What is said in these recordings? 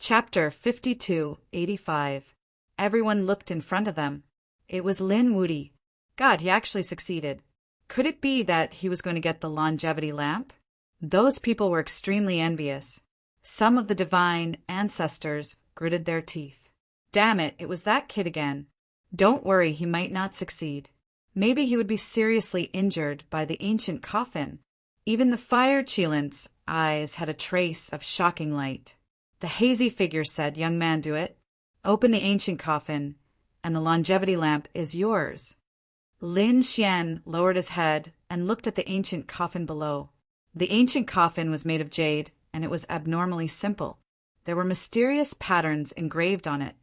Chapter 5285. Everyone looked in front of them. It was Lin Woody. God, he actually succeeded. Could it be that he was going to get the longevity lamp? Those people were extremely envious. Some of the divine ancestors gritted their teeth. Damn it, it was that kid again. Don't worry, he might not succeed. Maybe he would be seriously injured by the ancient coffin. Even the fire Chilant's eyes had a trace of shocking light. The hazy figure said, "Young man, do it. Open the ancient coffin, and the longevity lamp is yours." Lin Xian lowered his head and looked at the ancient coffin below. The ancient coffin was made of jade, and it was abnormally simple. There were mysterious patterns engraved on it,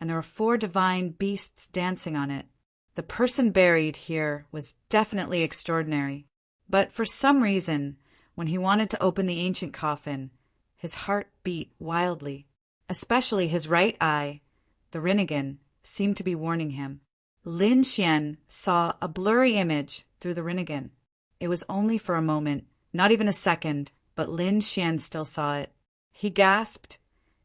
and there were 4 divine beasts dancing on it. The person buried here was definitely extraordinary. But for some reason, when he wanted to open the ancient coffin, his heart beat wildly. Especially his right eye, the Rinnegan, seemed to be warning him. Lin Xian saw a blurry image through the Rinnegan. It was only for a moment, not even a second, but Lin Xian still saw it. He gasped,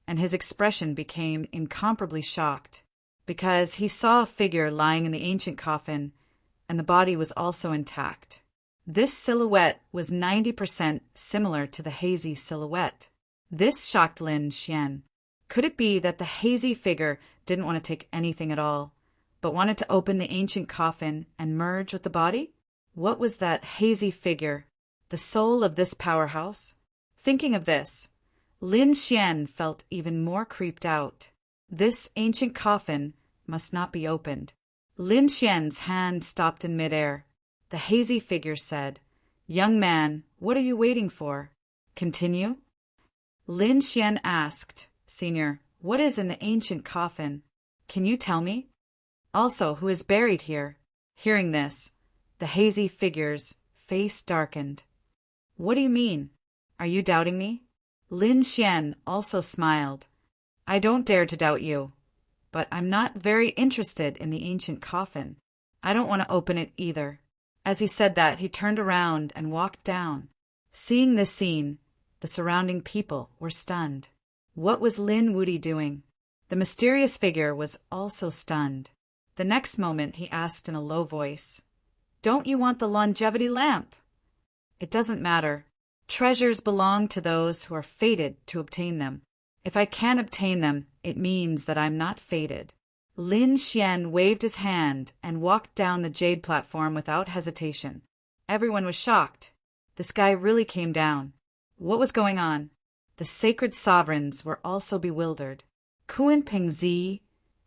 and his expression became incomparably shocked, because he saw a figure lying in the ancient coffin, and the body was also intact. This silhouette was 90% similar to the hazy silhouette. This shocked Lin Xian. Could it be that the hazy figure didn't want to take anything at all, but wanted to open the ancient coffin and merge with the body? What was that hazy figure? The soul of this powerhouse? Thinking of this, Lin Xian felt even more creeped out. This ancient coffin must not be opened. Lin Xian's hand stopped in midair. The hazy figure said, "Young man, what are you waiting for? Continue?" Lin Xian asked, "Senior, what is in the ancient coffin? Can you tell me? Also, who is buried here?" Hearing this, the hazy figure's face darkened. "What do you mean? Are you doubting me?" Lin Xian also smiled. "I don't dare to doubt you, but I'm not very interested in the ancient coffin. I don't want to open it either." As he said that, he turned around and walked down. Seeing this scene, the surrounding people were stunned. What was Lin Woody doing? The mysterious figure was also stunned. The next moment he asked in a low voice, "Don't you want the longevity lamp?" "It doesn't matter. Treasures belong to those who are fated to obtain them. If I can't obtain them, it means that I'm not fated." Lin Xian waved his hand and walked down the jade platform without hesitation. Everyone was shocked. This guy really came down. What was going on? The sacred sovereigns were also bewildered. Kuan Ping Zi,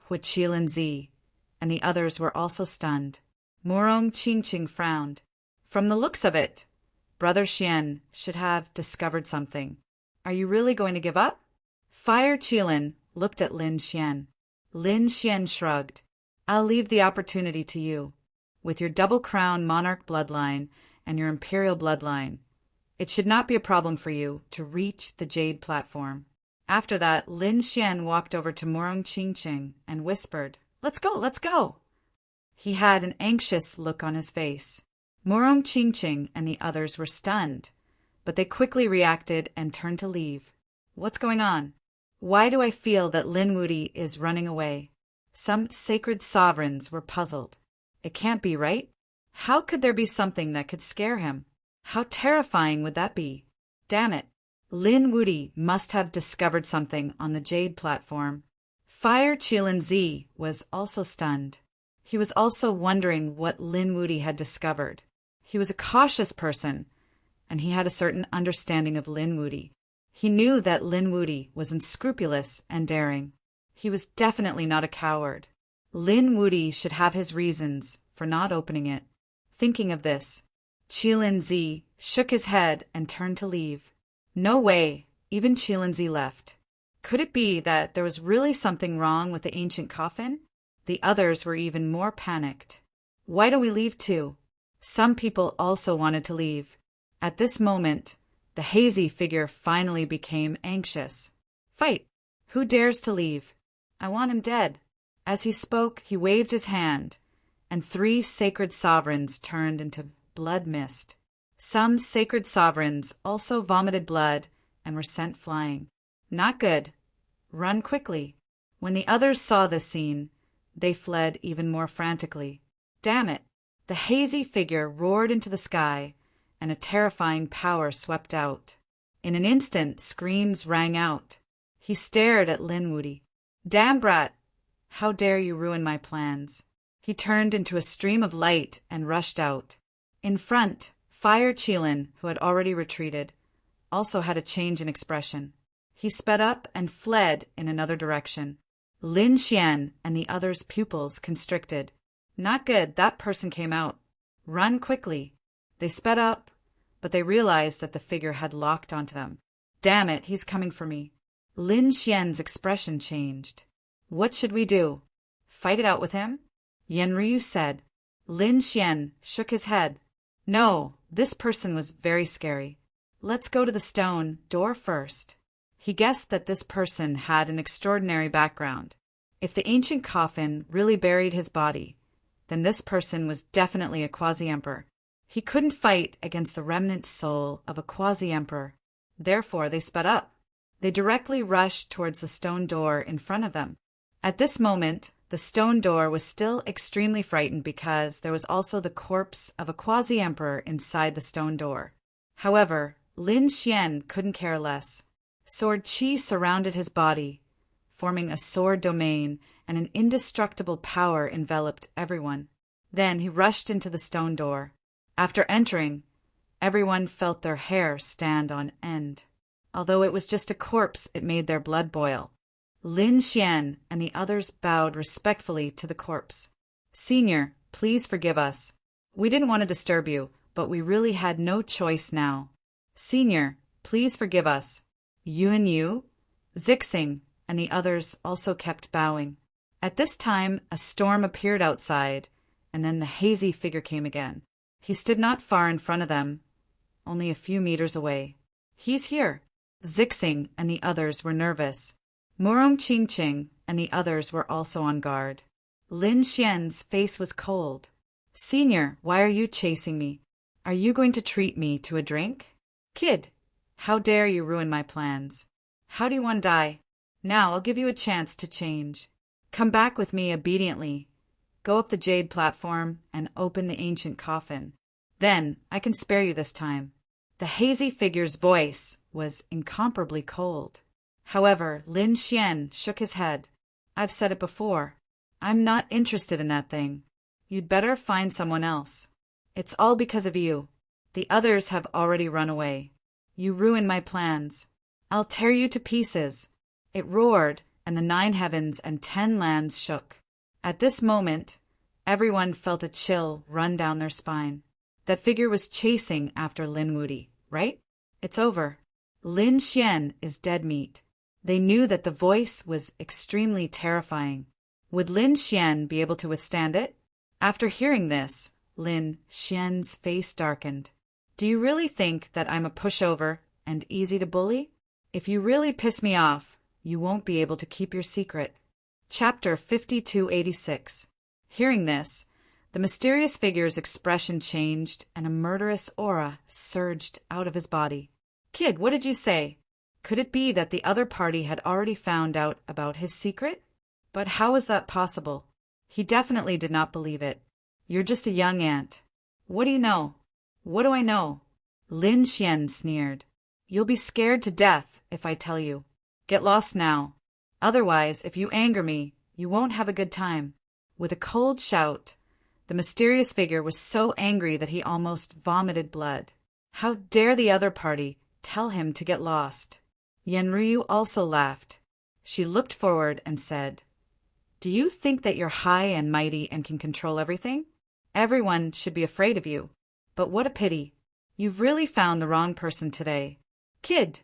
Huiqilan Zi, and the others were also stunned. Murong Qingqing frowned. From the looks of it, Brother Xian should have discovered something. "Are you really going to give up?" Fire Qilan looked at Lin Xian. Lin Xian shrugged. "I'll leave the opportunity to you. With your double-crown monarch bloodline and your imperial bloodline, it should not be a problem for you to reach the jade platform." After that, Lin Xian walked over to Murong Qingqing and whispered, "Let's go, let's go." He had an anxious look on his face. Murong Qingqing and the others were stunned, but they quickly reacted and turned to leave. What's going on? Why do I feel that Lin Woody is running away? Some sacred sovereigns were puzzled. It can't be, right? How could there be something that could scare him? How terrifying would that be? Damn it. Lin Woody must have discovered something on the jade platform. Fire Qilan Zi was also stunned. He was also wondering what Lin Woody had discovered. He was a cautious person, and he had a certain understanding of Lin Woody. He knew that Lin Woody was unscrupulous and daring. He was definitely not a coward. Lin Woody should have his reasons for not opening it. Thinking of this, Qilan Zi shook his head and turned to leave. No way, even Qilan Zi left. Could it be that there was really something wrong with the ancient coffin? The others were even more panicked. "Why don't we leave too?" Some people also wanted to leave. At this moment, the hazy figure finally became anxious. "Fight! Who dares to leave? I want him dead." As he spoke, he waved his hand, and 3 sacred sovereigns turned into blood mist. Some sacred sovereigns also vomited blood and were sent flying. Not good. Run quickly." When the others saw this scene, they fled even more frantically. Damn it! The hazy figure roared into the sky, and a terrifying power swept out. In an instant, screams rang out. He stared at Linwoody. "Damn brat! How dare you ruin my plans?" He turned into a stream of light and rushed out. In front, Fire Qilin, who had already retreated, also had a change in expression. He sped up and fled in another direction. Lin Xian and the others' pupils constricted. Not good, that person came out. Run quickly. They sped up, but they realized that the figure had locked onto them. Damn it, he's coming for me. Lin Xian's expression changed. What should we do? Fight it out with him? Yenryu said. Lin Xian shook his head. No, this person was very scary. Let's go to the stone door first. He guessed that this person had an extraordinary background. If the ancient coffin really buried his body, then this person was definitely a quasi-emperor. He couldn't fight against the remnant soul of a quasi-emperor. Therefore, they sped up. They directly rushed towards the stone door in front of them. At this moment, the stone door was still extremely frightened because there was also the corpse of a quasi-emperor inside the stone door. However, Lin Xian couldn't care less. Sword Qi surrounded his body, forming a sword domain, and an indestructible power enveloped everyone. Then he rushed into the stone door. After entering, everyone felt their hair stand on end. Although it was just a corpse, it made their blood boil. Lin Xian and the others bowed respectfully to the corpse. "Senior, please forgive us. We didn't want to disturb you, but we really had no choice now. Senior, please forgive us." Yuan Yu, Zixing, and the others also kept bowing. At this time, a storm appeared outside, and then the hazy figure came again. He stood not far in front of them, only a few meters away. "He's here." Zixing and the others were nervous. Murong Qingqing and the others were also on guard. Lin Xian's face was cold. "Senior, why are you chasing me? Are you going to treat me to a drink?" "Kid, how dare you ruin my plans? How do you want to die? Now I'll give you a chance to change. Come back with me obediently. Go up the jade platform and open the ancient coffin. Then I can spare you this time." The hazy figure's voice was incomparably cold. However, Lin Xian shook his head. "I've said it before. I'm not interested in that thing. You'd better find someone else. It's all because of you. The others have already run away. You ruined my plans. I'll tear you to pieces." It roared, and the 9 heavens and 10 lands shook. At this moment, everyone felt a chill run down their spine. That figure was chasing after Linwoody, right? It's over. Lin Xian is dead meat. They knew that the voice was extremely terrifying. Would Lin Xian be able to withstand it? After hearing this, Lin Xian's face darkened. "Do you really think that I'm a pushover and easy to bully? If you really piss me off, you won't be able to keep your secret." Chapter 5286. Hearing this, the mysterious figure's expression changed and a murderous aura surged out of his body. "Kid, what did you say? Could it be that the other party had already found out about his secret? But how is that possible? He definitely did not believe it. You're just a young ant. What do you know?" "What do I know?" Lin Xian sneered. "You'll be scared to death if I tell you. Get lost now. Otherwise, if you anger me, you won't have a good time." With a cold shout, the mysterious figure was so angry that he almost vomited blood. How dare the other party tell him to get lost? Yenryu also laughed. She looked forward and said, "Do you think that you're high and mighty and can control everything? Everyone should be afraid of you. But what a pity. You've really found the wrong person today. Kid,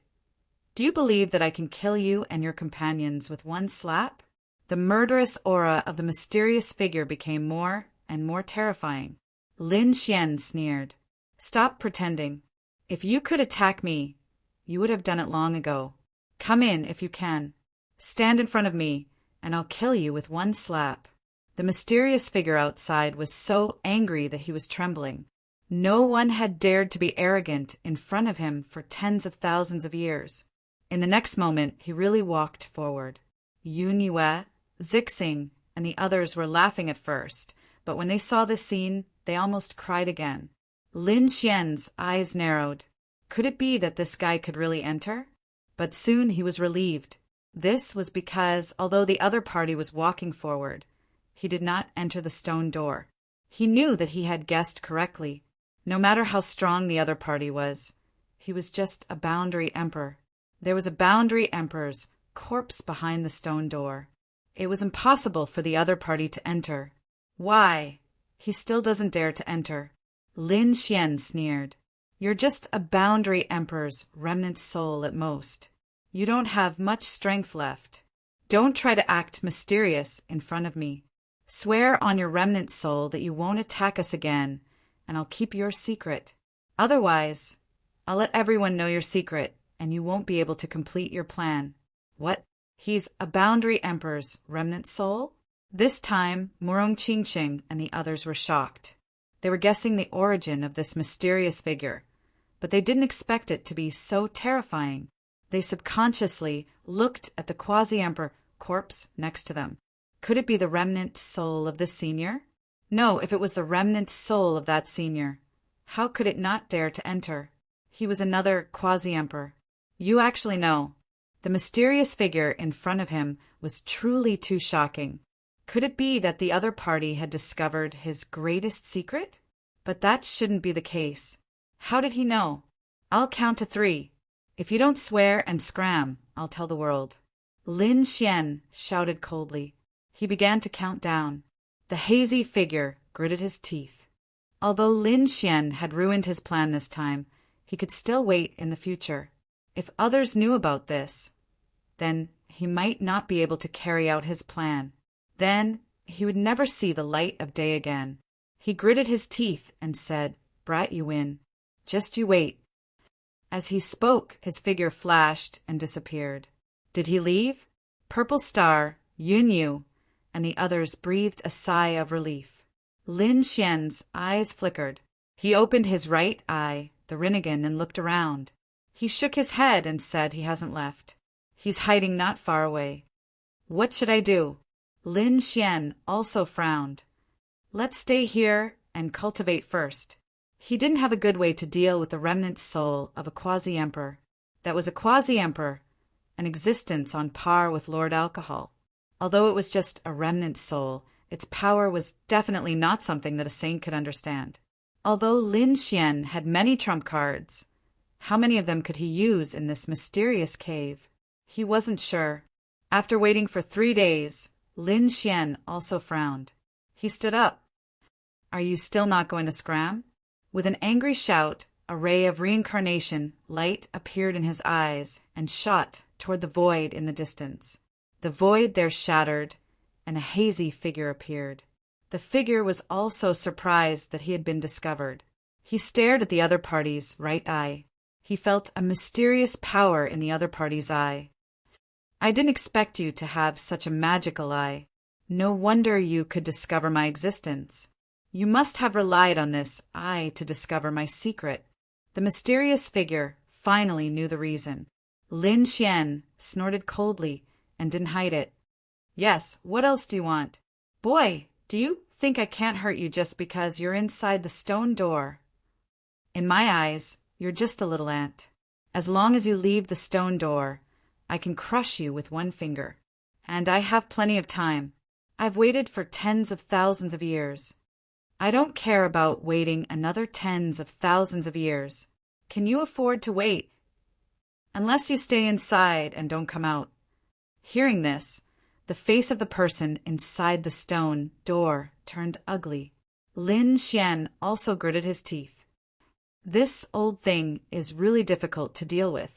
do you believe that I can kill you and your companions with one slap?" The murderous aura of the mysterious figure became more and more terrifying. Lin Xian sneered. "Stop pretending. If you could attack me, you would have done it long ago. Come in if you can. Stand in front of me, and I'll kill you with one slap." The mysterious figure outside was so angry that he was trembling. No one had dared to be arrogant in front of him for tens of thousands of years. In the next moment, he really walked forward. Yun Yue, Zixing, and the others were laughing at first, but when they saw this scene, they almost cried again. Lin Xian's eyes narrowed. Could it be that this guy could really enter? But soon he was relieved. This was because, although the other party was walking forward, he did not enter the stone door. He knew that he had guessed correctly. No matter how strong the other party was, he was just a boundary emperor. There was a boundary emperor's corpse behind the stone door. It was impossible for the other party to enter. Why? He still doesn't dare to enter. Lin Xian sneered. You're just a boundary emperor's remnant soul at most. You don't have much strength left. Don't try to act mysterious in front of me. Swear on your remnant soul that you won't attack us again, and I'll keep your secret. Otherwise, I'll let everyone know your secret, and you won't be able to complete your plan. What? He's a boundary emperor's remnant soul? This time, Murong Qingqing and the others were shocked. They were guessing the origin of this mysterious figure, but they didn't expect it to be so terrifying. They subconsciously looked at the quasi-emperor corpse next to them. Could it be the remnant soul of the senior? No, if it was the remnant soul of that senior, how could it not dare to enter? He was another quasi-emperor. You actually know. The mysterious figure in front of him was truly too shocking. Could it be that the other party had discovered his greatest secret? But that shouldn't be the case. How did he know? I'll count to 3. If you don't swear and scram, I'll tell the world. Lin Xian shouted coldly. He began to count down. The hazy figure gritted his teeth. Although Lin Xian had ruined his plan this time, he could still wait in the future. If others knew about this, then he might not be able to carry out his plan. Then he would never see the light of day again. He gritted his teeth and said, "Brat, you win. Just you wait." As he spoke, his figure flashed and disappeared. Did he leave? Purple Star, Yun Yu, and the others breathed a sigh of relief. Lin Xian's eyes flickered. He opened his right eye, the Rinnegan, and looked around. He shook his head and said he hasn't left. He's hiding not far away. What should I do? Lin Xian also frowned. Let's stay here and cultivate first. He didn't have a good way to deal with the remnant soul of a quasi-emperor. That was a quasi-emperor, an existence on par with Lord Alcohol. Although it was just a remnant soul, its power was definitely not something that a saint could understand. Although Lin Xian had many trump cards, how many of them could he use in this mysterious cave? He wasn't sure. After waiting for 3 days, Lin Xian also frowned. He stood up. Are you still not going to scram? With an angry shout, a ray of reincarnation light appeared in his eyes and shot toward the void in the distance. The void there shattered, and a hazy figure appeared. The figure was also surprised that he had been discovered. He stared at the other party's right eye. He felt a mysterious power in the other party's eye. I didn't expect you to have such a magical eye. No wonder you could discover my existence. You must have relied on this eye to discover my secret. The mysterious figure finally knew the reason. Lin Xian snorted coldly and didn't hide it. Yes, what else do you want? Boy, do you think I can't hurt you just because you're inside the stone door? In my eyes, you're just a little ant. As long as you leave the stone door, I can crush you with one finger. And I have plenty of time. I've waited for tens of thousands of years. I don't care about waiting another tens of thousands of years. Can you afford to wait? Unless you stay inside and don't come out. Hearing this, the face of the person inside the stone door turned ugly. Lin Xian also gritted his teeth. This old thing is really difficult to deal with.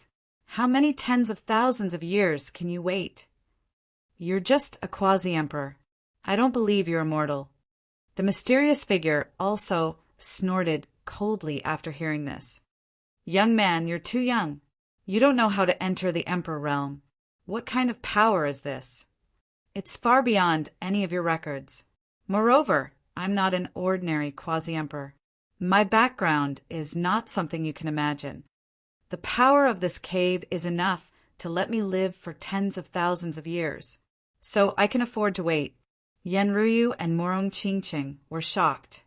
How many tens of thousands of years can you wait? You're just a quasi-emperor. I don't believe you're immortal. The mysterious figure also snorted coldly after hearing this. Young man, you're too young. You don't know how to enter the emperor realm. What kind of power is this? It's far beyond any of your records. Moreover, I'm not an ordinary quasi-emperor. My background is not something you can imagine. The power of this cave is enough to let me live for tens of thousands of years. So I can afford to wait. Yenryu and Morong Qingqing were shocked.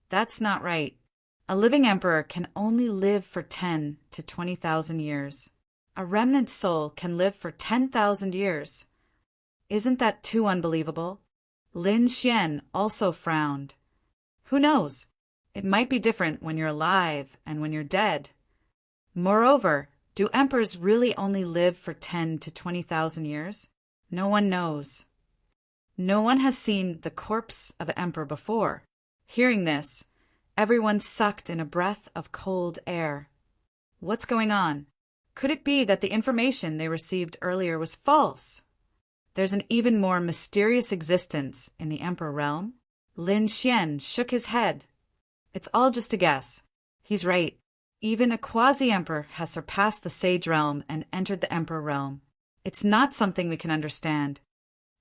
That's not right. A living emperor can only live for 10 to 20,000 years. A remnant soul can live for 10,000 years. Isn't that too unbelievable? Lin Xian also frowned. Who knows? It might be different when you're alive and when you're dead. Moreover, do emperors really only live for 10 to 20,000 years? No one knows. No one has seen the corpse of an emperor before. Hearing this, everyone sucked in a breath of cold air. What's going on? Could it be that the information they received earlier was false? There's an even more mysterious existence in the emperor realm? Lin Xian shook his head. It's all just a guess. He's right. Even a quasi-emperor has surpassed the sage realm and entered the emperor realm. It's not something we can understand.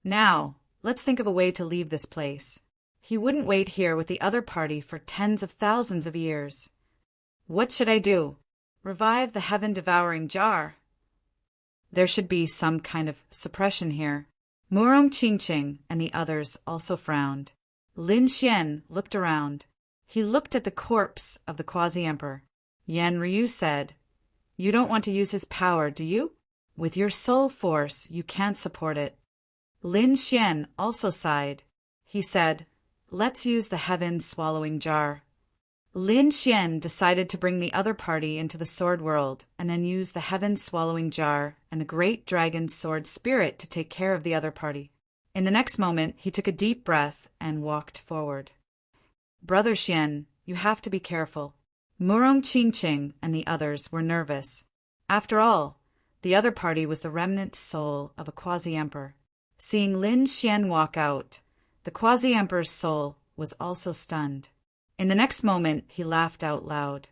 Now, let's think of a way to leave this place. He wouldn't wait here with the other party for tens of thousands of years. What should I do? Revive the heaven-devouring jar? There should be some kind of suppression here. Morong Qingqing and the others also frowned. Lin Xian looked around. He looked at the corpse of the quasi-emperor. Yenryu said, "You don't want to use his power, do you? With your soul force, you can't support it." Lin Xian also sighed. He said, "Let's use the heaven-swallowing jar." Lin Xian decided to bring the other party into the sword world and then use the heaven-swallowing jar and the great dragon sword spirit to take care of the other party. In the next moment, he took a deep breath and walked forward. "Brother Xian, you have to be careful." Morong Qingqing and the others were nervous. After all, the other party was the remnant soul of a quasi-emperor. Seeing Lin Xian walk out, the quasi-emperor's soul was also stunned. In the next moment, he laughed out loud.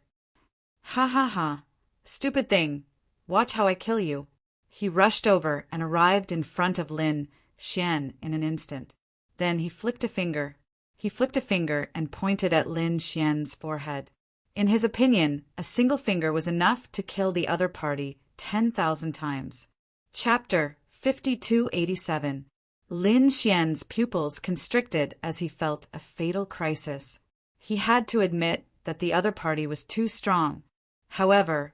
"Ha ha ha! Stupid thing! Watch how I kill you!" He rushed over and arrived in front of Lin Xian in an instant. Then he flicked a finger. He flicked a finger and pointed at Lin Xian's forehead. In his opinion, a single finger was enough to kill the other party 10,000 times. Chapter 5287. Lin Xian's pupils constricted as he felt a fatal crisis. He had to admit that the other party was too strong. However,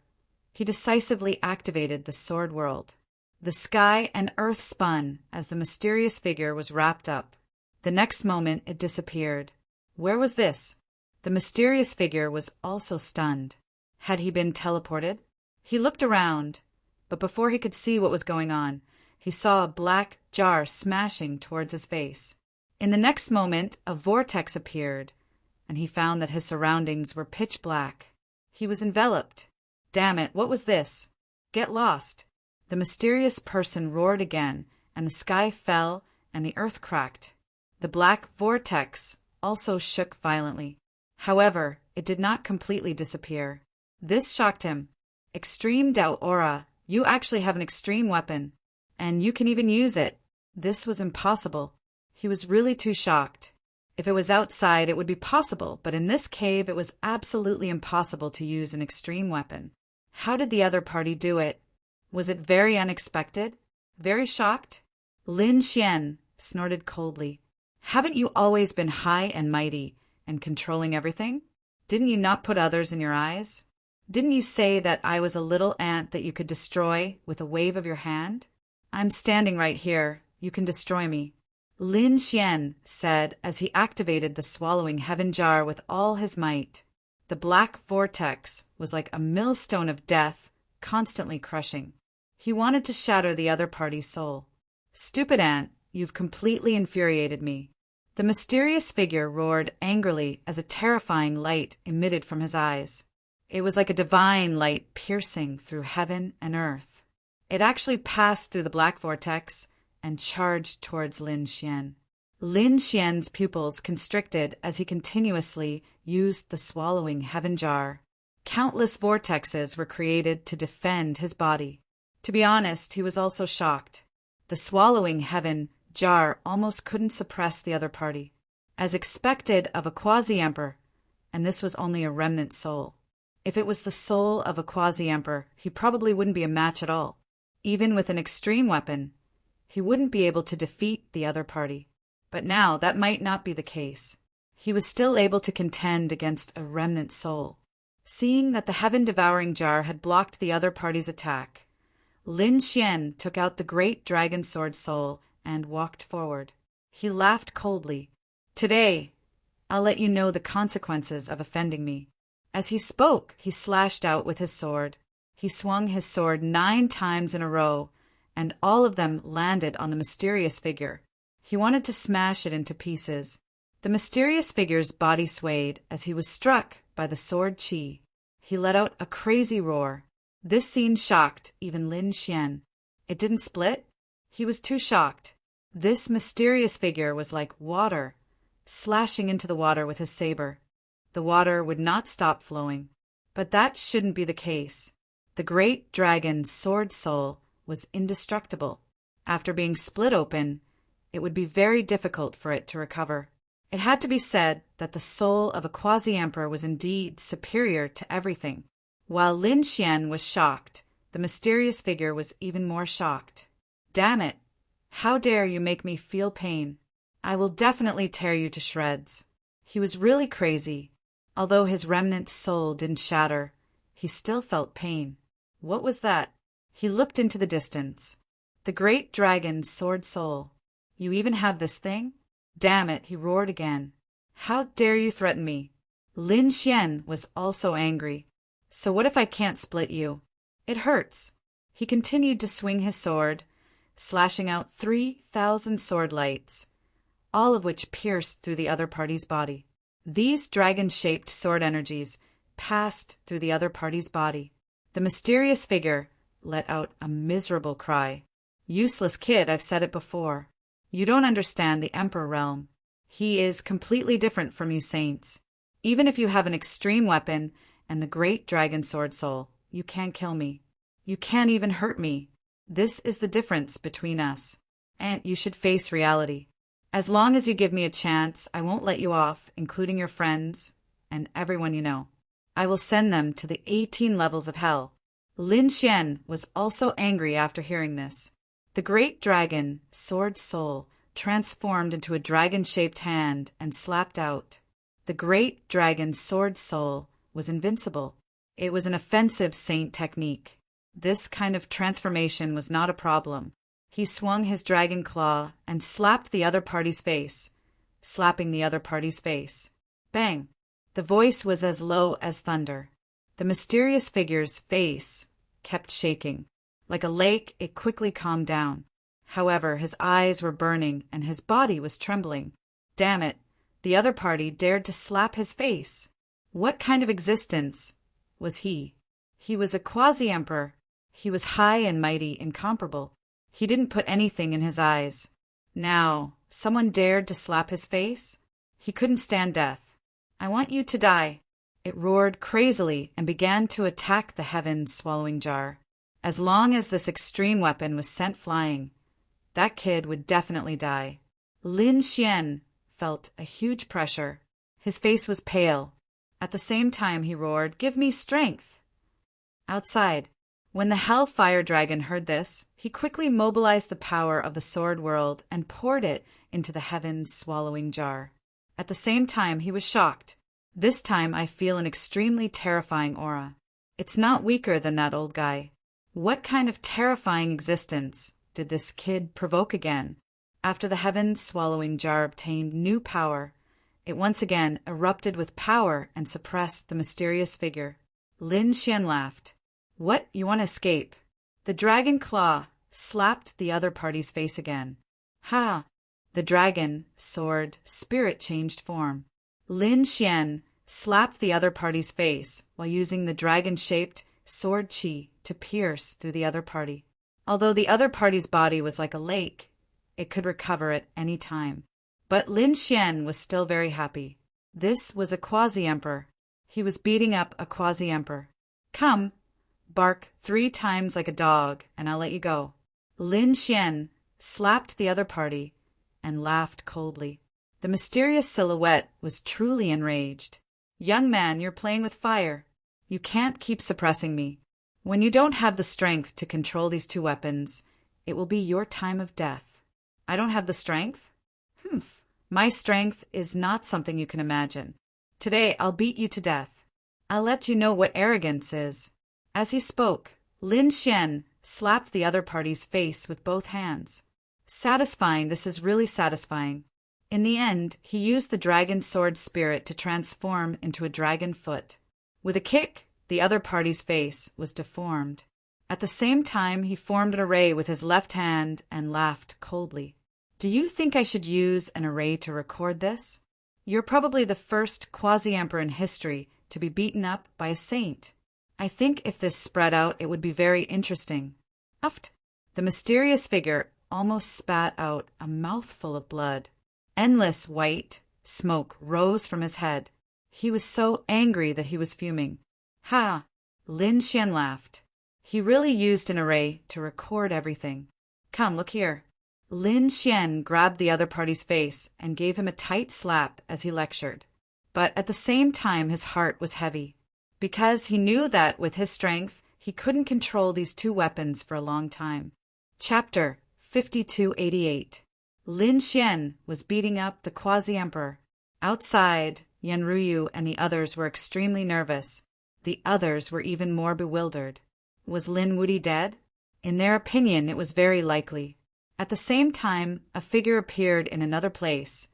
he decisively activated the sword world. The sky and earth spun as the mysterious figure was wrapped up. The next moment it disappeared. Where was this? The mysterious figure was also stunned. Had he been teleported? He looked around, but before he could see what was going on, he saw a black jar smashing towards his face. In the next moment, a vortex appeared, and he found that his surroundings were pitch black. He was enveloped. Damn it, what was this? Get lost. The mysterious person roared again, and the sky fell and the earth cracked. The black vortex also shook violently. However, it did not completely disappear. This shocked him. Extreme Doubt Aura, you actually have an extreme weapon, and you can even use it. This was impossible. He was really too shocked. If it was outside, it would be possible, but in this cave it was absolutely impossible to use an extreme weapon. How did the other party do it? Was it very unexpected? Very shocked? Lin Xian snorted coldly. Haven't you always been high and mighty and controlling everything? Didn't you not put others in your eyes? Didn't you say that I was a little ant that you could destroy with a wave of your hand? I'm standing right here. You can destroy me. Lin Xian said as he activated the swallowing heaven jar with all his might. The black vortex was like a millstone of death, constantly crushing. He wanted to shatter the other party's soul. Stupid ant, you've completely infuriated me. The mysterious figure roared angrily as a terrifying light emitted from his eyes. It was like a divine light piercing through heaven and earth. It actually passed through the black vortex and charged towards Lin Xian. Lin Xian's pupils constricted as he continuously used the swallowing heaven jar. Countless vortexes were created to defend his body. To be honest, he was also shocked. The swallowing heaven jar almost couldn't suppress the other party, as expected of a quasi-emperor, and this was only a remnant soul. If it was the soul of a quasi-emperor, he probably wouldn't be a match at all. Even with an extreme weapon, he wouldn't be able to defeat the other party. But now that might not be the case. He was still able to contend against a remnant soul. Seeing that the heaven-devouring jar had blocked the other party's attack, Lin Xian took out the great dragon sword soul and walked forward. He laughed coldly. Today, I'll let you know the consequences of offending me. As he spoke, he slashed out with his sword. He swung his sword 9 times in a row, and all of them landed on the mysterious figure. He wanted to smash it into pieces. The mysterious figure's body swayed as he was struck by the sword chi. He let out a crazy roar. This scene shocked even Lin Xian. It didn't split. He was too shocked. This mysterious figure was like water, slashing into the water with his saber. The water would not stop flowing. But that shouldn't be the case. The great dragon's sword soul was indestructible. After being split open, it would be very difficult for it to recover. It had to be said that the soul of a quasi-emperor was indeed superior to everything. While Lin Xian was shocked, the mysterious figure was even more shocked. Damn it! How dare you make me feel pain? I will definitely tear you to shreds. He was really crazy. Although his remnant soul didn't shatter, he still felt pain. What was that? He looked into the distance. The great dragon's sword soul. You even have this thing? Damn it, he roared again. How dare you threaten me? Lin Xian was also angry. So what if I can't split you? It hurts. He continued to swing his sword, slashing out 3,000 sword lights, all of which pierced through the other party's body. These dragon-shaped sword energies passed through the other party's body. The mysterious figure let out a miserable cry. Useless kid, I've said it before. You don't understand the Emperor realm. He is completely different from you saints. Even if you have an extreme weapon and the great dragon sword soul, you can't kill me. You can't even hurt me. This is the difference between us. And you should face reality. As long as you give me a chance, I won't let you off, including your friends and everyone you know. I will send them to the 18 levels of hell. Lin Xian was also angry after hearing this. The great dragon, sword soul, transformed into a dragon-shaped hand and slapped out. The great dragon sword soul was invincible. It was an offensive saint technique. This kind of transformation was not a problem. He swung his dragon claw and slapped the other party's face, slapping the other party's face. Bang! The voice was as low as thunder. The mysterious figure's face kept shaking. Like a lake, it quickly calmed down. However, his eyes were burning and his body was trembling. Damn it! The other party dared to slap his face. What kind of existence was he? He was a quasi-emperor. He was high and mighty, incomparable. He didn't put anything in his eyes. Now, someone dared to slap his face? He couldn't stand death. I want you to die. It roared crazily and began to attack the heaven-swallowing jar. As long as this extreme weapon was sent flying, that kid would definitely die. Lin Xian felt a huge pressure. His face was pale. At the same time he roared, "Give me strength!" Outside, when the Hellfire Dragon heard this, he quickly mobilized the power of the sword world and poured it into the heaven-swallowing jar. At the same time he was shocked. This time I feel an extremely terrifying aura. It's not weaker than that old guy. What kind of terrifying existence did this kid provoke again? After the heaven-swallowing jar obtained new power, it once again erupted with power and suppressed the mysterious figure. Lin Xian laughed. What, you want to escape? The dragon claw slapped the other party's face again. Ha! The dragon, sword, spirit changed form. Lin Xian slapped the other party's face while using the dragon-shaped sword chi to pierce through the other party. Although the other party's body was like a lake, it could recover at any time. But Lin Xian was still very happy. This was a quasi-emperor. He was beating up a quasi-emperor. Come, bark 3 times like a dog, and I'll let you go. Lin Xian slapped the other party and laughed coldly. The mysterious silhouette was truly enraged. Young man, you're playing with fire. You can't keep suppressing me. When you don't have the strength to control these two weapons, it will be your time of death. I don't have the strength? Humph. My strength is not something you can imagine. Today I'll beat you to death. I'll let you know what arrogance is. As he spoke, Lin Xian slapped the other party's face with both hands. Satisfying, this is really satisfying. In the end, he used the dragon sword spirit to transform into a dragon foot. With a kick, the other party's face was deformed. At the same time, he formed an array with his left hand and laughed coldly. Do you think I should use an array to record this? You're probably the first quasi-emperor in history to be beaten up by a saint. I think if this spread out, it would be very interesting. Uft! The mysterious figure almost spat out a mouthful of blood. Endless white smoke rose from his head. He was so angry that he was fuming. Ha! Lin Xian laughed. He really used an array to record everything. Come, look here. Lin Xian grabbed the other party's face and gave him a tight slap as he lectured. But at the same time his heart was heavy, because he knew that with his strength he couldn't control these two weapons for a long time. Chapter 5288. Lin Xian was beating up the quasi-emperor. Outside, Yan Ruyu and the others were extremely nervous. The others were even more bewildered. Was Lin Wuyi dead? In their opinion, it was very likely. At the same time, a figure appeared in another place,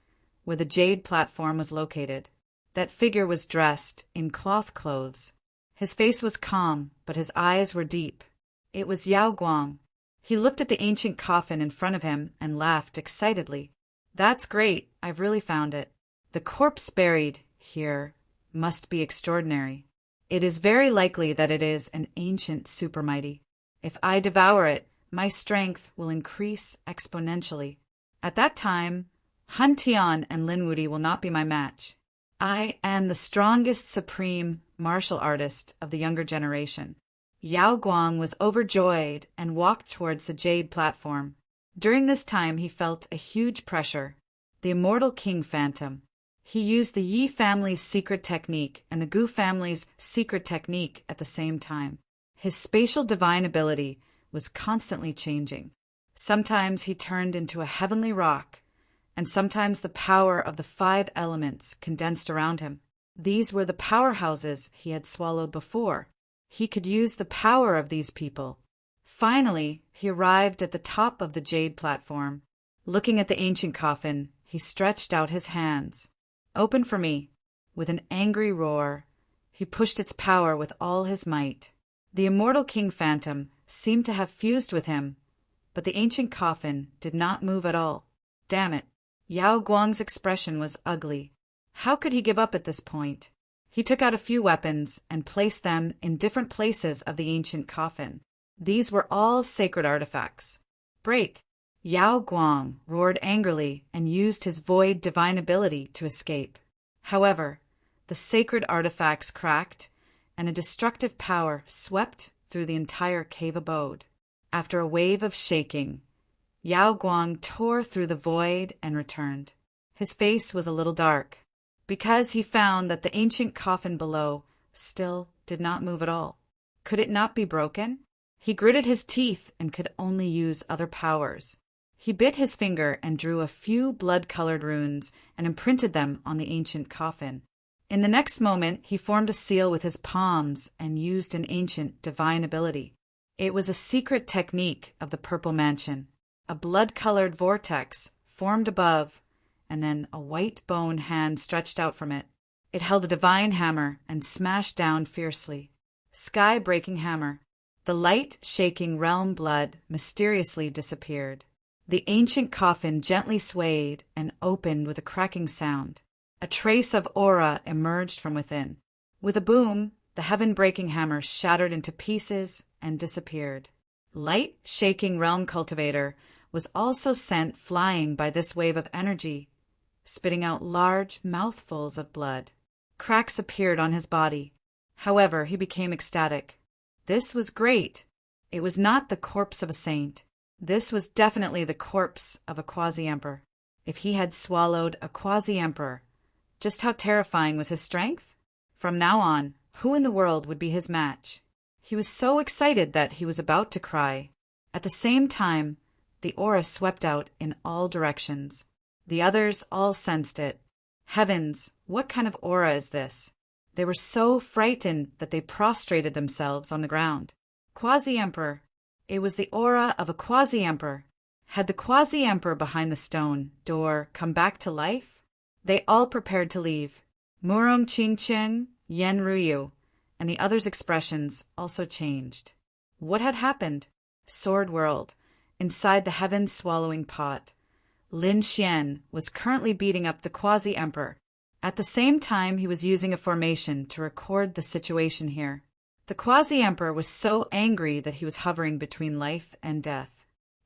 where the jade platform was located. That figure was dressed in cloth clothes. His face was calm, but his eyes were deep. It was Yao Guang. He looked at the ancient coffin in front of him and laughed excitedly. That's great, I've really found it. The corpse buried here must be extraordinary. It is very likely that it is an ancient supermighty. If I devour it, my strength will increase exponentially. At that time, Han Tian and Lin Wuyi will not be my match. I am the strongest supreme martial artist of the younger generation. Yao Guang was overjoyed and walked towards the jade platform. During this time he felt a huge pressure. The immortal king phantom. He used the Yi family's secret technique and the Gu family's secret technique at the same time. His spatial divine ability was constantly changing. Sometimes he turned into a heavenly rock, and sometimes the power of the 5 elements condensed around him. These were the powerhouses he had swallowed before. He could use the power of these people. Finally, he arrived at the top of the jade platform. Looking at the ancient coffin, he stretched out his hands. Open for me. With an angry roar, he pushed its power with all his might. The immortal king phantom seemed to have fused with him, but the ancient coffin did not move at all. Damn it. Yao Guang's expression was ugly. How could he give up at this point? He took out a few weapons and placed them in different places of the ancient coffin. These were all sacred artifacts. Break! Yao Guang roared angrily and used his void divine ability to escape. However, the sacred artifacts cracked, and a destructive power swept through the entire cave abode. After a wave of shaking, Yao Guang tore through the void and returned. His face was a little dark, because he found that the ancient coffin below still did not move at all. Could it not be broken? He gritted his teeth and could only use other powers. He bit his finger and drew a few blood-colored runes and imprinted them on the ancient coffin. In the next moment, he formed a seal with his palms and used an ancient divine ability. It was a secret technique of the Purple Mansion. A blood-colored vortex formed above, and then a white bone hand stretched out from it. It held a divine hammer and smashed down fiercely. Sky-breaking hammer. The light-shaking realm blood mysteriously disappeared. The ancient coffin gently swayed and opened with a cracking sound. A trace of aura emerged from within. With a boom, the heaven-breaking hammer shattered into pieces and disappeared. Light-shaking realm cultivator was also sent flying by this wave of energy, spitting out large mouthfuls of blood. Cracks appeared on his body. However, he became ecstatic. This was great. It was not the corpse of a saint. This was definitely the corpse of a quasi-emperor. If he had swallowed a quasi-emperor, just how terrifying was his strength? From now on, who in the world would be his match? He was so excited that he was about to cry. At the same time, the aura swept out in all directions. The others all sensed it. Heavens, what kind of aura is this? They were so frightened that they prostrated themselves on the ground. Quasi-Emperor. It was the aura of a quasi-emperor. Had the quasi-emperor behind the stone door come back to life? They all prepared to leave. Murong Qingqing, Yen Ruyu, and the others' expressions also changed. What had happened? Sword World. Inside the heaven-swallowing pot, Lin Xian was currently beating up the quasi-emperor. At the same time, he was using a formation to record the situation here. The quasi-emperor was so angry that he was hovering between life and death.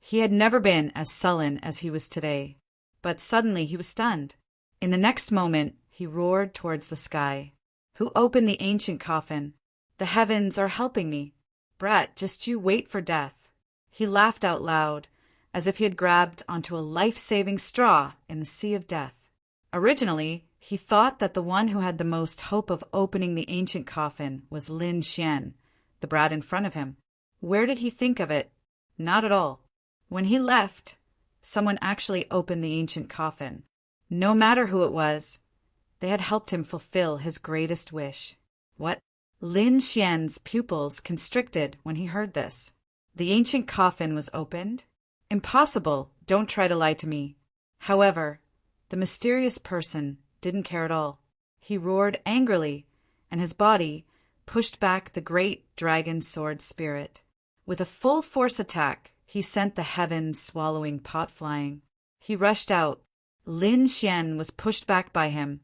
He had never been as sullen as he was today. But suddenly he was stunned. In the next moment, he roared towards the sky. Who opened the ancient coffin? The heavens are helping me. Brat, just you wait for death. He laughed out loud, as if he had grabbed onto a life-saving straw in the sea of death. Originally, he thought that the one who had the most hope of opening the ancient coffin was Lin Xian, the brat in front of him. Where did he think of it? Not at all. When he left, someone actually opened the ancient coffin. No matter who it was, they had helped him fulfill his greatest wish. What? Lin Xian's pupils constricted when he heard this. The ancient coffin was opened? Impossible, don't try to lie to me. However, the mysterious person didn't care at all. He roared angrily, and his body pushed back the great dragon sword spirit. With a full force attack, he sent the heaven-swallowing pot flying. He rushed out. Lin Xian was pushed back by him,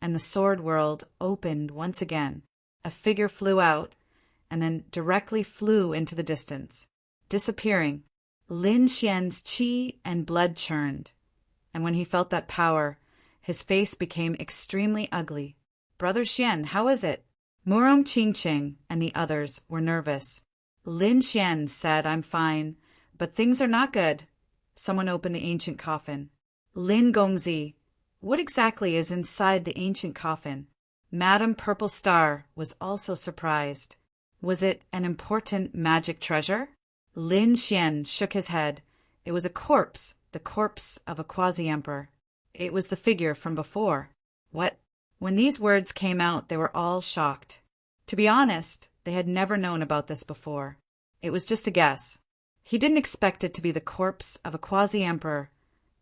and the sword world opened once again. A figure flew out, and then directly flew into the distance. Disappearing, Lin Xian's qi and blood churned, and when he felt that power, his face became extremely ugly. Brother Xian, how is it? Murong Qingqing and the others were nervous. Lin Xian said, I'm fine, but things are not good. Someone opened the ancient coffin. Lin Gongzi, what exactly is inside the ancient coffin? Madame Purple Star was also surprised. Was it an important magic treasure? Lin Xian shook his head. It was a corpse, the corpse of a quasi-emperor. It was the figure from before. What? When these words came out, they were all shocked. To be honest, they had never known about this before. It was just a guess. He didn't expect it to be the corpse of a quasi-emperor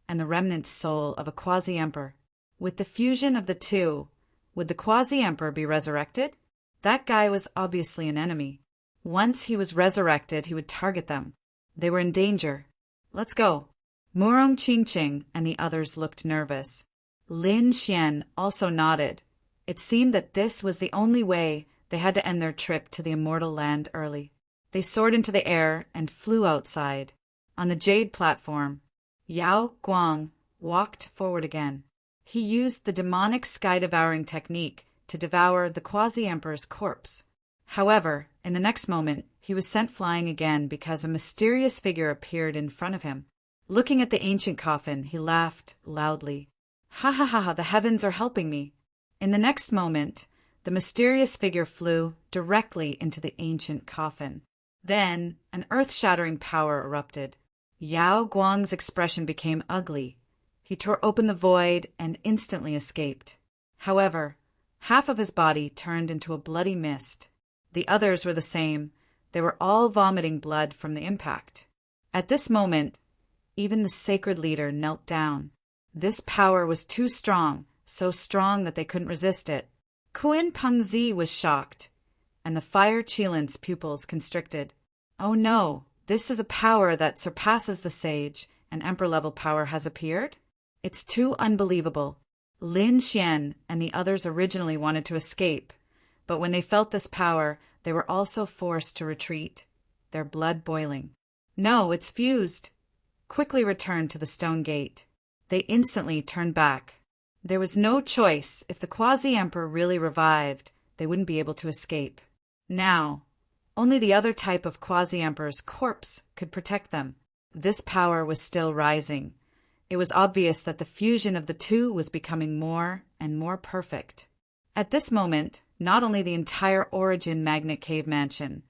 and the remnant soul of a quasi-emperor. With the fusion of the two, would the quasi-emperor be resurrected? That guy was obviously an enemy. Once he was resurrected, he would target them. They were in danger. Let's go. Murong Qingqing and the others looked nervous. Lin Xian also nodded. It seemed that this was the only way they had to end their trip to the immortal land early. They soared into the air and flew outside. On the jade platform, Yao Guang walked forward again. He used the demonic sky-devouring technique to devour the quasi-emperor's corpse. However, in the next moment, he was sent flying again because a mysterious figure appeared in front of him. Looking at the ancient coffin, he laughed loudly. Ha ha ha, the heavens are helping me. In the next moment, the mysterious figure flew directly into the ancient coffin. Then, an earth-shattering power erupted. Yao Guang's expression became ugly. He tore open the void and instantly escaped. However, half of his body turned into a bloody mist. The others were the same. They were all vomiting blood from the impact. At this moment, even the sacred leader knelt down. This power was too strong, so strong that they couldn't resist it. Kuan Pengzi was shocked, and the fire Qilin's pupils constricted. Oh no, this is a power that surpasses the sage, and emperor-level power has appeared? It's too unbelievable. Lin Xian and the others originally wanted to escape, but when they felt this power, they were also forced to retreat, their blood boiling. No, it's fused. Quickly returned to the stone gate. They instantly turned back. There was no choice. If the quasi-emperor really revived, they wouldn't be able to escape. Now, only the other type of quasi-emperor's corpse could protect them. This power was still rising. It was obvious that the fusion of the two was becoming more and more perfect. At this moment, not only the entire Origin Magnet Cave Mansion,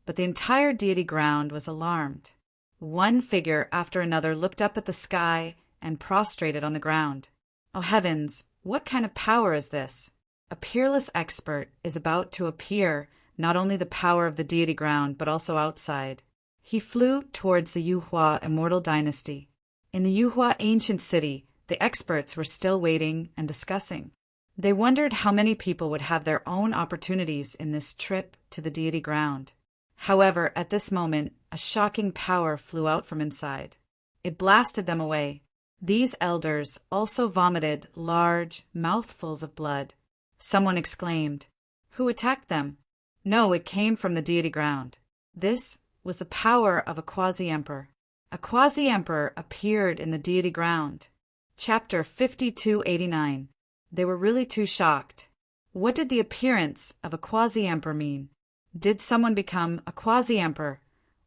but the entire deity ground was alarmed. One figure after another looked up at the sky and prostrated on the ground. Oh heavens, what kind of power is this? A peerless expert is about to appear, not only the power of the deity ground, but also outside. He flew towards the Yuhua immortal dynasty. In the Yuhua ancient city, the experts were still waiting and discussing. They wondered how many people would have their own opportunities in this trip to the deity ground. However, at this moment, a shocking power flew out from inside. It blasted them away. These elders also vomited large mouthfuls of blood. Someone exclaimed, "Who attacked them?" No, it came from the deity ground. This was the power of a quasi-emperor. A quasi-emperor appeared in the deity ground. Chapter 5289. They were really too shocked. What did the appearance of a quasi-emperor mean? Did someone become a quasi-emperor,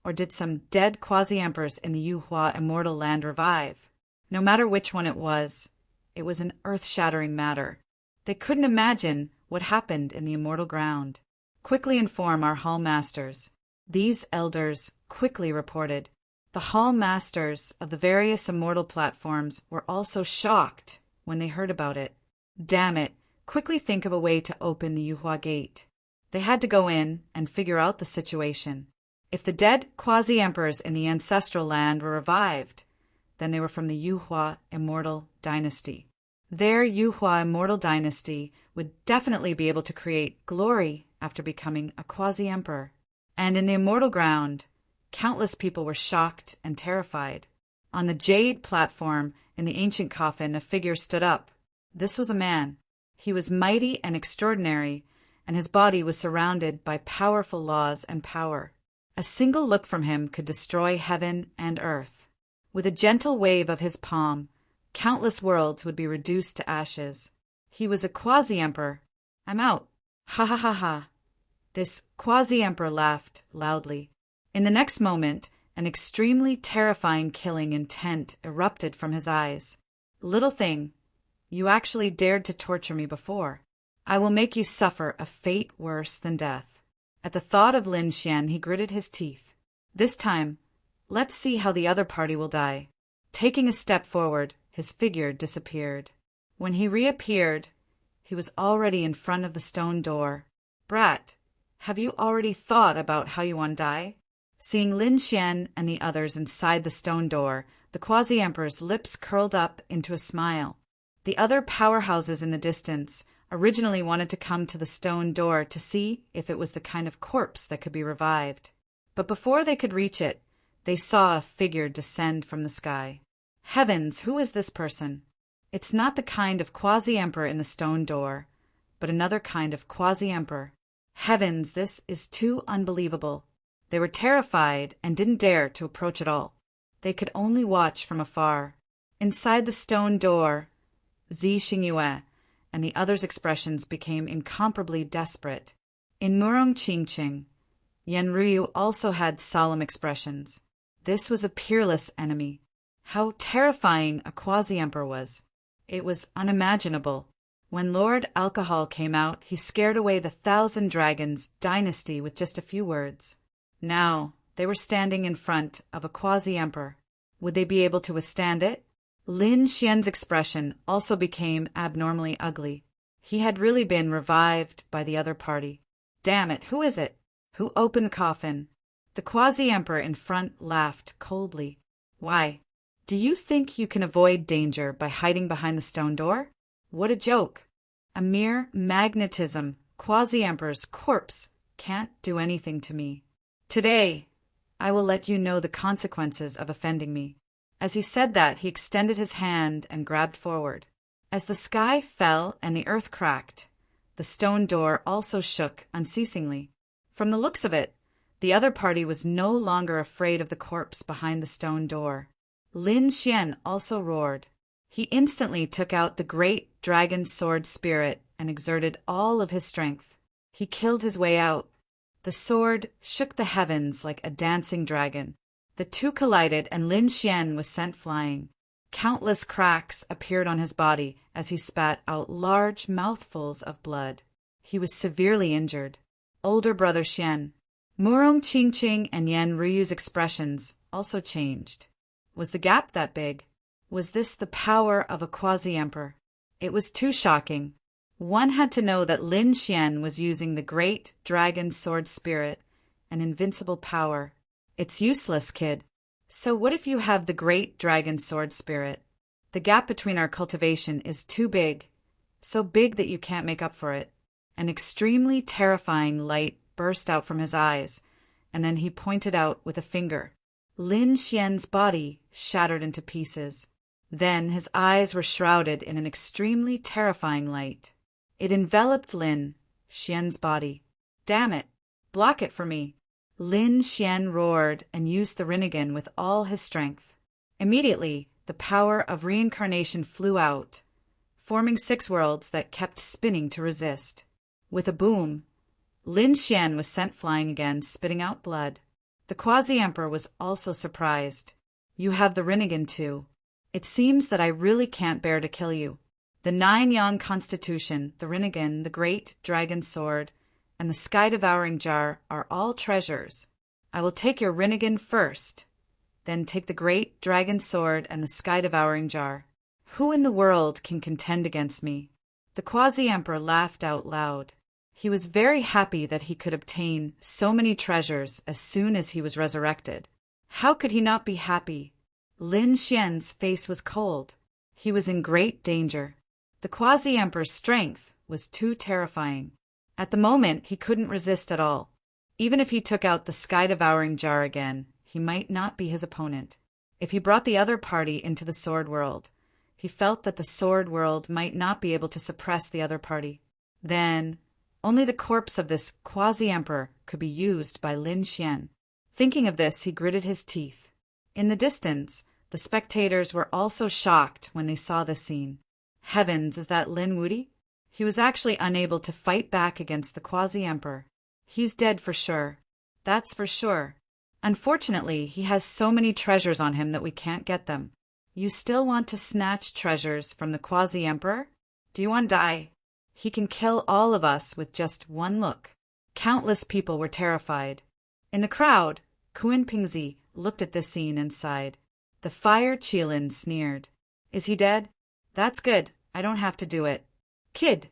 or did some dead quasi-emperors in the Yuhua immortal land revive? No matter which one it was an earth-shattering matter. They couldn't imagine what happened in the immortal ground. Quickly inform our hall masters. These elders quickly reported. The hall masters of the various immortal platforms were also shocked when they heard about it. Damn it, quickly think of a way to open the Yuhua gate. They had to go in and figure out the situation. If the dead quasi-emperors in the ancestral land were revived, then they were from the Yuhua immortal dynasty. Their Yuhua immortal dynasty would definitely be able to create glory after becoming a quasi-emperor. And in the immortal ground, countless people were shocked and terrified. On the jade platform in the ancient coffin, a figure stood up. This was a man. He was mighty and extraordinary, and his body was surrounded by powerful laws and power. A single look from him could destroy heaven and earth. With a gentle wave of his palm, countless worlds would be reduced to ashes. He was a quasi-emperor. I'm out. Ha ha ha ha. This quasi-emperor laughed loudly. In the next moment, an extremely terrifying killing intent erupted from his eyes. Little thing, you actually dared to torture me before. I will make you suffer a fate worse than death. At the thought of Lin Xian, he gritted his teeth. This time, let's see how the other party will die. Taking a step forward, his figure disappeared. When he reappeared, he was already in front of the stone door. Brat, have you already thought about how you want to die? Seeing Lin Xian and the others inside the stone door, the quasi-emperor's lips curled up into a smile. The other powerhouses in the distance originally wanted to come to the stone door to see if it was the kind of corpse that could be revived. But before they could reach it, they saw a figure descend from the sky. Heavens, who is this person? It's not the kind of quasi-emperor in the stone door, but another kind of quasi-emperor. Heavens, this is too unbelievable. They were terrified and didn't dare to approach at all. They could only watch from afar. Inside the stone door, Zi Xingyue and the others' expressions became incomparably desperate. In Murong Qingqing, Yan Ryu also had solemn expressions. This was a peerless enemy. How terrifying a quasi-emperor was. It was unimaginable. When Lord Alcohol came out, he scared away the 1,000 Dragons dynasty with just a few words. Now, they were standing in front of a quasi-emperor. Would they be able to withstand it? Lin Xian's expression also became abnormally ugly. He had really been revived by the other party. Damn it, who is it? Who opened the coffin? The quasi-emperor in front laughed coldly. Why? Do you think you can avoid danger by hiding behind the stone door? What a joke. A mere magnetism, quasi-emperor's corpse can't do anything to me. Today, I will let you know the consequences of offending me. As he said that, he extended his hand and grabbed forward. As the sky fell and the earth cracked, the stone door also shook unceasingly. From the looks of it, the other party was no longer afraid of the corpse behind the stone door. Lin Xian also roared. He instantly took out the great dragon sword spirit and exerted all of his strength. He killed his way out. The sword shook the heavens like a dancing dragon. The two collided and Lin Xian was sent flying. Countless cracks appeared on his body as he spat out large mouthfuls of blood. He was severely injured. Older brother Xian, Murong Qingqing and Yan Ruyu's expressions also changed. Was the gap that big? Was this the power of a quasi-emperor? It was too shocking. One had to know that Lin Xian was using the great dragon sword spirit, an invincible power. It's useless, kid. So what if you have the great dragon sword spirit? The gap between our cultivation is too big, so big that you can't make up for it. An extremely terrifying light burst out from his eyes, and then he pointed out with a finger. Lin Xian's body shattered into pieces. Then his eyes were shrouded in an extremely terrifying light. It enveloped Lin Xian's body. Damn it! Block it for me! Lin Xian roared and used the Rinnegan with all his strength. Immediately, the power of reincarnation flew out, forming 6 worlds that kept spinning to resist. With a boom, Lin Xian was sent flying again, spitting out blood. The Quasi-Emperor was also surprised. You have the Rinnegan too. It seems that I really can't bear to kill you. The 9-Yang Constitution, the Rinnegan, the Great Dragon Sword, and the Sky-Devouring Jar are all treasures. I will take your Rinnegan first, then take the Great Dragon Sword and the Sky-Devouring Jar. Who in the world can contend against me? The Quasi-Emperor laughed out loud. He was very happy that he could obtain so many treasures as soon as he was resurrected. How could he not be happy? Lin Xian's face was cold. He was in great danger. The Quasi-Emperor's strength was too terrifying. At the moment, he couldn't resist at all. Even if he took out the Sky-Devouring Jar again, he might not be his opponent. If he brought the other party into the Sword World, he felt that the Sword World might not be able to suppress the other party. Then, only the corpse of this Quasi-Emperor could be used by Lin Xian. Thinking of this, he gritted his teeth. In the distance, the spectators were also shocked when they saw this scene. Heavens, is that Lin Wuti? He was actually unable to fight back against the Quasi-Emperor. He's dead for sure. That's for sure. Unfortunately, he has so many treasures on him that we can't get them. You still want to snatch treasures from the Quasi-Emperor? Do you want to die? He can kill all of us with just one look. Countless people were terrified. In the crowd, Kuan Pingzi looked at this scene and sighed. The Fire Qilin sneered. Is he dead? That's good. I don't have to do it. Kid,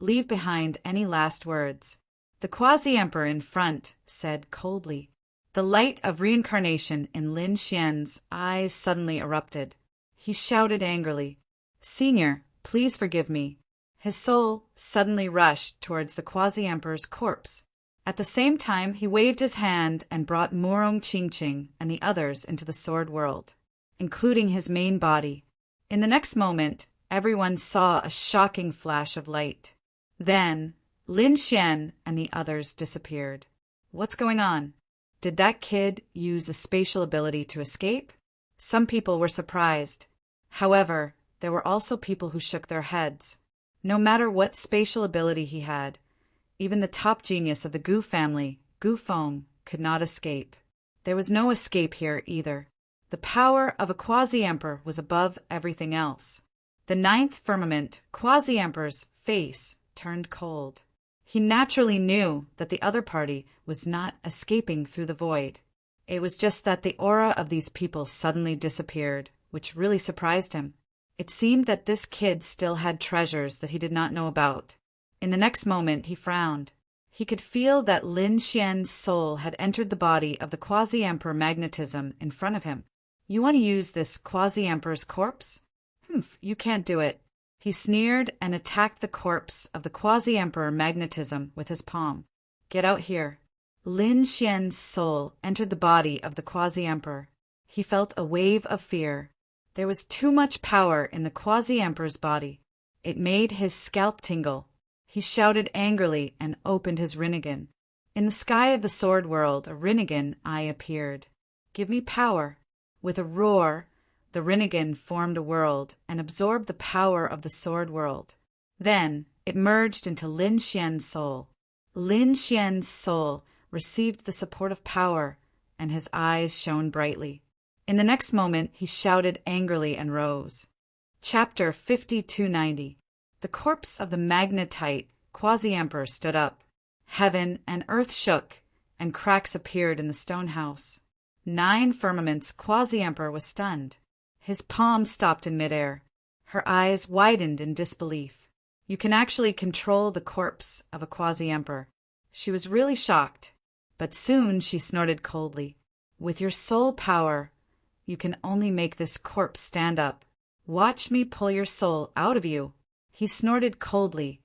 leave behind any last words. The Quasi-Emperor in front said coldly. The light of reincarnation in Lin Xian's eyes suddenly erupted. He shouted angrily, Senior, please forgive me. His soul suddenly rushed towards the Quasi-Emperor's corpse. At the same time, he waved his hand and brought Murong Qingqing and the others into the Sword World, including his main body. In the next moment, everyone saw a shocking flash of light. Then, Lin Xian and the others disappeared. What's going on? Did that kid use a spatial ability to escape? Some people were surprised. However, there were also people who shook their heads. No matter what spatial ability he had, even the top genius of the Gu family, Gu Feng, could not escape. There was no escape here either. The power of a Quasi-Emperor was above everything else. The 9th firmament, Quasi-Emperor's face turned cold. He naturally knew that the other party was not escaping through the void. It was just that the aura of these people suddenly disappeared, which really surprised him. It seemed that this kid still had treasures that he did not know about. In the next moment, he frowned. He could feel that Lin Xian's soul had entered the body of the Quasi-Emperor magnetism in front of him. You want to use this Quasi-Emperor's corpse? You can't do it. He sneered and attacked the corpse of the Quasi-Emperor magnetism with his palm. Get out here. Lin Xian's soul entered the body of the Quasi-Emperor. He felt a wave of fear. There was too much power in the Quasi-Emperor's body. It made his scalp tingle. He shouted angrily and opened his Rinnegan. In the sky of the Sword World, a Rinnegan eye appeared. Give me power. With a roar, the Rinnegan formed a world and absorbed the power of the Sword World. Then it merged into Lin Xian's soul. Lin Xian's soul received the support of power, and his eyes shone brightly. In the next moment, he shouted angrily and rose. Chapter 5290. The corpse of the magnetite Quasi-Emperor stood up. Heaven and earth shook, and cracks appeared in the stone house. 9 Firmament's quasi-emperor was stunned. His palm stopped in midair. Her eyes widened in disbelief. You can actually control the corpse of a quasi-emperor. She was really shocked, but soon she snorted coldly. With your soul power, you can only make this corpse stand up. Watch me pull your soul out of you. He snorted coldly,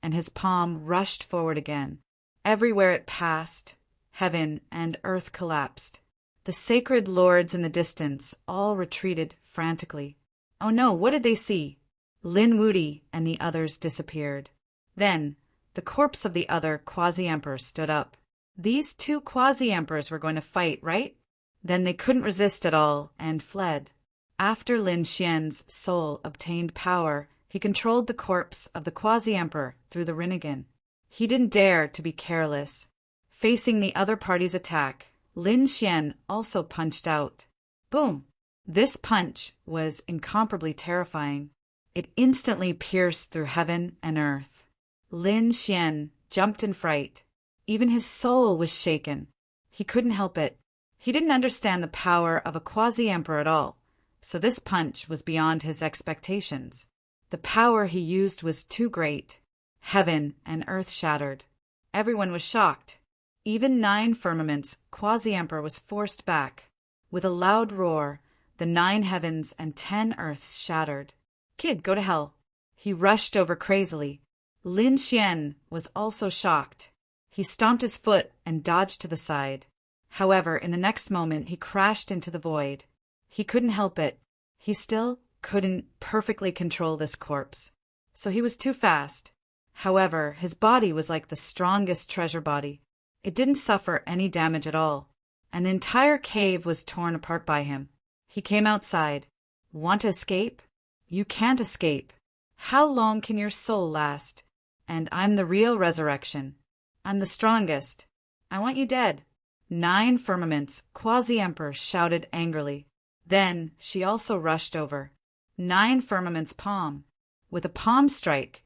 and his palm rushed forward again. Everywhere it passed, heaven and earth collapsed. The sacred lords in the distance all retreated frantically. Oh no, what did they see? Lin Wuti and the others disappeared. Then, the corpse of the other quasi-emperor stood up. These 2 quasi-emperors were going to fight, right? Then they couldn't resist at all and fled. After Lin Xian's soul obtained power, he controlled the corpse of the quasi-emperor through the Rinnegan. He didn't dare to be careless. Facing the other party's attack, Lin Xian also punched out. Boom! This punch was incomparably terrifying. It instantly pierced through heaven and earth. Lin Xian jumped in fright. Even his soul was shaken. He couldn't help it. He didn't understand the power of a quasi-emperor at all, so this punch was beyond his expectations. The power he used was too great. Heaven and earth shattered. Everyone was shocked. Even 9 Firmament's quasi-emperor was forced back. With a loud roar, the 9 heavens and 10 earths shattered. Kid, go to hell. He rushed over crazily. Lin Xian was also shocked. He stomped his foot and dodged to the side. However, in the next moment, he crashed into the void. He couldn't help it. He still couldn't perfectly control this corpse. So he was too fast. However, his body was like the strongest treasure body. It didn't suffer any damage at all. An entire cave was torn apart by him. He came outside. Want to escape? You can't escape. How long can your soul last? And I'm the real resurrection. I'm the strongest. I want you dead. 9 Firmament's quasi-emperor shouted angrily. Then she also rushed over. 9 Firmament's palm. With a palm strike,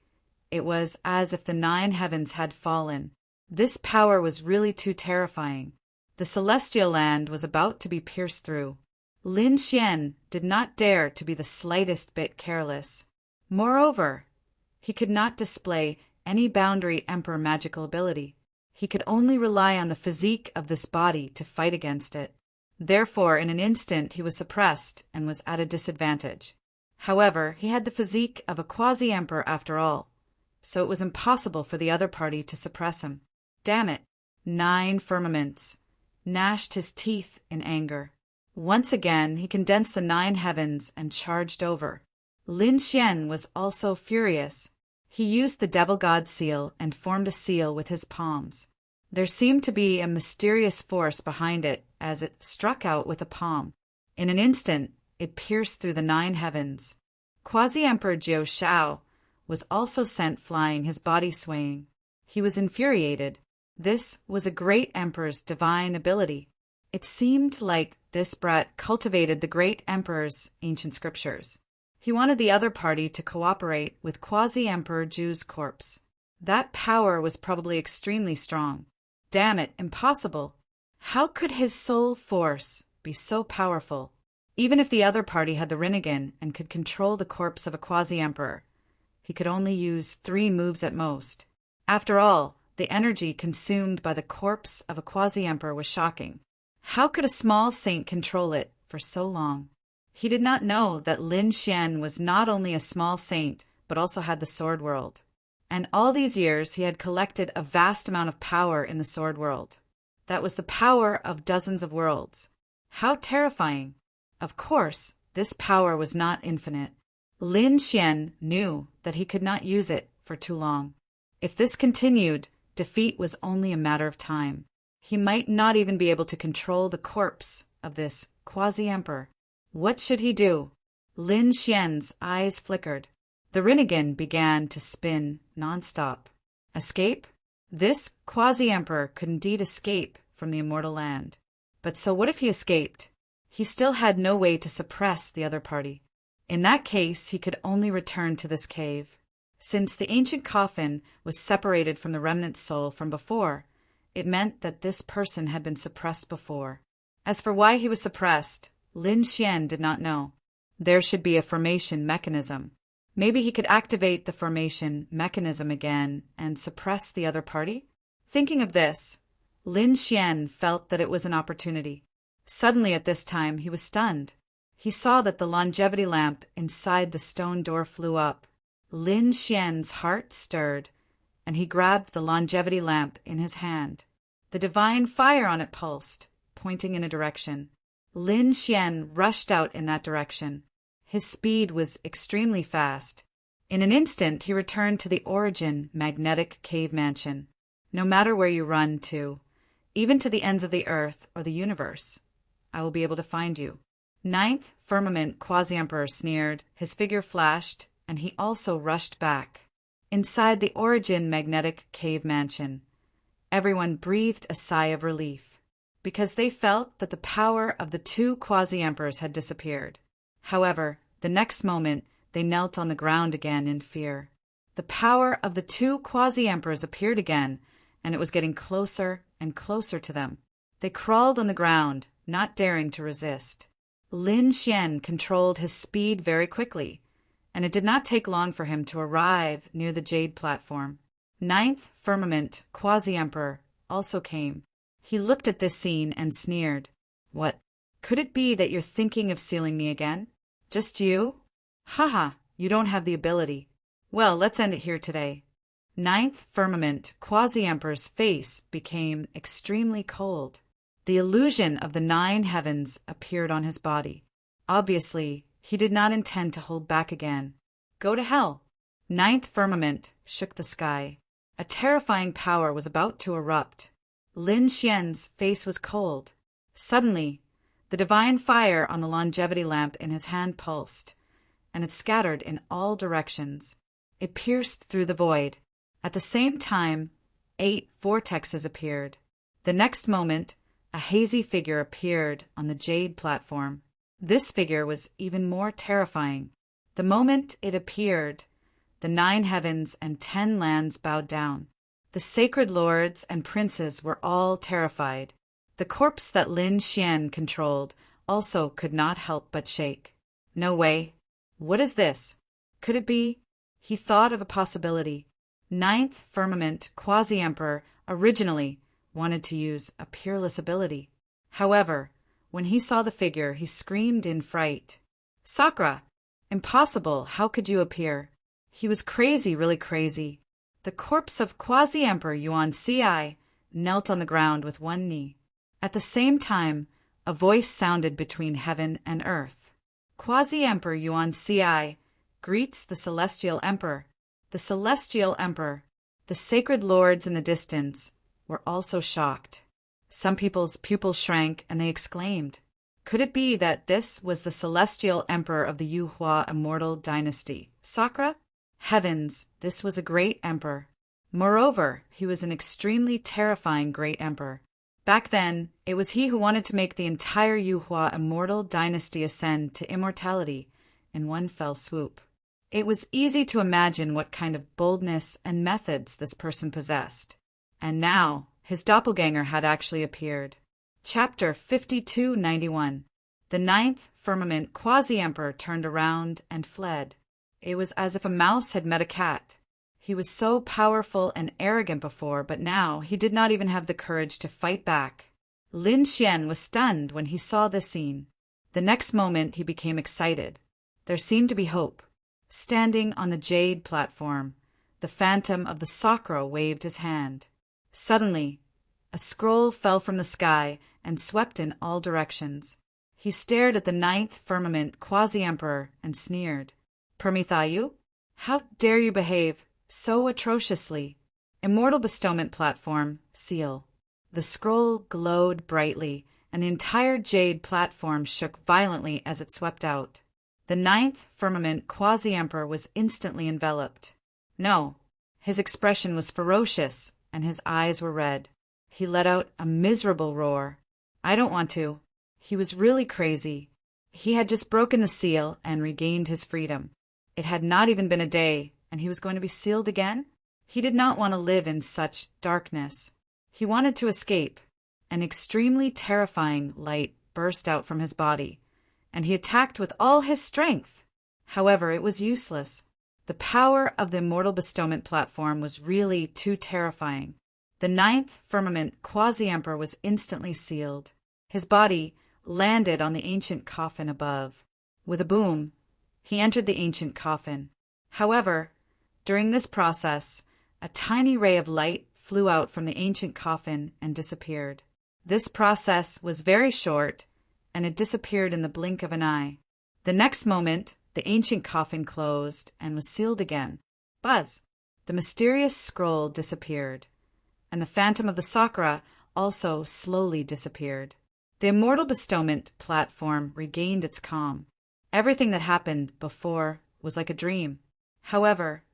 it was as if the 9 heavens had fallen. This power was really too terrifying. The celestial land was about to be pierced through. Lin Xian did not dare to be the slightest bit careless. Moreover, he could not display any boundary emperor magical ability. He could only rely on the physique of this body to fight against it. Therefore, in an instant, he was suppressed and was at a disadvantage. However, he had the physique of a quasi-emperor after all, so it was impossible for the other party to suppress him. Damn it! 9 Firmaments gnashed his teeth in anger. Once again, he condensed the 9 heavens and charged over. Lin Xian was also furious. He used the devil god seal and formed a seal with his palms. There seemed to be a mysterious force behind it as it struck out with a palm. In an instant, it pierced through the 9 heavens. Quasi-Emperor Jiao Shao was also sent flying, his body swaying. He was infuriated. This was a great emperor's divine ability. It seemed like this brat cultivated the great emperor's ancient scriptures. He wanted the other party to cooperate with Quasi-Emperor Jiu's corpse. That power was probably extremely strong. Damn it, impossible. How could his soul force be so powerful? Even if the other party had the Rinnegan and could control the corpse of a quasi-emperor, he could only use 3 moves at most. After all, the energy consumed by the corpse of a quasi-emperor was shocking. How could a small saint control it for so long? He did not know that Lin Xian was not only a small saint, but also had the sword world. And all these years he had collected a vast amount of power in the sword world. That was the power of dozens of worlds. How terrifying! Of course, this power was not infinite. Lin Xian knew that he could not use it for too long. If this continued, defeat was only a matter of time. He might not even be able to control the corpse of this quasi-emperor. What should he do? Lin Xian's eyes flickered. The Rinnegan began to spin nonstop. Escape? This quasi-emperor could indeed escape from the immortal land. But so what if he escaped? He still had no way to suppress the other party. In that case, he could only return to this cave. Since the ancient coffin was separated from the remnant soul from before, It meant that this person had been suppressed before. As for why he was suppressed, Lin Xian did not know. There should be a formation mechanism. Maybe he could activate the formation mechanism again and suppress the other party? Thinking of this, Lin Xian felt that it was an opportunity. Suddenly at this time, he was stunned. He saw that the longevity lamp inside the stone door flew up. Lin Xian's heart stirred, and he grabbed the longevity lamp in his hand. The divine fire on it pulsed, pointing in a direction. Lin Xian rushed out in that direction. His speed was extremely fast. In an instant, he returned to the origin magnetic cave mansion. No matter where you run to, even to the ends of the earth or the universe, I will be able to find you. Ninth Firmament Quasi-Emperor sneered, his figure flashed, and he also rushed back. Inside the origin magnetic cave mansion, everyone breathed a sigh of relief, because they felt that the power of the two quasi-emperors had disappeared. However, the next moment, they knelt on the ground again in fear. The power of the two quasi-emperors appeared again, and it was getting closer and closer to them. They crawled on the ground, not daring to resist. Lin Xian controlled his speed very quickly, and it did not take long for him to arrive near the jade platform. Ninth Firmament Quasi-Emperor also came. He looked at this scene and sneered. What? Could it be that you're thinking of sealing me again? Just you? Haha, you don't have the ability. Well, let's end it here today. Ninth Firmament Quasi-Emperor's face became extremely cold. The illusion of the 9 heavens appeared on his body. Obviously, he did not intend to hold back again. Go to hell. Ninth Firmament shook the sky. A terrifying power was about to erupt. Lin Xian's face was cold. Suddenly, the divine fire on the longevity lamp in his hand pulsed, and it scattered in all directions. It pierced through the void. At the same time, 8 vortexes appeared. The next moment, a hazy figure appeared on the jade platform. This figure was even more terrifying. The moment it appeared, the 9 heavens and 10 lands bowed down. The sacred lords and princes were all terrified. The corpse that Lin Xian controlled also could not help but shake. No way. What is this? Could it be? He thought of a possibility. Ninth Firmament Quasi-Emperor originally wanted to use a peerless ability. However, when he saw the figure, he screamed in fright. Sakura! Impossible! How could you appear? He was crazy, really crazy. The corpse of Quasi-Emperor Yuan Ci knelt on the ground with one knee. At the same time, a voice sounded between heaven and earth. Quasi-Emperor Yuan Ci greets the Celestial Emperor. The Celestial Emperor, the sacred lords in the distance, were also shocked. Some people's pupils shrank and they exclaimed, could it be that this was the Celestial Emperor of the Yuhua immortal dynasty? Sakura? Heavens, this was a great emperor. Moreover, he was an extremely terrifying great emperor. Back then, it was he who wanted to make the entire Yuhua immortal dynasty ascend to immortality in one fell swoop. It was easy to imagine what kind of boldness and methods this person possessed. And now, his doppelganger had actually appeared. Chapter 5291. The 9th Firmament Quasi-Emperor turned around and fled. It was as if a mouse had met a cat. He was so powerful and arrogant before, but now he did not even have the courage to fight back. Lin Xian was stunned when he saw this scene. The next moment he became excited. There seemed to be hope. Standing on the jade platform, the phantom of the Sakura waved his hand. Suddenly, a scroll fell from the sky and swept in all directions. He stared at the 9th Firmament Quasi-Emperor and sneered. Permithayu? How dare you behave so atrociously? Immortal Bestowment Platform, Seal. The scroll glowed brightly, and the entire jade platform shook violently as it swept out. The 9th Firmament Quasi-Emperor was instantly enveloped. No, his expression was ferocious, and his eyes were red. He let out a miserable roar. I don't want to. He was really crazy. He had just broken the seal and regained his freedom. It had not even been a day, and he was going to be sealed again? He did not want to live in such darkness. He wanted to escape. An extremely terrifying light burst out from his body, and he attacked with all his strength. However, it was useless. The power of the Immortal Bestowment platform was really too terrifying. The ninth firmament quasi-emperor was instantly sealed. His body landed on the ancient coffin above. With a boom, he entered the ancient coffin. However, during this process, a tiny ray of light flew out from the ancient coffin and disappeared. This process was very short, and it disappeared in the blink of an eye. The next moment, the ancient coffin closed and was sealed again. Buzz! The mysterious scroll disappeared, and the phantom of the Sakura also slowly disappeared. The Immortal Bestowment platform regained its calm. Everything that happened before was like a dream. However,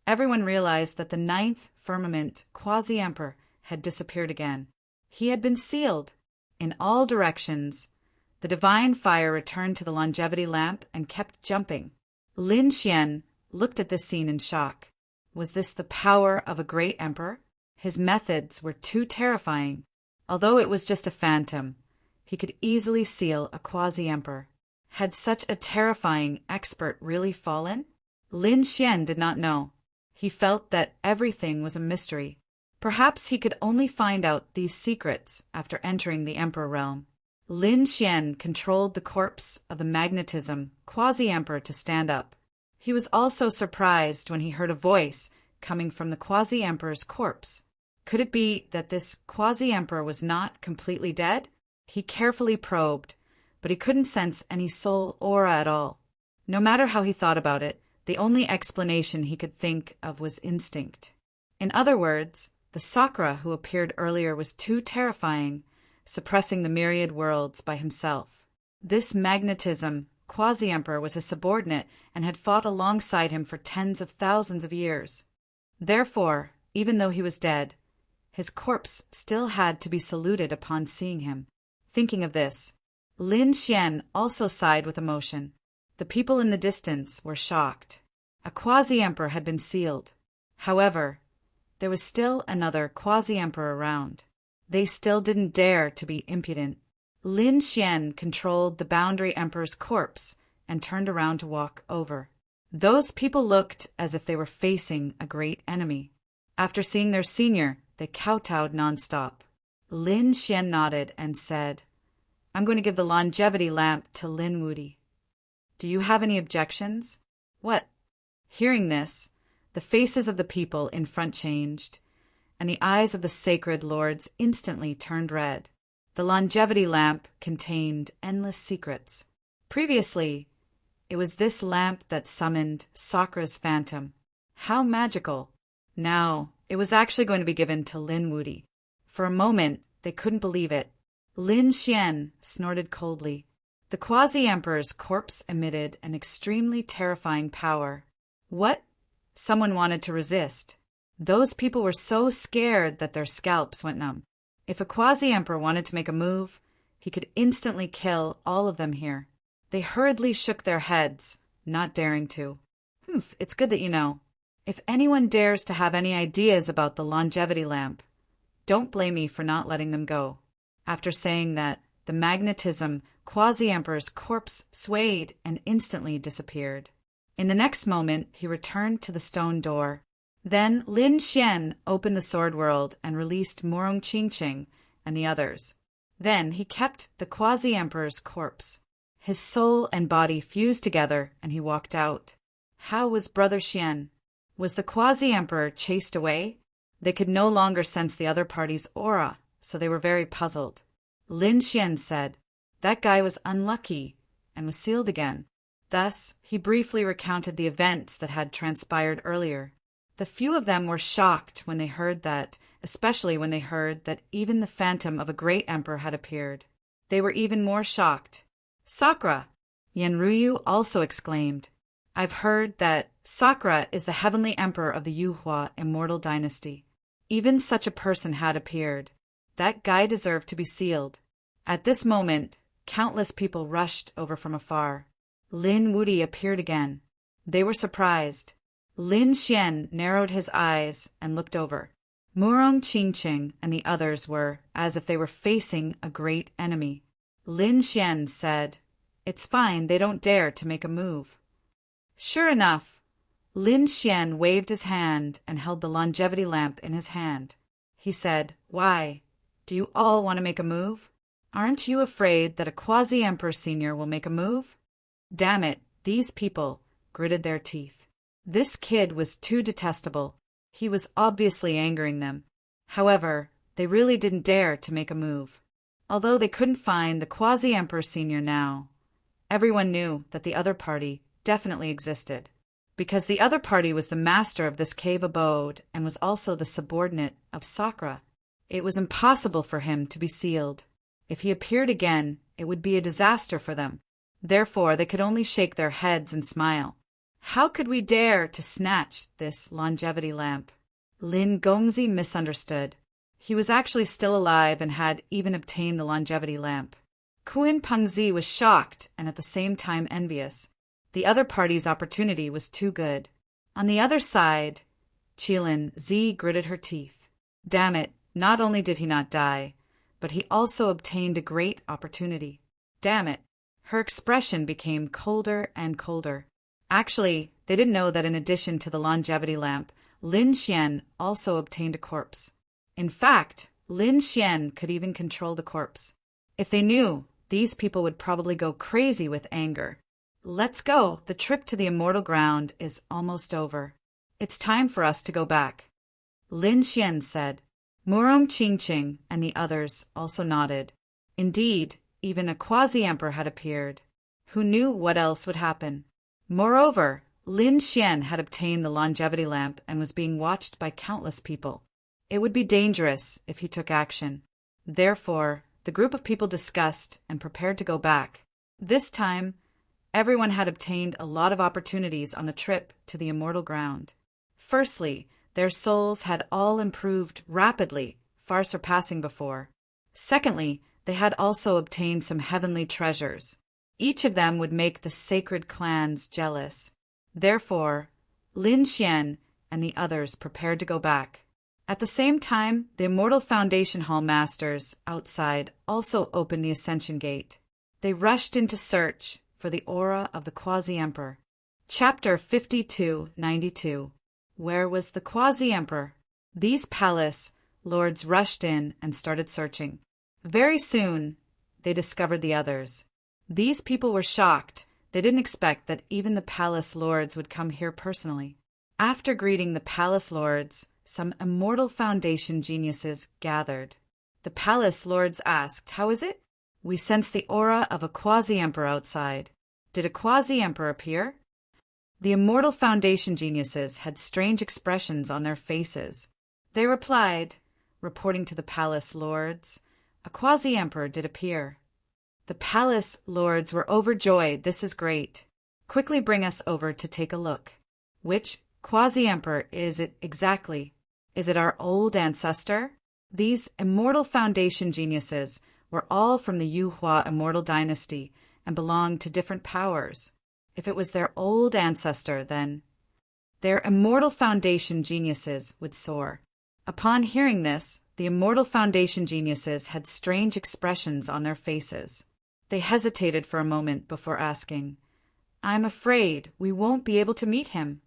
everyone realized that the ninth firmament quasi-emperor had disappeared again. He had been sealed. In all directions, the divine fire returned to the longevity lamp and kept jumping. Lin Xian looked at this scene in shock. Was this the power of a great emperor? His methods were too terrifying. Although it was just a phantom, he could easily seal a quasi-emperor. Had such a terrifying expert really fallen? Lin Xian did not know. He felt that everything was a mystery. Perhaps he could only find out these secrets after entering the Emperor realm. Lin Xian controlled the corpse of the magnetism quasi-emperor to stand up. He was also surprised when he heard a voice coming from the quasi-emperor's corpse. Could it be that this quasi-emperor was not completely dead? He carefully probed, but he couldn't sense any soul aura at all. No matter how he thought about it, the only explanation he could think of was instinct. In other words, the Sakura who appeared earlier was too terrifying, suppressing the myriad worlds by himself. This magnetism quasi-emperor was a subordinate and had fought alongside him for tens of thousands of years. Therefore, even though he was dead, his corpse still had to be saluted upon seeing him. Thinking of this, Lin Xian also sighed with emotion. The people in the distance were shocked. A quasi-emperor had been sealed. However, there was still another quasi-emperor around. They still didn't dare to be impudent. Lin Xian controlled the boundary emperor's corpse and turned around to walk over. Those people looked as if they were facing a great enemy. After seeing their senior, they kowtowed nonstop. Lin Xian nodded and said, "I'm going to give the longevity lamp to Lin Wuti. Do you have any objections?" "What?" Hearing this, the faces of the people in front changed, and the eyes of the sacred lords instantly turned red. The longevity lamp contained endless secrets. Previously, it was this lamp that summoned Sakura's phantom. How magical! Now, it was actually going to be given to Lin Wuti. For a moment, they couldn't believe it. Lin Xian snorted coldly. The quasi-emperor's corpse emitted an extremely terrifying power. What? Someone wanted to resist. Those people were so scared that their scalps went numb. If a quasi-emperor wanted to make a move, he could instantly kill all of them here. They hurriedly shook their heads, not daring to. It's good that you know. If anyone dares to have any ideas about the longevity lamp, don't blame me for not letting them go. After saying that, the magnetism quasi-emperor's corpse swayed and instantly disappeared. In the next moment, he returned to the stone door. Then Lin Xian opened the sword world and released Morong Qingqing and the others. Then he kept the quasi-emperor's corpse. His soul and body fused together and he walked out. How was Brother Xian? Was the quasi-emperor chased away? They could no longer sense the other party's aura, so they were very puzzled. Lin Xian said, "That guy was unlucky," and was sealed again. Thus, he briefly recounted the events that had transpired earlier. The few of them were shocked when they heard that, especially when they heard that even the phantom of a great emperor had appeared. They were even more shocked. "Sakura!" Yanryu also exclaimed. "I've heard that Sakura is the heavenly emperor of the Yuhua immortal dynasty. Even such a person had appeared. That guy deserved to be sealed." At this moment, countless people rushed over from afar. Lin Wuti appeared again. They were surprised. Lin Xian narrowed his eyes and looked over. Murong Qingqing and the others were as if they were facing a great enemy. Lin Xian said, "It's fine, they don't dare to make a move." Sure enough, Lin Xian waved his hand and held the longevity lamp in his hand. He said, "Why? Do you all want to make a move? Aren't you afraid that a quasi-emperor senior will make a move?" Damn it, these people gritted their teeth. This kid was too detestable. He was obviously angering them. However, they really didn't dare to make a move. Although they couldn't find the quasi-emperor senior now, everyone knew that the other party definitely existed. Because the other party was the master of this cave abode and was also the subordinate of Sakura. It was impossible for him to be sealed. If he appeared again, it would be a disaster for them. Therefore, they could only shake their heads and smile. How could we dare to snatch this longevity lamp? Lin Gongzi misunderstood. He was actually still alive and had even obtained the longevity lamp. Kun Pengzi was shocked and at the same time envious. The other party's opportunity was too good. On the other side, Qilin Zi gritted her teeth. Damn it, not only did he not die, but he also obtained a great opportunity. Damn it. Her expression became colder and colder. Actually, they didn't know that in addition to the longevity lamp, Lin Xian also obtained a corpse. In fact, Lin Xian could even control the corpse. If they knew, these people would probably go crazy with anger. Let's go. The trip to the immortal ground is almost over. It's time for us to go back. Lin Xian said. Murong Qingqing and the others also nodded. Indeed, even a quasi-emperor had appeared. Who knew what else would happen? Moreover, Lin Xian had obtained the longevity lamp and was being watched by countless people. It would be dangerous if he took action. Therefore, the group of people discussed and prepared to go back. This time, everyone had obtained a lot of opportunities on the trip to the immortal ground. Firstly, their souls had all improved rapidly, far surpassing before. Secondly, they had also obtained some heavenly treasures. Each of them would make the sacred clans jealous. Therefore, Lin Xian and the others prepared to go back. At the same time, the Immortal Foundation Hall masters outside also opened the Ascension Gate. They rushed into search for the aura of the Quasi-Emperor. Chapter 5292. Where was the Quasi-Emperor? These palace lords rushed in and started searching. Very soon, they discovered the others. These people were shocked. They didn't expect that even the palace lords would come here personally. After greeting the palace lords, some Immortal Foundation geniuses gathered. The palace lords asked, "How is it?" "We sense the aura of a quasi-emperor outside." "Did a quasi-emperor appear?" The Immortal Foundation geniuses had strange expressions on their faces. They replied, reporting to the palace lords, "A quasi-emperor did appear." The palace lords were overjoyed. "This is great. Quickly bring us over to take a look." "Which quasi-emperor is it exactly? Is it our old ancestor?" These Immortal Foundation geniuses were all from the Yuhua Immortal Dynasty and belonged to different powers. If it was their old ancestor, then their Immortal Foundation geniuses would soar. Upon hearing this, the Immortal Foundation geniuses had strange expressions on their faces. They hesitated for a moment before asking, "I'm afraid we won't be able to meet him."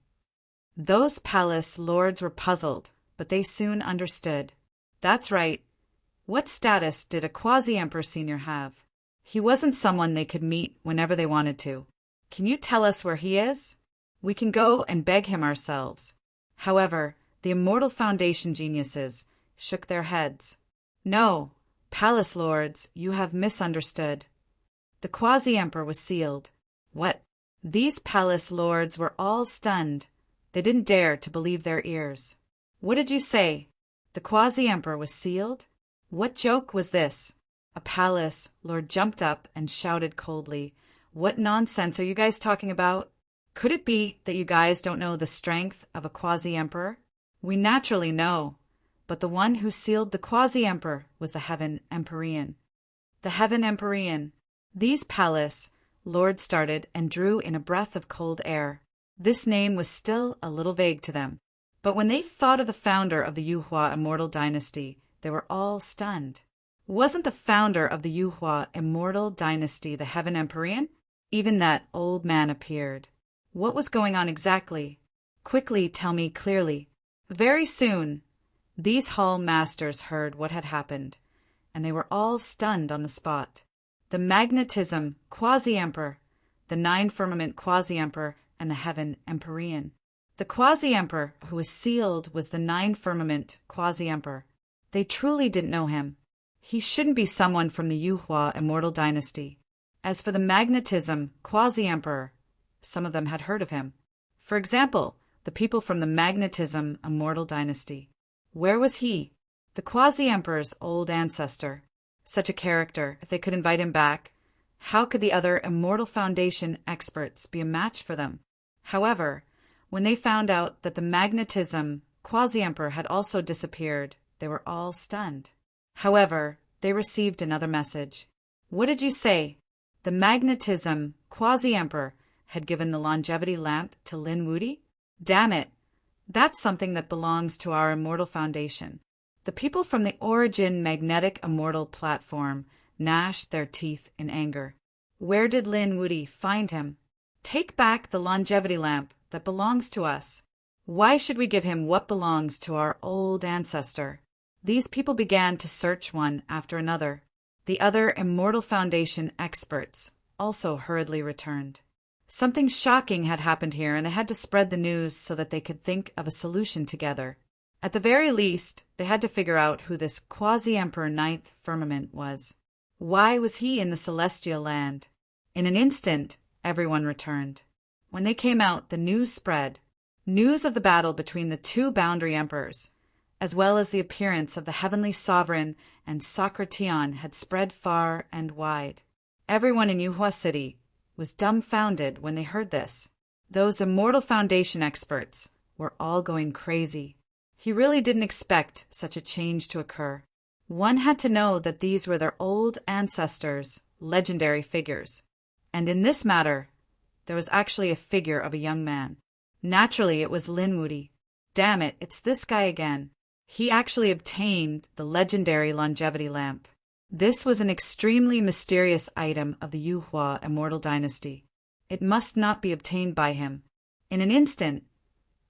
Those palace lords were puzzled, but they soon understood. That's right. What status did a quasi-emperor senior have? He wasn't someone they could meet whenever they wanted to. "Can you tell us where he is? We can go and beg him ourselves." However, the Immortal Foundation geniuses shook their heads. "No, palace lords, you have misunderstood. The quasi-emperor was sealed." "What?" These palace lords were all stunned. They didn't dare to believe their ears. "What did you say? The quasi-emperor was sealed? What joke was this?" A palace lord jumped up and shouted coldly, "What nonsense are you guys talking about? Could it be that you guys don't know the strength of a quasi-emperor? We naturally know, but the one who sealed the quasi-emperor was the Heaven Empyrean." The Heaven Empyrean. These palace lords started and drew in a breath of cold air. This name was still a little vague to them. But when they thought of the founder of the Yuhua Immortal Dynasty, they were all stunned. Wasn't the founder of the Yuhua Immortal Dynasty the Heaven Empyrean? Even that old man appeared. What was going on exactly? Quickly tell me clearly. Very soon, these hall masters heard what had happened, and they were all stunned on the spot. The magnetism quasi-emperor, the nine-firmament quasi-emperor, and the heaven empyrean. The quasi-emperor who was sealed was the nine-firmament quasi-emperor. They truly didn't know him. He shouldn't be someone from the Yuhua Immortal Dynasty. As for the magnetism quasi-emperor, some of them had heard of him. For example, the people from the magnetism Immortal Dynasty. Where was he? The quasi-emperor's old ancestor. Such a character, if they could invite him back, how could the other Immortal Foundation experts be a match for them? However, when they found out that the magnetism quasi-emperor had also disappeared, they were all stunned. However, they received another message. What did you say? The magnetism quasi-emperor had given the longevity lamp to Lin Wuti? Damn it! That's something that belongs to our Immortal Foundation. The people from the Origin Magnetic Immortal Platform gnashed their teeth in anger. Where did Lin Wuti find him? Take back the longevity lamp that belongs to us. Why should we give him what belongs to our old ancestor? These people began to search one after another. The other Immortal Foundation experts also hurriedly returned. Something shocking had happened here, and they had to spread the news so that they could think of a solution together. At the very least, they had to figure out who this quasi-emperor ninth firmament was. Why was he in the celestial land? In an instant, everyone returned. When they came out, the news spread. News of the battle between the two boundary emperors, as well as the appearance of the heavenly sovereign and Socrateon, had spread far and wide. Everyone in Yuhua City was dumbfounded when they heard this. Those Immortal Foundation experts were all going crazy. He really didn't expect such a change to occur. One had to know that these were their old ancestors, legendary figures. And in this matter, there was actually a figure of a young man. Naturally, it was Lin Wuti. Damn it, it's this guy again. He actually obtained the legendary longevity lamp. This was an extremely mysterious item of the Yuhua Immortal Dynasty. It must not be obtained by him. In an instant,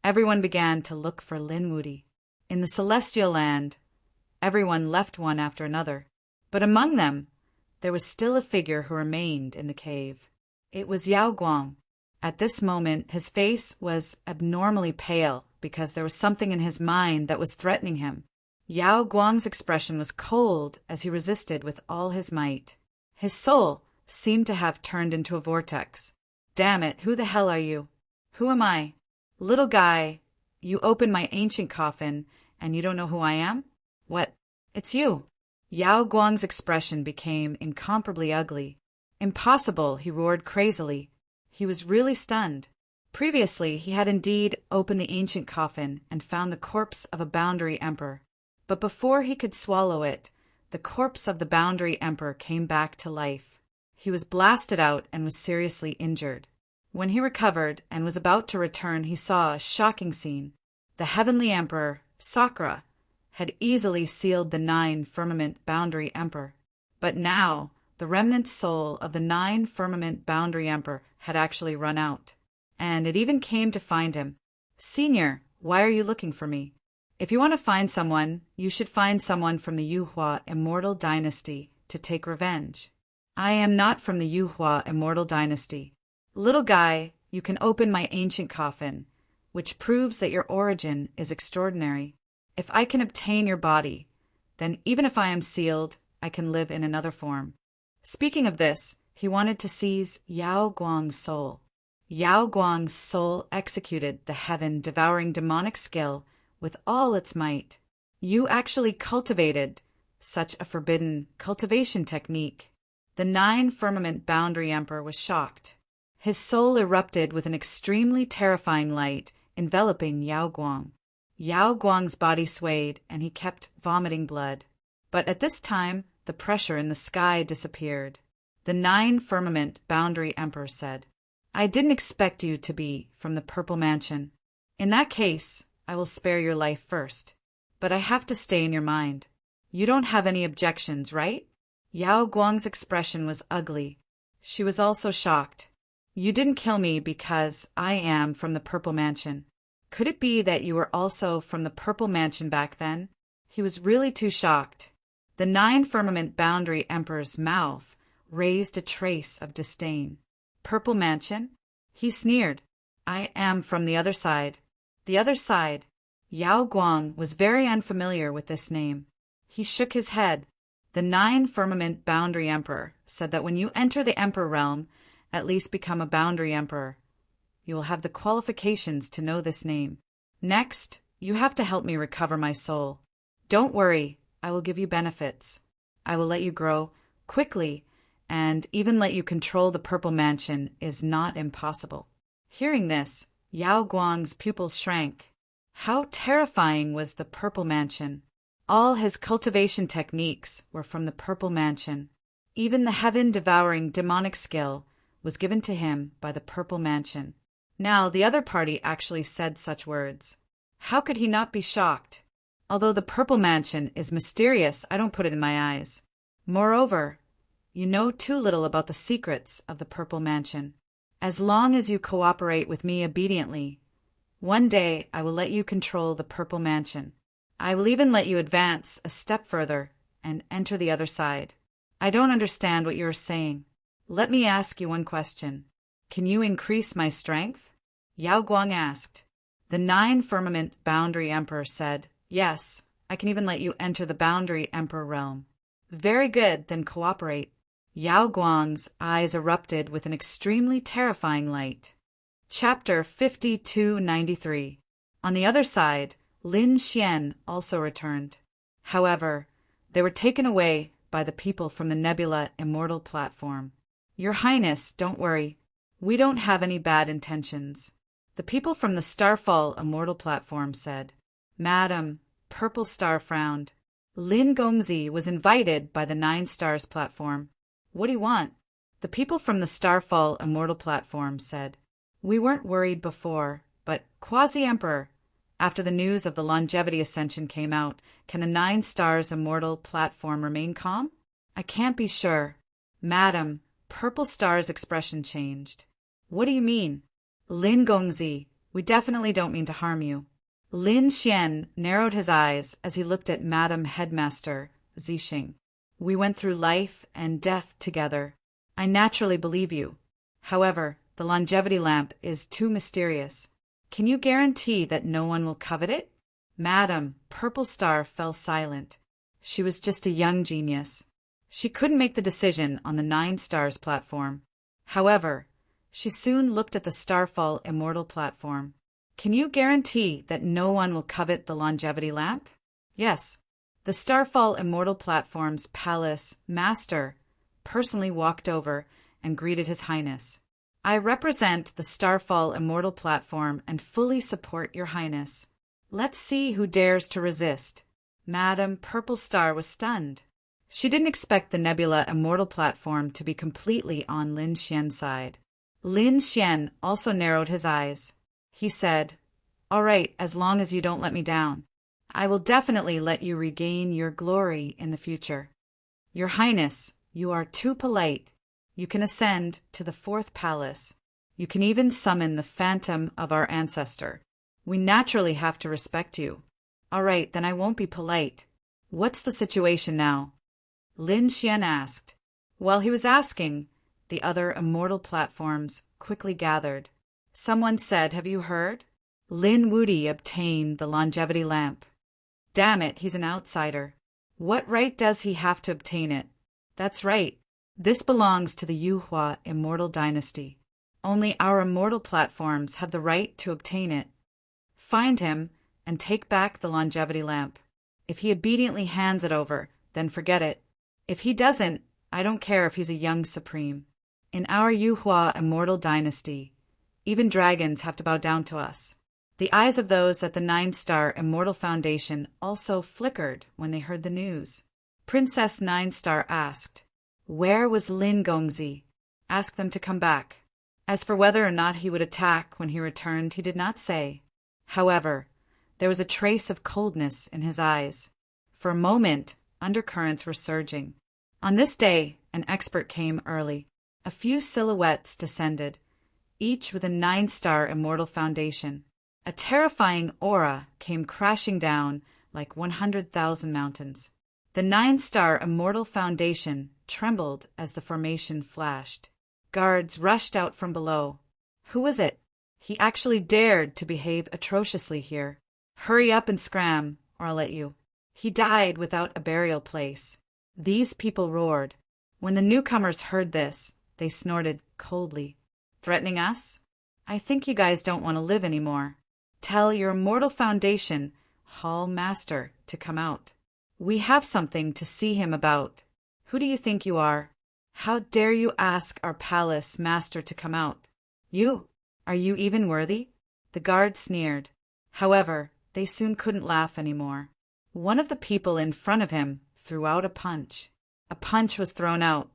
everyone began to look for Lin Wuti. In the celestial land, everyone left one after another. But among them, there was still a figure who remained in the cave. It was Yao Guang. At this moment, his face was abnormally pale because there was something in his mind that was threatening him. Yao Guang's expression was cold as he resisted with all his might. His soul seemed to have turned into a vortex. Damn it, who the hell are you? Who am I? Little guy, you opened my ancient coffin and you don't know who I am? What? It's you. Yao Guang's expression became incomparably ugly. Impossible, he roared crazily. He was really stunned. Previously, he had indeed opened the ancient coffin and found the corpse of a boundary emperor. But before he could swallow it, the corpse of the boundary emperor came back to life. He was blasted out and was seriously injured. When he recovered and was about to return, he saw a shocking scene. The heavenly emperor, Sakra, had easily sealed the nine-firmament boundary emperor. But now, the remnant soul of the nine-firmament boundary emperor had actually run out. And it even came to find him. Senior, why are you looking for me? If you want to find someone, you should find someone from the Yuhua Immortal Dynasty to take revenge. I am not from the Yuhua Immortal Dynasty. Little guy, you can open my ancient coffin, which proves that your origin is extraordinary. If I can obtain your body, then even if I am sealed, I can live in another form. Speaking of this, he wanted to seize Yao Guang's soul. Yao Guang's soul executed the heaven-devouring demonic skill with all its might. You actually cultivated such a forbidden cultivation technique. The nine-firmament boundary emperor was shocked. His soul erupted with an extremely terrifying light enveloping Yao Guang. Yao Guang's body swayed and he kept vomiting blood. But at this time, the pressure in the sky disappeared. The nine-firmament boundary emperor said, I didn't expect you to be from the Purple Mansion. In that case, I will spare your life first. But I have to stay in your mind. You don't have any objections, right? Yao Guang's expression was ugly. She was also shocked. You didn't kill me because I am from the Purple Mansion. Could it be that you were also from the Purple Mansion back then? He was really too shocked. The 9-firmament boundary emperor's mouth raised a trace of disdain. Purple Mansion? He sneered. I am from the other side. The other side. Yao Guang was very unfamiliar with this name. He shook his head. The 9-firmament boundary emperor said that when you enter the emperor realm, at least become a boundary emperor. You will have the qualifications to know this name. Next, you have to help me recover my soul. Don't worry, I will give you benefits. I will let you grow quickly, and even let you control the Purple Mansion is not impossible. Hearing this, Yao Guang's pupils shrank. How terrifying was the Purple Mansion! All his cultivation techniques were from the Purple Mansion. Even the heaven-devouring demonic skill was given to him by the Purple Mansion. Now the other party actually said such words. How could he not be shocked? Although the Purple Mansion is mysterious, I don't put it in my eyes. Moreover, you know too little about the secrets of the Purple Mansion. As long as you cooperate with me obediently, one day I will let you control the Purple Mansion. I will even let you advance a step further and enter the other side. I don't understand what you are saying. Let me ask you one question. Can you increase my strength? Yao Guang asked. The 9-firmament boundary emperor said, yes, I can even let you enter the boundary emperor realm. Very good, then cooperate. Yao Guang's eyes erupted with an extremely terrifying light. Chapter 5293. On the other side, Lin Xian also returned. However, they were taken away by the people from the Nebula Immortal platform. Your Highness, don't worry. We don't have any bad intentions. The people from the Starfall Immortal platform said. Madam, Purple Star frowned. Lin Gongzi was invited by the 9 Stars platform. What do you want? The people from the Starfall Immortal platform said. We weren't worried before, but Quasi-Emperor, after the news of the longevity ascension came out, can the 9 Stars Immortal platform remain calm? I can't be sure. Madam, Purple Star's expression changed. What do you mean? Lin Gongzi, we definitely don't mean to harm you. Lin Xian narrowed his eyes as he looked at Madam Headmaster Zixing. We went through life and death together. I naturally believe you. However, the longevity lamp is too mysterious. Can you guarantee that no one will covet it? Madam, Purple Star fell silent. She was just a young genius. She couldn't make the decision on the 9 Stars platform. However, she soon looked at the Starfall Immortal platform. Can you guarantee that no one will covet the longevity lamp? Yes. The Starfall Immortal platform's palace master personally walked over and greeted His Highness. I represent the Starfall Immortal platform and fully support Your Highness. Let's see who dares to resist. Madam Purple Star was stunned. She didn't expect the Nebula Immortal platform to be completely on Lin Xian's side. Lin Xian also narrowed his eyes. He said, All right, as long as you don't let me down. I will definitely let you regain your glory in the future. Your Highness, you are too polite. You can ascend to the 4th palace. You can even summon the phantom of our ancestor. We naturally have to respect you. All right, then I won't be polite. What's the situation now? Lin Xian asked. While he was asking, the other immortal platforms quickly gathered. Someone said, Have you heard? Lin Wudi obtained the longevity lamp. Damn it, he's an outsider. What right does he have to obtain it? That's right. This belongs to the Yuhua Immortal Dynasty. Only our immortal platforms have the right to obtain it. Find him and take back the longevity lamp. If he obediently hands it over, then forget it. If he doesn't, I don't care if he's a young supreme. In our Yuhua Immortal Dynasty, even dragons have to bow down to us. The eyes of those at the 9-Star Immortal Foundation also flickered when they heard the news. Princess 9-Star asked, Where was Lin Gongzi? Ask them to come back. As for whether or not he would attack when he returned, he did not say. However, There was a trace of coldness in his eyes. For a moment, undercurrents were surging. On this day, an expert came early. A few silhouettes descended, each with a 9-star immortal foundation. A terrifying aura came crashing down like 100,000 mountains. The 9-star immortal foundation trembled as the formation flashed. Guards rushed out from below. Who was it? He actually dared to behave atrociously here. Hurry up and scram, or I'll let you. He died without a burial place. These people roared. When the newcomers heard this, they snorted coldly. Threatening us? I think you guys don't want to live anymore. Tell your immortal foundation, Hall Master, to come out. We have something to see him about. Who do you think you are? How dare you ask our palace master to come out? You? Are you even worthy? The guard sneered. However, they soon couldn't laugh anymore. One of the people in front of him threw out a punch. A punch was thrown out.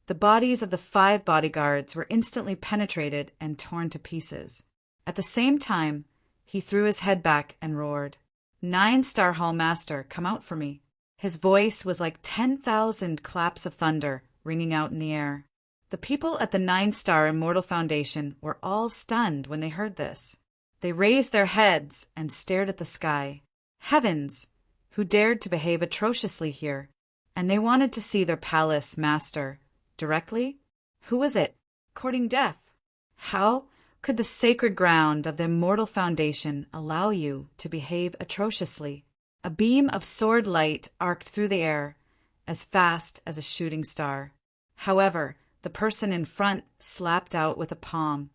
The bodies of the 5 bodyguards were instantly penetrated and torn to pieces. At the same time, he threw his head back and roared, 9-star Hall Master, come out for me. His voice was like 10,000 claps of thunder ringing out in the air. The people at the 9-star Immortal Foundation were all stunned when they heard this. They raised their heads and stared at the sky. Heavens! Who dared to behave atrociously here? And they wanted to see their palace master. Directly? Who was it? Courting death. How could the sacred ground of the Immortal Foundation allow you to behave atrociously? A beam of sword light arced through the air, as fast as a shooting star. However, the person in front slapped out with a palm,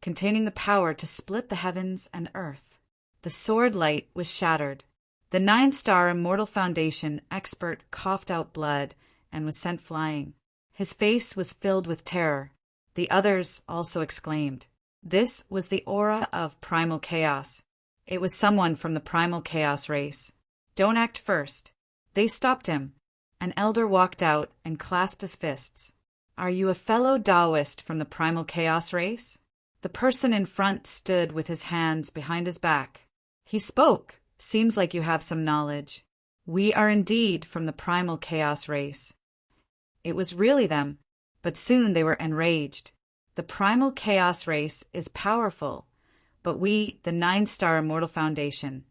containing the power to split the heavens and earth. The sword light was shattered. The 9-star Immortal Foundation expert coughed out blood and was sent flying. His face was filled with terror. The others also exclaimed. This was the aura of primal chaos. It was someone from the primal chaos race. Don't act first. They stopped him. An elder walked out and clasped his fists. Are you a fellow Taoist from the primal chaos race? The person in front stood with his hands behind his back. He spoke. Seems like you have some knowledge. We are indeed from the primal chaos race. It was really them, but soon they were enraged. The primal chaos race is powerful, but we, the 9-star Immortal Foundation,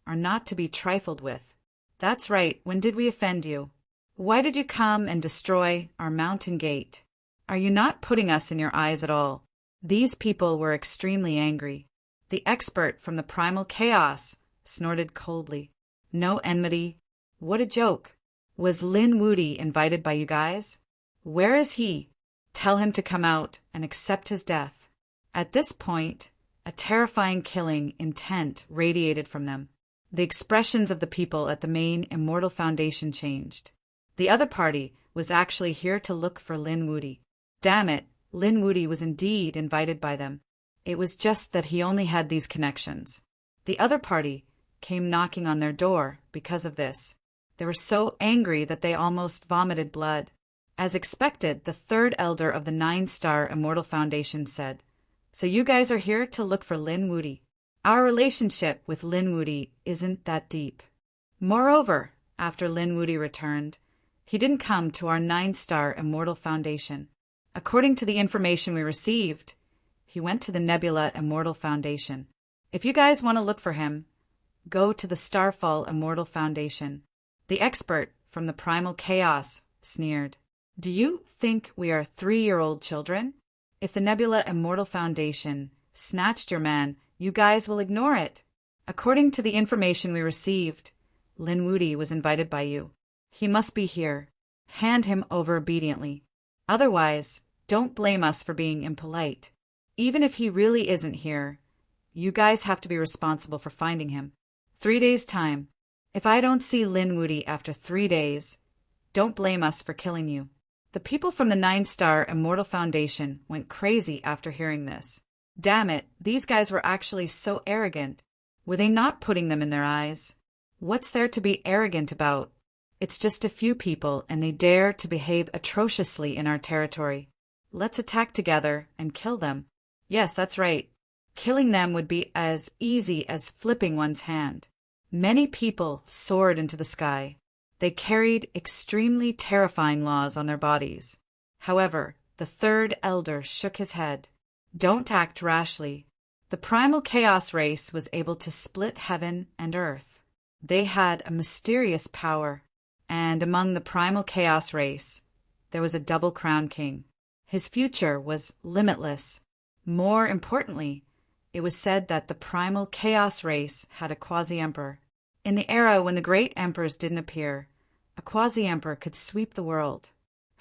are not to be trifled with. That's right, when did we offend you? Why did you come and destroy our mountain gate? Are you not putting us in your eyes at all? These people were extremely angry. The expert from the primal chaos snorted coldly. No enmity. What a joke. Was Lin Wudi invited by you guys? Where is he? Tell him to come out and accept his death. At this point, a terrifying killing intent radiated from them. The expressions of the people at the main Immortal Foundation changed. The other party was actually here to look for Lin Wudi. Damn it, Lin Wudi was indeed invited by them. It was just that he only had these connections. The other party came knocking on their door because of this. They were so angry that they almost vomited blood. As expected, the 3rd elder of the 9-star Immortal Foundation said, So you guys are here to look for Lin Wudi. Our relationship with Lin Wudi isn't that deep. Moreover, after Lin Wudi returned, he didn't come to our 9-star Immortal Foundation. According to the information we received, he went to the Nebula Immortal Foundation. If you guys want to look for him, go to the Starfall Immortal Foundation. The expert from the Primal Chaos sneered. Do you think we are 3-year-old children? If the Nebula Immortal Foundation snatched your man, you guys will ignore it. According to the information we received, Lin Wudi was invited by you. He must be here. Hand him over obediently. Otherwise, don't blame us for being impolite. Even if he really isn't here, you guys have to be responsible for finding him. 3 days' time. If I don't see Lin Wudi after 3 days, don't blame us for killing you. The people from the 9-star Immortal Foundation went crazy after hearing this. Damn it, these guys were actually so arrogant. Were they not putting them in their eyes? What's there to be arrogant about? It's just a few people, and they dare to behave atrociously in our territory. Let's attack together and kill them. Yes, that's right. Killing them would be as easy as flipping one's hand. Many people soared into the sky. They carried extremely terrifying laws on their bodies. However, the third elder shook his head. Don't act rashly. The primal chaos race was able to split heaven and earth. They had a mysterious power, and among the primal chaos race, there was a double-crowned king. His future was limitless. More importantly, it was said that the primal chaos race had a quasi-emperor. In the era when the great emperors didn't appear, a quasi-emperor could sweep the world.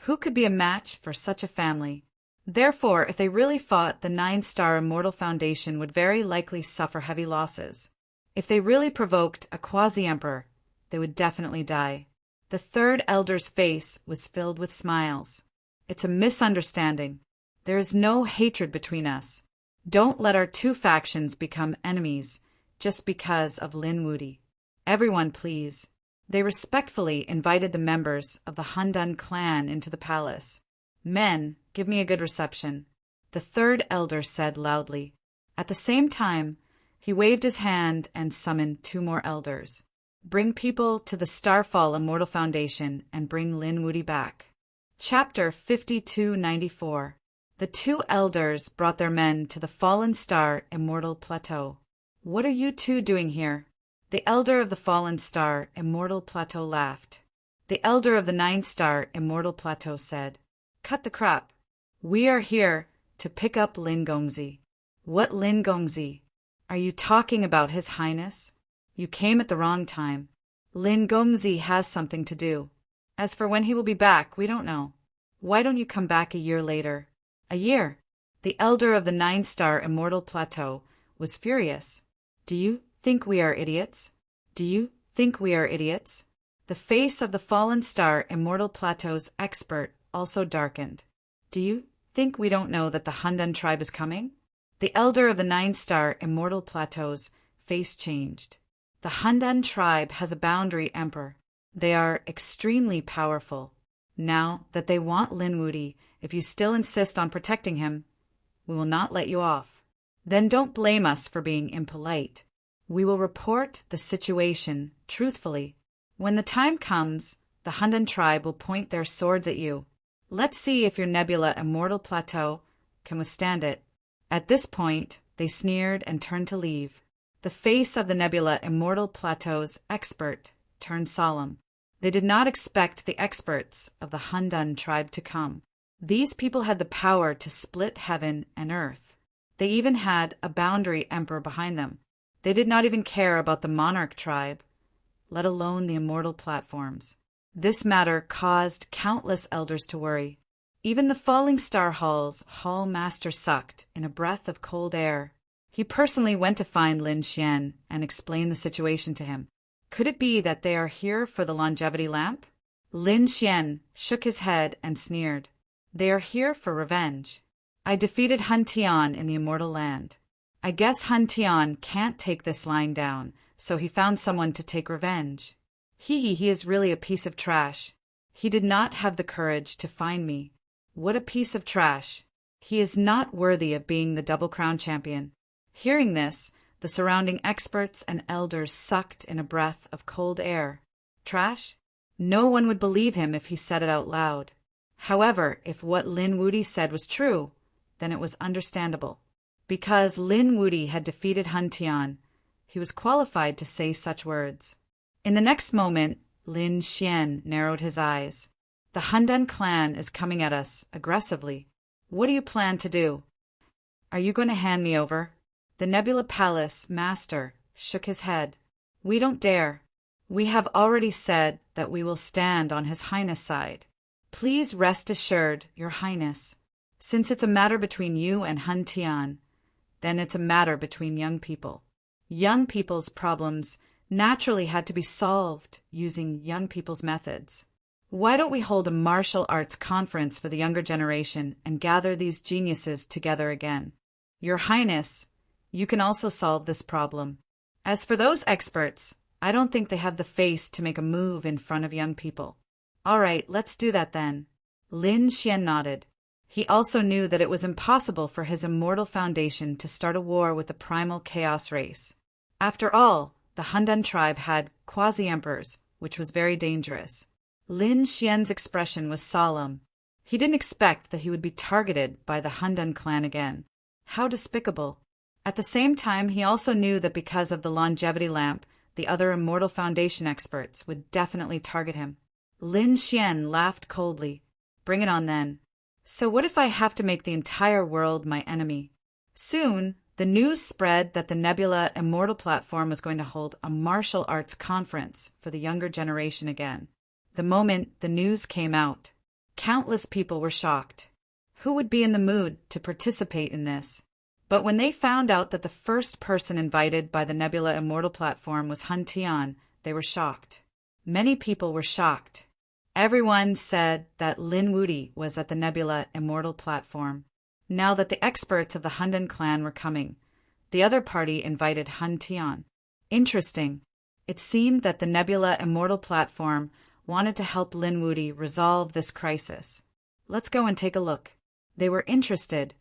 Who could be a match for such a family? Therefore, if they really fought, the 9-star Immortal Foundation would very likely suffer heavy losses. If they really provoked a quasi-emperor, they would definitely die. The third elder's face was filled with smiles. It's a misunderstanding. There is no hatred between us. Don't let our two factions become enemies just because of Lin Wuti. Everyone, please. They respectfully invited the members of the Hundun clan into the palace. Men, give me a good reception, the third elder said loudly. At the same time, he waved his hand and summoned 2 more elders. Bring people to the Starfall Immortal Foundation and bring Lin Wuti back. Chapter 5294. The 2 elders brought their men to the Fallen Star Immortal Plateau. What are you 2 doing here? The elder of the Fallen Star Immortal Plateau laughed. The elder of the 9-star Immortal Plateau said, Cut the crap. We are here to pick up Lin Gongzi. What Lin Gongzi? Are you talking about His Highness? You came at the wrong time. Lin Gongzi has something to do. As for when he will be back, we don't know. Why don't you come back a year later? A year? The elder of the 9-star Immortal Plateau was furious. Do you think we are idiots? Do you think we are idiots? The face of the Fallen Star Immortal Plateau's expert also darkened. Do you think we don't know that the Hundun tribe is coming? The elder of the 9-star Immortal Plateau's face changed. The Hundun tribe has a boundary emperor. They are extremely powerful. Now that they want Lin Wuti, if you still insist on protecting him, we will not let you off. Then don't blame us for being impolite. We will report the situation truthfully. When the time comes, the Hundun tribe will point their swords at you. Let's see if your Nebula Immortal Plateau can withstand it. At this point, they sneered and turned to leave. The face of the Nebula Immortal Plateau's expert turned solemn. They did not expect the experts of the Hundun tribe to come. These people had the power to split heaven and earth. They even had a boundary emperor behind them. They did not even care about the monarch tribe, let alone the immortal platforms. This matter caused countless elders to worry. Even the Falling Star Hall's hall master sucked in a breath of cold air. He personally went to find Lin Xian and explained the situation to him. Could it be that they are here for the longevity lamp? Lin Xian shook his head and sneered. They are here for revenge. I defeated Hun Tian in the Immortal Land. I guess Hun Tian can't take this lying down, so he found someone to take revenge. He is really a piece of trash. He did not have the courage to find me. What a piece of trash. He is not worthy of being the Double Crown champion. Hearing this, the surrounding experts and elders sucked in a breath of cold air. Trash? No one would believe him if he said it out loud. However, if what Lin Wuti said was true, then it was understandable. Because Lin Wuti had defeated Hun Tian, he was qualified to say such words. In the next moment, Lin Xian narrowed his eyes. The Hundun clan is coming at us aggressively. What do you plan to do? Are you going to hand me over? The Nebula Palace master shook his head. We don't dare. We have already said that we will stand on His Highness' side. Please rest assured, Your Highness. Since it's a matter between you and Hun Tian, then it's a matter between young people. Young people's problems naturally had to be solved using young people's methods. Why don't we hold a martial arts conference for the younger generation and gather these geniuses together again? Your Highness, you can also solve this problem. As for those experts, I don't think they have the face to make a move in front of young people. All right, let's do that then. Lin Xian nodded. He also knew that it was impossible for his Immortal Foundation to start a war with the primal chaos race. After all, the Handan tribe had quasi-emperors, which was very dangerous. Lin Xian's expression was solemn. He didn't expect that he would be targeted by the Handan clan again. How despicable. At the same time, he also knew that because of the longevity lamp, the other Immortal Foundation experts would definitely target him. Lin Xian laughed coldly. Bring it on then. So what if I have to make the entire world my enemy? Soon, the news spread that the Nebula Immortal platform was going to hold a martial arts conference for the younger generation again. The moment the news came out, countless people were shocked. Who would be in the mood to participate in this? But when they found out that the first person invited by the Nebula Immortal platform was Han Tian, they were shocked. Many people were shocked. Everyone said that Lin Wuti was at the Nebula Immortal platform. Now that the experts of the Handan clan were coming, the other party invited Han Tian. Interesting. It seemed that the Nebula Immortal platform wanted to help Lin Wuti resolve this crisis. Let's go and take a look. They were interested.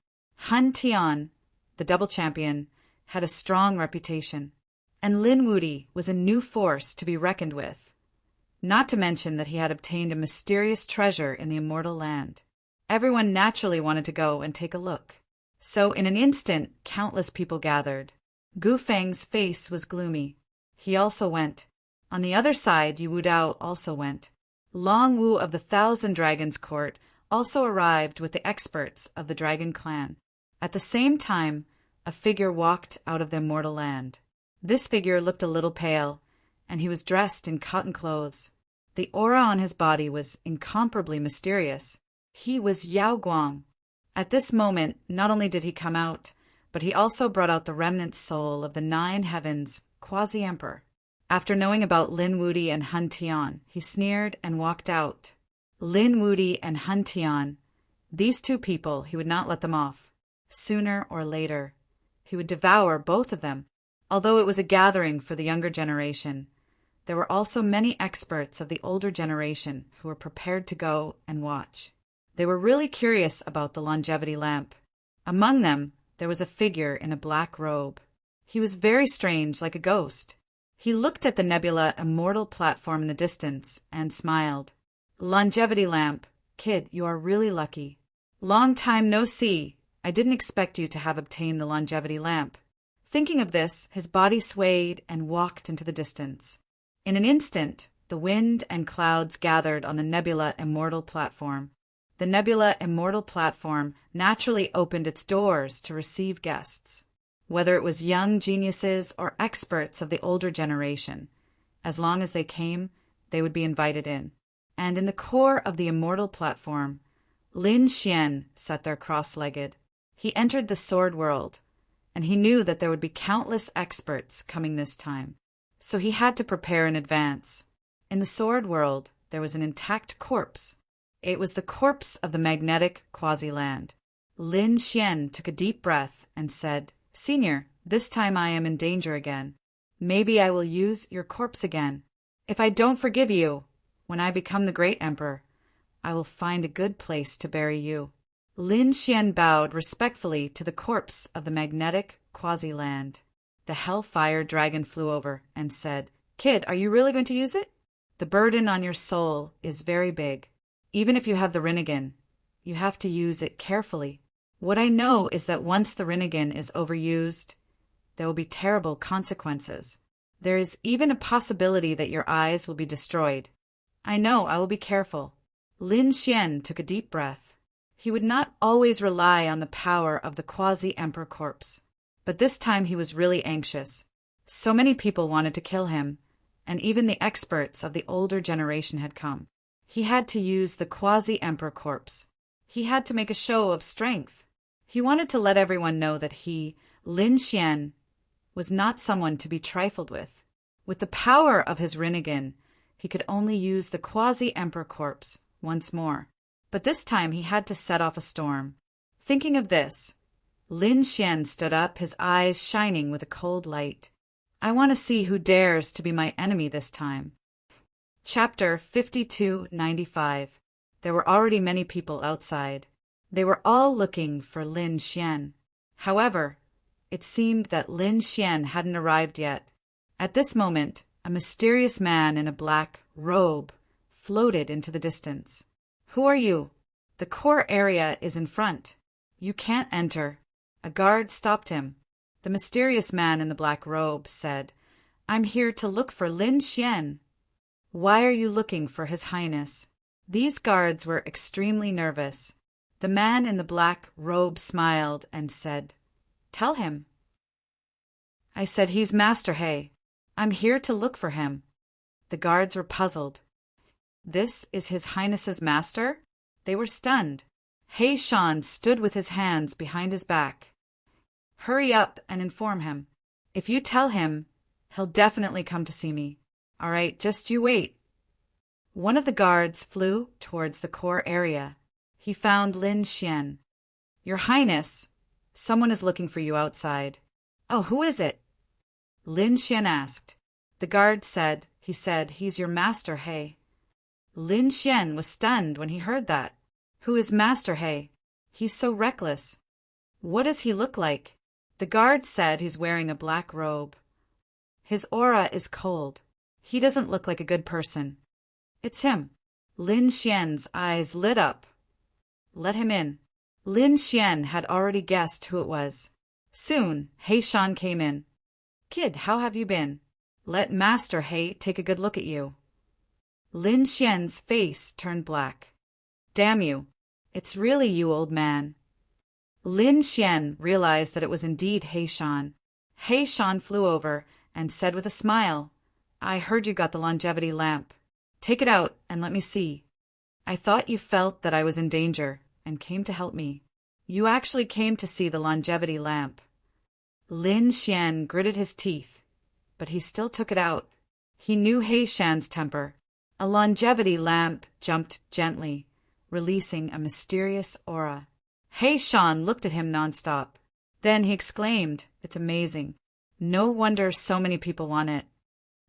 Han Tian, the double champion, had a strong reputation, and Lin Wuti was a new force to be reckoned with. Not to mention that he had obtained a mysterious treasure in the immortal land. Everyone naturally wanted to go and take a look. So in an instant, countless people gathered. Gu Feng's face was gloomy. He also went. On the other side, Yu Wudao also went. Long Wu of the Thousand Dragons Court also arrived with the experts of the Dragon Clan. At the same time, a figure walked out of the immortal land. This figure looked a little pale, and he was dressed in cotton clothes. The aura on his body was incomparably mysterious. He was Yao Guang. At this moment, not only did he come out, but he also brought out the remnant soul of the 9 heavens, quasi-emperor. After knowing about Lin Wuti and Han Tian, he sneered and walked out. Lin Wuti and Han Tian, these two people, he would not let them off. Sooner or later, he would devour both of them. Although it was a gathering for the younger generation, there were also many experts of the older generation who were prepared to go and watch. They were really curious about the longevity lamp. Among them, there was a figure in a black robe. He was very strange, like a ghost. He looked at the Nebula Immortal platform in the distance and smiled. Longevity lamp, kid, you are really lucky. Long time no see. I didn't expect you to have obtained the longevity lamp. Thinking of this, his body swayed and walked into the distance. In an instant, the wind and clouds gathered on the Nebula Immortal platform. The Nebula Immortal platform naturally opened its doors to receive guests, whether it was young geniuses or experts of the older generation. As long as they came, they would be invited in. And in the core of the Immortal platform, Lin Xian sat there cross-legged. He entered the sword world, and he knew that there would be countless experts coming this time. So he had to prepare in advance. In the sword world, there was an intact corpse. It was the corpse of the magnetic quasi-land. Lin Xian took a deep breath and said, "Senior, this time I am in danger again. Maybe I will use your corpse again. If I don't forgive you, when I become the great emperor, I will find a good place to bury you." Lin Xian bowed respectfully to the corpse of the magnetic quasi-land. The hellfire dragon flew over and said, "Kid, are you really going to use it? The burden on your soul is very big. Even if you have the Rinnegan, you have to use it carefully. What I know is that once the Rinnegan is overused, there will be terrible consequences. There is even a possibility that your eyes will be destroyed. I know, I will be careful." Lin Xian took a deep breath. He would not always rely on the power of the quasi-emperor corpse, but this time he was really anxious. So many people wanted to kill him, and even the experts of the older generation had come. He had to use the quasi-emperor corpse. He had to make a show of strength. He wanted to let everyone know that he, Lin Xian, was not someone to be trifled with. With the power of his Rinnegan, he could only use the quasi-emperor corpse once more. But this time he had to set off a storm. Thinking of this, Lin Xian stood up, his eyes shining with a cold light. "I want to see who dares to be my enemy this time." Chapter 5295. There were already many people outside. They were all looking for Lin Xian. However, it seemed that Lin Xian hadn't arrived yet. At this moment, a mysterious man in a black robe floated into the distance. "Who are you?" "The core area is in front. You can't enter." A guard stopped him. The mysterious man in the black robe said, "I'm here to look for Lin Xian." "Why are you looking for His Highness?" These guards were extremely nervous. The man in the black robe smiled and said, "Tell him." I said, "He's Master He. I'm here to look for him." The guards were puzzled. "This is His Highness's master?" They were stunned. He Shan stood with his hands behind his back. "Hurry up and inform him. If you tell him, he'll definitely come to see me. All right, just you wait." One of the guards flew towards the core area. He found Lin Xian. "Your Highness, someone is looking for you outside." "Oh, who is it?" Lin Xian asked. The guard said, he's your Master He." Lin Xian was stunned when he heard that. "Who is Master He? He's so reckless." "What does he look like?" The guard said he's wearing a black robe. "His aura is cold. He doesn't look like a good person." "It's him." Lin Xian's eyes lit up. "Let him in." Lin Xian had already guessed who it was. Soon, He Shan came in. "Kid, how have you been? Let Master He take a good look at you." Lin Xian's face turned black. "Damn you. It's really you, old man." Lin Xian realized that it was indeed He Shan. He Shan flew over and said with a smile, "I heard you got the longevity lamp. Take it out and let me see. I thought you felt that I was in danger and came to help me. You actually came to see the longevity lamp." Lin Xian gritted his teeth, but he still took it out. He knew He Shan's temper. A longevity lamp jumped gently, releasing a mysterious aura. He Shan looked at him nonstop. Then he exclaimed, "It's amazing. No wonder so many people want it."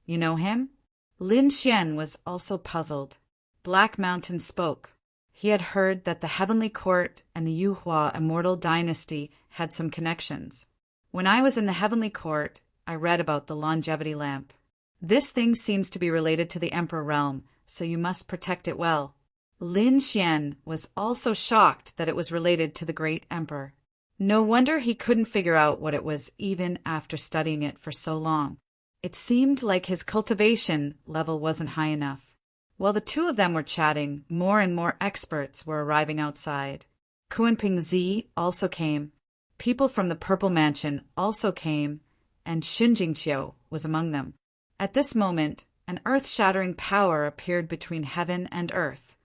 "You know him?" Lin Xian was also puzzled. Black Mountain spoke. He had heard that the Heavenly Court and the Yuhua Immortal Dynasty had some connections. "When I was in the Heavenly Court, I read about the longevity lamp. This thing seems to be related to the Emperor realm, so you must protect it well." Lin Xian was also shocked that it was related to the Great Emperor. No wonder he couldn't figure out what it was even after studying it for so long. It seemed like his cultivation level wasn't high enough. While the two of them were chatting, more and more experts were arriving outside. Kunping Zi also came. People from the Purple Mansion also came, and Shinjingqiu was among them. At this moment, an earth-shattering power appeared between heaven and earth,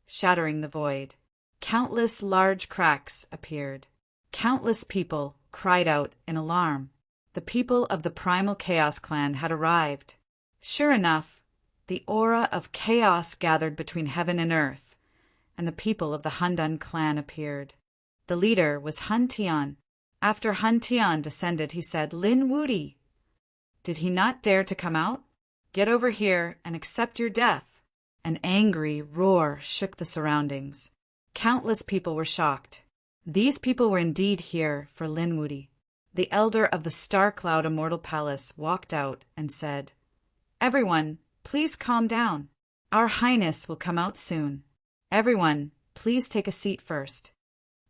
shattering the void. Countless large cracks appeared. Countless people cried out in alarm. The people of the Primal Chaos clan had arrived. Sure enough, the aura of chaos gathered between heaven and earth, and the people of the Handan clan appeared. The leader was Han Tian. After Han Tian descended, he said, "Lin Wudi." Did he not dare to come out? "Get over here and accept your death." An angry roar shook the surroundings. Countless people were shocked. These people were indeed here for Lin Wudi. The elder of the Star Cloud Immortal Palace walked out and said, "Everyone, please calm down. Our Highness will come out soon. Everyone, please take a seat first."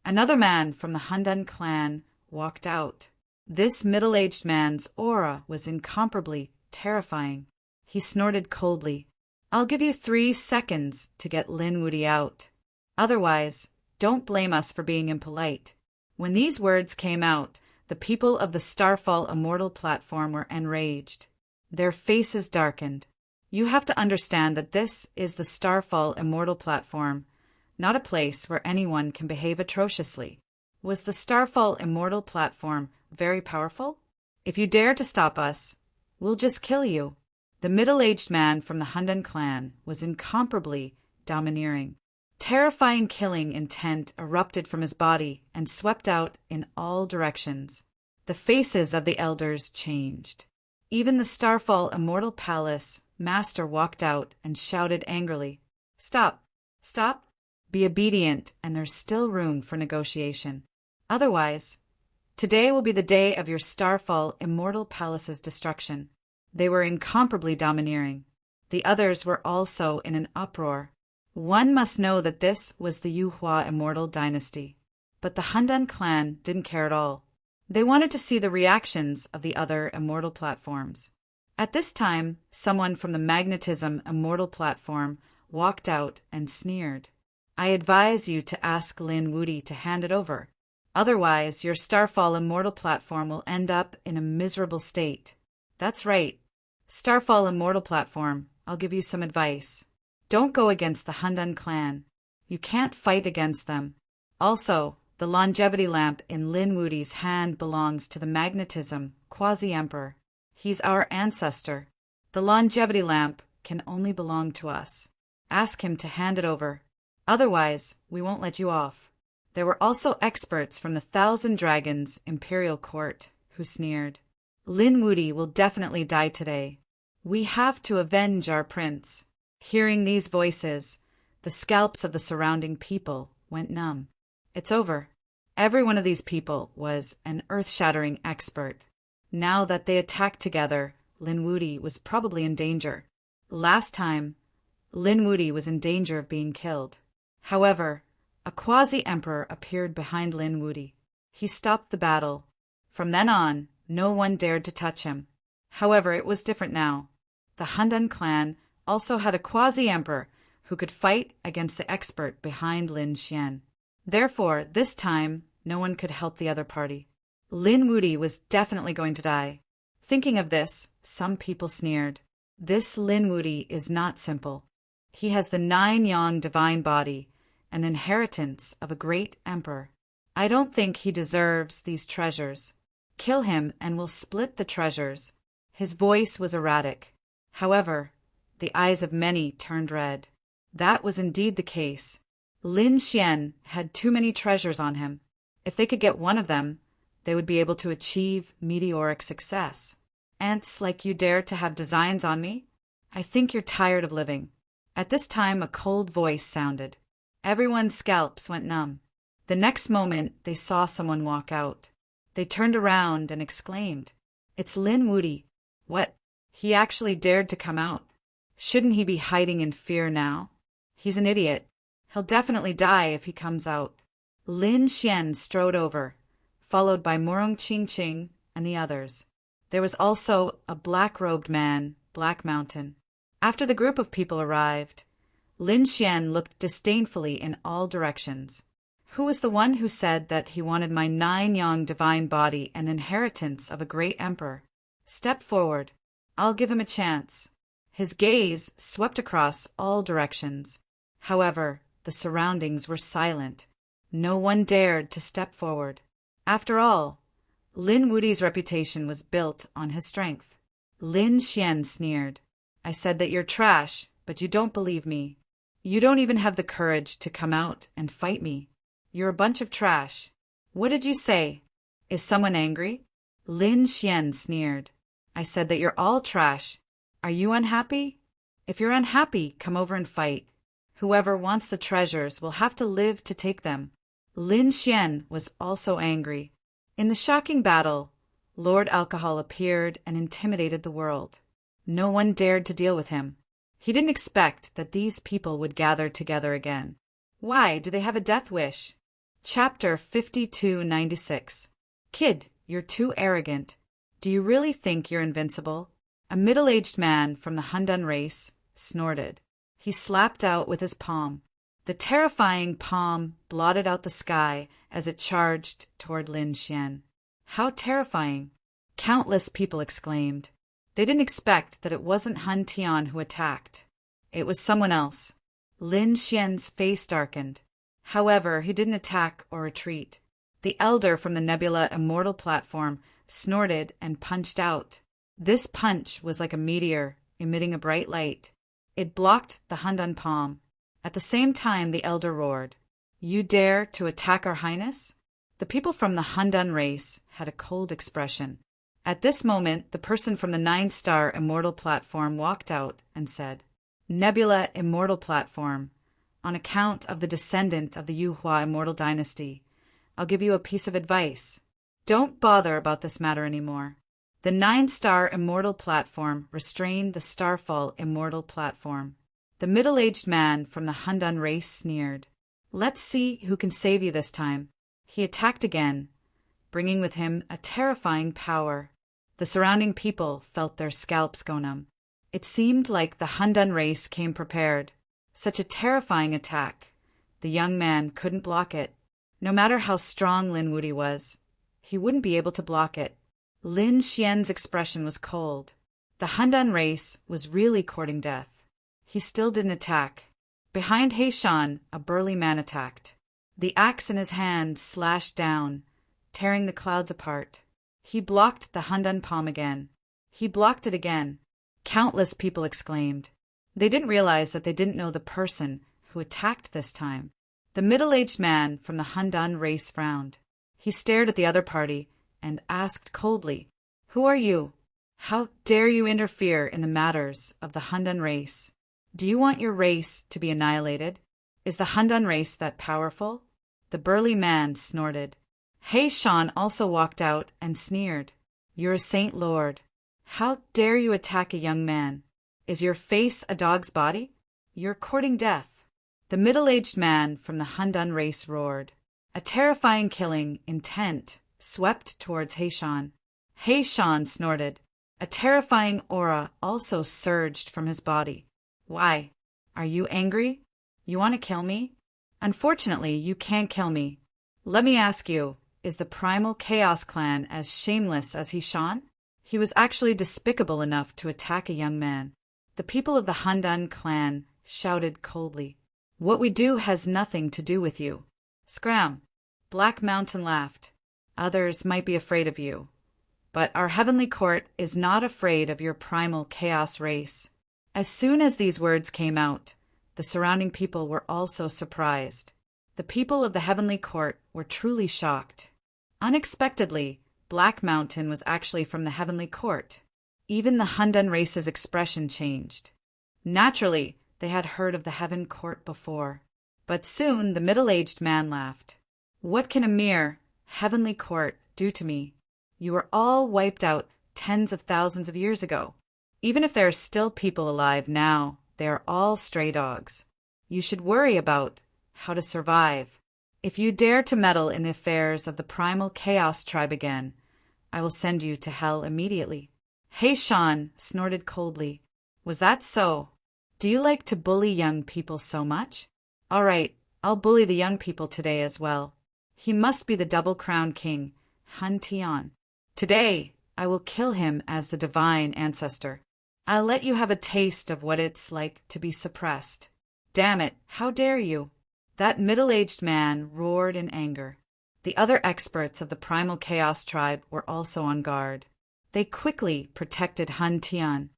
Another man from the Handan clan walked out. This middle-aged man's aura was incomparably terrifying. He snorted coldly. "I'll give you 3 seconds to get Lin Wudi out. Otherwise, don't blame us for being impolite." When these words came out, the people of the Starfall Immortal platform were enraged. Their faces darkened. You have to understand that this is the Starfall Immortal platform, not a place where anyone can behave atrociously. Was the Starfall Immortal platform very powerful? "If you dare to stop us, we'll just kill you." The middle-aged man from the Handan clan was incomparably domineering. Terrifying killing intent erupted from his body and swept out in all directions. The faces of the elders changed. Even the Starfall Immortal Palace master walked out and shouted angrily, "Stop! Stop! Be obedient, and there's still room for negotiation. Otherwise, today will be the day of your Starfall Immortal Palace's destruction." They were incomparably domineering. The others were also in an uproar. One must know that this was the Yuhua immortal dynasty. But the Handan clan didn't care at all. They wanted to see the reactions of the other immortal platforms. At this time, someone from the Magnetism immortal platform walked out and sneered. I advise you to ask Lin Wudi to hand it over. Otherwise, your Starfall immortal platform will end up in a miserable state. That's right. Starfall immortal platform, I'll give you some advice. Don't go against the Handan clan. You can't fight against them. Also, the longevity lamp in Lin Wudi's hand belongs to the Magnetism Quasi-Emperor. He's our ancestor. The longevity lamp can only belong to us. Ask him to hand it over. Otherwise, we won't let you off. There were also experts from the Thousand Dragons Imperial Court who sneered. Lin Wudi will definitely die today. We have to avenge our prince. Hearing these voices, the scalps of the surrounding people went numb. It's over. Every one of these people was an earth-shattering expert. Now that they attacked together, Lin Wudi was probably in danger. Last time, Lin Wudi was in danger of being killed. However, a quasi-emperor appeared behind Lin Wudi. He stopped the battle. From then on, no one dared to touch him. However, it was different now. The Handan clan also had a quasi-emperor who could fight against the expert behind Lin Xian. Therefore, this time, no one could help the other party. Lin Wudi was definitely going to die. Thinking of this, some people sneered. This Lin Wudi is not simple. He has the 9-yang divine body, an inheritance of a great emperor. I don't think he deserves these treasures. Kill him and we'll split the treasures. His voice was erratic. However, the eyes of many turned red. That was indeed the case. Lin Xian had too many treasures on him. If they could get one of them, they would be able to achieve meteoric success. Ants like you dare to have designs on me? I think you're tired of living. At this time, a cold voice sounded. Everyone's scalps went numb. The next moment, they saw someone walk out. They turned around and exclaimed, "It's Lin Wudi." What? He actually dared to come out. Shouldn't he be hiding in fear now? He's an idiot. He'll definitely die if he comes out. Lin Xian strode over, followed by Murong Qingqing and the others. There was also a black-robed man, Black Mountain. After the group of people arrived, Lin Xian looked disdainfully in all directions. Who was the one who said that he wanted my 9-yang divine body and inheritance of a great emperor? Step forward. I'll give him a chance. His gaze swept across all directions. However, the surroundings were silent. No one dared to step forward. After all, Lin Wudi's reputation was built on his strength. Lin Xian sneered. I said that you're trash, but you don't believe me. You don't even have the courage to come out and fight me. You're a bunch of trash. What did you say? Is someone angry? Lin Xian sneered. I said that you're all trash. Are you unhappy? If you're unhappy, come over and fight. Whoever wants the treasures will have to live to take them. Lin Xian was also angry. In the shocking battle, Lord Alcohol appeared and intimidated the world. No one dared to deal with him. He didn't expect that these people would gather together again. Why, do they have a death wish? Chapter 5296. Kid, you're too arrogant. Do you really think you're invincible? A middle-aged man from the Handan race snorted. He slapped out with his palm. The terrifying palm blotted out the sky as it charged toward Lin Xian. How terrifying! Countless people exclaimed. They didn't expect that it wasn't Han Tian who attacked. It was someone else. Lin Xian's face darkened. However, he didn't attack or retreat. The elder from the Nebula Immortal platform snorted and punched out. This punch was like a meteor, emitting a bright light. It blocked the Handan palm. At the same time, the elder roared, "You dare to attack our highness?" The people from the Handan race had a cold expression. At this moment, the person from the 9-star Immortal platform walked out and said, "Nebula Immortal platform, on account of the descendant of the Yuhua Immortal dynasty, I'll give you a piece of advice. Don't bother about this matter anymore. The 9-star immortal platform restrained the Starfall immortal platform. The middle-aged man from the Hundan race sneered. Let's see who can save you this time. He attacked again, bringing with him a terrifying power. The surrounding people felt their scalps go numb. It seemed like the Hundan race came prepared. Such a terrifying attack. The young man couldn't block it. No matter how strong Lin Wuti was, he wouldn't be able to block it. Lin Xian's expression was cold. The Hundan race was really courting death. He still didn't attack. Behind He Shan, a burly man attacked. The axe in his hand slashed down, tearing the clouds apart. He blocked the Hundan palm again. He blocked it again. Countless people exclaimed. They didn't realize that they didn't know the person who attacked this time. The middle-aged man from the Hundan race frowned. He stared at the other party and asked coldly, "Who are you? How dare you interfere in the matters of the Hundan race? Do you want your race to be annihilated? Is the Hundan race that powerful?" The burly man snorted. He Shan also walked out and sneered. "You're a saint lord. How dare you attack a young man? Is your face a dog's body? You're courting death." The middle-aged man from the Hundan race roared. A terrifying killing intent swept towards He Shan. He Shan snorted. A terrifying aura also surged from his body. "Why? Are you angry? You want to kill me? Unfortunately, you can't kill me. Let me ask you, is the Primal Chaos Clan as shameless as He Shan?" He was actually despicable enough to attack a young man. The people of the Hundan clan shouted coldly, "What we do has nothing to do with you." Scram! Black Mountain laughed. "Others might be afraid of you, but our heavenly court is not afraid of your primal chaos race." As soon as these words came out, the surrounding people were also surprised. The people of the heavenly court were truly shocked. Unexpectedly, Black Mountain was actually from the heavenly court. Even the Hundan race's expression changed. Naturally, they had heard of the heaven court before. But soon the middle-aged man laughed. "What can a mere heavenly court do to me? You were all wiped out tens of thousands of years ago. Even if there are still people alive now, they are all stray dogs. You should worry about how to survive. If you dare to meddle in the affairs of the Primal Chaos tribe again, I will send you to hell immediately." He Shan snorted coldly. "Was that so? Do you like to bully young people so much? All right, I'll bully the young people today as well. He must be the double-crowned king, Han Tian. Today, I will kill him as the divine ancestor. I'll let you have a taste of what it's like to be suppressed. Damn it, how dare you?" That middle-aged man roared in anger. The other experts of the Primal Chaos tribe were also on guard. They quickly protected Han Tian.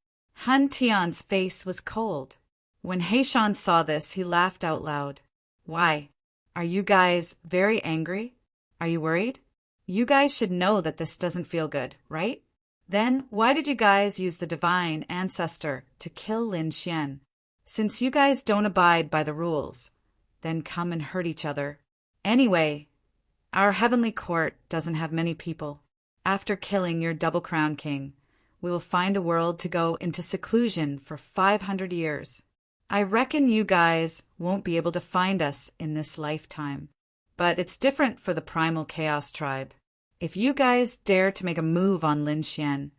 Han Tian's face was cold. When He Shan saw this, he laughed out loud. "Why? Are you guys very angry? Are you worried? You guys should know that this doesn't feel good, right? Then why did you guys use the divine ancestor to kill Lin Xian? Since you guys don't abide by the rules, then come and hurt each other. Anyway, our heavenly court doesn't have many people. After killing your double-crowned king, we will find a world to go into seclusion for 500 years. I reckon you guys won't be able to find us in this lifetime. But it's different for the Primal Chaos tribe. If you guys dare to make a move on Lin Xian,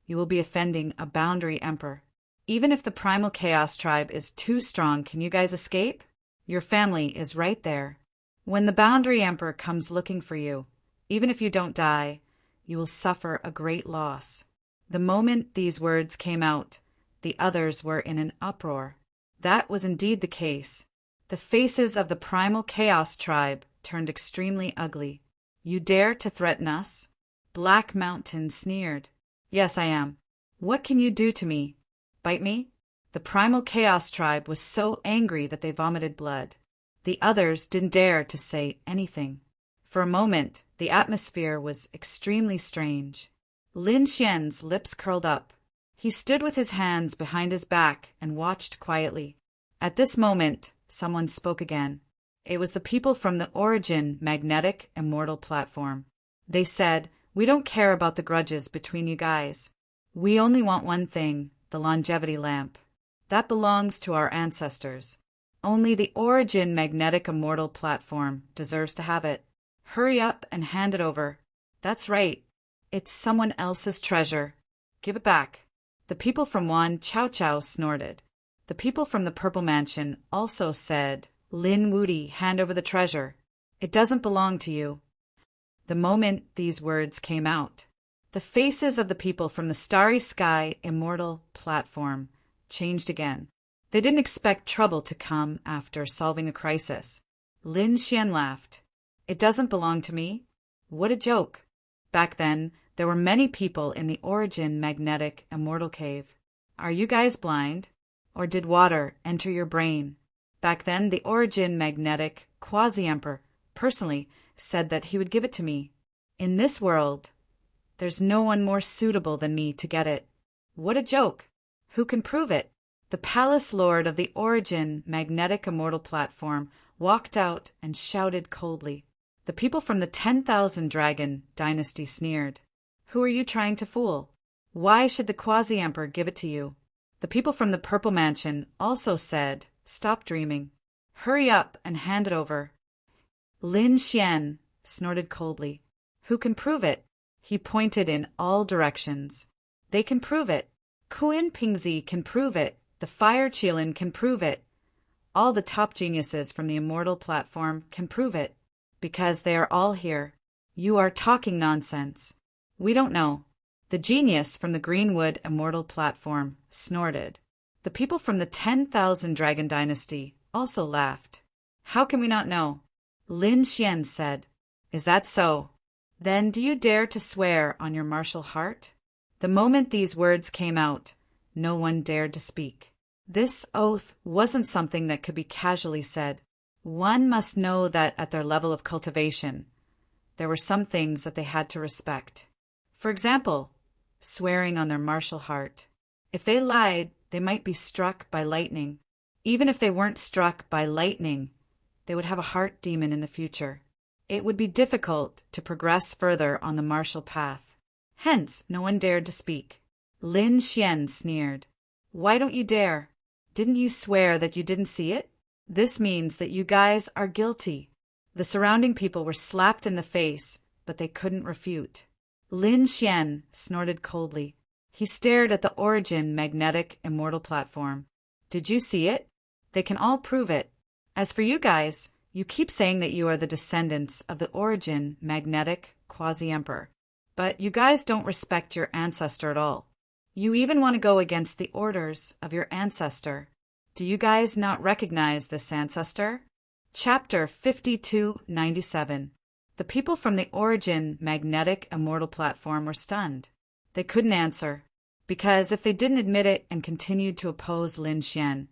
you will be offending a boundary emperor. Even if the Primal Chaos tribe is too strong, can you guys escape? Your family is right there. When the boundary emperor comes looking for you, even if you don't die, you will suffer a great loss." The moment these words came out, the others were in an uproar. That was indeed the case. The faces of the Primal Chaos tribe turned extremely ugly. "You dare to threaten us?" Black Mountain sneered. "Yes, I am. What can you do to me? Bite me?" The Primal Chaos tribe was so angry that they vomited blood. The others didn't dare to say anything. For a moment, the atmosphere was extremely strange. Lin Xian's lips curled up. He stood with his hands behind his back and watched quietly. At this moment, someone spoke again. It was the people from the Origin Magnetic Immortal platform. They said, We don't care about the grudges between you guys. We only want one thing, the longevity lamp. That belongs to our ancestors. Only the Origin Magnetic Immortal Platform deserves to have it. Hurry up and hand it over. That's right. It's someone else's treasure. Give it back. The people from Wan Chow Chow snorted. The people from the Purple Mansion also said, Lin Wudi, hand over the treasure. It doesn't belong to you. The moment these words came out, the faces of the people from the Starry Sky Immortal Platform changed again. They didn't expect trouble to come after solving a crisis. Lin Xian laughed. It doesn't belong to me? What a joke. Back then, there were many people in the Origin Magnetic Immortal Cave. Are you guys blind? Or did water enter your brain? Back then, the Origin Magnetic Quasi-Emperor personally said that he would give it to me. In this world, there's no one more suitable than me to get it. What a joke. Who can prove it? The Palace Lord of the Origin Magnetic Immortal Platform walked out and shouted coldly. The people from the 10,000 Dragon Dynasty sneered. Who are you trying to fool? Why should the Quasi-Emperor give it to you? The people from the Purple Mansion also said, Stop dreaming. Hurry up and hand it over. Lin Xian snorted coldly. Who can prove it? He pointed in all directions. They can prove it. Kuin Pingzi can prove it. The Fire Qilin can prove it. All the top geniuses from the Immortal Platform can prove it. Because they are all here. You are talking nonsense. We don't know. The genius from the Greenwood Immortal Platform snorted. The people from the 10,000 Dragon Dynasty also laughed. How can we not know? Lin Xian said. Is that so? Then do you dare to swear on your martial heart? The moment these words came out, no one dared to speak. This oath wasn't something that could be casually said. One must know that at their level of cultivation, there were some things that they had to respect. For example, swearing on their martial heart. If they lied, they might be struck by lightning. Even if they weren't struck by lightning, they would have a heart demon in the future. It would be difficult to progress further on the martial path. Hence, no one dared to speak. Lin Xian sneered. Why don't you dare? Didn't you swear that you didn't see it? This means that you guys are guilty. The surrounding people were slapped in the face, but they couldn't refute. Lin Xian snorted coldly. He stared at the Origin Magnetic Immortal Platform. Did you see it? They can all prove it. As for you guys, you keep saying that you are the descendants of the Origin Magnetic Quasi-Emperor. But you guys don't respect your ancestor at all. You even want to go against the orders of your ancestor. Do you guys not recognize this ancestor? Chapter 5297. The people from the Origin Magnetic Immortal Platform were stunned. They couldn't answer, because if they didn't admit it and continued to oppose Lin Xian,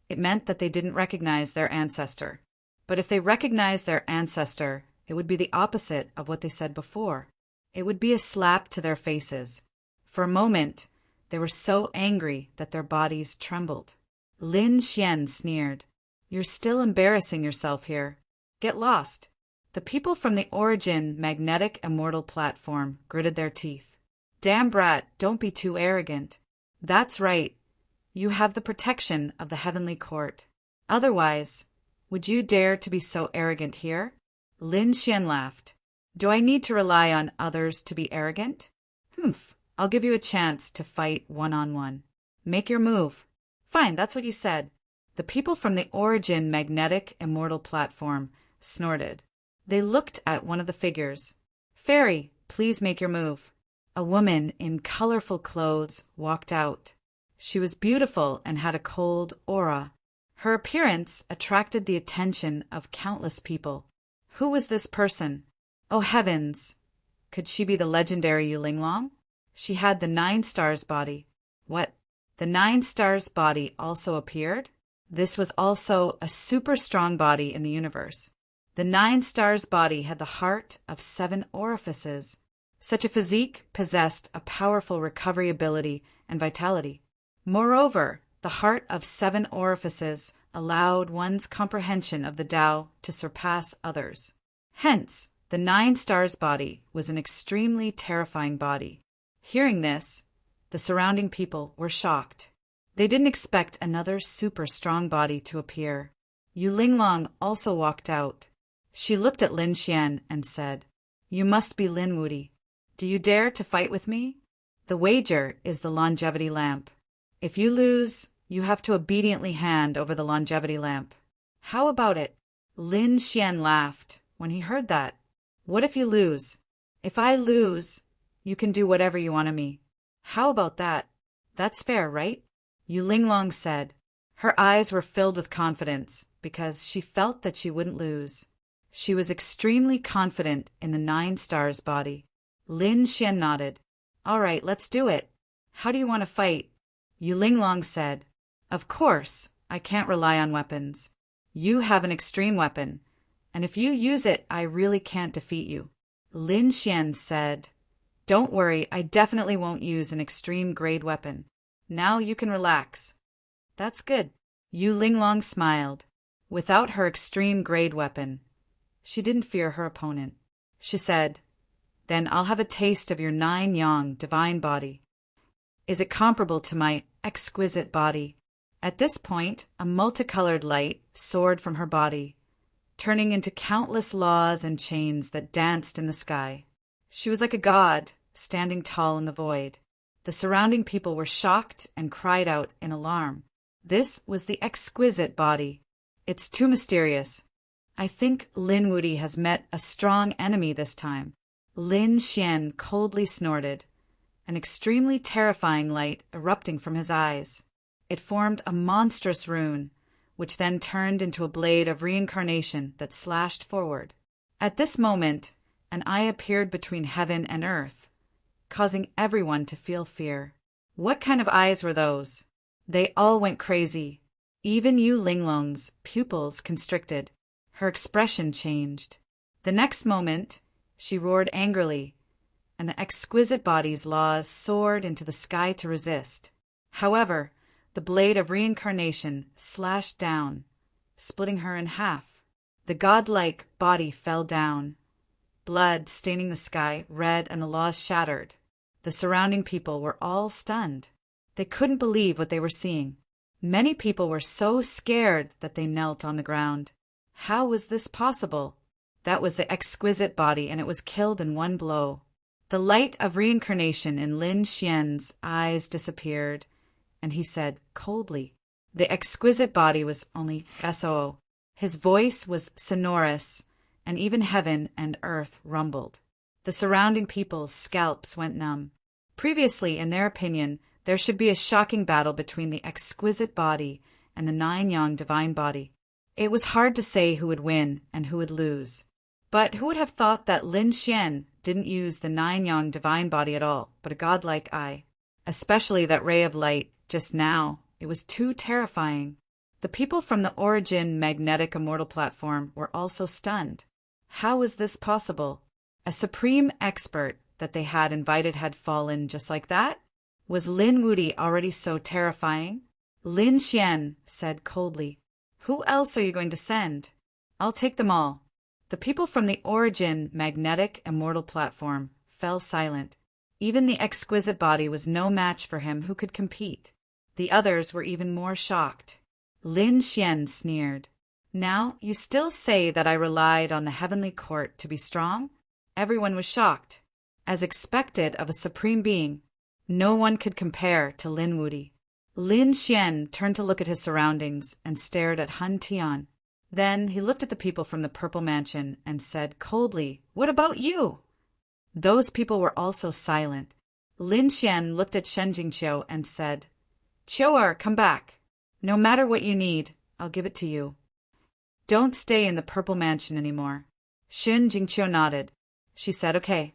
it meant that they didn't recognize their ancestor. But if they recognized their ancestor, it would be the opposite of what they said before. It would be a slap to their faces. For a moment, they were so angry that their bodies trembled. Lin Xian sneered. You're still embarrassing yourself here. Get lost. The people from the Origin Magnetic Immortal Platform gritted their teeth. Damn brat, don't be too arrogant. That's right. You have the protection of the Heavenly Court. Otherwise, would you dare to be so arrogant here? Lin Xian laughed. Do I need to rely on others to be arrogant? Humph, I'll give you a chance to fight one-on-one. Make your move. Fine, that's what you said. The people from the Origin Magnetic Immortal Platform snorted. They looked at one of the figures. Fairy, please make your move. A woman in colorful clothes walked out. She was beautiful and had a cold aura. Her appearance attracted the attention of countless people. Who was this person? Oh heavens! Could she be the legendary Yulinglong? She had the 9 stars body. What? The 9 stars body also appeared? This was also a super strong body in the universe. The 9 stars body had the heart of 7 orifices. Such a physique possessed a powerful recovery ability and vitality. Moreover, the heart of 7 orifices allowed one's comprehension of the Tao to surpass others. Hence, The 9 stars body was an extremely terrifying body. Hearing this, the surrounding people were shocked. They didn't expect another super strong body to appear. Yu Linglong also walked out. She looked at Lin Xian and said, "You must be Lin Wuti. Do you dare to fight with me? The wager is the longevity lamp. If you lose, you have to obediently hand over the longevity lamp." "How about it?" Lin Xian laughed when he heard that. "What if you lose?" "If I lose, you can do whatever you want of me." "How about that? That's fair, right?" Yu Linglong said. Her eyes were filled with confidence because she felt that she wouldn't lose. She was extremely confident in the 9 stars body. Lin Xian nodded. "All right, let's do it. How do you want to fight?" Yu Linglong said, "Of course, I can't rely on weapons. You have an extreme weapon, and if you use it, I really can't defeat you." Lin Xian said, "Don't worry, I definitely won't use an extreme grade weapon. Now you can relax." "That's good." Yu Linglong smiled. Without her extreme grade weapon, she didn't fear her opponent. She said, "Then I'll have a taste of your 9 yang divine body. Is it comparable to my exquisite body?" At this point, a multicolored light soared from her body, turning into countless laws and chains that danced in the sky. She was like a god, standing tall in the void. The surrounding people were shocked and cried out in alarm. This was the exquisite body. "It's too mysterious. I think Lin Wuti has met a strong enemy this time." Lin Xian coldly snorted, an extremely terrifying light erupting from his eyes. It formed a monstrous rune, which then turned into a blade of reincarnation that slashed forward. At this moment, an eye appeared between heaven and earth, causing everyone to feel fear. What kind of eyes were those? They all went crazy. Even Yu Linglong's pupils constricted. Her expression changed. The next moment, she roared angrily, and the exquisite body's laws soared into the sky to resist. However, the blade of reincarnation slashed down, splitting her in half. The godlike body fell down, blood staining the sky red, and the laws shattered. The surrounding people were all stunned. They couldn't believe what they were seeing. Many people were so scared that they knelt on the ground. How was this possible? That was the exquisite body, and it was killed in one blow. The light of reincarnation in Lin Xian's eyes disappeared, and he said coldly, "The exquisite body was only SOO." His voice was sonorous, and even heaven and earth rumbled. The surrounding people's scalps went numb. Previously, in their opinion, there should be a shocking battle between the exquisite body and the 9 yang divine body. It was hard to say who would win and who would lose. But who would have thought that Lin Xian didn't use the 9 yang divine body at all, but a godlike eye? Especially that ray of light just now. It was too terrifying. The people from the Origin Magnetic Immortal platform were also stunned. How was this possible? A supreme expert that they had invited had fallen just like that? Was Lin Wuti already so terrifying? Lin Xian said coldly, "Who else are you going to send?" "I'll take them all." The people from the Origin Magnetic Immortal platform fell silent. Even the exquisite body was no match for him who could compete. The others were even more shocked. Lin Xian sneered. "Now you still say that I relied on the heavenly court to be strong?" Everyone was shocked. As expected of a supreme being, no one could compare to Lin Wuti. Lin Xian turned to look at his surroundings and stared at Han Tian. Then he looked at the people from the Purple Mansion and said coldly, "What about you?" Those people were also silent. Lin Xian looked at Shen Jingqiu and said, "Qiu'er, come back. No matter what you need, I'll give it to you. Don't stay in the Purple Mansion anymore." Shen Jingqiu nodded. She said, "Okay."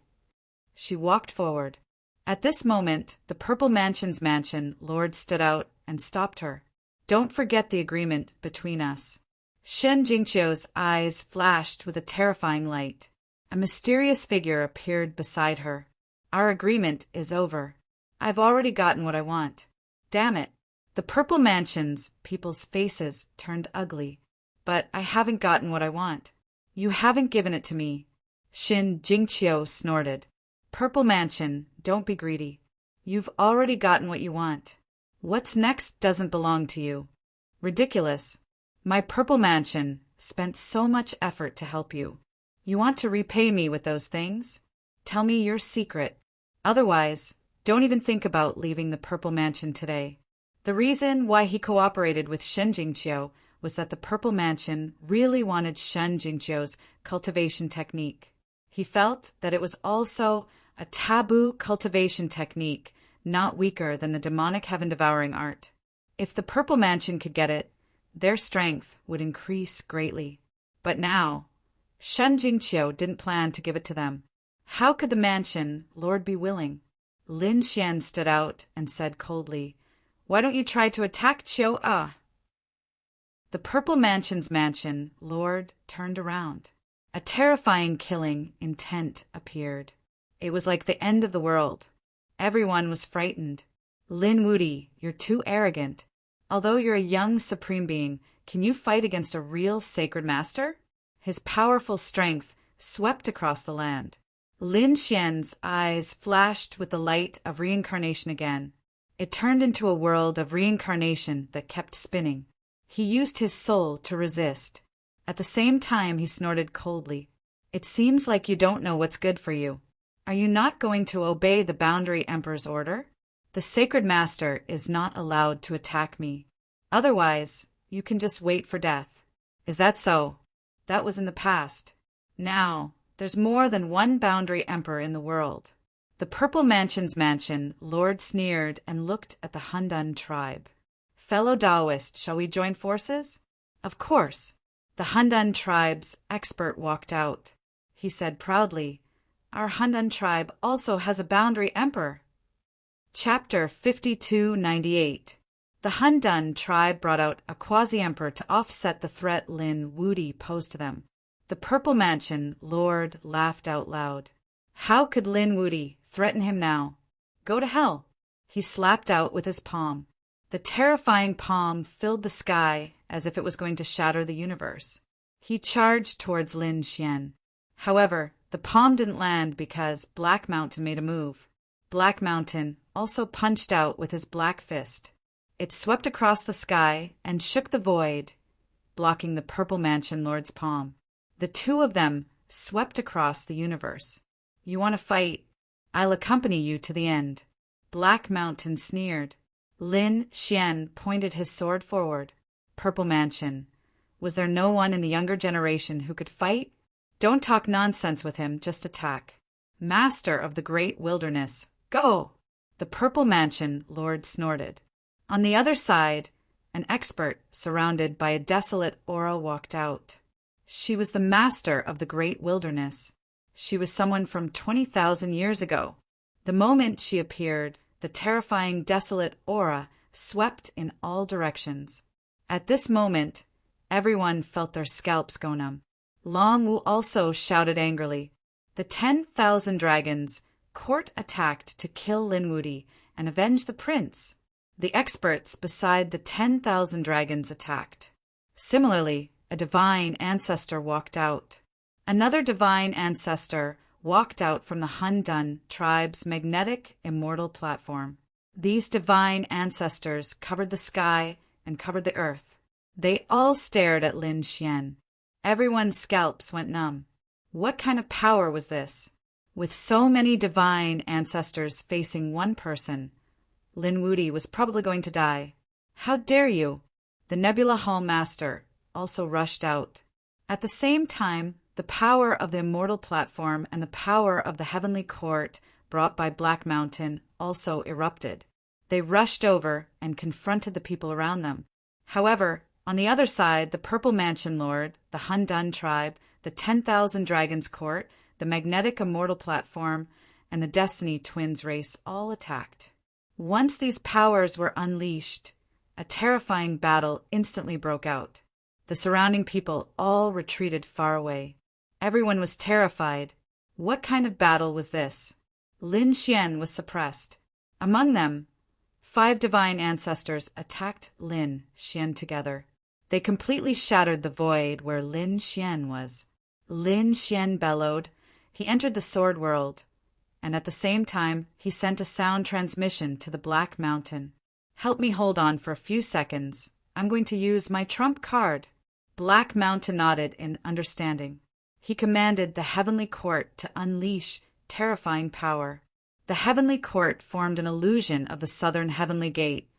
She walked forward. At this moment, the Purple Mansion's mansion lord stood out and stopped her. "Don't forget the agreement between us." Shen Jingqiu's eyes flashed with a terrifying light. A mysterious figure appeared beside her. "Our agreement is over. I've already gotten what I want." "Damn it." The Purple Mansion's people's faces turned ugly. "But I haven't gotten what I want." "You haven't given it to me. Xin Jingqiu snorted. Purple Mansion, don't be greedy. You've already gotten what you want. What's next doesn't belong to you. Ridiculous. My Purple Mansion spent so much effort to help you. You want to repay me with those things? Tell me your secret. Otherwise, don't even think about leaving the Purple Mansion today. The reason why he cooperated with Shen Jingqiu was that the Purple Mansion really wanted Shen Jingqiu's cultivation technique. He felt that it was also a taboo cultivation technique, not weaker than the demonic heaven-devouring art. If the Purple Mansion could get it, their strength would increase greatly. But now, Shen Jingqiu didn't plan to give it to them. How could the mansion lord be willing? Lin Xian stood out and said coldly, "Why don't you try to attack Qiu A?" The Purple Mansion's mansion lord turned around. A terrifying killing intent appeared. It was like the end of the world. Everyone was frightened. Lin Wudi, you're too arrogant. Although you're a young supreme being, can you fight against a real sacred master? His powerful strength swept across the land. Lin Xian's eyes flashed with the light of reincarnation again. It turned into a world of reincarnation that kept spinning. He used his soul to resist. At the same time, he snorted coldly. It seems like you don't know what's good for you. Are you not going to obey the Boundary Emperor's order? The Sacred Master is not allowed to attack me. Otherwise, you can just wait for death. Is that so? That was in the past. Now, there's more than one Boundary Emperor in the world. The Purple Mansion's mansion lord sneered and looked at the Handan tribe. Fellow Taoist, shall we join forces? Of course. The Handan tribe's expert walked out. He said proudly, "Our Handan tribe also has a boundary emperor." Chapter 5298. The Handan tribe brought out a quasi-emperor to offset the threat Lin Wudi posed to them. The Purple Mansion lord laughed out loud. How could Lin Wudi threaten him now? Go to hell. He slapped out with his palm. The terrifying palm filled the sky as if it was going to shatter the universe. He charged towards Lin Xian. However, the palm didn't land because Black Mountain made a move. Black Mountain also punched out with his black fist. It swept across the sky and shook the void, blocking the Purple Mansion lord's palm. The two of them swept across the universe. You want to fight? I'll accompany you to the end. Black Mountain sneered. Lin Xian pointed his sword forward. Purple Mansion. Was there no one in the younger generation who could fight? Don't talk nonsense with him, just attack. Master of the Great Wilderness, go! The Purple Mansion lord snorted. On the other side, an expert surrounded by a desolate aura walked out. She was the master of the Great Wilderness. She was someone from 20,000 years ago. The moment she appeared, the terrifying desolate aura swept in all directions. At this moment, everyone felt their scalps go numb. Long Wu also shouted angrily. The 10,000 dragons court attacked to kill Lin Wudi and avenge the prince. The experts beside the 10,000 dragons attacked. Similarly, a divine ancestor walked out. Another divine ancestor walked out from the Handan tribe's magnetic immortal platform. These divine ancestors covered the sky and covered the earth. They all stared at Lin Xian. Everyone's scalps went numb. What kind of power was this? With so many divine ancestors facing one person, Lin Wudi was probably going to die. How dare you? The Nebula Hall Master also rushed out. At the same time, the power of the immortal platform and the power of the heavenly court brought by Black Mountain also erupted. They rushed over and confronted the people around them. However, on the other side, the Purple Mansion Lord, the Handan tribe, the 10,000 Dragons Court, the magnetic immortal platform, and the Destiny Twins race all attacked. Once these powers were unleashed, a terrifying battle instantly broke out. The surrounding people all retreated far away. Everyone was terrified. What kind of battle was this? Lin Xian was suppressed. Among them, 5 divine ancestors attacked Lin Xian together. They completely shattered the void where Lin Xian was. Lin Xian bellowed, He entered the sword world, and at the same time he sent a sound transmission to the Black Mountain. Help me hold on for a few seconds. I'm going to use my trump card. Black Mountain nodded in understanding. He commanded the Heavenly Court to unleash terrifying power. The Heavenly Court formed an illusion of the southern Heavenly Gate,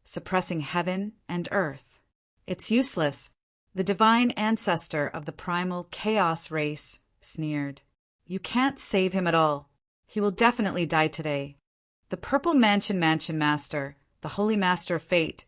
suppressing heaven and earth. It's useless. The divine ancestor of the primal chaos race sneered. You can't save him at all. He will definitely die today. The Purple Mansion Master, the Holy Master of Fate,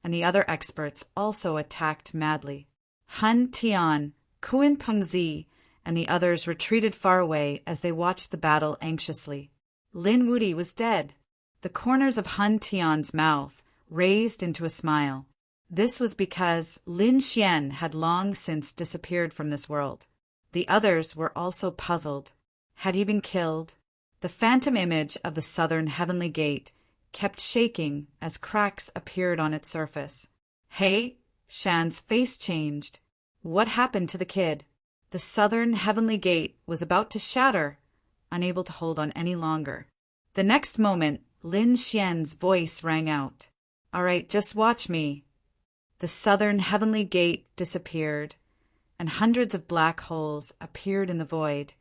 and the other experts also attacked madly. Han Tian, Kuan Pengzi, and the others retreated far away as they watched the battle anxiously. Lin Wuti was dead. The corners of Han Tian's mouth raised into a smile. This was because Lin Xian had long since disappeared from this world. The others were also puzzled. Had he been killed? The phantom image of the southern Heavenly Gate kept shaking as cracks appeared on its surface. Hey, Shan's face changed. What happened to the kid? The southern Heavenly Gate was about to shatter, unable to hold on any longer. The next moment, Lin Xian's voice rang out. All right, just watch me. The southern Heavenly Gate disappeared, and hundreds of black holes appeared in the void,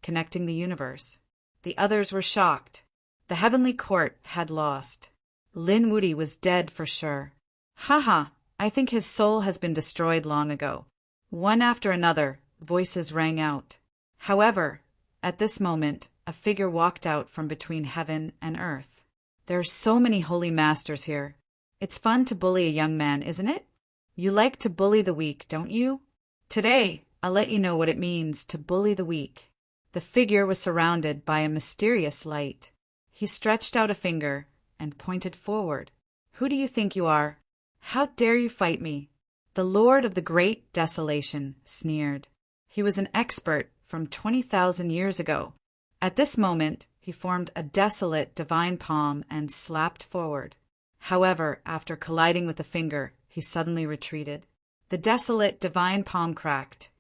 connecting the universe. The others were shocked. The Heavenly Court had lost. Lin Wuti was dead for sure. Haha, I think his soul has been destroyed long ago. One after another, voices rang out. However, at this moment, a figure walked out from between heaven and earth. There are so many holy masters here. It's fun to bully a young man, isn't it? You like to bully the weak, don't you? Today, I'll let you know what it means to bully the weak. The figure was surrounded by a mysterious light. He stretched out a finger and pointed forward. Who do you think you are? How dare you fight me? The Lord of the Great Desolation sneered. He was an expert from 20,000 years ago. At this moment, he formed a desolate divine palm and slapped forward. However, after colliding with the finger, he suddenly retreated. The desolate divine palm cracked,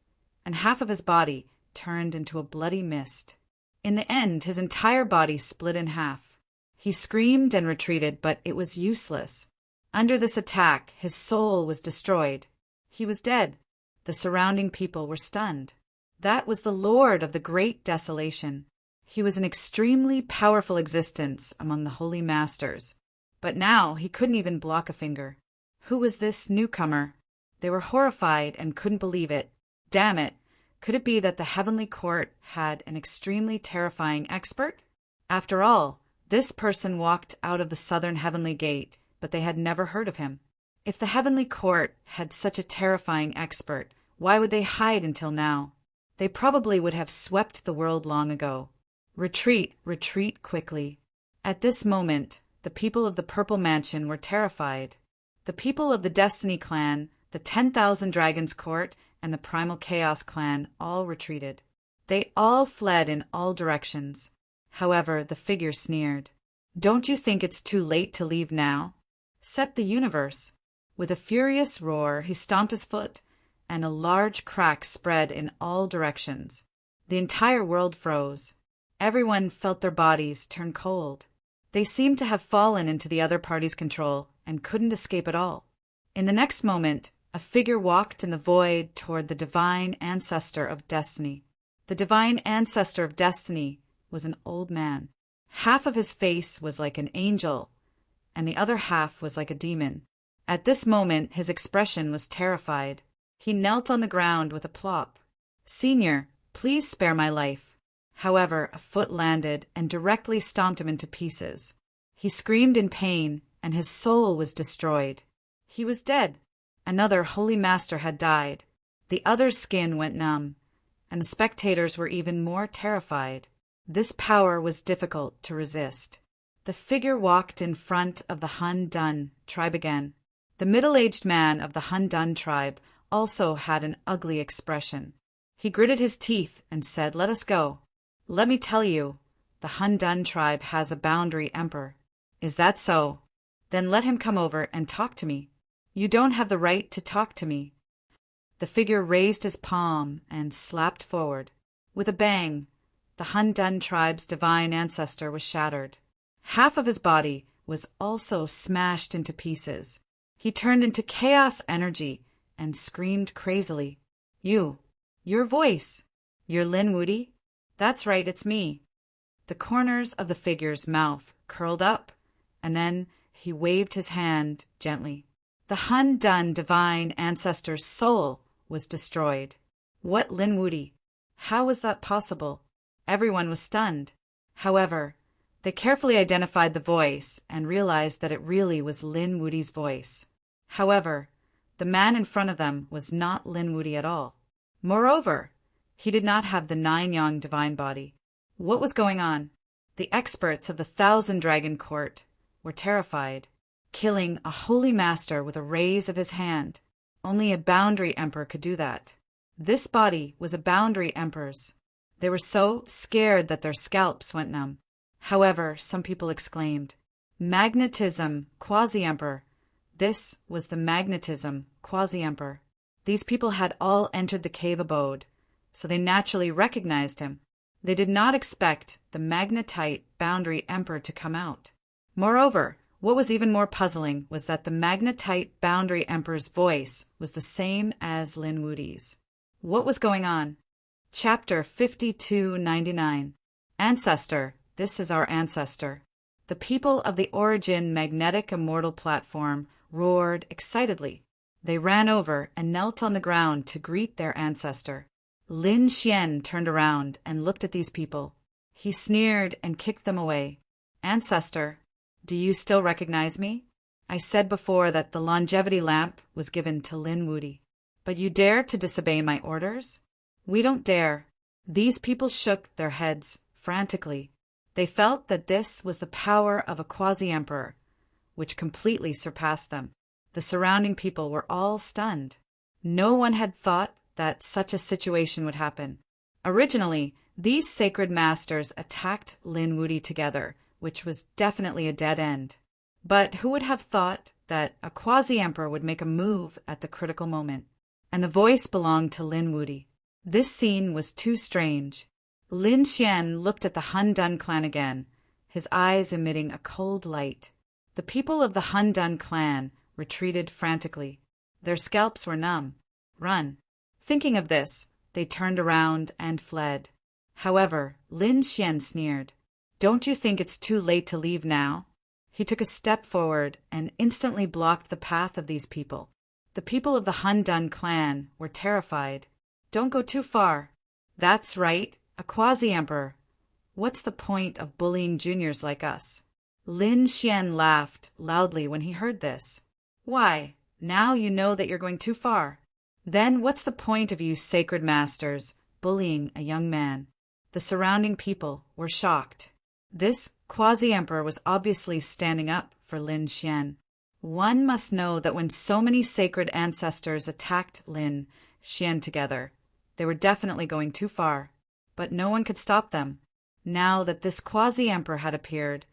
and half of his body turned into a bloody mist. In the end, his entire body split in half. He screamed and retreated, but it was useless. Under this attack, his soul was destroyed. He was dead. The surrounding people were stunned. That was the Lord of the Great Desolation. He was an extremely powerful existence among the Holy Masters. But now he couldn't even block a finger. Who was this newcomer? They were horrified and couldn't believe it. Damn it! Could it be that the Heavenly Court had an extremely terrifying expert? After all, this person walked out of the southern Heavenly Gate, but they had never heard of him. If the Heavenly Court had such a terrifying expert, why would they hide until now? They probably would have swept the world long ago. Retreat, retreat quickly. At this moment, the people of the Purple Mansion were terrified. The people of the Destiny Clan, the 10,000 Dragons Court, and the Primal Chaos Clan all retreated. They all fled in all directions. However, the figure sneered. Don't you think it's too late to leave now? Set the universe. With a furious roar, he stomped his foot, and a large crack spread in all directions. The entire world froze. Everyone felt their bodies turn cold. They seemed to have fallen into the other party's control and couldn't escape at all. In the next moment, a figure walked in the void toward the divine ancestor of destiny. The divine ancestor of destiny was an old man. Half of his face was like an angel, and the other half was like a demon. At this moment, his expression was terrified. He knelt on the ground with a plop. "Senior, please spare my life." However, a foot landed and directly stomped him into pieces. He screamed in pain, and his soul was destroyed. He was dead. Another holy master had died. The other's skin went numb, and the spectators were even more terrified. This power was difficult to resist. The figure walked in front of the Hun Dun tribe again. The middle-aged man of the Hun Dun tribe also had an ugly expression. He gritted his teeth and said, "Let us go." "Let me tell you, the Hun Dun tribe has a boundary emperor." "Is that so? Then let him come over and talk to me." "You don't have the right to talk to me." The figure raised his palm and slapped forward. With a bang, the Han Dun tribe's divine ancestor was shattered. Half of his body was also smashed into pieces. He turned into chaos energy and screamed crazily. Your voice. You're Lin Wudy? That's right, it's me. The corners of the figure's mouth curled up, and then he waved his hand gently. The Han Dun divine ancestor's soul was destroyed. What Lin Wudy? How was that possible? Everyone was stunned. However, they carefully identified the voice and realized that it really was Lin Wudy's voice. However, the man in front of them was not Lin Wudy at all. Moreover, he did not have the 9-yang divine body. What was going on? The experts of the 1,000-dragon court were terrified, killing a holy master with a raise of his hand. Only a boundary emperor could do that. This body was a boundary emperor's. They were so scared that their scalps went numb. However, some people exclaimed, "Magnetism, quasi-emperor." This was the magnetism, quasi-emperor. These people had all entered the cave abode, so they naturally recognized him. They did not expect the magnetite boundary emperor to come out. Moreover, what was even more puzzling was that the magnetite boundary emperor's voice was the same as Lin Wudy's. What was going on? Chapter 5299. Ancestor, this is our ancestor. The people of the Origin magnetic immortal platform roared excitedly. They ran over and knelt on the ground to greet their ancestor. Lin Xian turned around and looked at these people. He sneered and kicked them away. Ancestor, do you still recognize me? I said before that the longevity lamp was given to Lin Wudy. But you dare to disobey my orders? We don't dare. These people shook their heads frantically. They felt that this was the power of a quasi-emperor, which completely surpassed them. The surrounding people were all stunned. No one had thought that such a situation would happen. Originally, these sacred masters attacked Lin Wudy together, which was definitely a dead end. But who would have thought that a quasi-emperor would make a move at the critical moment? And the voice belonged to Lin Wudy. This scene was too strange. Lin Xian looked at the Han Dun clan again, his eyes emitting a cold light. The people of the Han Dun clan retreated frantically. Their scalps were numb. Run. Thinking of this, they turned around and fled. However, Lin Xian sneered. Don't you think it's too late to leave now? He took a step forward and instantly blocked the path of these people. The people of the Han Dun clan were terrified. Don't go too far. That's right, a quasi-emperor. What's the point of bullying juniors like us? Lin Xian laughed loudly when he heard this. Why, now you know that you're going too far. Then what's the point of you sacred masters bullying a young man? The surrounding people were shocked. This quasi-emperor was obviously standing up for Lin Xian. One must know that when so many sacred ancestors attacked Lin Xian together, they were definitely going too far. But no one could stop them. Now that this quasi-emperor had appeared,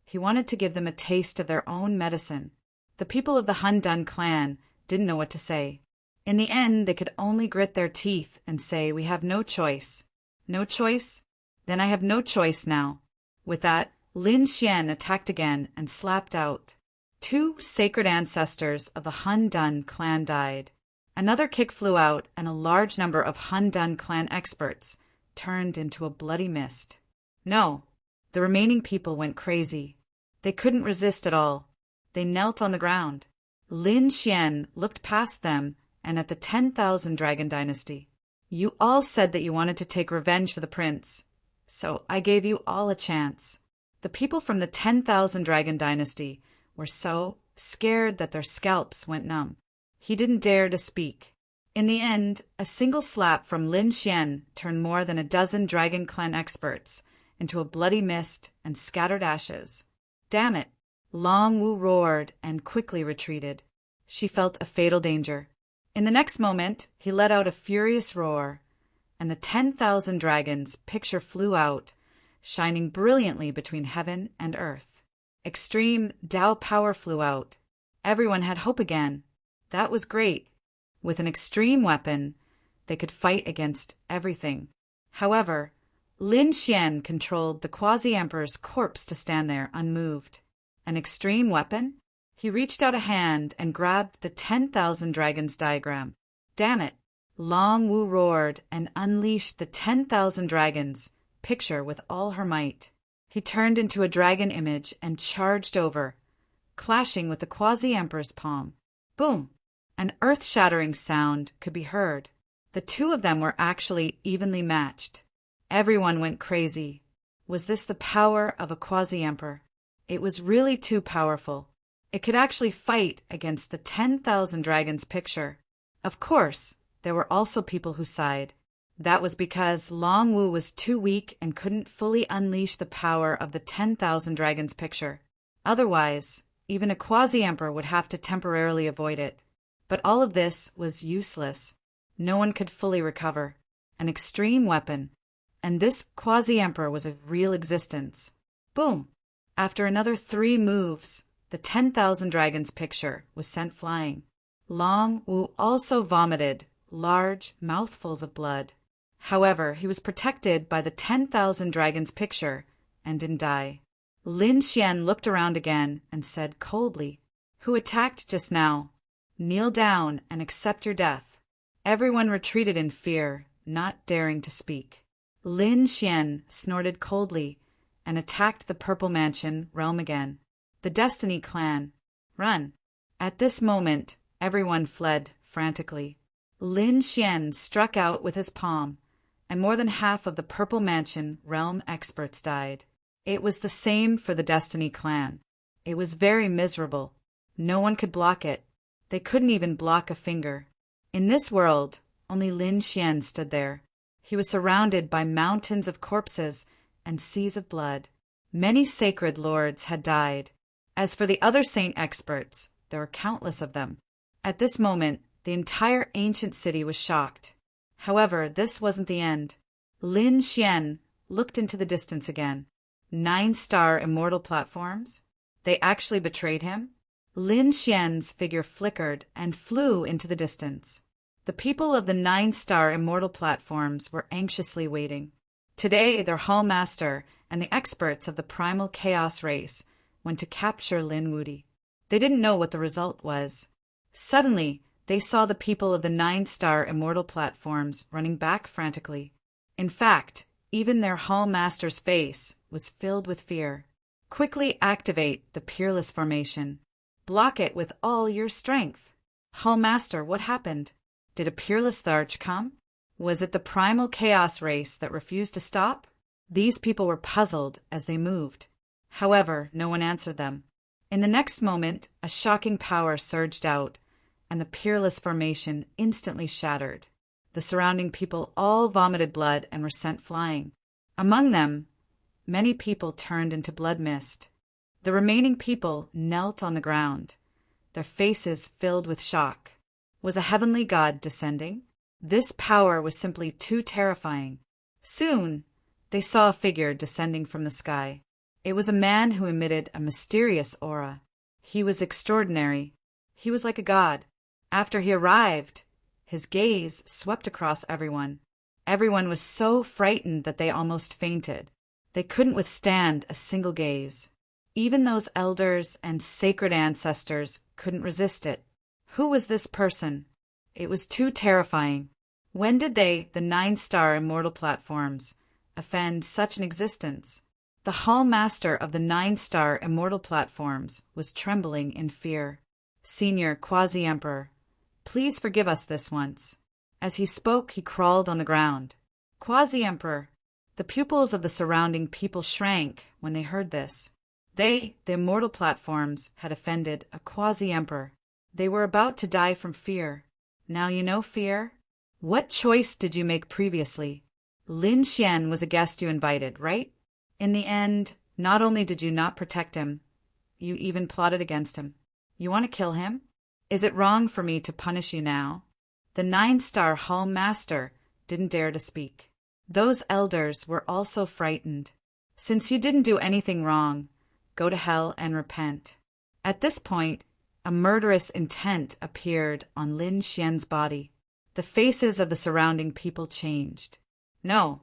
he wanted to give them a taste of their own medicine. The people of the Han Dun clan didn't know what to say. In the end, they could only grit their teeth and say, "We have no choice." No choice? Then I have no choice now. With that, Lin Xian attacked again and slapped out. 2 sacred ancestors of the Han Dun clan died. Another kick flew out, and a large number of Han Dun clan experts turned into a bloody mist. No, the remaining people went crazy. They couldn't resist at all. They knelt on the ground. Lin Xian looked past them and at the 10,000 Dragon Dynasty. You all said that you wanted to take revenge for the prince, so I gave you all a chance. The people from the 10,000 Dragon Dynasty were so scared that their scalps went numb. He didn't dare to speak. In the end, a single slap from Lin Xian turned more than a dozen Dragon Clan experts into a bloody mist and scattered ashes. Damn it! Long Wu roared and quickly retreated. She felt a fatal danger. In the next moment, he let out a furious roar, and the 10,000 dragons picture flew out, shining brilliantly between heaven and earth. Extreme Tao power flew out. Everyone had hope again. That was great. With an extreme weapon, they could fight against everything. However, Lin Xian controlled the quasi-emperor's corpse to stand there unmoved. An extreme weapon? He reached out a hand and grabbed the 10,000 dragons diagram. Damn it! Long Wu roared and unleashed the 10,000 dragons picture with all her might. He turned into a dragon image and charged over, clashing with the quasi-emperor's palm. Boom! An earth-shattering sound could be heard. The two of them were actually evenly matched. Everyone went crazy. Was this the power of a quasi-emperor? It was really too powerful. It could actually fight against the 10,000 dragons picture. Of course, there were also people who sighed. That was because Long Wu was too weak and couldn't fully unleash the power of the 10,000 dragons picture. Otherwise, even a quasi-emperor would have to temporarily avoid it. But all of this was useless. No one could fully recover. An extreme weapon. And this quasi-emperor was a real existence. Boom! After another 3 moves, the 10,000 dragons picture was sent flying. Long Wu also vomited large mouthfuls of blood. However, he was protected by the 10,000 dragons picture and didn't die. Lin Xian looked around again and said coldly, "Who attacked just now? Kneel down and accept your death." Everyone retreated in fear, not daring to speak. Lin Xian snorted coldly and attacked the Purple Mansion realm again. The Destiny clan. Run! At this moment, everyone fled frantically. Lin Xian struck out with his palm, and more than half of the Purple Mansion realm experts died. It was the same for the Destiny clan. It was very miserable. No one could block it. They couldn't even block a finger. In this world, only Lin Xian stood there. He was surrounded by mountains of corpses and seas of blood. Many sacred lords had died. As for the other saint experts, there were countless of them. At this moment, the entire ancient city was shocked. However, this wasn't the end. Lin Xian looked into the distance again. 9-star immortal platforms? They actually betrayed him? Lin Xian's figure flickered and flew into the distance. The people of the 9-star immortal platforms were anxiously waiting. Today, their hall master and the experts of the primal chaos race went to capture Lin Wuti. They didn't know what the result was. Suddenly, they saw the people of the 9-star immortal platforms running back frantically. In fact, even their hall master's face was filled with fear. Quickly activate the Peerless formation. Block it with all your strength. Hall master, what happened? Did a Peerless Large come? Was it the primal chaos race that refused to stop? These people were puzzled as they moved. However, no one answered them. In the next moment, a shocking power surged out, and the Peerless formation instantly shattered. The surrounding people all vomited blood and were sent flying. Among them, many people turned into blood mist. The remaining people knelt on the ground, their faces filled with shock. Was a heavenly god descending? This power was simply too terrifying. Soon, they saw a figure descending from the sky. It was a man who emitted a mysterious aura. He was extraordinary. He was like a god. After he arrived, his gaze swept across everyone. Everyone was so frightened that they almost fainted. They couldn't withstand a single gaze. Even those elders and sacred ancestors couldn't resist it. Who was this person? It was too terrifying. When did they, the 9-star immortal platforms, offend such an existence? The hall master of the 9-star immortal platforms was trembling in fear. Senior Quasi-Emperor, please forgive us this once. As he spoke, he crawled on the ground. Quasi-Emperor, the pupils of the surrounding people shrank when they heard this. They, the immortal platforms, had offended a Quasi-Emperor. They were about to die from fear. Now you know fear? What choice did you make previously? Lin Xian was a guest you invited, right? In the end, not only did you not protect him, you even plotted against him. You want to kill him? Is it wrong for me to punish you now? The 9-star hall master didn't dare to speak. Those elders were also frightened. Since you didn't do anything wrong, go to hell and repent. At this point, a murderous intent appeared on Lin Xian's body. The faces of the surrounding people changed. No,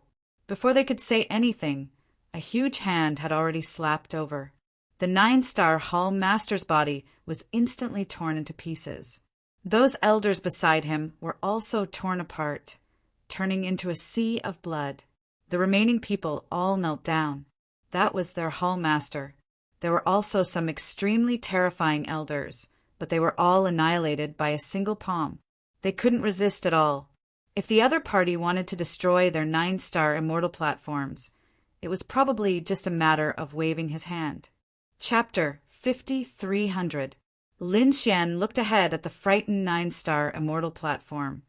Before they could say anything, a huge hand had already slapped over. The 9-star Hall Master's body was instantly torn into pieces. Those elders beside him were also torn apart, turning into a sea of blood. The remaining people all knelt down. That was their Hall Master. There were also some extremely terrifying elders, but they were all annihilated by a single palm. They couldn't resist at all. If the other party wanted to destroy their 9-star immortal platforms, it was probably just a matter of waving his hand. Chapter 5300. Lin Xian looked ahead at the frightened 9-star immortal platform,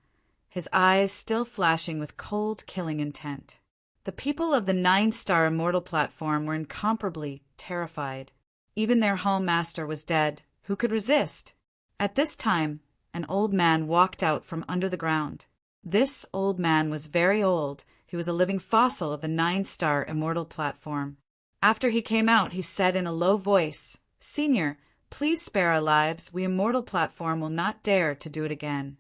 his eyes still flashing with cold, killing intent. The people of the 9-star immortal platform were incomparably terrified. Even their Hall Master was dead. Who could resist? At this time, an old man walked out from under the ground. This old man was very old. He was a living fossil of the 9-star immortal platform. After he came out, he said in a low voice, "Senior, please spare our lives. We immortal platform will not dare to do it again."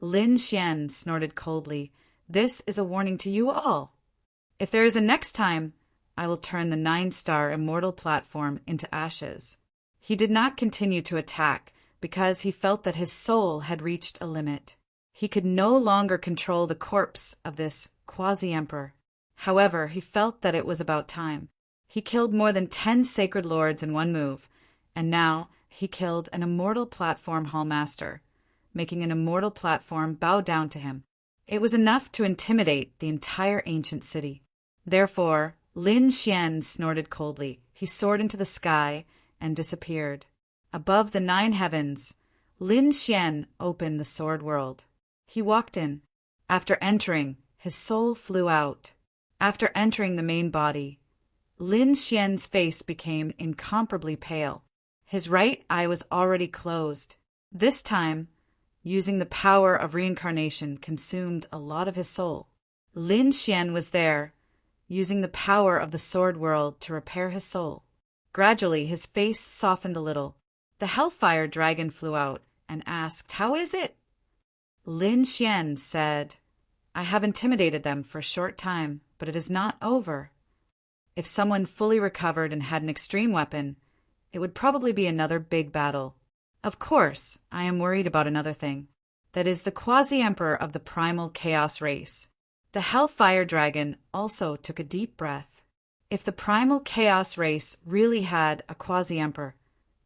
Lin Xian snorted coldly. "This is a warning to you all. If there is a next time, I will turn the 9-star immortal platform into ashes." He did not continue to attack because he felt that his soul had reached a limit. He could no longer control the corpse of this quasi-emperor. However, he felt that it was about time. He killed more than 10 sacred lords in one move, and now he killed an immortal platform Hall Master, making an immortal platform bow down to him. It was enough to intimidate the entire ancient city. Therefore, Lin Xian snorted coldly. He soared into the sky and disappeared. Above the 9 heavens, Lin Xian opened the sword world. He walked in. After entering, his soul flew out. After entering the main body, Lin Xian's face became incomparably pale. His right eye was already closed. This time, using the power of reincarnation consumed a lot of his soul. Lin Xian was there, using the power of the sword world to repair his soul. Gradually, his face softened a little. The Hellfire Dragon flew out and asked, "How is it?" Lin Xian said, "I have intimidated them for a short time, but it is not over. If someone fully recovered and had an extreme weapon, it would probably be another big battle. Of course, I am worried about another thing. That is the quasi-emperor of the primal chaos race." The Hellfire Dragon also took a deep breath. If the primal chaos race really had a quasi-emperor,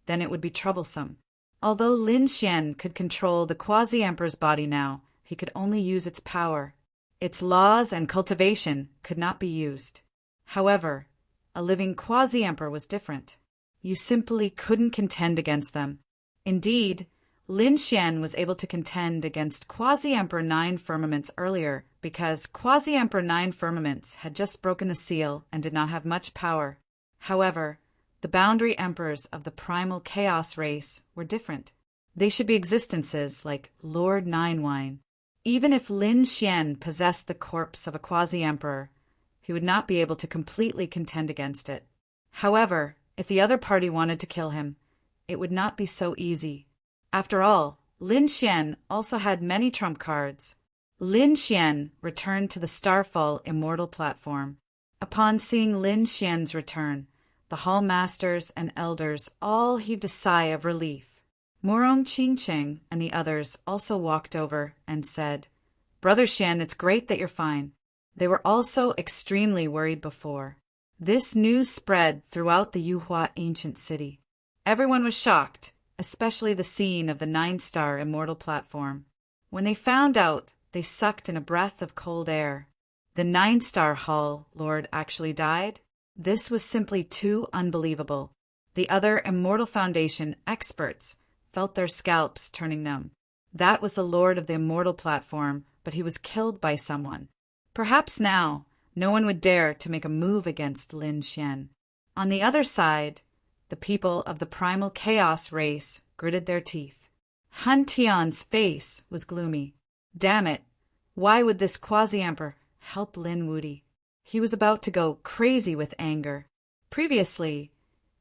then it would be troublesome. Although Lin Xian could control the quasi-emperor's body now, he could only use its power. Its laws and cultivation could not be used. However, a living quasi-emperor was different. You simply couldn't contend against them. Indeed, Lin Xian was able to contend against Quasi-Emperor 9 Firmaments earlier because Quasi-Emperor 9 Firmaments had just broken the seal and did not have much power. However, the boundary emperors of the primal chaos race were different. They should be existences like Lord Ninewine. Even if Lin Xian possessed the corpse of a quasi-emperor, he would not be able to completely contend against it. However, if the other party wanted to kill him, it would not be so easy. After all, Lin Xian also had many trump cards. Lin Xian returned to the Starfall Immortal platform. Upon seeing Lin Xian's return, the Hall Masters and Elders all heaved a sigh of relief. Murong Qingcheng and the others also walked over and said, "Brother Xian, it's great that you're fine." They were also extremely worried before. This news spread throughout the Yuhua ancient city. Everyone was shocked, especially the scene of the 9-star immortal platform. When they found out, they sucked in a breath of cold air. The 9-star Hall Lord actually died? This was simply too unbelievable. The other Immortal Foundation experts felt their scalps turning numb. That was the Lord of the Immortal platform, but he was killed by someone. Perhaps now, no one would dare to make a move against Lin Xian. On the other side, the people of the primal chaos race gritted their teeth. Han Tian's face was gloomy. Damn it! Why would this quasi-emperor help Lin Wudi? He was about to go crazy with anger. Previously,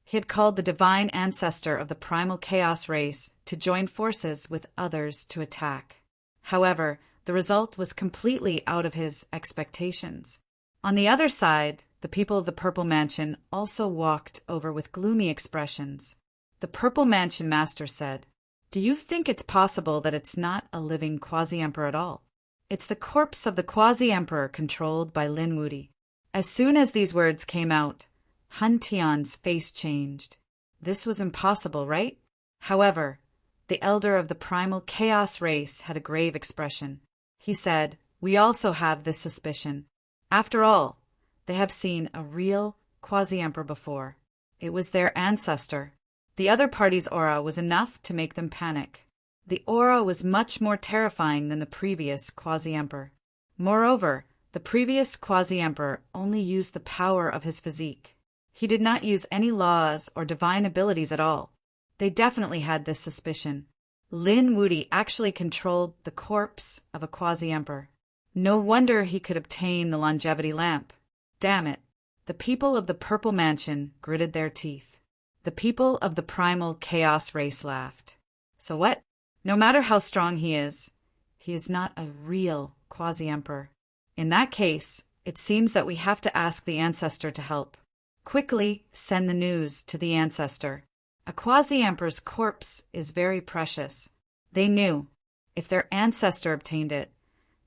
he had called the divine ancestor of the primal chaos race to join forces with others to attack. However, the result was completely out of his expectations. On the other side, the people of the Purple Mansion also walked over with gloomy expressions. The Purple Mansion master said, "Do you think it's possible that it's not a living quasi-emperor at all? It's the corpse of the quasi-emperor controlled by Lin Wuti." As soon as these words came out, Han Tian's face changed. This was impossible, right? However, the elder of the primal chaos race had a grave expression. He said, "We also have this suspicion. After all, they have seen a real quasi-emperor before. It was their ancestor. The other party's aura was enough to make them panic. The aura was much more terrifying than the previous quasi-emperor. Moreover, the previous quasi-emperor only used the power of his physique. He did not use any laws or divine abilities at all. They definitely had this suspicion. Lin Wuti actually controlled the corpse of a quasi-emperor. No wonder he could obtain the longevity lamp. Damn it." The people of the Purple Mansion gritted their teeth. The people of the primal chaos race laughed. "So what? No matter how strong he is not a real quasi-emperor. In that case, it seems that we have to ask the ancestor to help. Quickly send the news to the ancestor. A quasi-emperor's corpse is very precious." They knew, if their ancestor obtained it,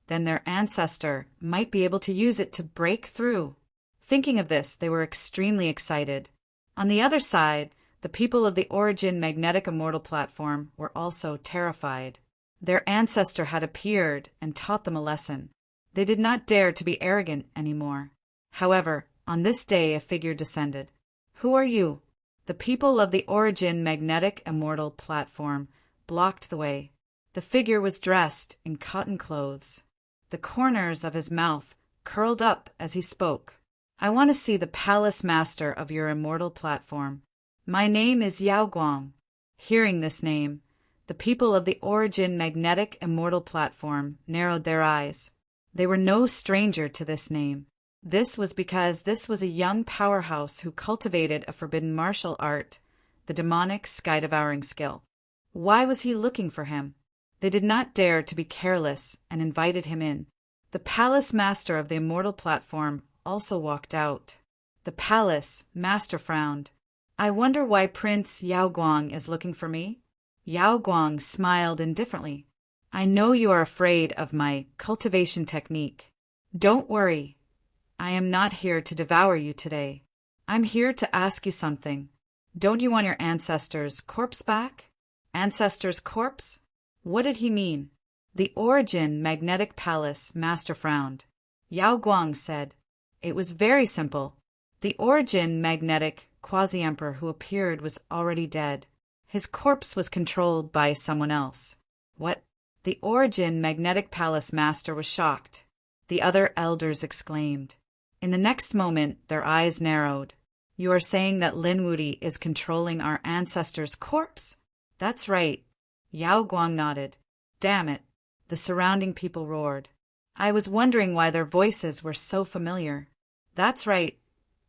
then their ancestor might be able to use it to break through. Thinking of this, they were extremely excited. On the other side, the people of the Origin Magnetic Immortal platform were also terrified. Their ancestor had appeared and taught them a lesson. They did not dare to be arrogant anymore. However, on this day a figure descended. "Who are you?" The people of the Origin Magnetic Immortal platform blocked the way. The figure was dressed in cotton clothes. The corners of his mouth curled up as he spoke. "I want to see the palace master of your immortal platform. My name is Yao Guang." Hearing this name, the people of the Origin Magnetic Immortal platform narrowed their eyes. They were no stranger to this name. This was because this was a young powerhouse who cultivated a forbidden martial art, the demonic sky-devouring skill. Why was he looking for him? They did not dare to be careless and invited him in. The palace master of the immortal platform also walked out. The palace master frowned. "I wonder why Prince Yao Guang is looking for me?" Yao Guang smiled indifferently. "I know you are afraid of my cultivation technique. Don't worry. I am not here to devour you today. I'm here to ask you something. Don't you want your ancestor's corpse back?" Ancestor's corpse? What did he mean? The Origin Magnetic Palace master frowned. Yao Guang said, "It was very simple. The Origin Magnetic Quasi-Emperor who appeared was already dead. His corpse was controlled by someone else." "What?" The Origin Magnetic Palace master was shocked. The other elders exclaimed. In the next moment, their eyes narrowed. "You are saying that Lin Wuti is controlling our ancestor's corpse?" "That's right." Yao Guang nodded. "Damn it." The surrounding people roared. I was wondering why their voices were so familiar. "That's right.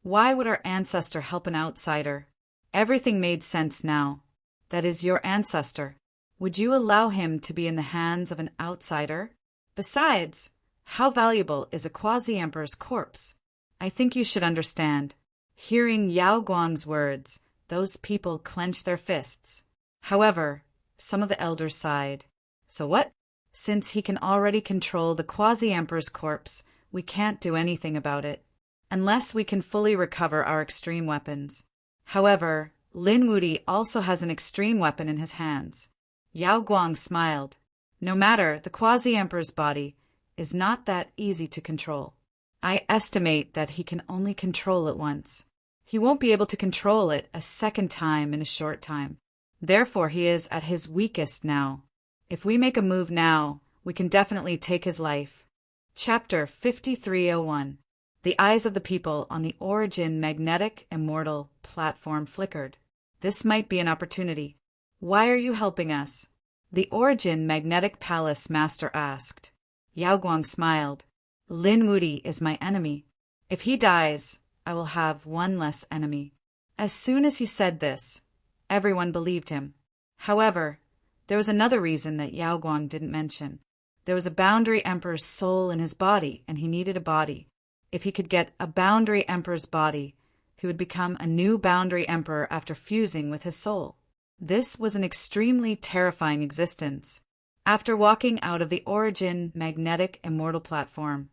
Why would our ancestor help an outsider?" Everything made sense now. "That is your ancestor. Would you allow him to be in the hands of an outsider? Besides, how valuable is a quasi-emperor's corpse? I think you should understand." Hearing Yao Guang's words, those people clenched their fists. However, some of the elders sighed. "So what? Since he can already control the quasi-emperor's corpse, we can't do anything about it, unless we can fully recover our extreme weapons. However, Lin Wuti also has an extreme weapon in his hands." Yao Guang smiled. "No matter, the quasi-emperor's body is not that easy to control. I estimate that he can only control it once. He won't be able to control it a second time in a short time. Therefore, he is at his weakest now. If we make a move now, we can definitely take his life." Chapter 5301. The eyes of the people on the Origin Magnetic Immortal platform flickered. This might be an opportunity. "Why are you helping us?" the Origin Magnetic Palace master asked. Yao Guang smiled. "Lin Wuti is my enemy. If he dies, I will have one less enemy." As soon as he said this, everyone believed him. However, there was another reason that Yao Guang didn't mention. There was a boundary emperor's soul in his body, and he needed a body. If he could get a Boundary Emperor's body, he would become a new Boundary Emperor after fusing with his soul. This was an extremely terrifying existence. After walking out of the Origin Magnetic Immortal platform,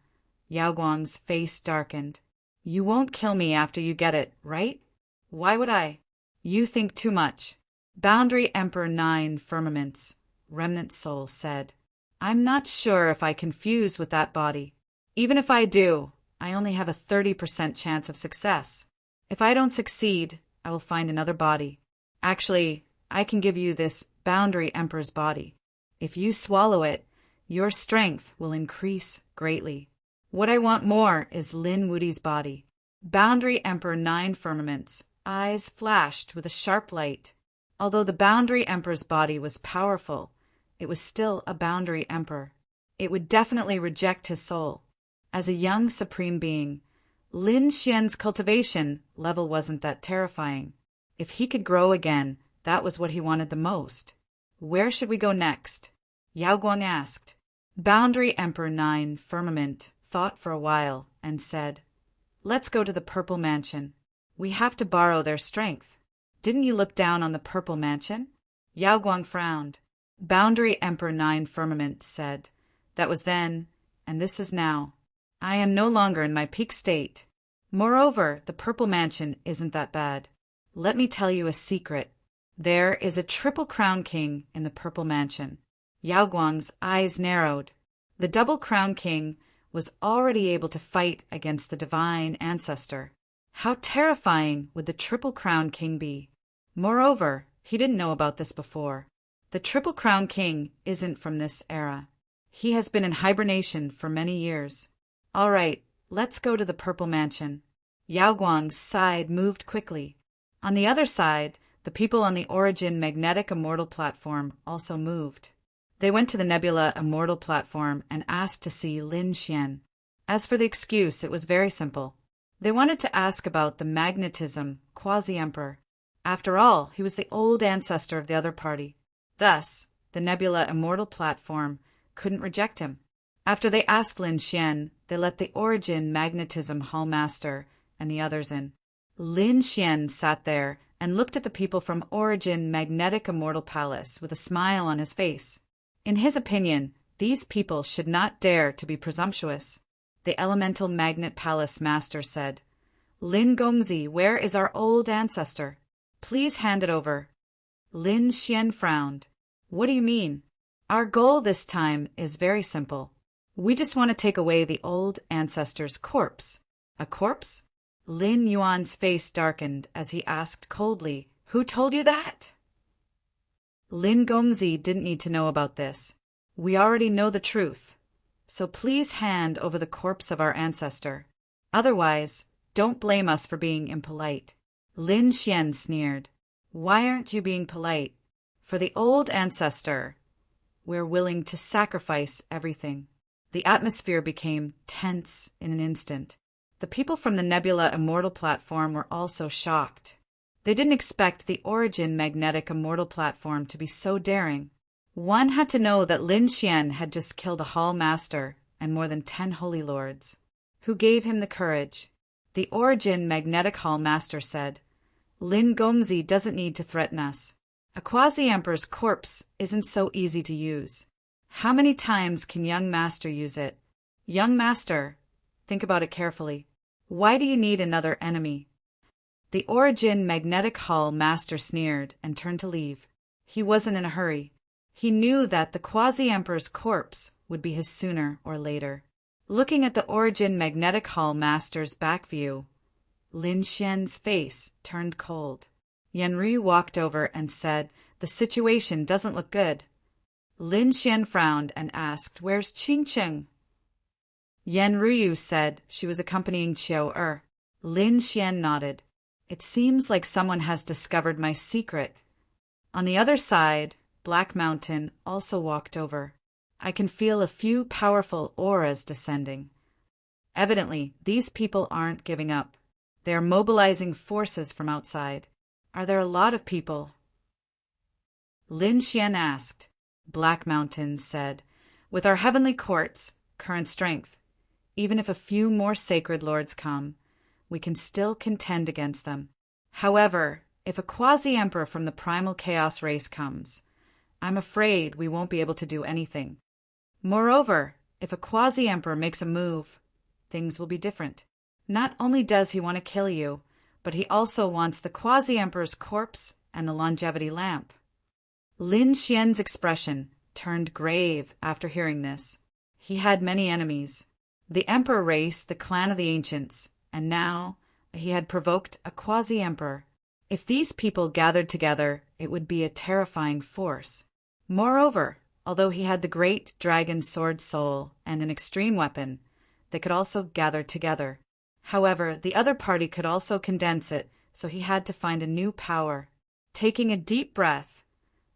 Yao Guang's face darkened. You won't kill me after you get it, right? Why would I? You think too much. Boundary Emperor 9 Firmaments, Remnant Soul said. I'm not sure if I can fuse with that body. Even if I do, I only have a 30% chance of success. If I don't succeed, I will find another body. Actually, I can give you this Boundary Emperor's body. If you swallow it, your strength will increase greatly. What I want more is Lin Wudi's body. Boundary Emperor 9 Firmaments' eyes flashed with a sharp light. Although the Boundary Emperor's body was powerful, it was still a Boundary Emperor. It would definitely reject his soul. As a young supreme being, Lin Xian's cultivation level wasn't that terrifying. If he could grow again, that was what he wanted the most. Where should we go next? Yao Guang asked. Boundary Emperor 9 Firmament thought for a while and said, Let's go to the Purple Mansion. We have to borrow their strength. Didn't you look down on the Purple Mansion? Yao Guang frowned. Boundary Emperor 9 Firmament said, That was then, and this is now. I am no longer in my peak state. Moreover, the Purple Mansion isn't that bad. Let me tell you a secret. There is a Triple Crown King in the Purple Mansion. Yao Guang's eyes narrowed. The Double Crown King was already able to fight against the divine ancestor. How terrifying would the Triple Crown King be? Moreover, he didn't know about this before. The Triple Crown King isn't from this era. He has been in hibernation for many years. All right, let's go to the Purple Mansion. Yao Guang's side moved quickly. On the other side, the people on the Origin Magnetic Immortal platform also moved. They went to the Nebula Immortal platform and asked to see Lin Xian. As for the excuse, it was very simple. They wanted to ask about the magnetism quasi-emperor. After all, he was the old ancestor of the other party. Thus, the Nebula Immortal platform couldn't reject him. After they asked Lin Xian, they let the Origin Magnetism Hall Master and the others in. Lin Xian sat there and looked at the people from Origin Magnetic Immortal Palace with a smile on his face. In his opinion, these people should not dare to be presumptuous. The Elemental Magnet Palace Master said, Lin Gongzi, where is our old ancestor? Please hand it over. Lin Xian frowned. What do you mean? Our goal this time is very simple. We just want to take away the old ancestor's corpse. A corpse? Lin Yuan's face darkened as he asked coldly, Who told you that? Lin Gongzi didn't need to know about this. We already know the truth. So please hand over the corpse of our ancestor. Otherwise, don't blame us for being impolite. Lin Xian sneered. Why aren't you being polite? For the old ancestor, we're willing to sacrifice everything. The atmosphere became tense in an instant. The people from the Nebula Immortal platform were also shocked. They didn't expect the Origin Magnetic Immortal platform to be so daring. One had to know that Lin Xian had just killed a Hall Master and more than 10 Holy Lords. Who gave him the courage? The Origin Magnetic Hall Master said, Lin Gongzi doesn't need to threaten us. A quasi-emperor's corpse isn't so easy to use. How many times can young master use it? Young master, think about it carefully. Why do you need another enemy? The Origin Magnetic Hall Master sneered and turned to leave. He wasn't in a hurry. He knew that the quasi-emperor's corpse would be his sooner or later. Looking at the Origin Magnetic Hall Master's back view, Lin Xian's face turned cold. Yanru walked over and said, The situation doesn't look good. Lin Xian frowned and asked, Where's Qing Cheng? Yanru said she was accompanying Qiao Er. Lin Xian nodded. It seems like someone has discovered my secret. On the other side, Black Mountain also walked over. I can feel a few powerful auras descending. Evidently, these people aren't giving up. They are mobilizing forces from outside. Are there a lot of people? Lin Xian asked. Black Mountain said, With our heavenly court's current strength, Even if a few more sacred lords come, we can still contend against them. However, if a quasi-emperor from the primal chaos race comes, I'm afraid we won't be able to do anything. Moreover, if a quasi-emperor makes a move, things will be different. Not only does he want to kill you, but he also wants the quasi-emperor's corpse and the longevity lamp. Lin Xian's expression turned grave after hearing this. He had many enemies. The emperor race, the clan of the ancients, and now he had provoked a quasi-emperor. If these people gathered together, it would be a terrifying force. Moreover, although he had the great dragon sword soul and an extreme weapon, they could also gather together. However, the other party could also condense it, so he had to find a new power. Taking a deep breath,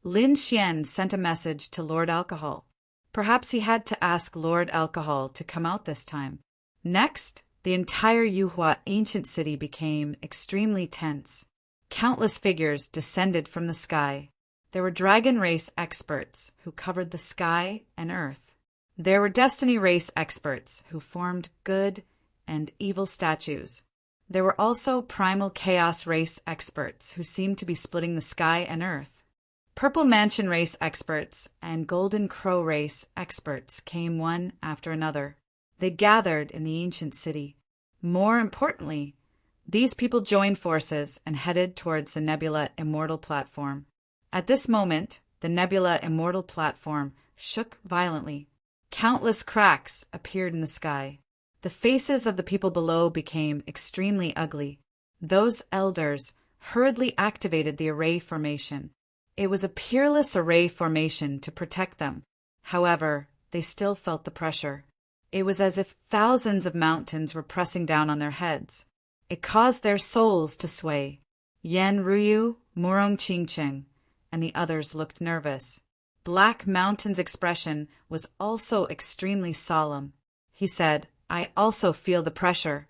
Lin Xian sent a message to Lord Alcohol. Perhaps he had to ask Lord Alcohol to come out this time. Next, the entire Yuhua ancient city became extremely tense. Countless figures descended from the sky. There were dragon race experts who covered the sky and earth. There were destiny race experts who formed good and evil statues. There were also primal chaos race experts who seemed to be splitting the sky and earth. Purple Mansion race experts and Golden Crow race experts came one after another. They gathered in the ancient city. More importantly, these people joined forces and headed towards the Nebula Immortal platform. At this moment, the Nebula Immortal platform shook violently. Countless cracks appeared in the sky. The faces of the people below became extremely ugly. Those elders hurriedly activated the array formation. It was a peerless array formation to protect them. However, they still felt the pressure. It was as if thousands of mountains were pressing down on their heads. It caused their souls to sway. Yan Ruyu, Murong Qingcheng, and the others looked nervous. Black Mountain's expression was also extremely solemn. He said, I also feel the pressure.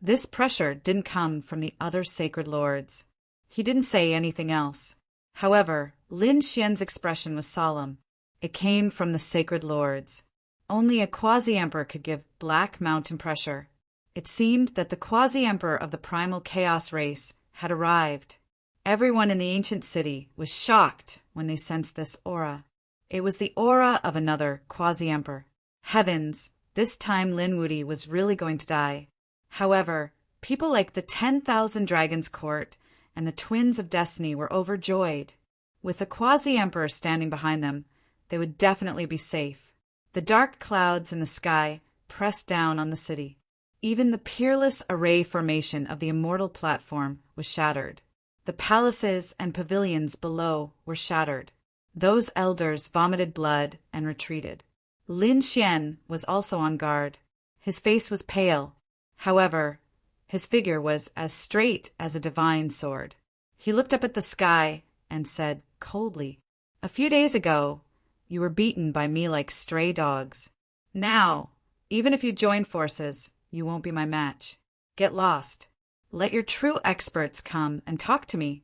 This pressure didn't come from the other sacred lords. He didn't say anything else. However, Lin Xian's expression was solemn. It came from the sacred lords. Only a quasi-emperor could give Black Mountain pressure. It seemed that the quasi-emperor of the primal chaos race had arrived. Everyone in the ancient city was shocked when they sensed this aura. It was the aura of another quasi-emperor. Heavens, this time Lin Wuti was really going to die. However, people like the 10,000 Dragons Court and the Twins of Destiny were overjoyed. With the quasi-emperor standing behind them, they would definitely be safe. The dark clouds in the sky pressed down on the city. Even the peerless array formation of the immortal platform was shattered. The palaces and pavilions below were shattered. Those elders vomited blood and retreated. Lin Xian was also on guard. His face was pale. However, his figure was as straight as a divine sword. He looked up at the sky and said coldly, A few days ago, you were beaten by me like stray dogs. Now, even if you join forces, you won't be my match. Get lost. Let your true experts come and talk to me.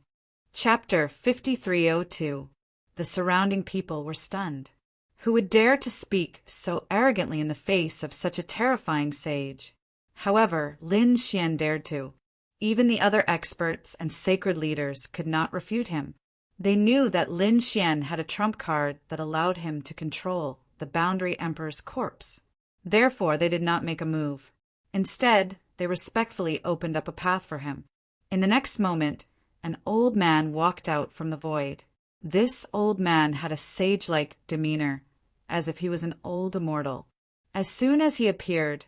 Chapter 5302. The surrounding people were stunned. Who would dare to speak so arrogantly in the face of such a terrifying sage? However, Lin Xian dared to. Even the other experts and sacred leaders could not refute him. They knew that Lin Xian had a trump card that allowed him to control the Boundary Emperor's corpse. Therefore, they did not make a move. Instead, they respectfully opened up a path for him. In the next moment, an old man walked out from the void. This old man had a sage-like demeanor, as if he was an old immortal. As soon as he appeared,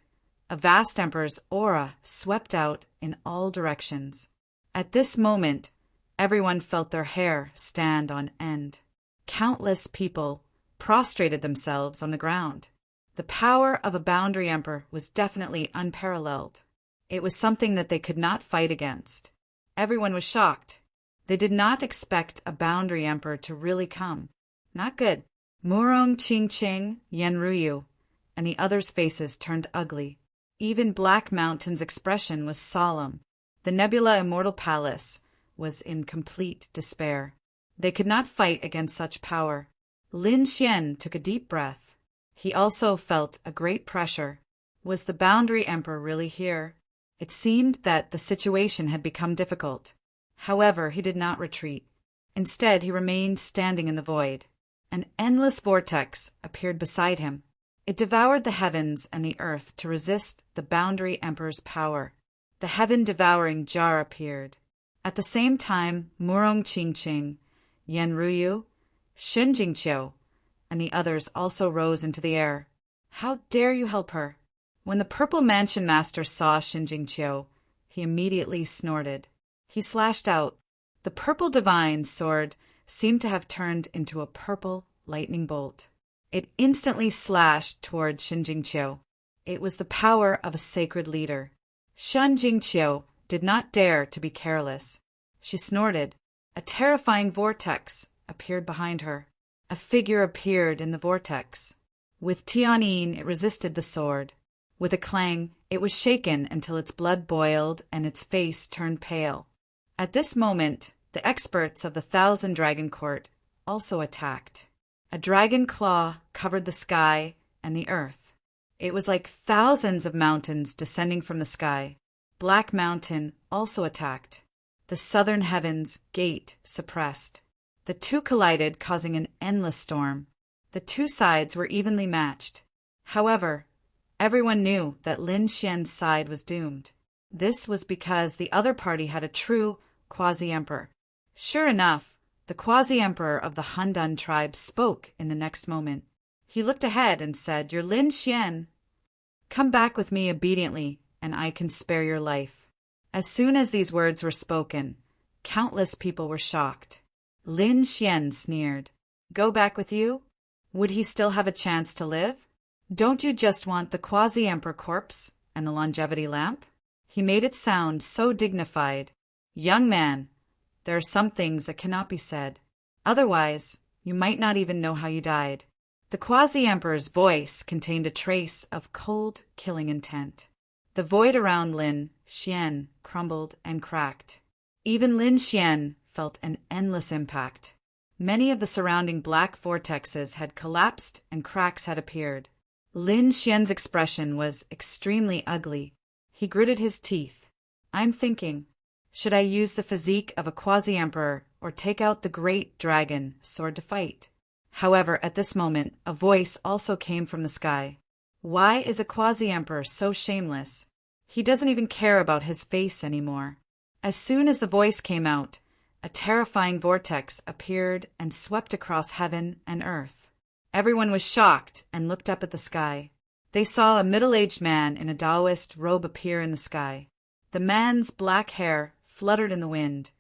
a vast emperor's aura swept out in all directions. At this moment, everyone felt their hair stand on end. Countless people prostrated themselves on the ground. The power of a boundary emperor was definitely unparalleled. It was something that they could not fight against. Everyone was shocked. They did not expect a boundary emperor to really come. Not good. Murong Qingcheng, Yenruyu, and the others' faces turned ugly. Even Black Mountain's expression was solemn. The Nebula Immortal Palace was in complete despair. They could not fight against such power. Lin Xian took a deep breath. He also felt a great pressure. Was the Boundary Emperor really here? It seemed that the situation had become difficult. However, he did not retreat. Instead, he remained standing in the void. An endless vortex appeared beside him. It devoured the heavens and the earth to resist the Boundary Emperor's power. The heaven-devouring jar appeared. At the same time, Murong Qingqing, Yan Ruyu, Shen Jingqiu, and the others also rose into the air. How dare you help her? When the Purple Mansion Master saw Shen Jingqiu, he immediately snorted. He slashed out. The purple divine sword seemed to have turned into a purple lightning bolt. It instantly slashed toward Shen Jingqiu. It was the power of a sacred leader. Shen Jingqiu did not dare to be careless. She snorted. A terrifying vortex appeared behind her. A figure appeared in the vortex. With Tianyin, it resisted the sword. With a clang, it was shaken until its blood boiled and its face turned pale. At this moment, the experts of the Thousand Dragon Court also attacked. A dragon claw covered the sky and the earth. It was like thousands of mountains descending from the sky. Black Mountain also attacked. The southern heavens gate suppressed. The two collided, causing an endless storm. The two sides were evenly matched. However, everyone knew that Lin Xian's side was doomed. This was because the other party had a true quasi-emperor. Sure enough, the quasi-emperor of the Handan tribe spoke in the next moment. He looked ahead and said, "You're Lin Xian. Come back with me obediently, and I can spare your life." As soon as these words were spoken, countless people were shocked. Lin Xian sneered. Go back with you? Would he still have a chance to live? Don't you just want the quasi-emperor corpse and the longevity lamp? He made it sound so dignified. Young man, there are some things that cannot be said. Otherwise, you might not even know how you died. The quasi-emperor's voice contained a trace of cold, killing intent. The void around Lin Xian crumbled and cracked. Even Lin Xian felt an endless impact. Many of the surrounding black vortexes had collapsed and cracks had appeared. Lin Xian's expression was extremely ugly. He gritted his teeth. I'm thinking, should I use the physique of a quasi-emperor or take out the great dragon sword to fight? However, at this moment, a voice also came from the sky. Why is a quasi-emperor so shameless? He doesn't even care about his face anymore. As soon as the voice came out, a terrifying vortex appeared and swept across heaven and earth. Everyone was shocked and looked up at the sky. They saw a middle-aged man in a Taoist robe appear in the sky. The man's black hair fluttered in the wind,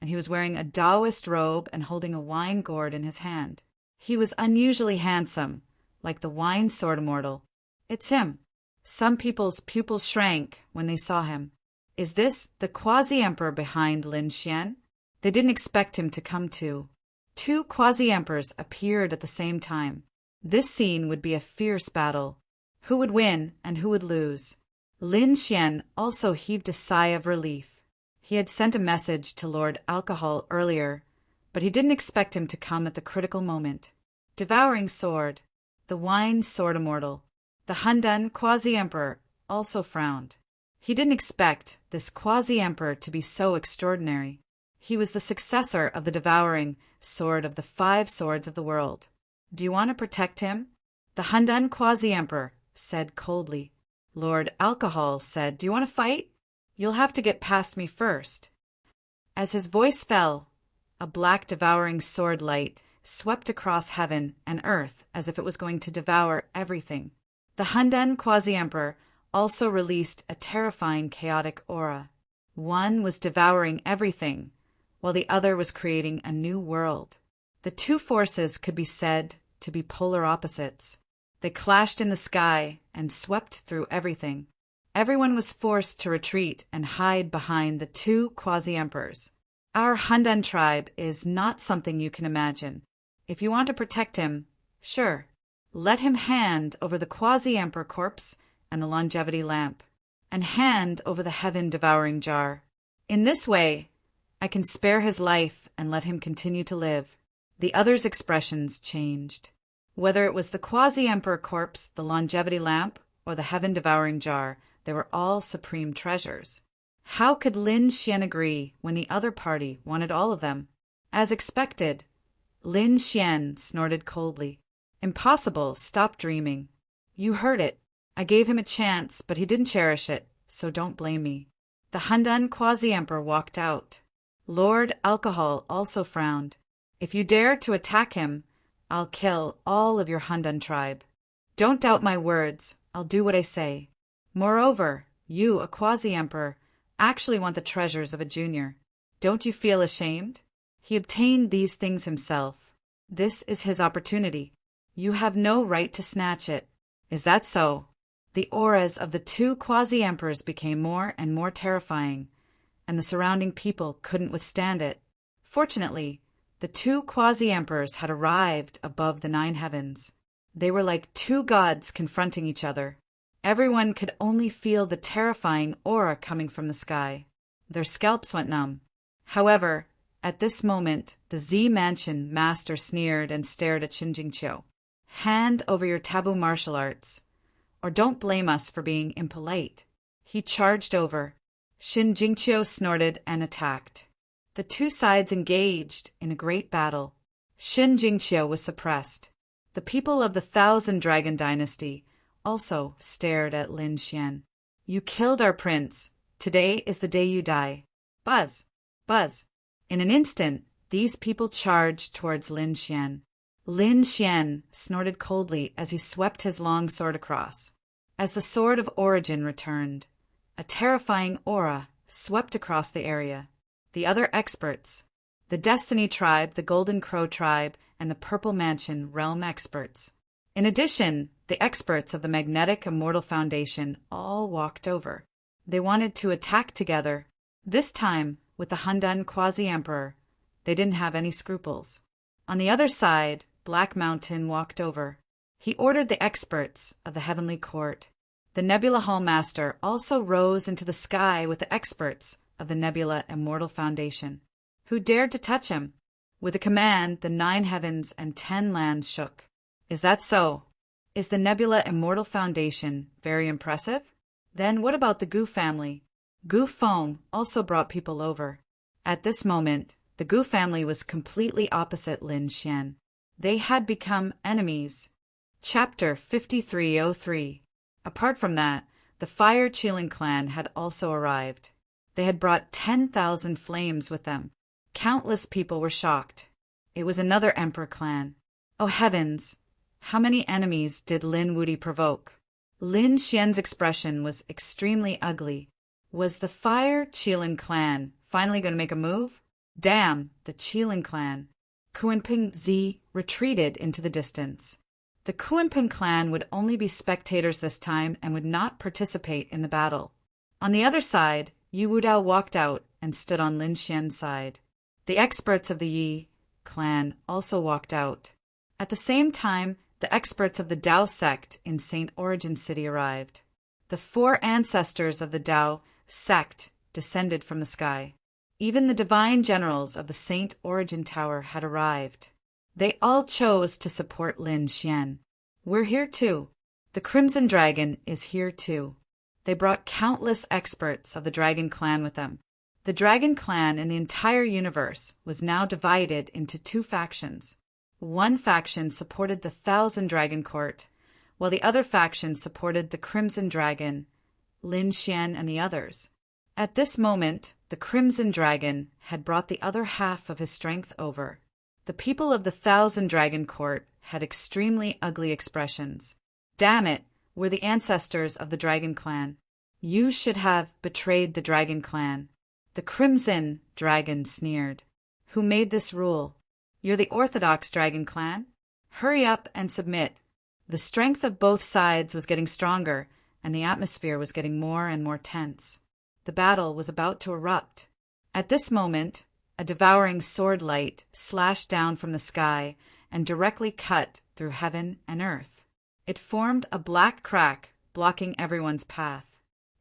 and he was wearing a Taoist robe and holding a wine gourd in his hand. He was unusually handsome, like the wine sword immortal. It's him. Some people's pupils shrank when they saw him. Is this the quasi-emperor behind Lin Xian? They didn't expect him to come too. Two quasi-emperors appeared at the same time. This scene would be a fierce battle. Who would win and who would lose? Lin Xian also heaved a sigh of relief. He had sent a message to Lord Alcohol earlier, but he didn't expect him to come at the critical moment. Devouring Sword, the Wine Sword Immortal, the Handan Quasi-Emperor also frowned. He didn't expect this quasi-emperor to be so extraordinary. He was the successor of the devouring sword of the 5 swords of the world. Do you want to protect him? The Handan quasi-emperor said coldly. Lord Alcohol said, do you want to fight? You'll have to get past me first. As his voice fell, a black devouring sword light swept across heaven and earth as if it was going to devour everything. The Handan quasi-emperor also released a terrifying chaotic aura. One was devouring everything, while the other was creating a new world. The two forces could be said to be polar opposites. They clashed in the sky and swept through everything. Everyone was forced to retreat and hide behind the two quasi-emperors. Our Handan tribe is not something you can imagine. If you want to protect him, sure, let him hand over the quasi-emperor corpse and the longevity lamp, and hand over the heaven-devouring jar. In this way, I can spare his life and let him continue to live. The other's expressions changed. Whether it was the quasi-emperor corpse, the longevity lamp, or the heaven-devouring jar, they were all supreme treasures. How could Lin Xian agree when the other party wanted all of them? As expected, Lin Xian snorted coldly. Impossible, stop dreaming. You heard it. I gave him a chance, but he didn't cherish it, so don't blame me. The Handan Quasi-Emperor walked out. Lord Alcohol also frowned. If you dare to attack him, I'll kill all of your Handan tribe. Don't doubt my words, I'll do what I say. Moreover, you, a Quasi-Emperor, actually want the treasures of a junior. Don't you feel ashamed? He obtained these things himself. This is his opportunity. You have no right to snatch it. Is that so? The auras of the two Quasi-Emperors became more and more terrifying, and the surrounding people couldn't withstand it. Fortunately, the two Quasi-Emperors had arrived above the 9 heavens. They were like two gods confronting each other. Everyone could only feel the terrifying aura coming from the sky. Their scalps went numb. However, at this moment, the Z Mansion master sneered and stared at Shin Jingqiu. Hand over your taboo martial arts, or don't blame us for being impolite. He charged over. Shin Jingqiu snorted and attacked. The two sides engaged in a great battle. Shin Jingqiu was suppressed. The people of the 1,000 Dragon Dynasty also stared at Lin Xian. You killed our prince. Today is the day you die. Buzz! Buzz! In an instant, these people charged towards Lin Xian. Lin Xian snorted coldly as he swept his long sword across. As the Sword of Origin returned, a terrifying aura swept across the area. The other experts, the Destiny Tribe, the Golden Crow Tribe, and the Purple Mansion Realm experts. In addition, the experts of the Magnetic Immortal Foundation all walked over. They wanted to attack together. This time, with the Handan Quasi-Emperor, they didn't have any scruples. On the other side, Black Mountain walked over. He ordered the experts of the Heavenly Court. The Nebula Hall Master also rose into the sky with the experts of the Nebula Immortal Foundation. Who dared to touch him? With a command, the 9 heavens and 10 lands shook. Is that so? Is the Nebula Immortal Foundation very impressive? Then what about the Gu family? Gu Feng also brought people over. At this moment, the Gu family was completely opposite Lin Xian. They had become enemies. Chapter 5303. Apart from that, the Fire Chilling clan had also arrived. They had brought 10,000 flames with them. Countless people were shocked. It was another Emperor clan. Oh heavens! How many enemies did Lin Wuti provoke? Lin Xian's expression was extremely ugly. Was the Fire Chilling clan finally going to make a move? Damn, the Chilling clan. Kuanping Zi retreated into the distance. The Kuanping clan would only be spectators this time and would not participate in the battle. On the other side, Yu Wudao walked out and stood on Lin Xian's side. The experts of the Yi clan also walked out. At the same time, the experts of the Dao sect in St. Origin City arrived. The 4 ancestors of the Dao sect descended from the sky. Even the divine generals of the St. Origin Tower had arrived. They all chose to support Lin Xian. We're here too. The Crimson Dragon is here too. They brought countless experts of the Dragon Clan with them. The Dragon Clan in the entire universe was now divided into 2 factions. One faction supported the 1,000 Dragon Court, while the other faction supported the Crimson Dragon, Lin Xian and the others. At this moment, the Crimson Dragon had brought the other half of his strength over. The people of the 1,000 Dragon Court had extremely ugly expressions. Damn it, we're the ancestors of the Dragon Clan. You should have betrayed the Dragon Clan. The Crimson Dragon sneered. Who made this rule? You're the Orthodox Dragon Clan? Hurry up and submit. The strength of both sides was getting stronger, and the atmosphere was getting more and more tense. The battle was about to erupt. At this moment, a devouring sword light slashed down from the sky and directly cut through heaven and earth. It formed a black crack, blocking everyone's path.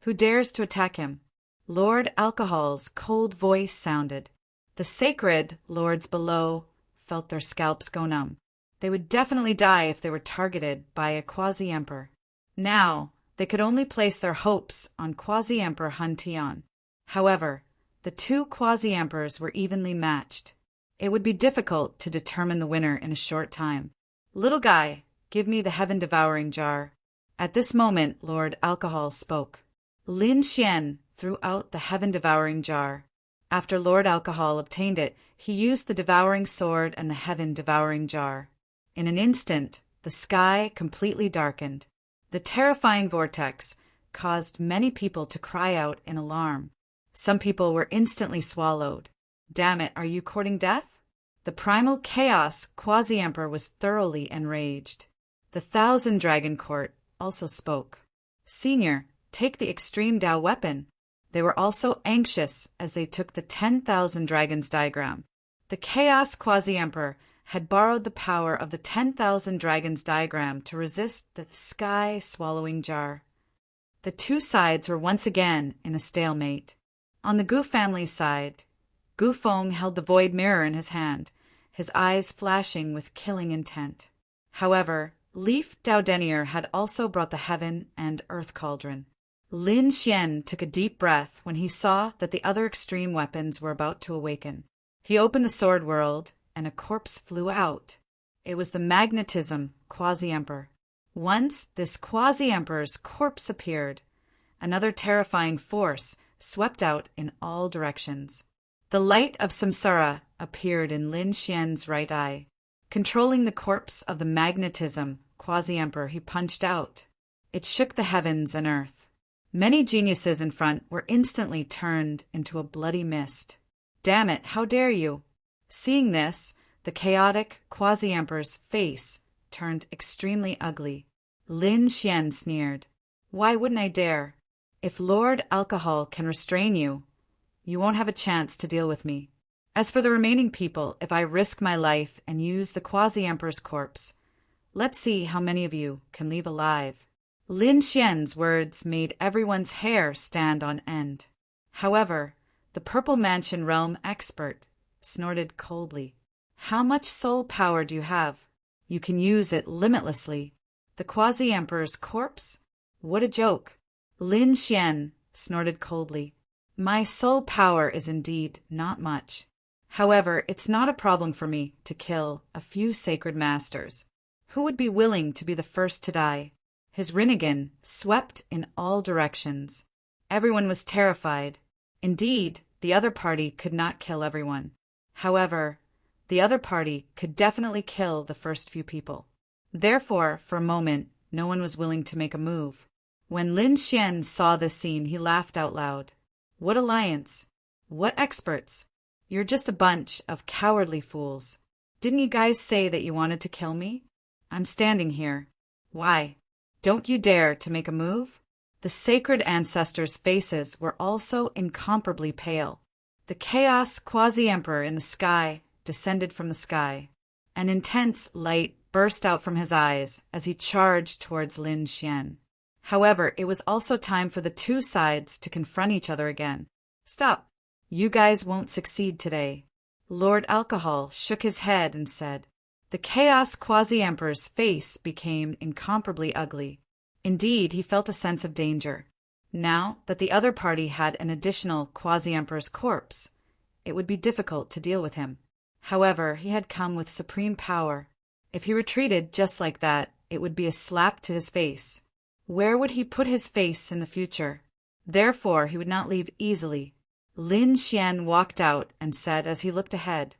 Who dares to attack him? Lord Alcohol's cold voice sounded. The sacred lords below felt their scalps go numb. They would definitely die if they were targeted by a quasi-emperor. Now, They could only place their hopes on Quasi-Emperor Han Tian. However, the two quasi-emperors were evenly matched. It would be difficult to determine the winner in a short time. "Little guy, give me the heaven-devouring jar." At this moment, Lord Alcohol spoke. Lin Xian threw out the heaven-devouring jar. After Lord Alcohol obtained it, he used the devouring sword and the heaven-devouring jar. In an instant, the sky completely darkened. The terrifying vortex caused many people to cry out in alarm. Some people were instantly swallowed. "Damn it, are you courting death?" The primal chaos quasi-emperor was thoroughly enraged. The Thousand Dragon Court also spoke. "Senior, take the extreme Tao weapon." They were also anxious as they took the 10,000 dragons diagram. The chaos quasi-emperor had borrowed the power of the 10,000 dragons diagram to resist the sky-swallowing jar. The two sides were once again in a stalemate. On the Gu family's side, Gu Feng held the void mirror in his hand, his eyes flashing with killing intent. However, Leaf Daodenier had also brought the heaven and earth cauldron. Lin Xian took a deep breath when he saw that the other extreme weapons were about to awaken. He opened the sword world, and a corpse flew out. It was the magnetism quasi-emperor. Once this quasi-emperor's corpse appeared, another terrifying force swept out in all directions. The light of samsara appeared in Lin Xian's right eye. Controlling the corpse of the magnetism quasi-emperor, he punched out. It shook the heavens and earth. Many geniuses in front were instantly turned into a bloody mist. "Damn it, how dare you!" Seeing this, the chaotic quasi-emperor's face turned extremely ugly. Lin Xian sneered. "Why wouldn't I dare? If Lord Alcohol can restrain you, you won't have a chance to deal with me. As for the remaining people, if I risk my life and use the quasi-emperor's corpse, let's see how many of you can leave alive." Lin Xian's words made everyone's hair stand on end. However, the Purple Mansion Realm expert snorted coldly. "How much soul power do you have? You can use it limitlessly. The quasi-emperor's corpse? What a joke." Lin Xian snorted coldly. "My soul power is indeed not much. However, it's not a problem for me to kill a few sacred masters. Who would be willing to be the first to die?" His Rinnegan swept in all directions. Everyone was terrified. Indeed, the other party could not kill everyone. However, the other party could definitely kill the first few people. Therefore, for a moment, no one was willing to make a move. When Lin Xian saw this scene, he laughed out loud. "What alliance? What experts? You're just a bunch of cowardly fools. Didn't you guys say that you wanted to kill me? I'm standing here. Why? Don't you dare to make a move?" The sacred ancestors' faces were also incomparably pale. The chaos quasi-emperor in the sky descended from the sky. An intense light burst out from his eyes as he charged towards Lin Xian. However, it was also time for the two sides to confront each other again. "Stop. You guys won't succeed today." Lord Alcohol shook his head and said. The chaos quasi-emperor's face became incomparably ugly. Indeed, he felt a sense of danger. Now that the other party had an additional quasi-emperor's corpse, it would be difficult to deal with him. However, he had come with supreme power. If he retreated just like that, it would be a slap to his face. Where would he put his face in the future? Therefore, he would not leave easily. Lin Xian walked out and said as he looked ahead,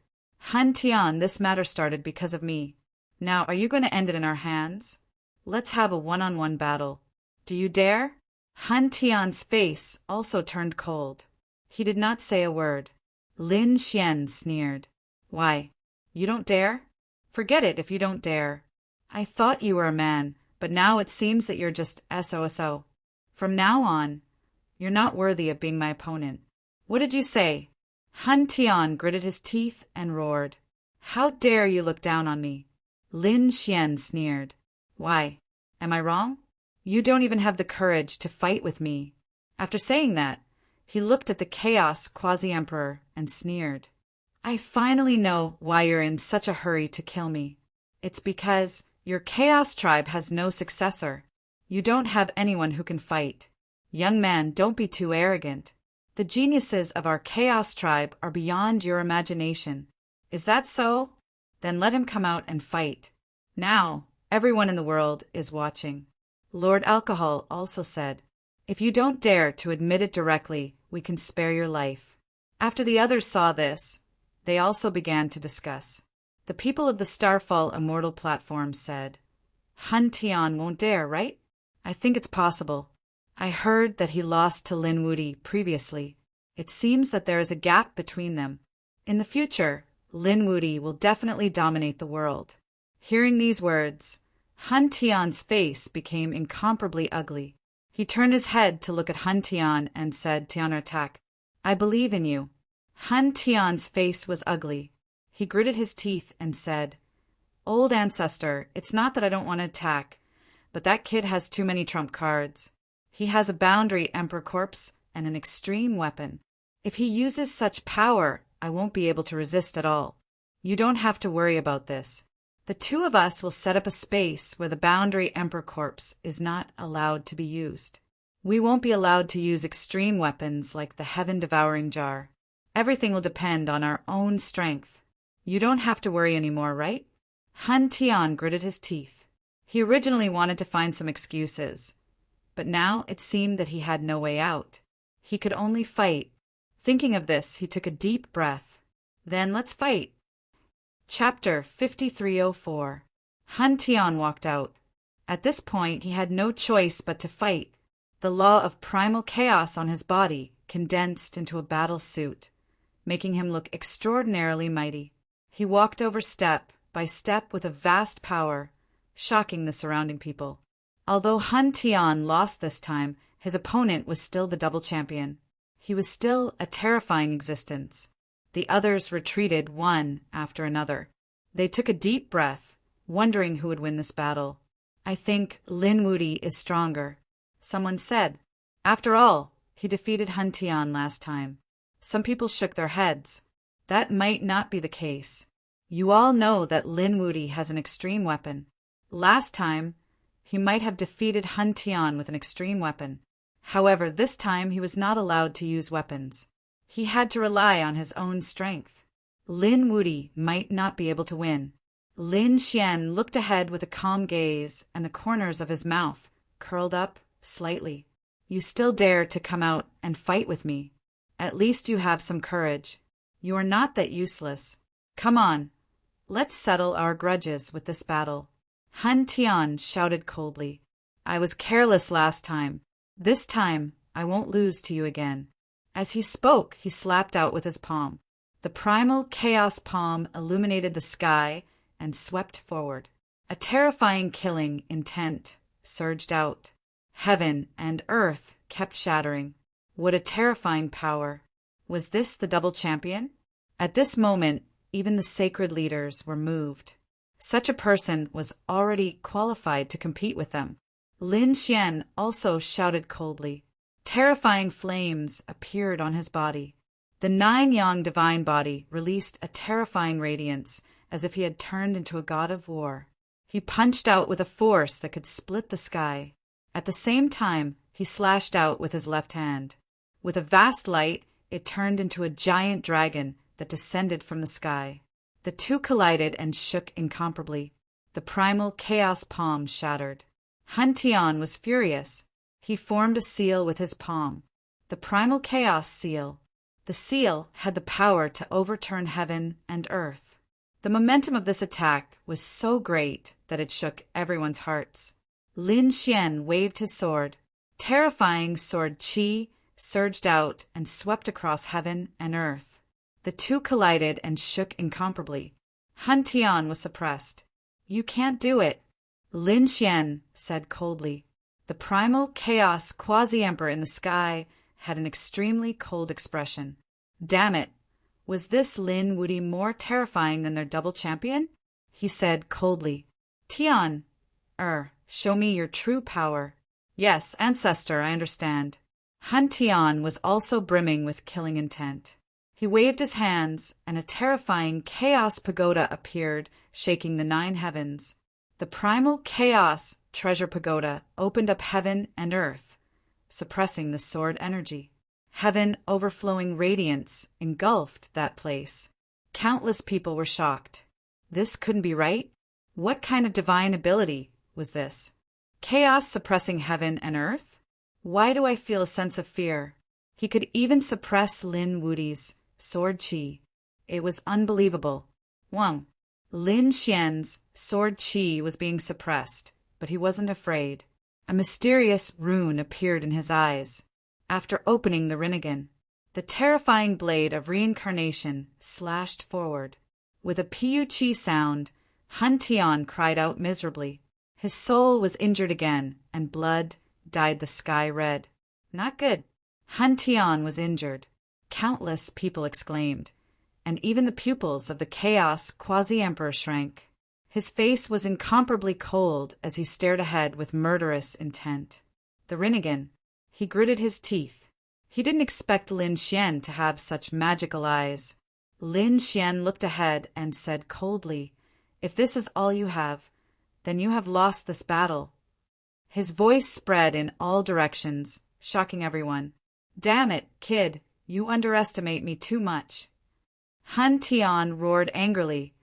"Han Tian, this matter started because of me. Now, are you going to end it in our hands? Let's have a one-on-one battle. Do you dare?" Han Tian's face also turned cold. He did not say a word. Lin Xian sneered. "Why, you don't dare? Forget it if you don't dare. I thought you were a man, but now it seems that you're just SOSO. From now on, you're not worthy of being my opponent. What did you say?" Han Tian gritted his teeth and roared. "How dare you look down on me?" Lin Xian sneered. "Why, am I wrong? You don't even have the courage to fight with me." After saying that, he looked at the chaos quasi-emperor and sneered. "I finally know why you're in such a hurry to kill me. It's because your chaos tribe has no successor. You don't have anyone who can fight. Young man, don't be too arrogant. The geniuses of our Chaos tribe are beyond your imagination. Is that so? Then let him come out and fight. Now, everyone in the world is watching. Lord Alcohol also said, if you don't dare to admit it directly, we can spare your life. After the others saw this, they also began to discuss. The people of the Starfall Immortal platform said, Hun Tian won't dare, right? I think it's possible. I heard that he lost to Lin Wuti previously. It seems that there is a gap between them. In the future, Lin Wuti will definitely dominate the world. Hearing these words, Hun Tian's face became incomparably ugly. He turned his head to look at Hun Tian and said, Tian attack. I believe in you. Hun Tian's face was ugly. He gritted his teeth and said, Old ancestor, it's not that I don't want to attack, but that kid has too many trump cards. He has a boundary Emperor Corpse and an extreme weapon. If he uses such power, I won't be able to resist at all. You don't have to worry about this. The two of us will set up a space where the boundary Emperor Corpse is not allowed to be used. We won't be allowed to use extreme weapons like the Heaven-Devouring Jar. Everything will depend on our own strength. You don't have to worry anymore, right? Hun Tian gritted his teeth. He originally wanted to find some excuses, but now it seemed that he had no way out. He could only fight. Thinking of this, he took a deep breath. Then let's fight. Chapter 5304. Hun Tian walked out. At this point, he had no choice but to fight. The law of primal chaos on his body condensed into a battle suit, making him look extraordinarily mighty. He walked over step by step with a vast power, shocking the surrounding people. Although Hun Tian lost this time, his opponent was still the double champion. He was still a terrifying existence. The others retreated one after another. They took a deep breath, wondering who would win this battle. I think Lin Wuti is stronger, someone said. After all, he defeated Hun Tian last time. Some people shook their heads. That might not be the case. You all know that Lin Wuti has an extreme weapon. Last time, he might have defeated Hun Tian with an extreme weapon. However, this time he was not allowed to use weapons. He had to rely on his own strength. Lin Wuti might not be able to win. Lin Xian looked ahead with a calm gaze, and the corners of his mouth curled up slightly. You still dare to come out and fight with me. At least you have some courage. You are not that useless. Come on, let's settle our grudges with this battle. Hun Tian shouted coldly. I was careless last time. This time, I won't lose to you again. As he spoke, he slapped out with his palm. The primal chaos palm illuminated the sky and swept forward. A terrifying killing intent surged out. Heaven and earth kept shattering. What a terrifying power. Was this the double champion? At this moment, even the sacred leaders were moved. Such a person was already qualified to compete with them. Lin Xian also shouted coldly. Terrifying flames appeared on his body. The nine-yang divine body released a terrifying radiance, as if he had turned into a god of war. He punched out with a force that could split the sky. At the same time, he slashed out with his left hand. With a vast light, it turned into a giant dragon that descended from the sky. The two collided and shook incomparably. The primal chaos palm shattered. Hun Tian was furious. He formed a seal with his palm. The primal chaos seal. The seal had the power to overturn heaven and earth. The momentum of this attack was so great that it shook everyone's hearts. Lin Xian waved his sword. Terrifying sword qi surged out and swept across heaven and earth. The two collided and shook incomparably. Hun Tian was suppressed. You can't do it, Lin Xian said coldly. The primal chaos quasi-emperor in the sky had an extremely cold expression. Damn it! Was this Lin Wuti more terrifying than their double champion? He said coldly. Tian, show me your true power. Yes, ancestor, I understand. Hun Tian was also brimming with killing intent. He waved his hands, and a terrifying chaos pagoda appeared, shaking the 9 heavens. The primal chaos treasure pagoda opened up heaven and earth, suppressing the sword energy. Heaven overflowing radiance engulfed that place. Countless people were shocked. This couldn't be right. What kind of divine ability was this? Chaos suppressing heaven and earth? Why do I feel a sense of fear? He could even suppress Lin Wudi's sword chi. It was unbelievable. Wang. Lin Xian's sword chi was being suppressed, but he wasn't afraid. A mysterious rune appeared in his eyes. After opening the Rinnegan, the terrifying blade of reincarnation slashed forward. With a Piyu Chi sound, Han Tian cried out miserably. His soul was injured again, and blood dyed the sky red. Not good. Han Tian was injured. Countless people exclaimed, and even the pupils of the Chaos Quasi-Emperor shrank. His face was incomparably cold as he stared ahead with murderous intent. The Rinnegan. He gritted his teeth. He didn't expect Lin Xian to have such magical eyes. Lin Xian looked ahead and said coldly, "If this is all you have, then you have lost this battle." His voice spread in all directions, shocking everyone. "Damn it, kid, you underestimate me too much." Han Tian roared angrily,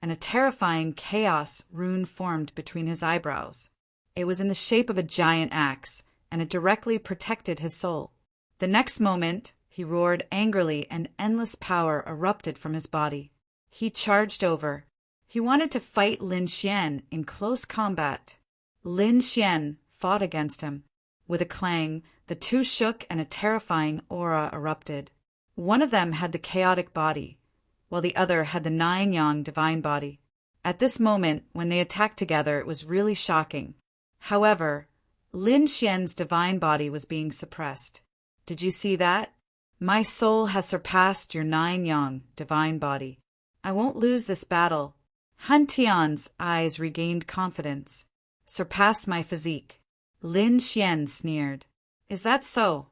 and a terrifying chaos rune formed between his eyebrows. It was in the shape of a giant axe, and it directly protected his soul. The next moment, he roared angrily and endless power erupted from his body. He charged over. He wanted to fight Lin Xian in close combat. Lin Xian fought against him. With a clang, the two shook and a terrifying aura erupted. One of them had the chaotic body, while the other had the nine-yang divine body. At this moment, when they attacked together, it was really shocking. However, Lin Xian's divine body was being suppressed. Did you see that? My soul has surpassed your nine-yang divine body. I won't lose this battle. Han Tian's eyes regained confidence. Surpassed my physique. Lin Xian sneered. Is that so?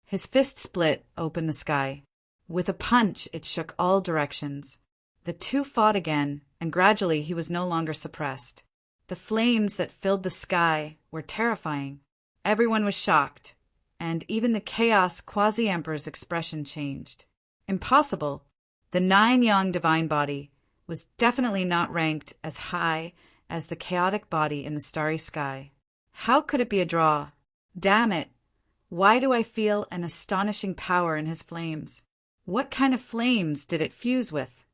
His fist split open the sky. With a punch, it shook all directions. The two fought again, and gradually he was no longer suppressed. The flames that filled the sky were terrifying. Everyone was shocked, and even the Chaos Quasi-Emperor's expression changed. Impossible. The nine-yang divine body was definitely not ranked as high as the chaotic body in the starry sky. How could it be a draw? Damn it! Why do I feel an astonishing power in his flames? What kind of flames did it fuse with?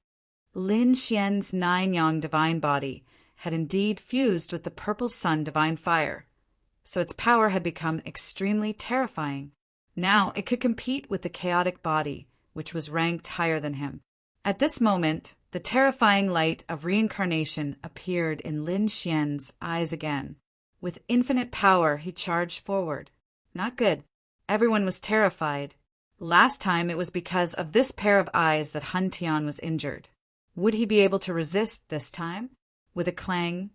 Lin Xian's nine-yang divine body had indeed fused with the purple sun divine fire, so its power had become extremely terrifying. Now it could compete with the chaotic body, which was ranked higher than him. At this moment, the terrifying light of reincarnation appeared in Lin Xian's eyes again. With infinite power, he charged forward. Not good. Everyone was terrified. Last time it was because of this pair of eyes that Han Tian was injured. Would he be able to resist this time? With a clang,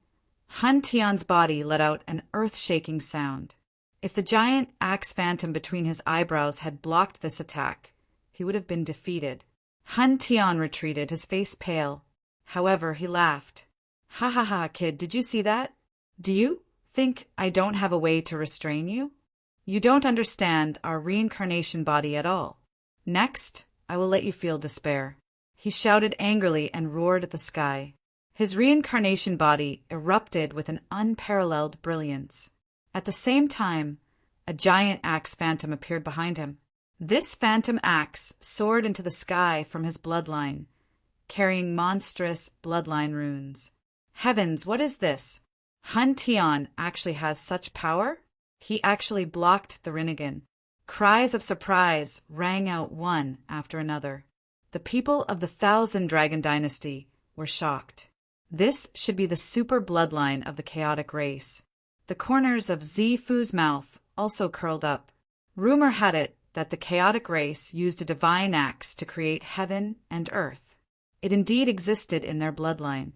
Han Tian's body let out an earth-shaking sound. If the giant axe phantom between his eyebrows had blocked this attack, he would have been defeated. Han Tian retreated, his face pale. However, he laughed. "Ha ha ha, kid, did you see that? Do you think I don't have a way to restrain you? You don't understand our reincarnation body at all. Next, I will let you feel despair." He shouted angrily and roared at the sky. His reincarnation body erupted with an unparalleled brilliance. At the same time, a giant axe phantom appeared behind him. This phantom axe soared into the sky from his bloodline, carrying monstrous bloodline runes. Heavens, what is this? Han Tian actually has such power? He actually blocked the Rinnegan. Cries of surprise rang out one after another. The people of the Thousand Dragon Dynasty were shocked. This should be the super bloodline of the chaotic race. The corners of Zifu's mouth also curled up. Rumor had it that the chaotic race used a divine axe to create heaven and earth. It indeed existed in their bloodline.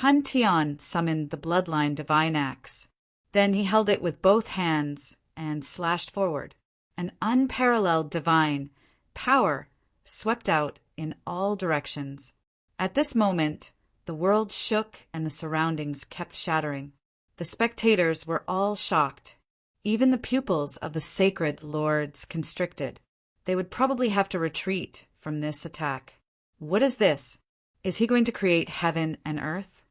Han Tian summoned the bloodline divine axe. Then he held it with both hands and slashed forward. An unparalleled divine power swept out in all directions. At this moment, The world shook and the surroundings kept shattering. The spectators were all shocked. Even the pupils of the sacred lords constricted. They would probably have to retreat from this attack. What is this? Is he going to create heaven and earth?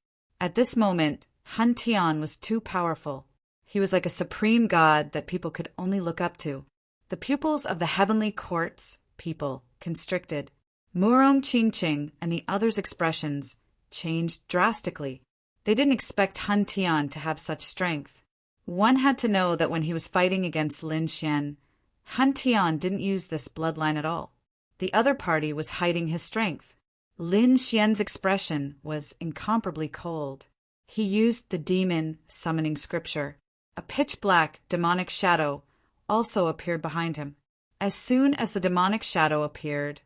At this moment, Han Tian was too powerful. He was like a supreme god that people could only look up to. The pupils of the heavenly court's people constricted. Murong Qingqing and the others' expressions changed drastically. They didn't expect Han Tian to have such strength. One had to know that when he was fighting against Lin Xian, Han Tian didn't use this bloodline at all. The other party was hiding his strength. Lin Xian's expression was incomparably cold. He used the demon summoning scripture. A pitch-black demonic shadow also appeared behind him. As soon as the demonic shadow appeared,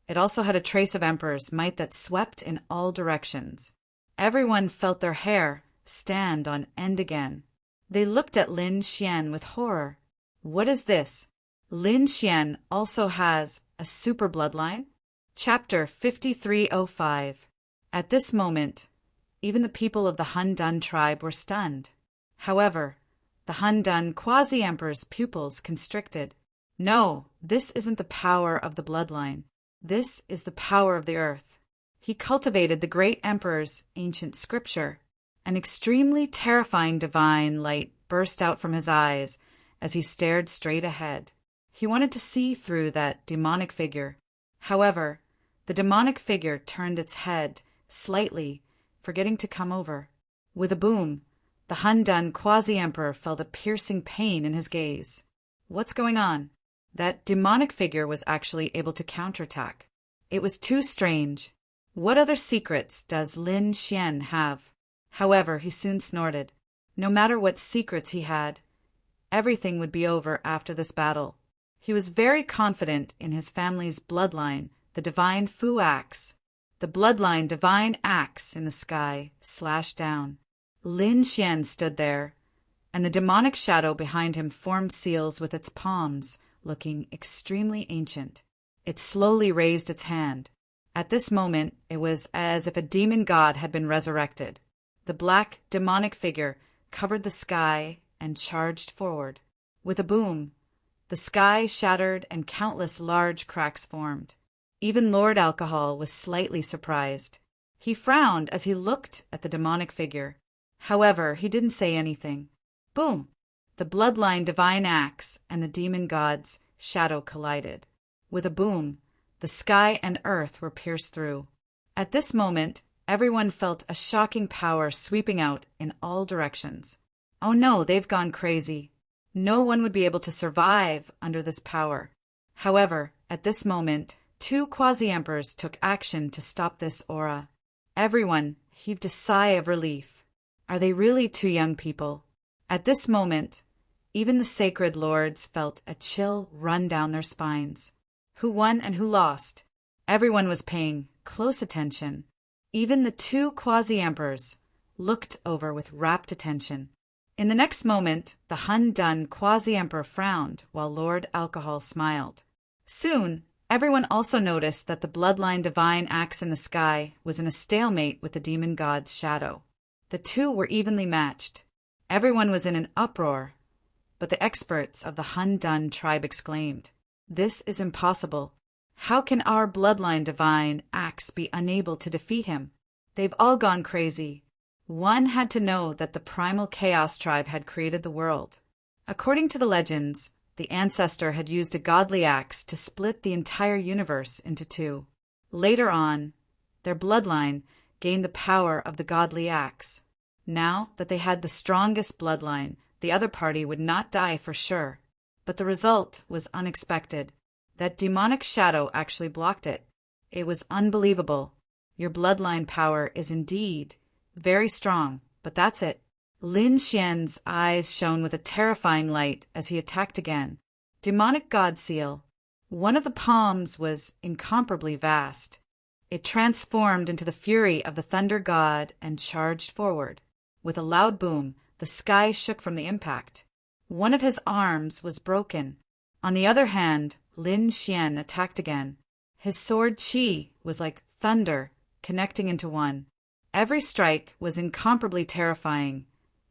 it also had a trace of Emperor's might that swept in all directions. Everyone felt their hair stand on end again. They looked at Lin Xian with horror. What is this? Lin Xian also has a super bloodline? Chapter 5305. At this moment, even the people of the Han Dun tribe were stunned. However, the Han Dun quasi-emperor's pupils constricted. No, this isn't the power of the bloodline. This is the power of the earth. He cultivated the great emperor's ancient scripture. An extremely terrifying divine light burst out from his eyes as he stared straight ahead. He wanted to see through that demonic figure. However, the demonic figure turned its head slightly, forgetting to come over. With a boom, the Han Dun quasi-emperor felt a piercing pain in his gaze. What's going on? That demonic figure was actually able to counterattack. It was too strange. What other secrets does Lin Xian have? However, he soon snorted. No matter what secrets he had, everything would be over after this battle. He was very confident in his family's bloodline, the divine Fu axe. The bloodline divine axe in the sky slashed down. Lin Xian stood there, and the demonic shadow behind him formed seals with its palms, looking extremely ancient. It slowly raised its hand. At this moment, it was as if a demon god had been resurrected. The black, demonic figure covered the sky and charged forward. With a boom, the sky shattered and countless large cracks formed. Even Lord Alcohol was slightly surprised. He frowned as he looked at the demonic figure. However, he didn't say anything. Boom! The bloodline divine axe and the demon god's shadow collided. With a boom, the sky and earth were pierced through. At this moment, everyone felt a shocking power sweeping out in all directions. Oh no, they've gone crazy. No one would be able to survive under this power. However, at this moment, two quasi-emperors took action to stop this aura. Everyone heaved a sigh of relief. Are they really two young people? At this moment, even the sacred lords felt a chill run down their spines. Who won and who lost? Everyone was paying close attention. Even the two quasi-emperors looked over with rapt attention. In the next moment, the Han Dun quasi-emperor frowned while Lord Alcohol smiled. Soon, everyone also noticed that the bloodline divine axe in the sky was in a stalemate with the demon god's shadow. The two were evenly matched. Everyone was in an uproar, but the experts of the Han Dun tribe exclaimed, "This is impossible. How can our bloodline divine axe be unable to defeat him? They've all gone crazy." One had to know that the primal chaos tribe had created the world. According to the legends, the ancestor had used a godly axe to split the entire universe into two. Later on, their bloodline gained the power of the godly axe. Now that they had the strongest bloodline, the other party would not die for sure. But the result was unexpected. That demonic shadow actually blocked it. It was unbelievable. Your bloodline power is indeed very strong, but that's it. Lin Xian's eyes shone with a terrifying light as he attacked again. Demonic God Seal. One of the palms was incomparably vast. It transformed into the fury of the thunder god and charged forward. With a loud boom, the sky shook from the impact. One of his arms was broken. On the other hand, Lin Xian attacked again. His sword Qi was like thunder, connecting into one. Every strike was incomparably terrifying,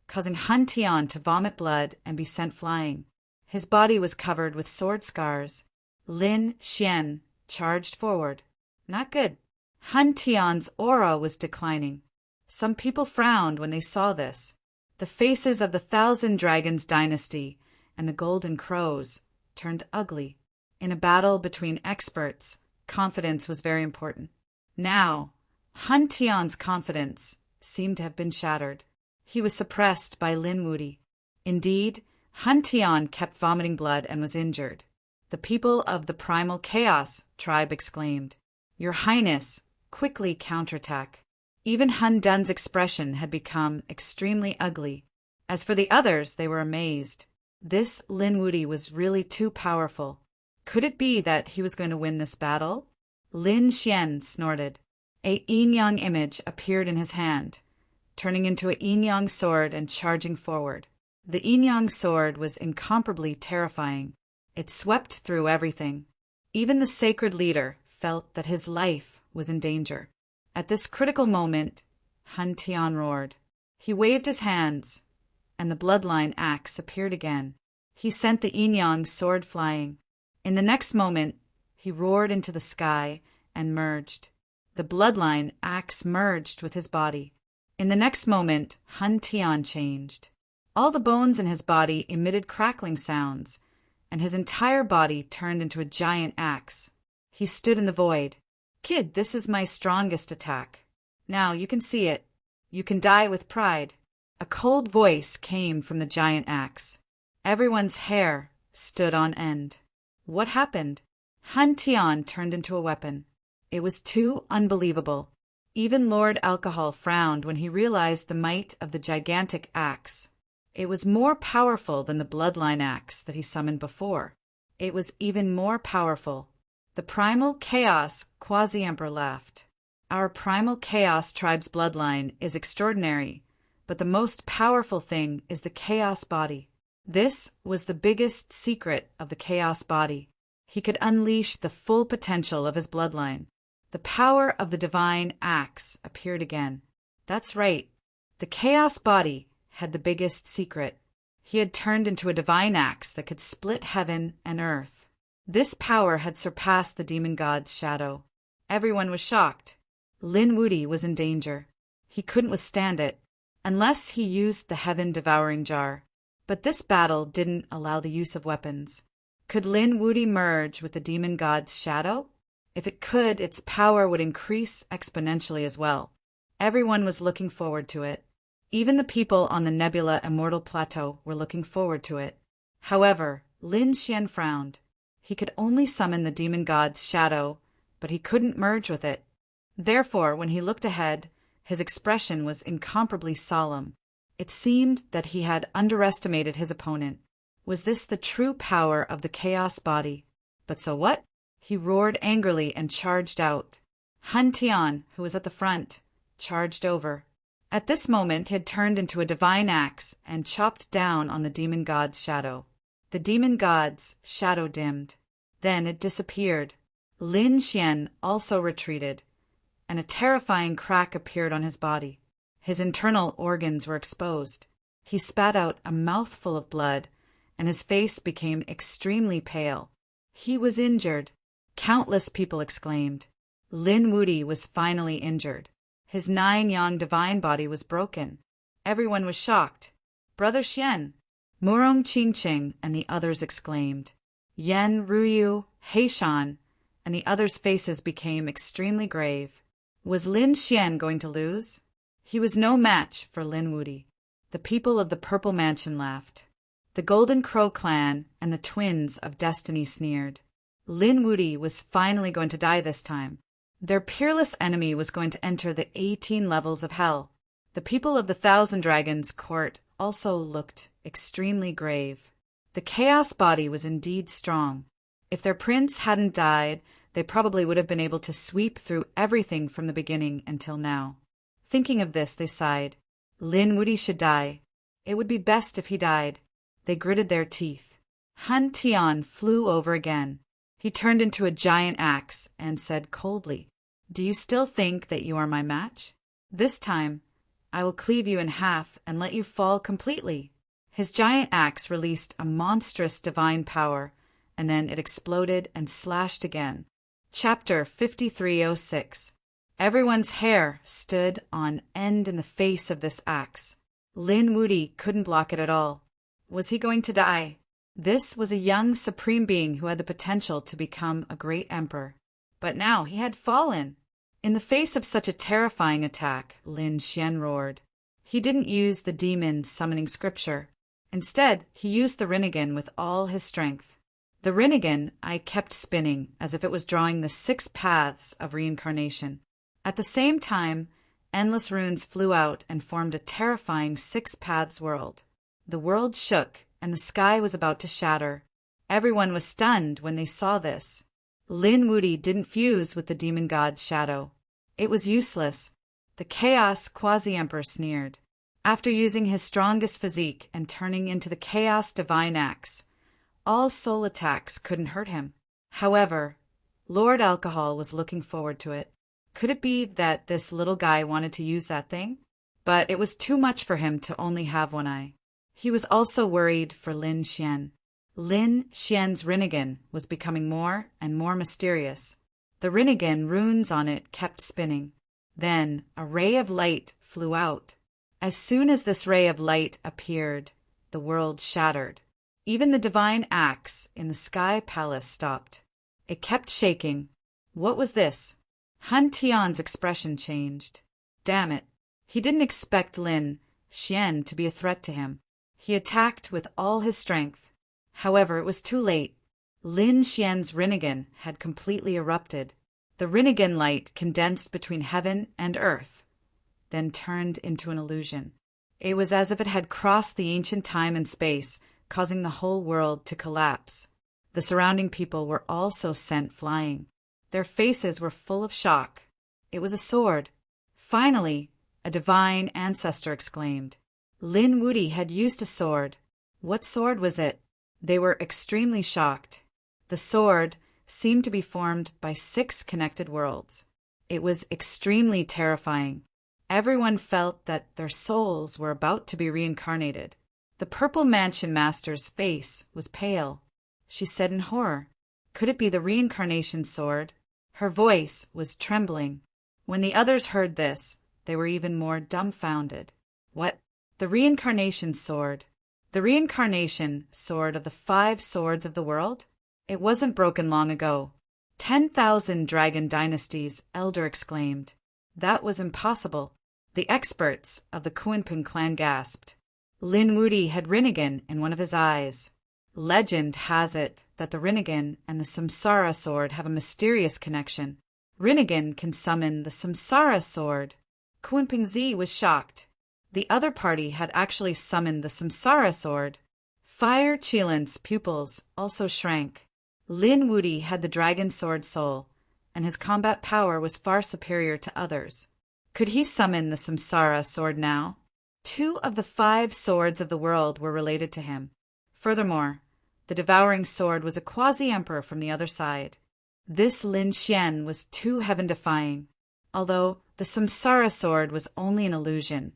causing Hun Tian to vomit blood and be sent flying. His body was covered with sword scars. Lin Xian charged forward. Not good. Hun Tian's aura was declining. Some people frowned when they saw this. The faces of the Thousand Dragons dynasty and the Golden Crows turned ugly. In a battle between experts, confidence was very important. Now, Hun Tian's confidence seemed to have been shattered. He was suppressed by Lin Wuti. Indeed, Hun Tian kept vomiting blood and was injured. The people of the Primal Chaos tribe exclaimed, "Your Highness, quickly counterattack." Even Hun Dun's expression had become extremely ugly. As for the others, they were amazed. This Lin Wuti was really too powerful. Could it be that he was going to win this battle? Lin Xian snorted. A yin-yang image appeared in his hand, turning into a yin-yang sword and charging forward. The yin-yang sword was incomparably terrifying. It swept through everything. Even the sacred leader felt that his life was in danger. At this critical moment, Hun Tian roared. He waved his hands, and the bloodline axe appeared again. He sent the yin-yang sword flying. In the next moment, he roared into the sky and merged. The bloodline axe merged with his body. In the next moment, Hun Tian changed. All the bones in his body emitted crackling sounds, and his entire body turned into a giant axe. He stood in the void. "Kid, this is my strongest attack. Now you can see it. You can die with pride." A cold voice came from the giant axe. Everyone's hair stood on end. What happened? Hun Tian turned into a weapon. It was too unbelievable. Even Lord Alcohol frowned when he realized the might of the gigantic axe. It was more powerful than the bloodline axe that he summoned before. It was even more powerful. The Primal Chaos Quasi-Emperor laughed. "Our Primal Chaos tribe's bloodline is extraordinary, but the most powerful thing is the Chaos body." This was the biggest secret of the Chaos body. He could unleash the full potential of his bloodline. The power of the divine axe appeared again. That's right. The Chaos body had the biggest secret. He had turned into a divine axe that could split heaven and earth. This power had surpassed the demon god's shadow. Everyone was shocked. Lin Wuti was in danger. He couldn't withstand it, unless he used the heaven-devouring jar. But this battle didn't allow the use of weapons. Could Lin Wuti merge with the demon god's shadow? If it could, its power would increase exponentially as well. Everyone was looking forward to it. Even the people on the Nebula Immortal Plateau were looking forward to it. However, Lin Xian frowned. He could only summon the demon god's shadow, but he couldn't merge with it. Therefore, when he looked ahead, his expression was incomparably solemn. It seemed that he had underestimated his opponent. Was this the true power of the Chaos body? But so what? He roared angrily and charged out. Hun Tian, who was at the front, charged over. At this moment, he had turned into a divine axe and chopped down on the demon god's shadow. The demon god's shadow dimmed. Then it disappeared. Lin Xian also retreated, and a terrifying crack appeared on his body. His internal organs were exposed. He spat out a mouthful of blood, and his face became extremely pale. He was injured. Countless people exclaimed. Lin Wuti was finally injured. His 9-yang divine body was broken. Everyone was shocked. "Brother Xian!" Murong Qingqing and the others exclaimed. Yan Ruyu, Heishan, and the others' faces became extremely grave. Was Lin Xian going to lose? He was no match for Lin Wuti. The people of the Purple Mansion laughed. The Golden Crow clan and the Twins of Destiny sneered. Lin Wuti was finally going to die this time. Their peerless enemy was going to enter the 18 levels of hell. The people of the Thousand Dragons court also looked extremely grave. The Chaos body was indeed strong. If their prince hadn't died, they probably would have been able to sweep through everything from the beginning until now. Thinking of this, they sighed. Lin Wuti should die. It would be best if he died. They gritted their teeth. Hun Tian flew over again. He turned into a giant axe and said coldly, "Do you still think that you are my match?" This time, I will cleave you in half and let you fall completely." His giant axe released a monstrous divine power, and then it exploded and slashed again. Chapter 5306. Everyone's hair stood on end in the face of this axe. Lin Wuti couldn't block it at all. Was he going to die? This was a young supreme being who had the potential to become a great emperor. But now he had fallen. In the face of such a terrifying attack, Lin Xian roared. He didn't use the demon summoning scripture. Instead, he used the Rinnegan with all his strength. The Rinnegan I kept spinning as if it was drawing the 6 paths of reincarnation. At the same time, endless runes flew out and formed a terrifying 6 paths world. The world shook, and the sky was about to shatter. Everyone was stunned when they saw this. Lin Wuti didn't fuse with the demon god's shadow. It was useless. The Chaos Quasi-Emperor sneered. After using his strongest physique and turning into the Chaos Divine Axe, all soul attacks couldn't hurt him. However, Lord Alcohol was looking forward to it. Could it be that this little guy wanted to use that thing? But it was too much for him to only have one eye. He was also worried for Lin Xian. Lin Xian's Rinnegan was becoming more and more mysterious. The Rinnegan runes on it kept spinning. Then a ray of light flew out. As soon as this ray of light appeared, the world shattered. Even the divine axe in the sky palace stopped. It kept shaking. What was this? Han Tian's expression changed. Damn it. He didn't expect Lin Xian to be a threat to him. He attacked with all his strength. However, it was too late. Lin Xian's Rinnegan had completely erupted. The Rinnegan light condensed between heaven and earth, then turned into an illusion. It was as if it had crossed the ancient time and space, causing the whole world to collapse. The surrounding people were also sent flying. Their faces were full of shock. It was a sword. Finally, a divine ancestor exclaimed. Lin Wuti had used a sword. What sword was it? They were extremely shocked. The sword seemed to be formed by 6 connected worlds. It was extremely terrifying. Everyone felt that their souls were about to be reincarnated. The Purple Mansion Master's face was pale. She said in horror, "Could it be the reincarnation sword?" Her voice was trembling. When the others heard this, they were even more dumbfounded. What? The reincarnation sword? The reincarnation sword of the 5 swords of the world? It wasn't broken long ago. 10,000 dragon dynasties, Elder exclaimed. That was impossible. The experts of the Kunping clan gasped. Lin Wuti had Rinnegan in one of his eyes. Legend has it that the Rinnegan and the Samsara sword have a mysterious connection. Rinnegan can summon the Samsara sword. Kunping Z was shocked. The other party had actually summoned the Samsara sword. Fire Qilin's pupils also shrank. Lin Wuti had the dragon sword soul, and his combat power was far superior to others. Could he summon the Samsara sword now? 2 of the 5 swords of the world were related to him. Furthermore, the devouring sword was a quasi-emperor from the other side. This Lin Xian was too heaven-defying. Although the Samsara sword was only an illusion,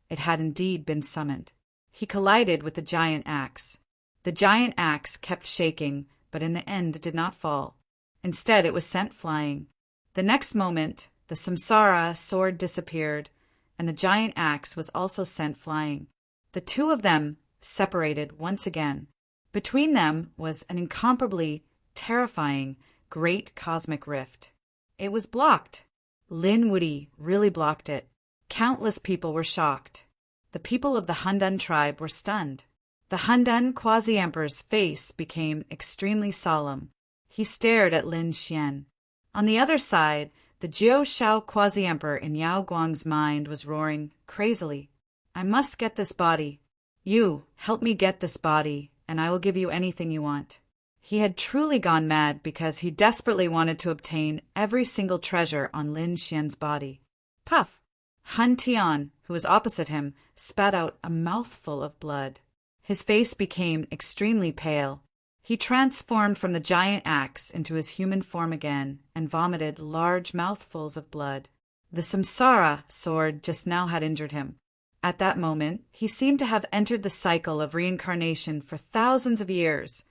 it had indeed been summoned. He collided with the giant axe. The giant axe kept shaking, but in the end it did not fall. Instead, it was sent flying. The next moment, the Samsara sword disappeared, and the giant axe was also sent flying. The 2 of them separated once again. Between them was an incomparably terrifying, great cosmic rift. It was blocked. Lin Wuti really blocked it. Countless people were shocked. The people of the Handan tribe were stunned. The Handan quasi-emperor's face became extremely solemn. He stared at Lin Xian. On the other side, the Jiao Shao quasi-emperor in Yao Guang's mind was roaring crazily. I must get this body. You, help me get this body, and I will give you anything you want. He had truly gone mad because he desperately wanted to obtain every single treasure on Lin Xian's body. Puff! Han Tian, who was opposite him, spat out a mouthful of blood. His face became extremely pale. He transformed from the giant axe into his human form again and vomited large mouthfuls of blood. The samsara sword just now had injured him. At that moment, he seemed to have entered the cycle of reincarnation for thousands of years,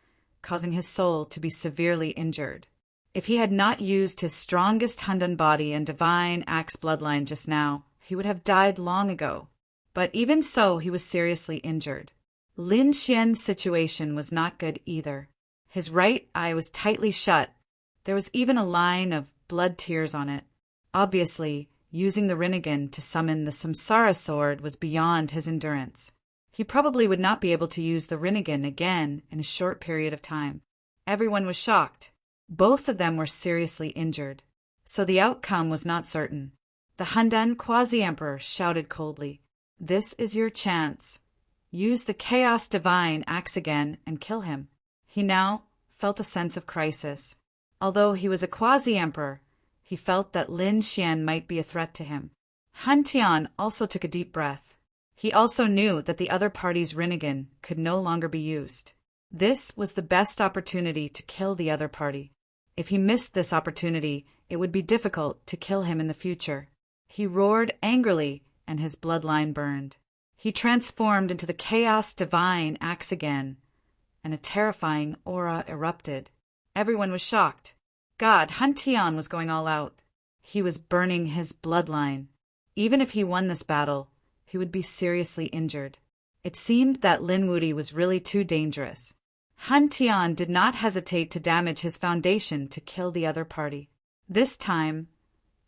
causing his soul to be severely injured. If he had not used his strongest Handan body and divine axe bloodline just now, he would have died long ago. But even so, he was seriously injured. Lin Xian's situation was not good either. His right eye was tightly shut. There was even a line of blood tears on it. Obviously, using the Rinnegan to summon the Samsara sword was beyond his endurance. He probably would not be able to use the Rinnegan again in a short period of time. Everyone was shocked. Both of them were seriously injured, so the outcome was not certain. The Handan Quasi-Emperor shouted coldly, "This is your chance. Use the Chaos Divine axe again and kill him." He now felt a sense of crisis. Although he was a Quasi-Emperor, he felt that Lin Xian might be a threat to him. Han Tian also took a deep breath. He also knew that the other party's Rinnegan could no longer be used. This was the best opportunity to kill the other party. If he missed this opportunity, it would be difficult to kill him in the future. He roared angrily, and his bloodline burned. He transformed into the Chaos Divine axe again, and a terrifying aura erupted. Everyone was shocked. God, Han Tian was going all out. He was burning his bloodline. Even if he won this battle, he would be seriously injured. It seemed that Lin Wuti was really too dangerous. Han Tian did not hesitate to damage his foundation to kill the other party. This time,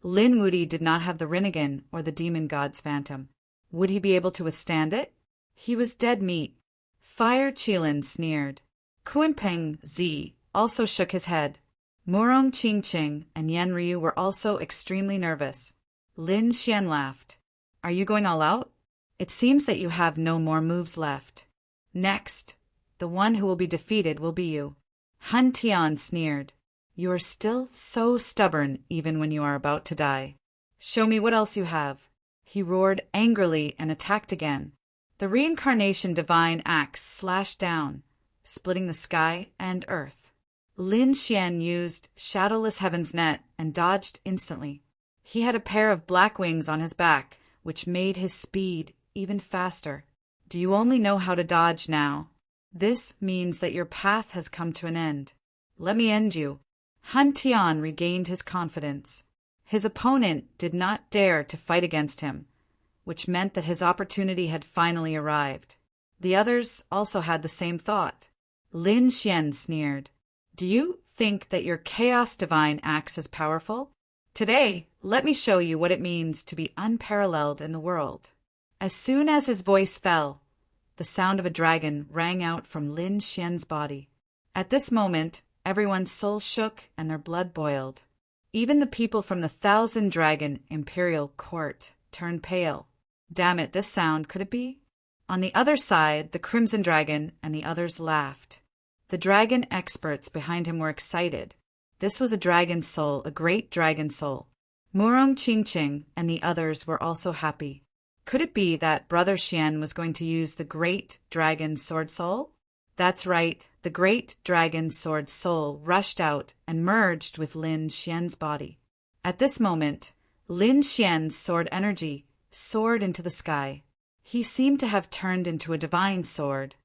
Lin Wuti did not have the Rinnegan or the demon god's phantom. Would he be able to withstand it? He was dead meat. Fire Qilin sneered. Kunpeng Zi also shook his head. Murong Qingqing and Yan Ryu were also extremely nervous. Lin Xian laughed. "Are you going all out? It seems that you have no more moves left. Next, the one who will be defeated will be you." Han Tian sneered. "You are still so stubborn even when you are about to die. Show me what else you have." He roared angrily and attacked again. The reincarnation divine axe slashed down, splitting the sky and earth. Lin Xian used Shadowless Heaven's net and dodged instantly. He had a pair of black wings on his back, which made his speed even faster. Do you only know how to dodge now? This means that your path has come to an end. Let me end you. Han Tian regained his confidence. His opponent did not dare to fight against him, which meant that his opportunity had finally arrived. The others also had the same thought. Lin Xian sneered. "Do you think that your Chaos Divine axe is powerful? Today, let me show you what it means to be unparalleled in the world." As soon as his voice fell, the sound of a dragon rang out from Lin Xian's body. At this moment, everyone's soul shook and their blood boiled. Even the people from the 1,000-dragon imperial court turned pale. Damn it, this sound, could it be? On the other side, the Crimson Dragon and the others laughed. The dragon experts behind him were excited. This was a dragon soul, a great dragon soul. Murong Qingqing and the others were also happy. Could it be that Brother Xian was going to use the great dragon sword soul? That's right, the great dragon sword soul rushed out and merged with Lin Xian's body. At this moment, Lin Xian's sword energy soared into the sky. He seemed to have turned into a divine sword.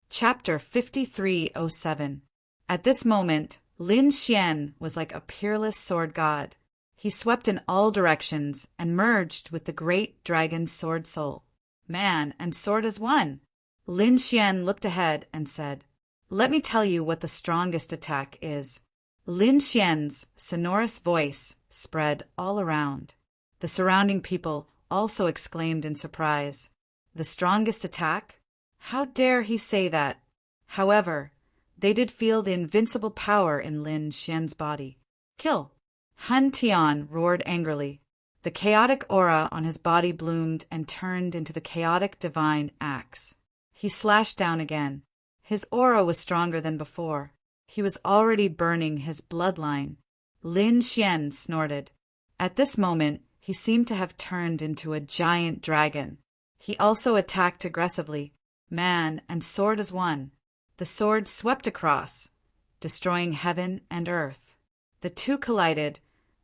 Chapter 5307. At this moment, Lin Xian was like a peerless sword god. He swept in all directions and merged with the great dragon sword soul. Man and sword as one. Lin Xian looked ahead and said, "Let me tell you what the strongest attack is." Lin Xian's sonorous voice spread all around. The surrounding people also exclaimed in surprise. The strongest attack? How dare he say that? However, they did feel the invincible power in Lin Xian's body. "Kill!" Han Tian roared angrily. The chaotic aura on his body bloomed and turned into the chaotic divine axe. He slashed down again. His aura was stronger than before. He was already burning his bloodline. Lin Xian snorted. At this moment, he seemed to have turned into a giant dragon. He also attacked aggressively. Man and sword as one. The sword swept across, destroying heaven and earth. The two collided,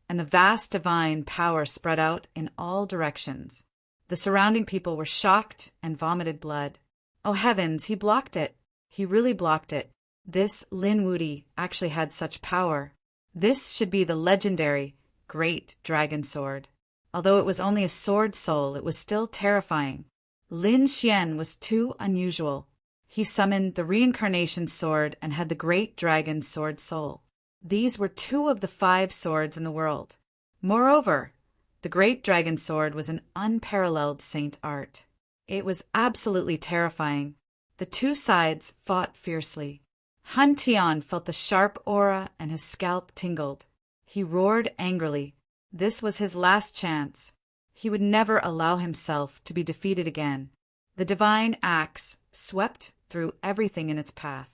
and the vast divine power spread out in all directions. The surrounding people were shocked and vomited blood. Oh heavens, he blocked it. He really blocked it. This Lin Wuti actually had such power. This should be the legendary, great dragon sword. Although it was only a sword soul, it was still terrifying. Lin Xian was too unusual. He summoned the reincarnation sword and had the great dragon sword soul. These were 2 of the 5 swords in the world. Moreover, the great dragon sword was an unparalleled saint art. It was absolutely terrifying. The 2 sides fought fiercely. Han Tian felt the sharp aura and his scalp tingled. He roared angrily. This was his last chance. He would never allow himself to be defeated again. The divine axe swept through everything in its path.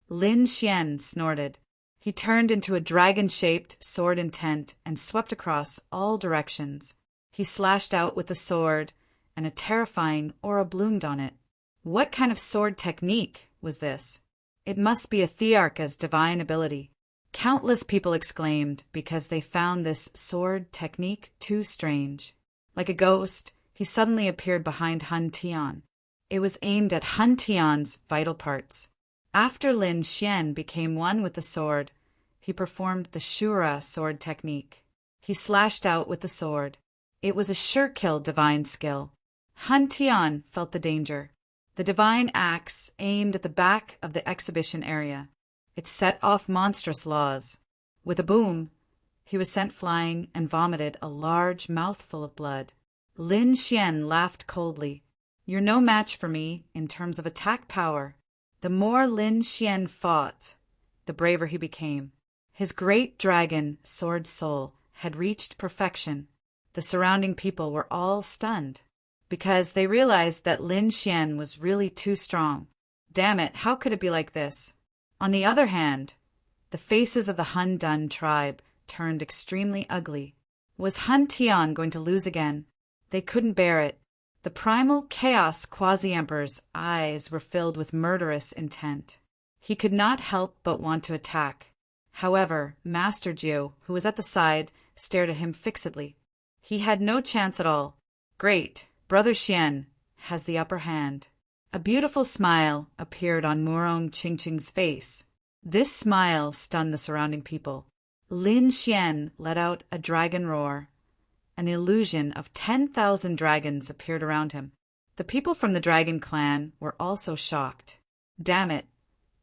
Lin Xian snorted. He turned into a dragon-shaped sword intent and swept across all directions. He slashed out with the sword, and a terrifying aura bloomed on it. What kind of sword technique was this? It must be a Thearcha's divine ability. Countless people exclaimed because they found this sword technique too strange. Like a ghost, he suddenly appeared behind Han Tian. It was aimed at Han Tian's vital parts. After Lin Xian became one with the sword, he performed the Shura sword technique. He slashed out with the sword. It was a sure-kill divine skill. Han Tian felt the danger. The divine axe aimed at the back of the exhibition area. It set off monstrous laws. With a boom, he was sent flying and vomited a large mouthful of blood. Lin Xian laughed coldly. You're no match for me in terms of attack power. The more Lin Xian fought, the braver he became. His great dragon sword soul had reached perfection. The surrounding people were all stunned because they realized that Lin Xian was really too strong. Damn it, how could it be like this? On the other hand, the faces of the Han Dun tribe turned extremely ugly. Was Han Tian going to lose again? They couldn't bear it. The primal chaos quasi-emperor's eyes were filled with murderous intent. He could not help but want to attack. However, Master Jiu, who was at the side, stared at him fixedly. He had no chance at all. Great, Brother Xian has the upper hand. A beautiful smile appeared on Murong Qingqing's face. This smile stunned the surrounding people. Lin Xian let out a dragon roar. An illusion of 10,000 dragons appeared around him. The people from the dragon clan were also shocked. Damn it,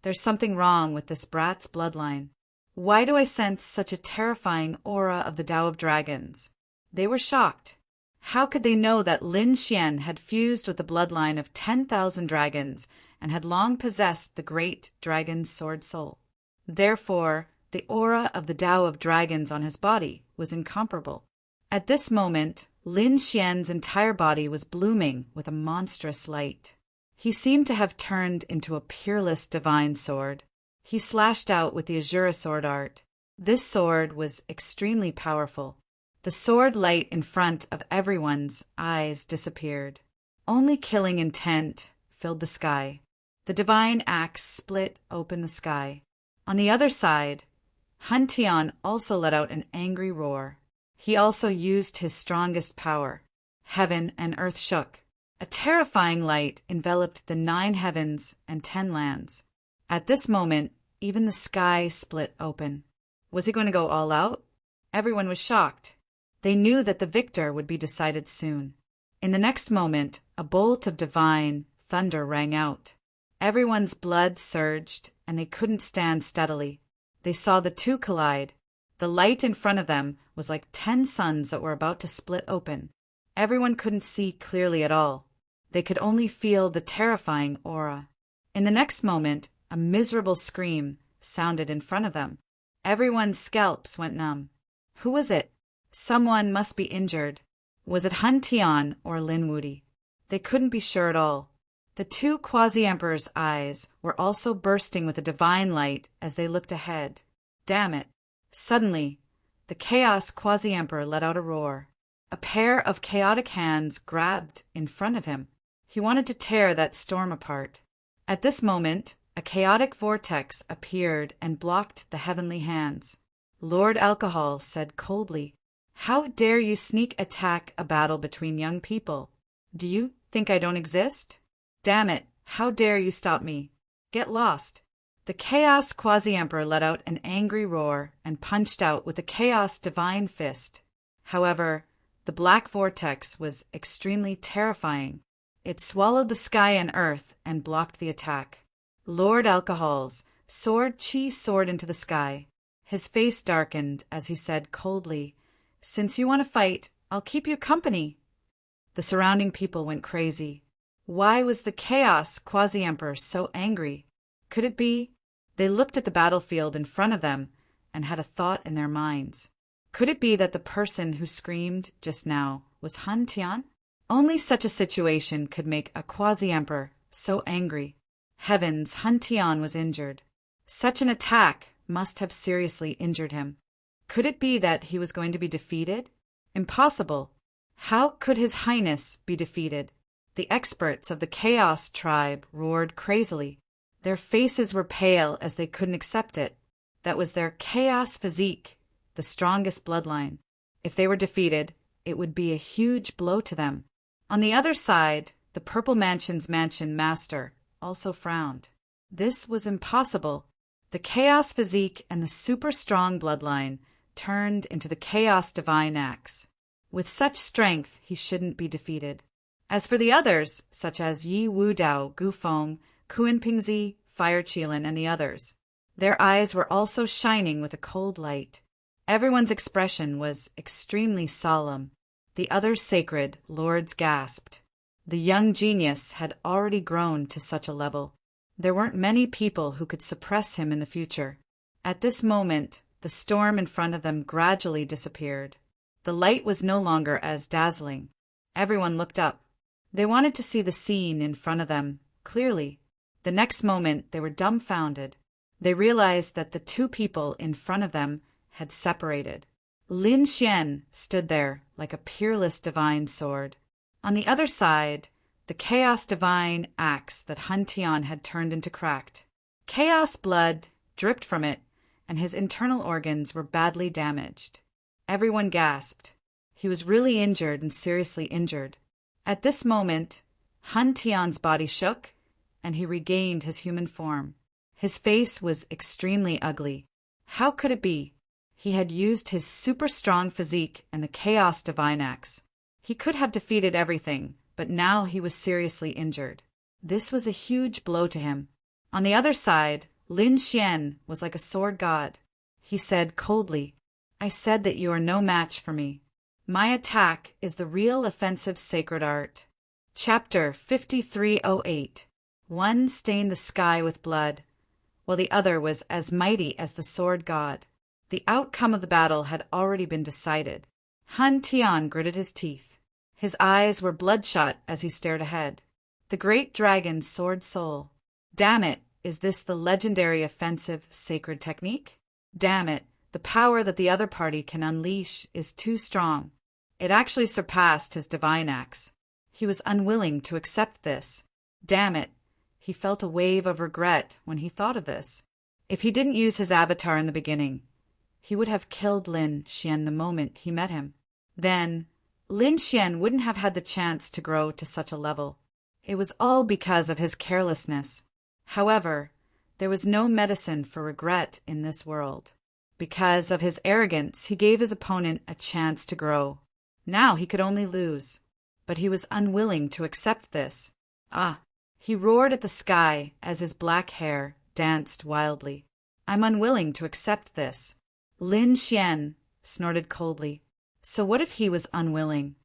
there's something wrong with this brat's bloodline. Why do I sense such a terrifying aura of the Tao of Dragons? They were shocked. How could they know that Lin Xian had fused with the bloodline of 10,000 dragons and had long possessed the great dragon sword soul? Therefore, the aura of the Tao of Dragons on his body was incomparable. At this moment, Lin Xian's entire body was blooming with a monstrous light. He seemed to have turned into a peerless divine sword. He slashed out with the Azura sword art. This sword was extremely powerful. The sword light in front of everyone's eyes disappeared. Only killing intent filled the sky. The divine axe split open the sky. On the other side, Han Tian also let out an angry roar. He also used his strongest power. Heaven and earth shook. A terrifying light enveloped the 9 heavens and 10 lands. At this moment, even the sky split open. Was he going to go all out? Everyone was shocked. They knew that the victor would be decided soon. In the next moment, a bolt of divine thunder rang out. Everyone's blood surged, and they couldn't stand steadily. They saw the two collide. The light in front of them was like 10 suns that were about to split open. Everyone couldn't see clearly at all. They could only feel the terrifying aura. In the next moment, a miserable scream sounded in front of them. Everyone's scalps went numb. Who was it? Someone must be injured. Was it Han Tian or Lin Wuti? They couldn't be sure at all. The two quasi-emperors' eyes were also bursting with a divine light as they looked ahead. Damn it! Suddenly, the chaos quasi-emperor let out a roar. A pair of chaotic hands grabbed in front of him. He wanted to tear that storm apart. At this moment, a chaotic vortex appeared and blocked the heavenly hands. Lord Alcohol said coldly, "How dare you sneak attack a battle between young people? Do you think I don't exist? Damn it, how dare you stop me? Get lost." The Chaos Quasi-Emperor let out an angry roar and punched out with the Chaos Divine Fist. However, the black vortex was extremely terrifying. It swallowed the sky and earth and blocked the attack. Lord Alcohol's sword Chi soared into the sky. His face darkened as he said coldly, "Since you want to fight, I'll keep you company." The surrounding people went crazy. Why was the Chaos Quasi-Emperor so angry? Could it be? They looked at the battlefield in front of them and had a thought in their minds. Could it be that the person who screamed just now was Han Tian? Only such a situation could make a Quasi-Emperor so angry. Heavens, Han Tian was injured. Such an attack must have seriously injured him. Could it be that he was going to be defeated? Impossible. How could His Highness be defeated? The experts of the Chaos tribe roared crazily. Their faces were pale as they couldn't accept it. That was their Chaos physique, the strongest bloodline. If they were defeated, it would be a huge blow to them. On the other side, the Purple Mansion's Mansion Master also frowned. This was impossible. The Chaos physique and the super strong bloodline turned into the Chaos Divine Axe. With such strength, he shouldn't be defeated. As for the others, such as Yi Wudao, Gu Feng, Kuan Pingzi, Fire Qilin, and the others, their eyes were also shining with a cold light. Everyone's expression was extremely solemn. The other sacred lords gasped. The young genius had already grown to such a level. There weren't many people who could suppress him in the future. At this moment, the storm in front of them gradually disappeared. The light was no longer as dazzling. Everyone looked up. They wanted to see the scene in front of them clearly. The next moment, they were dumbfounded. They realized that the two people in front of them had separated. Lin Xian stood there like a peerless divine sword. On the other side, the Chaos Divine Axe that Han Tian had turned into cracked. Chaos blood dripped from it, and his internal organs were badly damaged. Everyone gasped. He was really injured and seriously injured. At this moment, Han Tian's body shook, and he regained his human form. His face was extremely ugly. How could it be? He had used his super strong physique and the Chaos Divine Axe. He could have defeated everything, but now he was seriously injured. This was a huge blow to him. On the other side, Lin Xian was like a sword god. He said coldly, "I said that you are no match for me. My attack is the real offensive sacred art." Chapter 5308. One stained the sky with blood, while the other was as mighty as the sword god. The outcome of the battle had already been decided. Han Tian gritted his teeth. His eyes were bloodshot as he stared ahead. The great dragon soared soul. Damn it, is this the legendary offensive sacred technique? Damn it, the power that the other party can unleash is too strong. It actually surpassed his divine axe. He was unwilling to accept this. Damn it, he felt a wave of regret when he thought of this. If he didn't use his avatar in the beginning, he would have killed Lin Xian the moment he met him. Then, Lin Xian wouldn't have had the chance to grow to such a level. It was all because of his carelessness. However, there was no medicine for regret in this world. Because of his arrogance, he gave his opponent a chance to grow. Now he could only lose. But he was unwilling to accept this. He roared at the sky as his black hair danced wildly. "I'm unwilling to accept this." Lin Xian snorted coldly. So what if he was unwilling?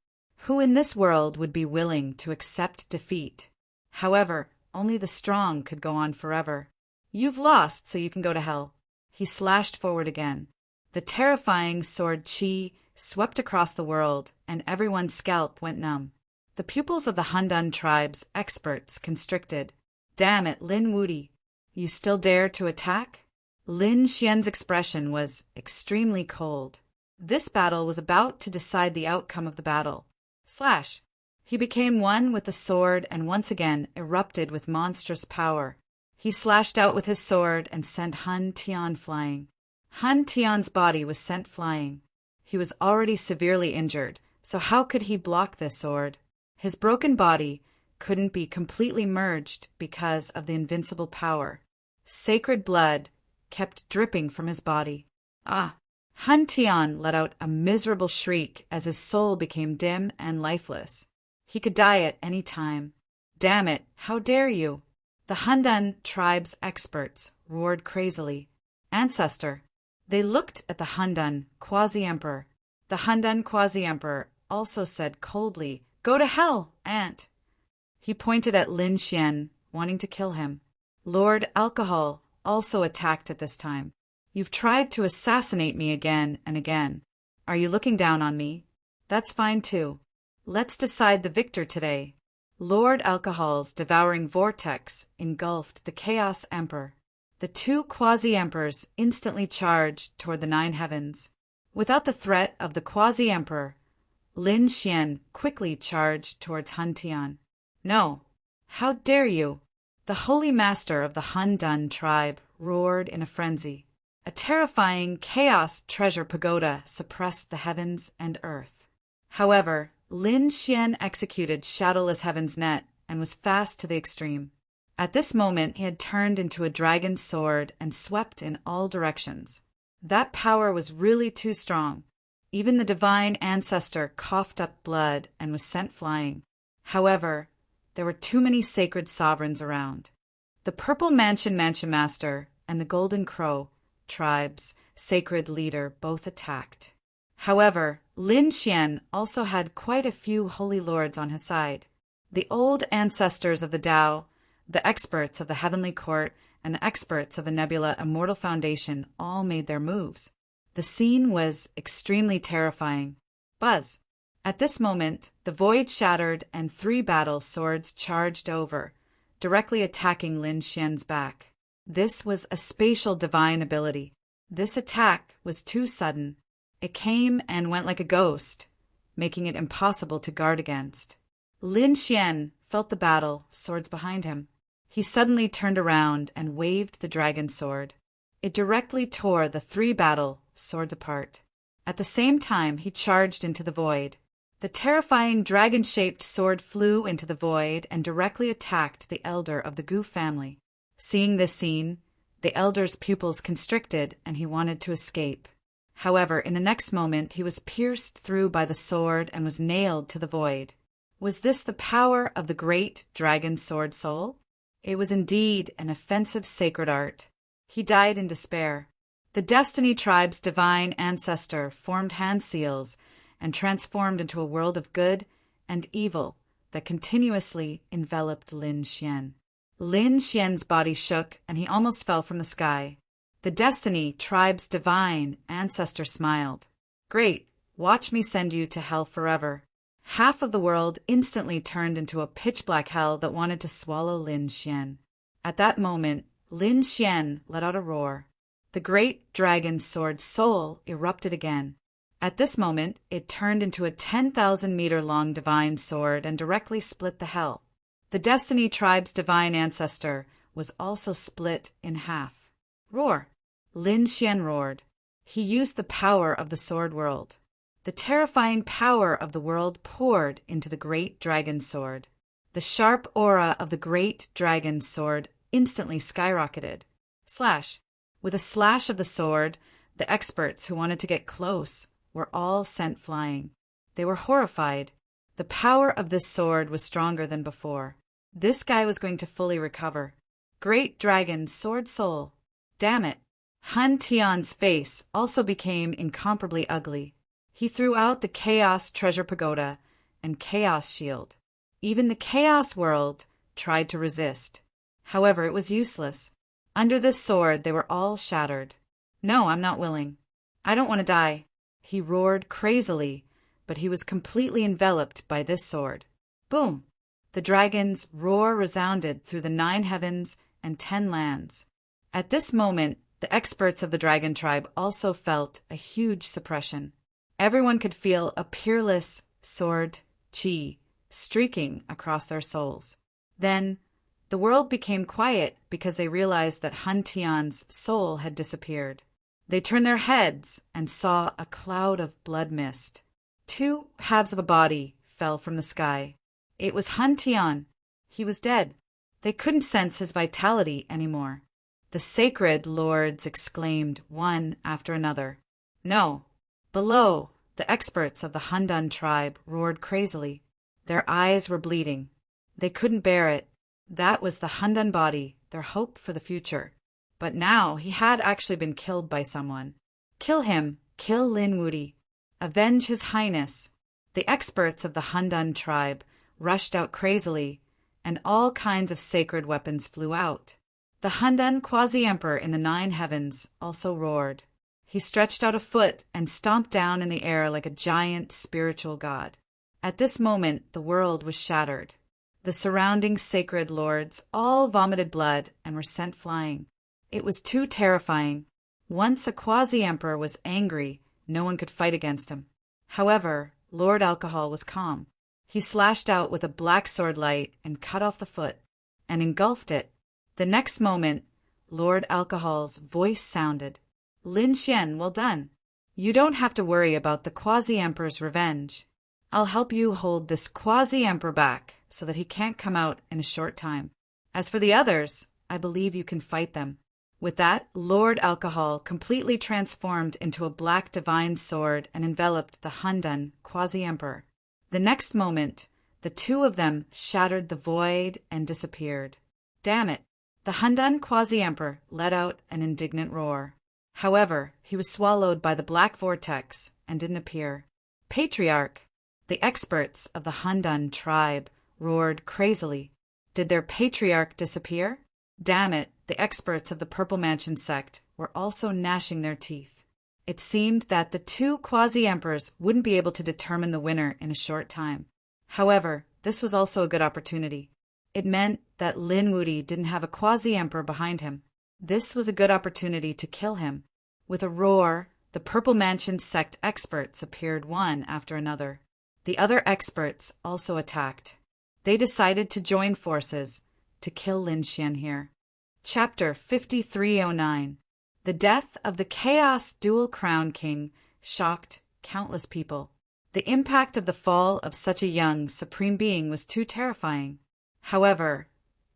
Who in this world would be willing to accept defeat? However, only the strong could go on forever. "You've lost, so you can go to hell." He slashed forward again. The terrifying sword Qi swept across the world, and everyone's scalp went numb. The pupils of the Handan tribe's experts constricted. "Damn it, Lin Wudi. You still dare to attack?" Lin Xian's expression was extremely cold. This battle was about to decide the outcome of the battle. Slash! He became one with the sword and once again erupted with monstrous power. He slashed out with his sword and sent Han Tian flying. Han Tian's body was sent flying. He was already severely injured, so how could he block this sword? His broken body couldn't be completely merged because of the invincible power. Sacred blood kept dripping from his body. Ah! Han Tian let out a miserable shriek as his soul became dim and lifeless. He could die at any time. Damn it, how dare you! The Handan tribe's experts roared crazily. Ancestor! They looked at the Handan quasi-emperor. The Handan quasi-emperor also said coldly, "Go to hell, Aunt!" He pointed at Lin Xian, wanting to kill him. Lord Alcohol also attacked at this time. You've tried to assassinate me again and again. Are you looking down on me? That's fine too. Let's decide the victor today. Lord Alcohol's devouring vortex engulfed the Chaos Emperor. The two quasi-emperors instantly charged toward the nine heavens. Without the threat of the quasi-emperor, Lin Xian quickly charged towards Han Tian. No! How dare you! The holy master of the Handan tribe roared in a frenzy. A terrifying chaos treasure pagoda suppressed the heavens and earth. However, Lin Xian executed Shadowless Heaven's net and was fast to the extreme. At this moment he had turned into a dragon's sword and swept in all directions. That power was really too strong. Even the divine ancestor coughed up blood and was sent flying. However, there were too many sacred sovereigns around. The Purple Mansion Master and the Golden Crow tribe's sacred leader both attacked. However, Lin Xian also had quite a few holy lords on his side. The old ancestors of the Tao, the experts of the Heavenly Court, and the experts of the Nebula Immortal Foundation all made their moves. The scene was extremely terrifying. Buzz! At this moment, the void shattered and 3 battle swords charged over, directly attacking Lin Xian's back. This was a spatial divine ability. This attack was too sudden. It came and went like a ghost, making it impossible to guard against. Lin Xian felt the battle swords behind him. He suddenly turned around and waved the dragon sword. It directly tore the 3 battle swords apart. At the same time, he charged into the void. The terrifying dragon-shaped sword flew into the void and directly attacked the elder of the Gu family. Seeing this scene, the elder's pupils constricted and he wanted to escape. However, in the next moment, he was pierced through by the sword and was nailed to the void. Was this the power of the great dragon sword soul? It was indeed an offensive sacred art. He died in despair. The Destiny tribe's divine ancestor formed hand seals and transformed into a world of good and evil that continuously enveloped Lin Xian. Lin Xian's body shook and he almost fell from the sky. The Destiny tribe's divine ancestor smiled. Great, watch me send you to hell forever. Half of the world instantly turned into a pitch-black hell that wanted to swallow Lin Xian. At that moment, Lin Xian let out a roar. The great dragon sword soul erupted again. At this moment, it turned into a 10,000-meter-long divine sword and directly split the hell. The Destiny tribe's divine ancestor was also split in half. Roar! Lin Xian roared. He used the power of the sword world. The terrifying power of the world poured into the great dragon sword. The sharp aura of the great dragon sword instantly skyrocketed. Slash! With a slash of the sword, the experts who wanted to get close were all sent flying. They were horrified. The power of this sword was stronger than before. This guy was going to fully recover. Great dragon sword soul. Damn it. Han Tian's face also became incomparably ugly. He threw out the Chaos Treasure Pagoda and Chaos Shield. Even the Chaos World tried to resist. However, it was useless. Under this sword, they were all shattered. No, I'm not willing. I don't want to die. He roared crazily, but he was completely enveloped by this sword. Boom! The dragon's roar resounded through the 9 heavens and 10 lands. At this moment, the experts of the dragon tribe also felt a huge suppression. Everyone could feel a peerless sword chi streaking across their souls. Then, the world became quiet because they realized that Han Tian's soul had disappeared. They turned their heads and saw a cloud of blood mist. Two halves of a body fell from the sky. It was Han Tian. He was dead. They couldn't sense his vitality anymore. The sacred lords exclaimed one after another. No. Below, the experts of the Handan tribe roared crazily. Their eyes were bleeding. They couldn't bear it. That was the Handan body, their hope for the future. But now he had actually been killed by someone. Kill him. Kill Lin Wudi. Avenge his highness. The experts of the Handan tribe rushed out crazily, and all kinds of sacred weapons flew out. The Handan quasi-emperor in the 9 heavens also roared. He stretched out a foot and stomped down in the air like a giant spiritual god. At this moment, the world was shattered. The surrounding sacred lords all vomited blood and were sent flying. It was too terrifying. Once a quasi-emperor was angry, no one could fight against him. However, Lord Alcohol was calm. He slashed out with a black sword light and cut off the foot, and engulfed it. The next moment, Lord Alcohol's voice sounded. Lin Xian, well done. You don't have to worry about the quasi-emperor's revenge. I'll help you hold this quasi-emperor back so that he can't come out in a short time. As for the others, I believe you can fight them. With that, Lord Alcohol completely transformed into a black divine sword and enveloped the Handan quasi-emperor. The next moment, the two of them shattered the void and disappeared. Damn it! The Handan quasi-emperor let out an indignant roar. However, he was swallowed by the black vortex and didn't appear. Patriarch! The experts of the Handan tribe roared crazily. Did their patriarch disappear? Damn it, the experts of the Purple Mansion sect were also gnashing their teeth. It seemed that the two quasi-emperors wouldn't be able to determine the winner in a short time. However, this was also a good opportunity. It meant that Lin Wudi didn't have a quasi-emperor behind him. This was a good opportunity to kill him. With a roar, the Purple Mansion sect experts appeared one after another. The other experts also attacked. They decided to join forces to kill Lin Xian here. Chapter 5309. The death of the Chaos Dual Crown King shocked countless people. The impact of the fall of such a young supreme being was too terrifying. However,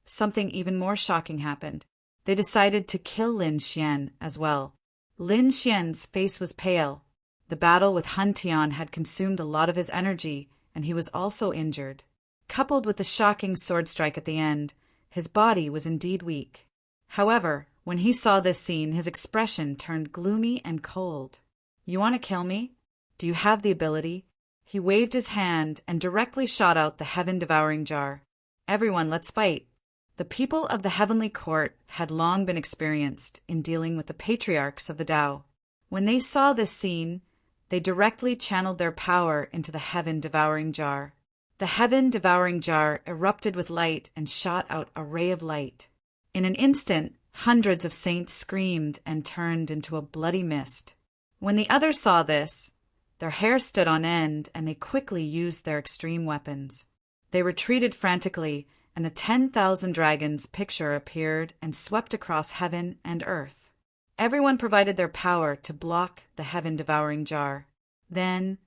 something even more shocking happened. They decided to kill Lin Xian as well. Lin Xian's face was pale. The battle with Han Tian had consumed a lot of his energy, and he was also injured. Coupled with the shocking sword strike at the end, his body was indeed weak. However, when he saw this scene, his expression turned gloomy and cold. You want to kill me? Do you have the ability? He waved his hand and directly shot out the heaven-devouring jar. Everyone, let's fight. The people of the heavenly court had long been experienced in dealing with the patriarchs of the Tao. When they saw this scene, they directly channeled their power into the heaven-devouring jar. The heaven-devouring jar erupted with light and shot out a ray of light. In an instant, hundreds of saints screamed and turned into a bloody mist. When the others saw this, their hair stood on end and they quickly used their extreme weapons. They retreated frantically, and the 10,000 dragons picture appeared and swept across heaven and earth. Everyone provided their power to block the heaven-devouring jar. Then,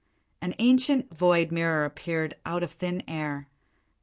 an ancient void mirror appeared out of thin air,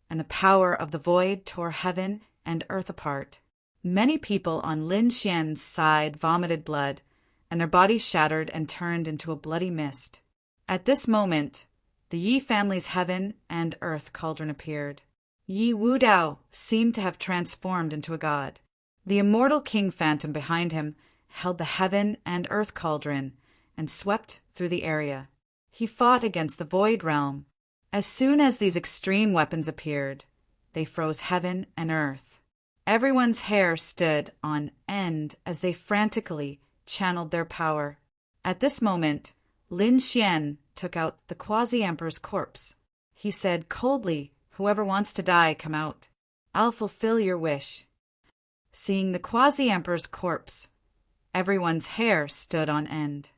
and the power of the void tore heaven and earth apart. Many people on Lin Xian's side vomited blood, and their bodies shattered and turned into a bloody mist. At this moment, the Yi family's heaven and earth cauldron appeared. Yi Wudao seemed to have transformed into a god. The immortal king phantom behind him held the heaven and earth cauldron and swept through the area. He fought against the void realm. As soon as these extreme weapons appeared, they froze heaven and earth. Everyone's hair stood on end as they frantically channeled their power. At this moment, Lin Xian took out the quasi-emperor's corpse. He said coldly, "Whoever wants to die, come out. I'll fulfill your wish." Seeing the quasi-emperor's corpse, everyone's hair stood on end.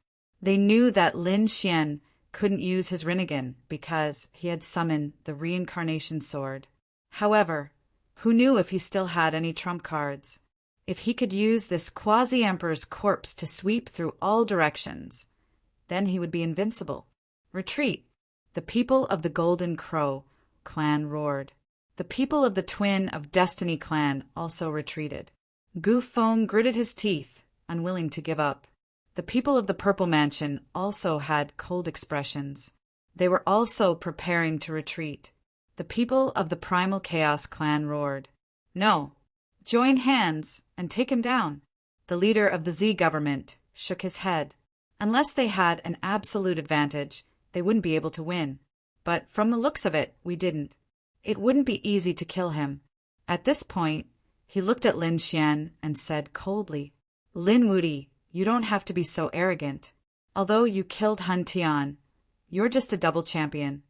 They knew that Lin Xian couldn't use his Rinnegan because he had summoned the reincarnation sword. However, who knew if he still had any trump cards? If he could use this quasi-emperor's corpse to sweep through all directions, then he would be invincible. Retreat! The people of the Golden Crow clan roared. The people of the Twin of Destiny clan also retreated. Gufeng gritted his teeth, unwilling to give up. The people of the Purple Mansion also had cold expressions. They were also preparing to retreat. The people of the Primal Chaos clan roared. No! Join hands and take him down. The leader of the Z government shook his head. Unless they had an absolute advantage, they wouldn't be able to win. But from the looks of it, we didn't. It wouldn't be easy to kill him. At this point, he looked at Lin Xian and said coldly, Lin Wuti, you don't have to be so arrogant. Although you killed Han Tian, you're just a double champion.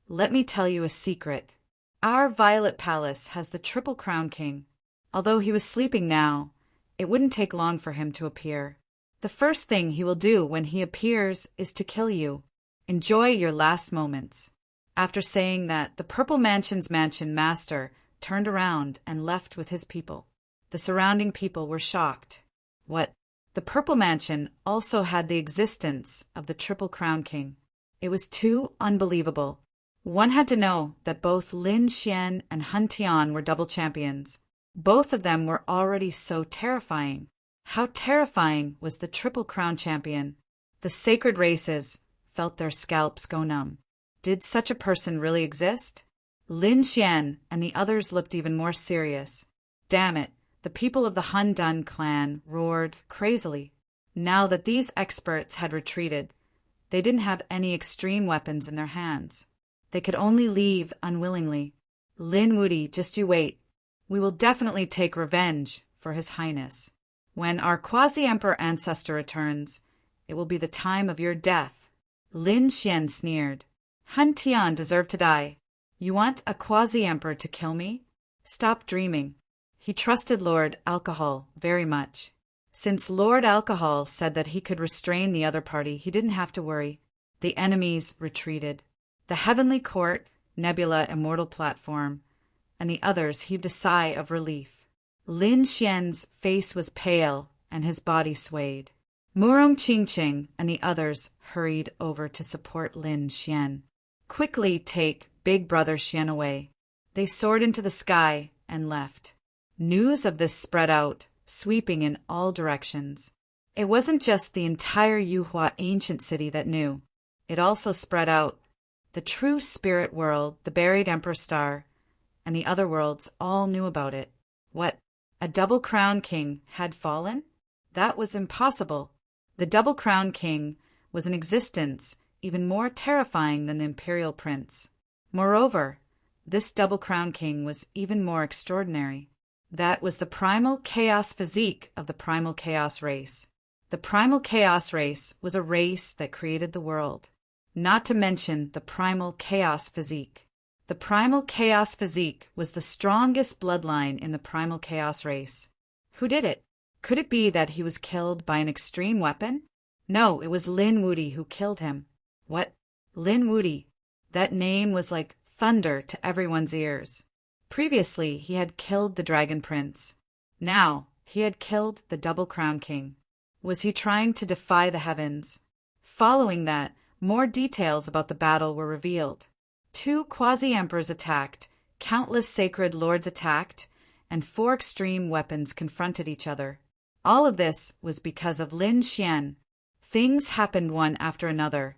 Let me tell you a secret. Our Violet Palace has the Triple Crown King. Although he was sleeping now, it wouldn't take long for him to appear. The first thing he will do when he appears is to kill you. Enjoy your last moments. After saying that, the Purple Mansion's mansion master turned around and left with his people. The surrounding people were shocked. What? The Purple Mansion also had the existence of the Triple Crown King. It was too unbelievable. One had to know that both Lin Xian and Han Tian were double champions. Both of them were already so terrifying. How terrifying was the Triple Crown Champion? The sacred races felt their scalps go numb. Did such a person really exist? Lin Xian and the others looked even more serious. Damn it, the people of the Han Dun clan roared crazily. Now that these experts had retreated, they didn't have any extreme weapons in their hands. They could only leave unwillingly. Lin Wuti, just you wait. We will definitely take revenge for His Highness. When our quasi-emperor ancestor returns, it will be the time of your death. Lin Xian sneered. Han Tian deserved to die. You want a quasi-emperor to kill me? Stop dreaming. He trusted Lord Alcohol very much. Since Lord Alcohol said that he could restrain the other party, he didn't have to worry. The enemies retreated. The Heavenly Court, Nebula Immortal Platform, and the others heaved a sigh of relief. Lin Xian's face was pale and his body swayed. Murong Qingqing and the others hurried over to support Lin Xian. Quickly take Big Brother Xian away. They soared into the sky and left. News of this spread out, sweeping in all directions. It wasn't just the entire Yuhua ancient city that knew. It also spread out. The true spirit world, the buried Emperor Star, and the other worlds all knew about it. What? A Double Crown King had fallen? That was impossible. The Double Crown King was in existence, even more terrifying than the Imperial Prince. Moreover, this Double Crown King was even more extraordinary. That was the primal chaos physique of the primal chaos race. The primal chaos race was a race that created the world. Not to mention the primal chaos physique. The primal chaos physique was the strongest bloodline in the primal chaos race. Who did it? Could it be that he was killed by an extreme weapon? No, it was Lin Wuti who killed him. What? Lin Wuti. That name was like thunder to everyone's ears. Previously, he had killed the Dragon Prince. Now, he had killed the Double Crown King. Was he trying to defy the heavens? Following that, more details about the battle were revealed. 2 quasi-emperors attacked, countless sacred lords attacked, and 4 extreme weapons confronted each other. All of this was because of Lin Xian. Things happened one after another,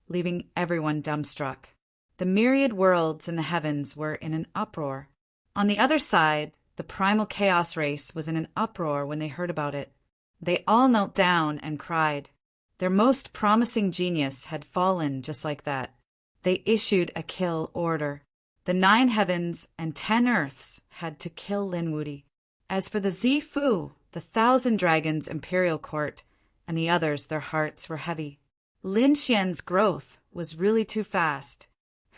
leaving everyone dumbstruck. The myriad worlds in the heavens were in an uproar. On the other side, the primal chaos race was in an uproar when they heard about it. They all knelt down and cried. Their most promising genius had fallen just like that. They issued a kill order. The 9 heavens and 10 earths had to kill Lin Wuti. As for the Zifu, the 1,000 Dragons Imperial Court, and the others, their hearts were heavy. Lin Xian's growth was really too fast.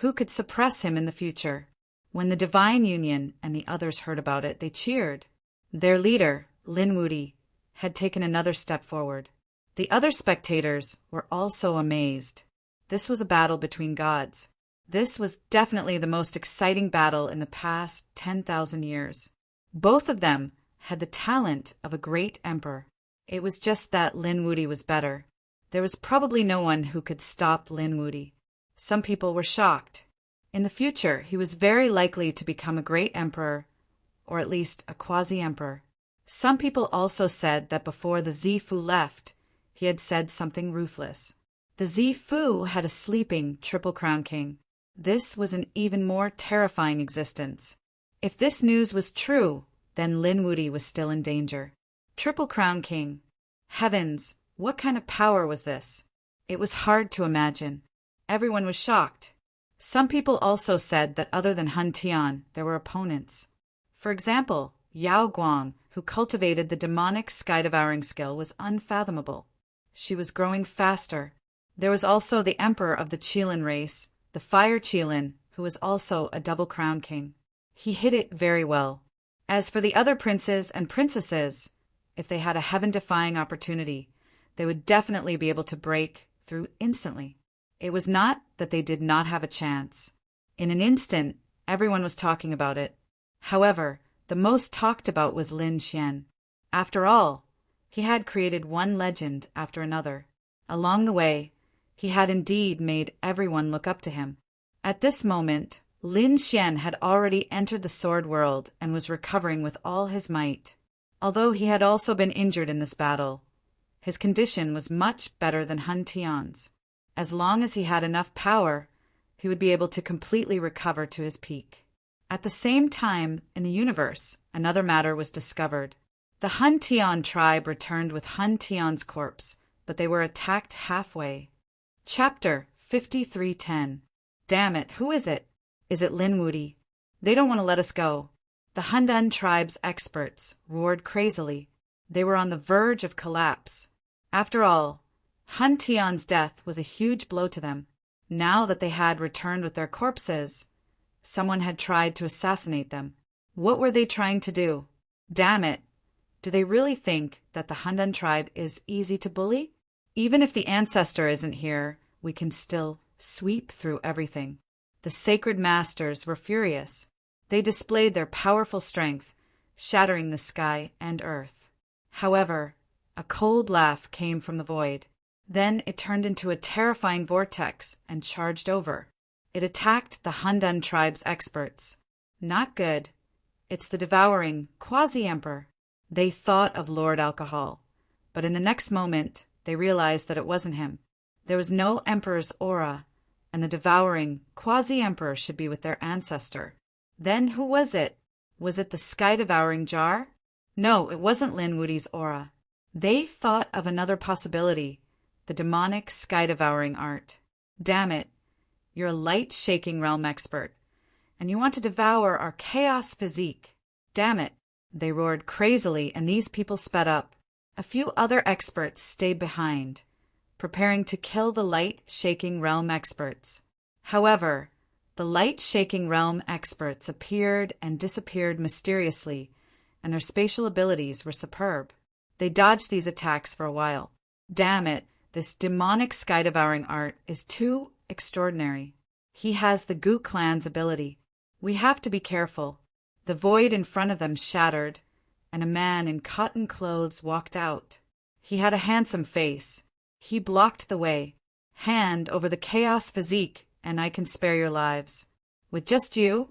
Who could suppress him in the future? When the Divine Union and the others heard about it, they cheered. Their leader, Lin Wuti, had taken another step forward. The other spectators were also amazed. This was a battle between gods. This was definitely the most exciting battle in the past 10,000 years. Both of them had the talent of a great emperor. It was just that Lin Wuti was better. There was probably no one who could stop Lin Wuti. Some people were shocked. In the future, he was very likely to become a great emperor, or at least a quasi-emperor. Some people also said that before the Zifu left, he had said something ruthless. The Zifu had a sleeping Triple Crown King. This was an even more terrifying existence. If this news was true, then Lin Wuti was still in danger. Triple Crown King. Heavens, what kind of power was this? It was hard to imagine. Everyone was shocked. Some people also said that other than Hun Tian, there were opponents. For example, Yao Guang, who cultivated the demonic sky-devouring skill, was unfathomable. She was growing faster. There was also the emperor of the Qilin race, the Fire Qilin, who was also a double crown king. He hid it very well. As for the other princes and princesses, if they had a heaven-defying opportunity, they would definitely be able to break through instantly. It was not that they did not have a chance. In an instant, everyone was talking about it. However, the most talked about was Lin Xian. After all, he had created one legend after another. Along the way, he had indeed made everyone look up to him. At this moment, Lin Xian had already entered the sword world and was recovering with all his might. Although he had also been injured in this battle, his condition was much better than Hun Tian's. As long as he had enough power, he would be able to completely recover to his peak. At the same time, in the universe, another matter was discovered. The Hun Tian tribe returned with Hun Tian's corpse, but they were attacked halfway. Chapter 5310. Damn it, who is it? Is it Lin Wuti? They don't want to let us go. The Hundan tribe's experts roared crazily. They were on the verge of collapse. After all, Hun Tian's death was a huge blow to them. Now that they had returned with their corpses, someone had tried to assassinate them. What were they trying to do? Damn it! Do they really think that the Hundan tribe is easy to bully? Even if the ancestor isn't here, we can still sweep through everything. The sacred masters were furious. They displayed their powerful strength, shattering the sky and earth. However, a cold laugh came from the void. Then it turned into a terrifying vortex and charged over. It attacked the Hundan tribe's experts. Not good. It's the devouring quasi-emperor. They thought of Lord Alcohol, but in the next moment, they realized that it wasn't him. There was no emperor's aura, and the devouring quasi-emperor should be with their ancestor. Then who was it? Was it the sky-devouring jar? No, it wasn't Lin Wuti's aura. They thought of another possibility, the demonic sky-devouring art. Damn it, you're a light-shaking realm expert, and you want to devour our chaos physique. Damn it, they roared crazily, and these people sped up. A few other experts stayed behind, preparing to kill the light-shaking realm experts. However, the light-shaking realm experts appeared and disappeared mysteriously, and their spatial abilities were superb. They dodged these attacks for a while. Damn it, this demonic sky-devouring art is too extraordinary. He has the Gu clan's ability. We have to be careful. The void in front of them shattered, and a man in cotton clothes walked out. He had a handsome face. He blocked the way. Hand over the chaos physique, and I can spare your lives. With just you,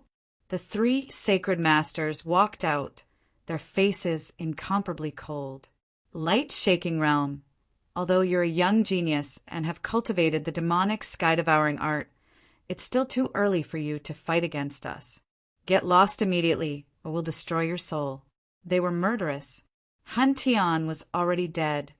the three sacred masters walked out, their faces incomparably cold. Light-shaking realm. Although you're a young genius and have cultivated the demonic sky-devouring art, it's still too early for you to fight against us. Get lost immediately, or we'll destroy your soul. They were murderous. Hun Tian was already dead,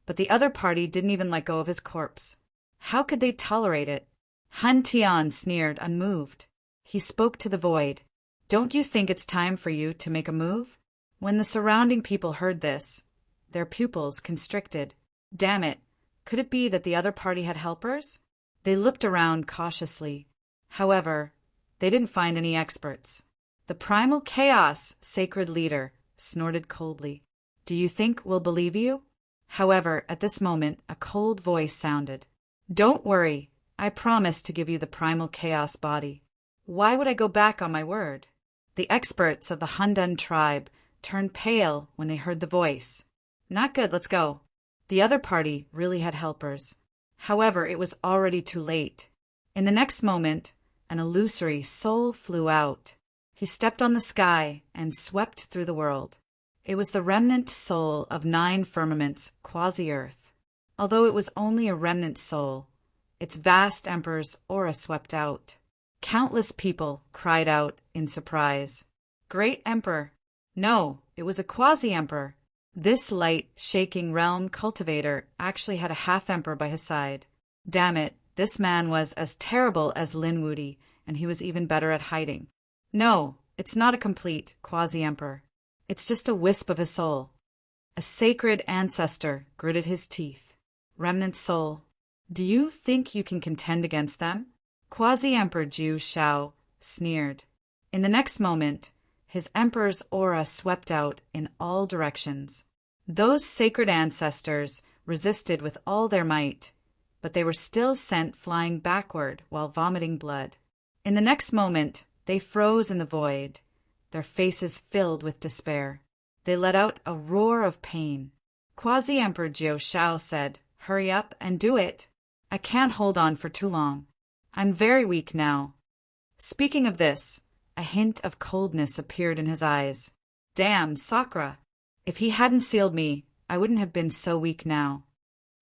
but the other party didn't even let go of his corpse. How could they tolerate it? Hun Tian sneered, unmoved. He spoke to the void. Don't you think it's time for you to make a move? When the surrounding people heard this, their pupils constricted. Damn it, could it be that the other party had helpers? They looked around cautiously. However, they didn't find any experts. The primal chaos sacred leader snorted coldly. Do you think we'll believe you? However, at this moment, a cold voice sounded. Don't worry, I promise to give you the primal chaos body. Why would I go back on my word? The experts of the Hundan tribe turned pale when they heard the voice. Not good, let's go. The other party really had helpers. However, it was already too late. In the next moment, an illusory soul flew out. He stepped on the sky and swept through the world. It was the remnant soul of 9 firmaments, quasi-Earth. Although it was only a remnant soul, its vast emperor's aura swept out. Countless people cried out in surprise. Great Emperor! No, it was a quasi-emperor. This light-shaking realm cultivator actually had a half-emperor by his side. Damn it, this man was as terrible as Lin Wuti, and he was even better at hiding. No, it's not a complete quasi-emperor. It's just a wisp of his soul. A sacred ancestor gritted his teeth. Remnant soul. Do you think you can contend against them? Quasi-Emperor Zhu Shao sneered. In the next moment, his emperor's aura swept out in all directions. Those sacred ancestors resisted with all their might, but they were still sent flying backward while vomiting blood. In the next moment, they froze in the void, their faces filled with despair. They let out a roar of pain. Quasi-Emperor Zhu Shao said, "Hurry up and do it. I can't hold on for too long. I'm very weak now." Speaking of this, a hint of coldness appeared in his eyes. Damn, Sakura! If he hadn't sealed me, I wouldn't have been so weak now.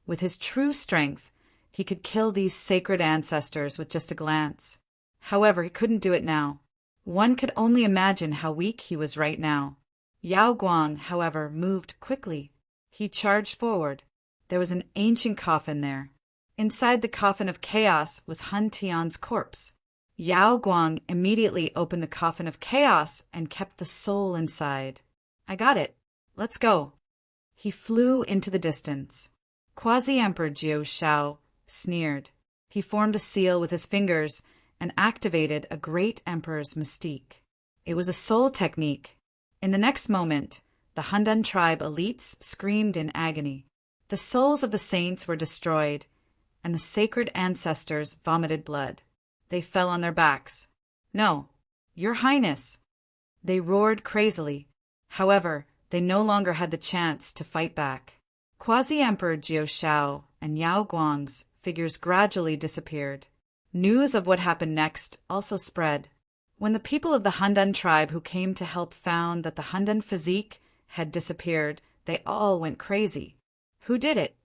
With his true strength, he could kill these sacred ancestors with just a glance. However, he couldn't do it now. One could only imagine how weak he was right now. Yao Guang, however, moved quickly. He charged forward. There was an ancient coffin there. Inside the coffin of chaos was Han Tian's corpse. Yao Guang immediately opened the coffin of chaos and kept the soul inside. I got it. Let's go. He flew into the distance. Quasi-Emperor Zhu Shao sneered. He formed a seal with his fingers and activated a great emperor's mystique. It was a soul technique. In the next moment, the Handan tribe elites screamed in agony. The souls of the saints were destroyed, and the sacred ancestors vomited blood. They fell on their backs. "No, Your Highness!" They roared crazily. However, they no longer had the chance to fight back. Quasi-Emperor Zhu Shao and Yao Guang's figures gradually disappeared. News of what happened next also spread. When the people of the Handan tribe who came to help found that the Handan physique had disappeared, they all went crazy. Who did it?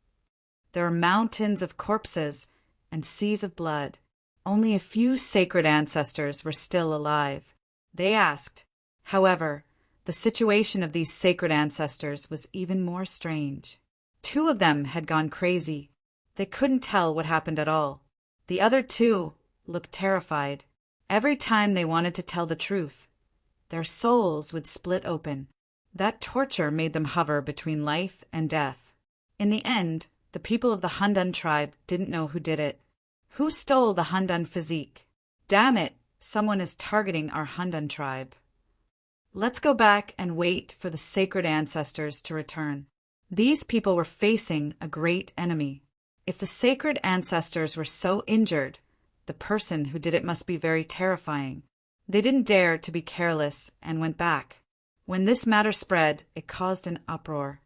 There were mountains of corpses and seas of blood. Only a few sacred ancestors were still alive. They asked. However, the situation of these sacred ancestors was even more strange. 2 of them had gone crazy. They couldn't tell what happened at all. The other 2 looked terrified. Every time they wanted to tell the truth, their souls would split open. That torture made them hover between life and death. In the end, the people of the Handan tribe didn't know who did it. Who stole the Handan physique? Damn it, someone is targeting our Handan tribe. Let's go back and wait for the sacred ancestors to return. These people were facing a great enemy. If the sacred ancestors were so injured, the person who did it must be very terrifying. They didn't dare to be careless and went back. When this matter spread, it caused an uproar.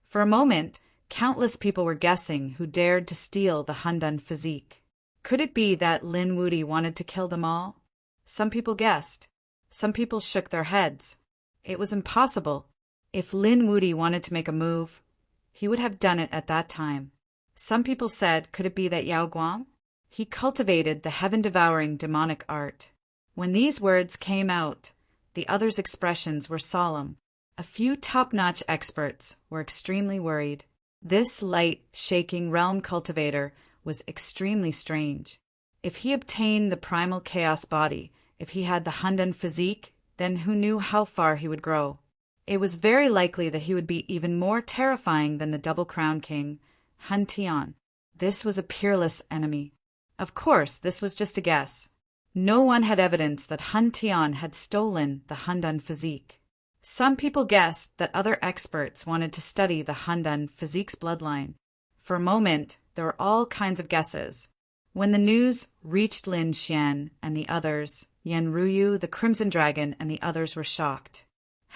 For a moment, countless people were guessing who dared to steal the Handan physique. Could it be that Lin Wuti wanted to kill them all? Some people guessed. Some people shook their heads. It was impossible. If Lin Wuti wanted to make a move, he would have done it at that time. Some people said, could it be that Yao Guang? He cultivated the heaven-devouring demonic art. When these words came out, the others' expressions were solemn. A few top-notch experts were extremely worried. This light-shaking realm cultivator was extremely strange. If he obtained the primal chaos body, if he had the Handan physique, then who knew how far he would grow? It was very likely that he would be even more terrifying than the Double Crown King, Han Tian. This was a peerless enemy. Of course, this was just a guess. No one had evidence that Han Tian had stolen the Handan physique. Some people guessed that other experts wanted to study the Handan physique's bloodline. For a moment, there were all kinds of guesses. When the news reached Lin Xian and the others, Yan Ruyu, the Crimson Dragon, and the others were shocked.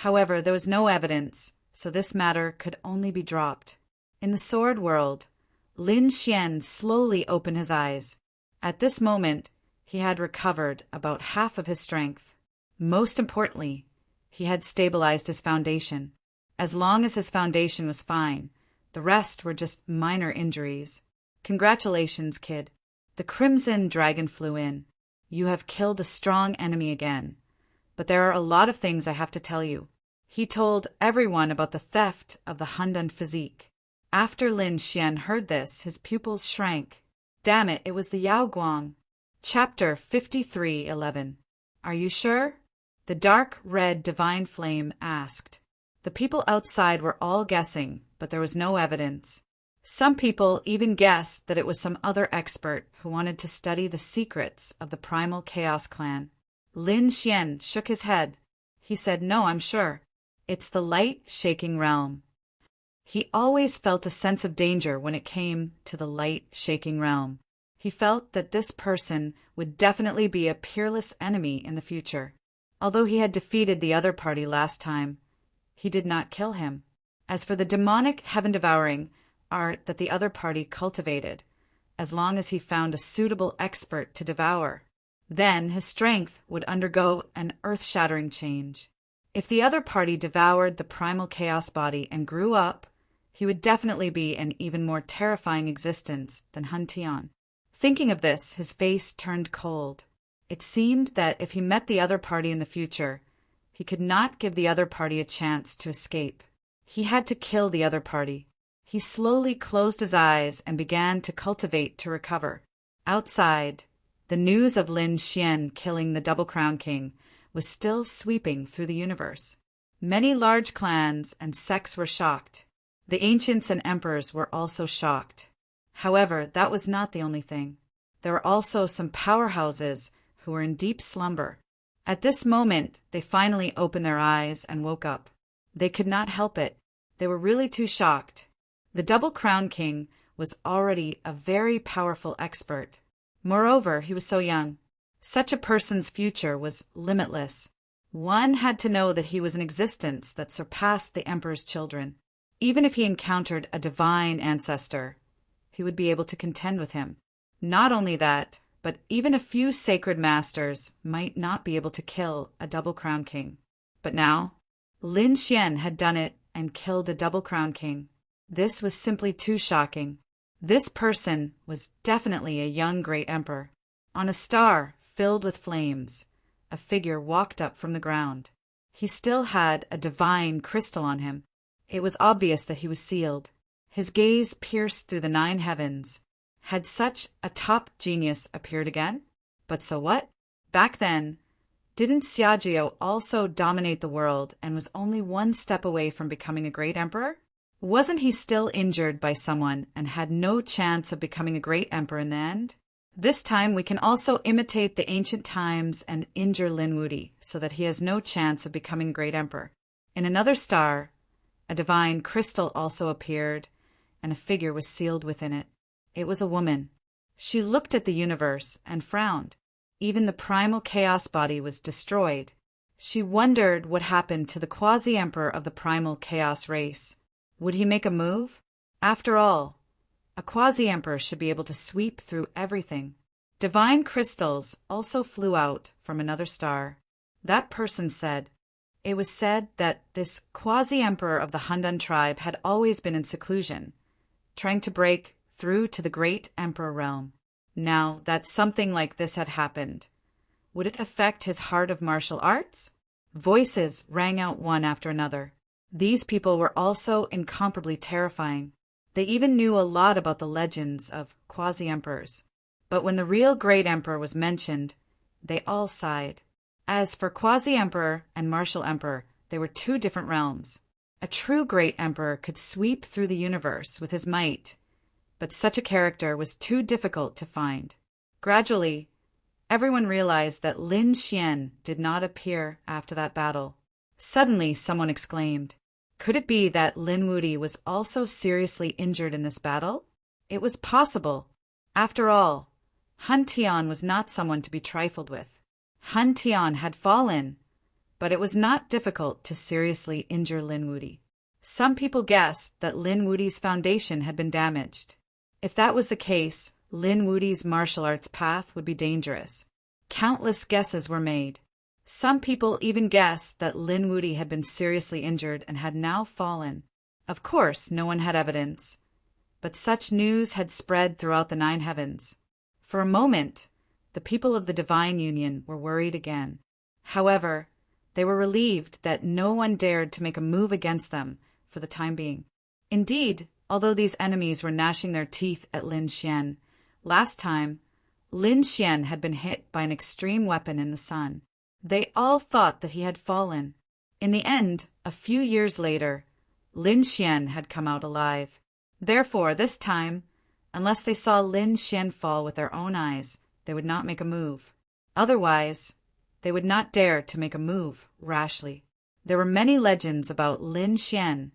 However, there was no evidence, so this matter could only be dropped. In the sword world, Lin Xian slowly opened his eyes. At this moment, he had recovered about half of his strength. Most importantly, he had stabilized his foundation. As long as his foundation was fine, the rest were just minor injuries. Congratulations, kid. The Crimson Dragon flew in. You have killed a strong enemy again. But there are a lot of things I have to tell you. He told everyone about the theft of the Handan physique. After Lin Xian heard this, his pupils shrank. Damn it, it was the Yao Guang. Chapter 53:11. Are you sure? The dark red divine flame asked. The people outside were all guessing, but there was no evidence. Some people even guessed that it was some other expert who wanted to study the secrets of the primal chaos clan. Lin Xian shook his head. He said, "No, I'm sure. It's the light-shaking realm." He always felt a sense of danger when it came to the light-shaking realm. He felt that this person would definitely be a peerless enemy in the future. Although he had defeated the other party last time, he did not kill him. As for the demonic heaven-devouring art that the other party cultivated, as long as he found a suitable expert to devour, then his strength would undergo an earth-shattering change. If the other party devoured the primal chaos body and grew up, he would definitely be an even more terrifying existence than Han Tian. Thinking of this, his face turned cold. It seemed that if he met the other party in the future, he could not give the other party a chance to escape. He had to kill the other party. He slowly closed his eyes and began to cultivate to recover. Outside, the news of Lin Xian killing the Double Crown King was still sweeping through the universe. Many large clans and sects were shocked. The ancients and emperors were also shocked. However, that was not the only thing. There were also some powerhouses who were in deep slumber. At this moment, they finally opened their eyes and woke up. They could not help it. They were really too shocked. The Double Crown King was already a very powerful expert. Moreover, he was so young. Such a person's future was limitless. One had to know that he was an existence that surpassed the Emperor's children. Even if he encountered a divine ancestor, he would be able to contend with him. Not only that, but even a few sacred masters might not be able to kill a Double Crown King. But now, Lin Xian had done it and killed a Double Crown King. This was simply too shocking. This person was definitely a young great emperor. On a star filled with flames, a figure walked up from the ground. He still had a divine crystal on him. It was obvious that he was sealed. His gaze pierced through the 9 heavens. Had such a top genius appeared again? But so what? Back then, didn't Xiajiao also dominate the world and was only one step away from becoming a great emperor? Wasn't he still injured by someone and had no chance of becoming a great emperor in the end? This time we can also imitate the ancient times and injure Lin Wuti so that he has no chance of becoming great emperor. In another star, a divine crystal also appeared, and a figure was sealed within it. It was a woman. She looked at the universe and frowned. Even the primal chaos body was destroyed. She wondered what happened to the quasi-emperor of the primal chaos race. Would he make a move? After all, a quasi-emperor should be able to sweep through everything. Divine crystals also flew out from another star. That person said, it was said that this quasi-emperor of the Handan tribe had always been in seclusion, trying to break through to the great emperor realm. Now that something like this had happened, would it affect his heart of martial arts? Voices rang out one after another. These people were also incomparably terrifying. They even knew a lot about the legends of quasi-emperors. But when the real great emperor was mentioned, they all sighed. As for quasi-emperor and martial emperor, they were 2 different realms. A true great emperor could sweep through the universe with his might, but such a character was too difficult to find. Gradually, everyone realized that Lin Xian did not appear after that battle. Suddenly, someone exclaimed, could it be that Lin Wuti was also seriously injured in this battle? It was possible. After all, Han Tian was not someone to be trifled with. Han Tian had fallen, but it was not difficult to seriously injure Lin Wuti. Some people guessed that Lin Wuti's foundation had been damaged. If that was the case, Lin Wuti's martial arts path would be dangerous. Countless guesses were made. Some people even guessed that Lin Wuti had been seriously injured and had now fallen. Of course, no one had evidence, but such news had spread throughout the 9 heavens. For a moment, the people of the divine union were worried again. However, they were relieved that no one dared to make a move against them for the time being. Indeed, although these enemies were gnashing their teeth at Lin Xian, last time, Lin Xian had been hit by an extreme weapon in the sun. They all thought that he had fallen. In the end, a few years later, Lin Xian had come out alive. Therefore, this time, unless they saw Lin Xian fall with their own eyes, they would not make a move. Otherwise, they would not dare to make a move rashly. There were many legends about Lin Xian,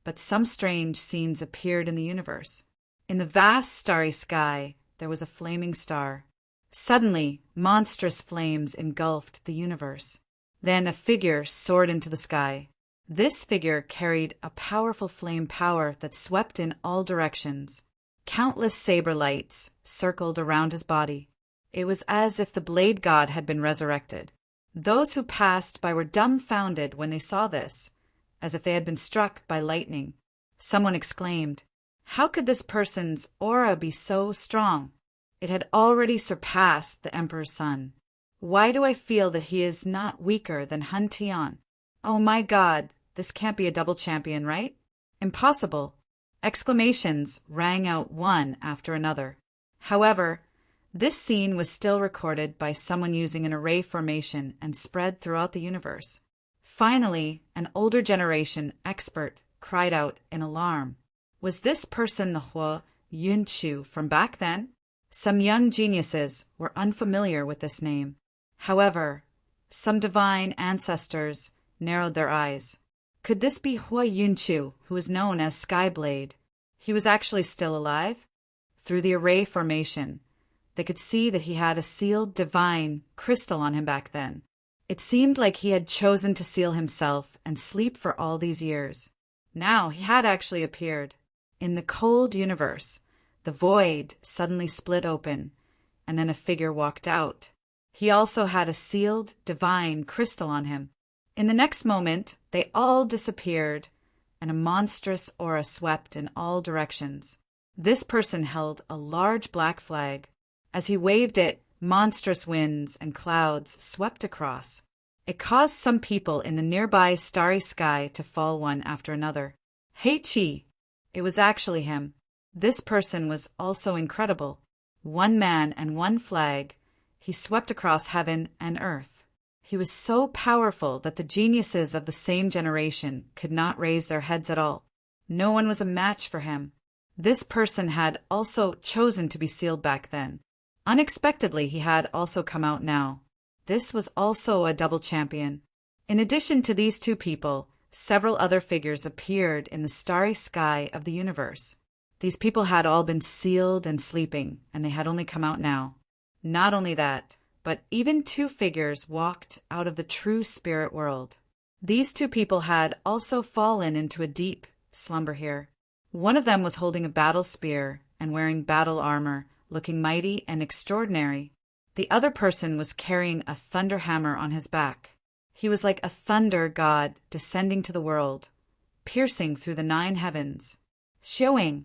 but some strange scenes appeared in the universe. In the vast starry sky, there was a flaming star. Suddenly, monstrous flames engulfed the universe. Then a figure soared into the sky. This figure carried a powerful flame power that swept in all directions. Countless saber lights circled around his body. It was as if the blade god had been resurrected. Those who passed by were dumbfounded when they saw this, as if they had been struck by lightning. Someone exclaimed, "How could this person's aura be so strong?" It had already surpassed the Emperor's son. Why do I feel that he is not weaker than Han Tian? Oh my God, this can't be a double champion, right? Impossible. Exclamations rang out one after another. However, this scene was still recorded by someone using an array formation and spread throughout the universe. Finally, an older generation expert cried out in alarm. Was this person the Hua Yunqiu from back then? Some young geniuses were unfamiliar with this name. However, some divine ancestors narrowed their eyes. Could this be Hua Yunqiu, who is known as Skyblade? He was actually still alive? Through the array formation, they could see that he had a sealed divine crystal on him back then. It seemed like he had chosen to seal himself and sleep for all these years. Now he had actually appeared. In the cold universe, the void suddenly split open, and then a figure walked out. He also had a sealed divine crystal on him. In the next moment, they all disappeared, and a monstrous aura swept in all directions. This person held a large black flag. As he waved it, monstrous winds and clouds swept across. It caused some people in the nearby starry sky to fall one after another. Hey Chi! It was actually him. This person was also incredible. One man and one flag, he swept across heaven and earth. He was so powerful that the geniuses of the same generation could not raise their heads at all. No one was a match for him. This person had also chosen to be sealed back then. Unexpectedly, he had also come out now. This was also a double champion. In addition to these two people, several other figures appeared in the starry sky of the universe. These people had all been sealed and sleeping, and they had only come out now. Not only that, but even two figures walked out of the true spirit world. These two people had also fallen into a deep slumber here. One of them was holding a battle spear and wearing battle armor, looking mighty and extraordinary. The other person was carrying a thunder hammer on his back. He was like a thunder god descending to the world, piercing through the 9 heavens. Xiaoying,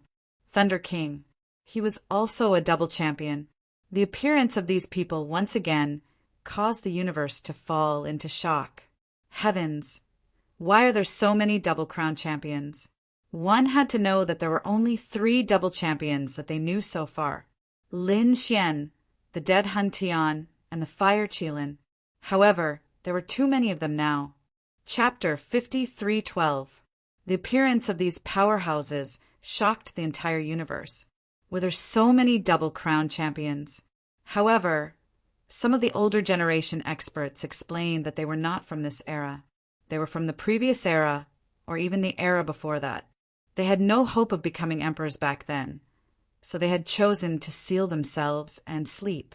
Thunder King. He was also a double champion. The appearance of these people once again caused the universe to fall into shock. Heavens! Why are there so many double crown champions? One had to know that there were only 3 double champions that they knew so far. Lin Xian, the dead Han Tian, and the Fire Qilin. However, there were too many of them now. Chapter 5312. The appearance of these powerhouses shocked the entire universe. Were there so many double crown champions? However, some of the older generation experts explained that they were not from this era. They were from the previous era, or even the era before that. They had no hope of becoming emperors back then, so they had chosen to seal themselves and sleep,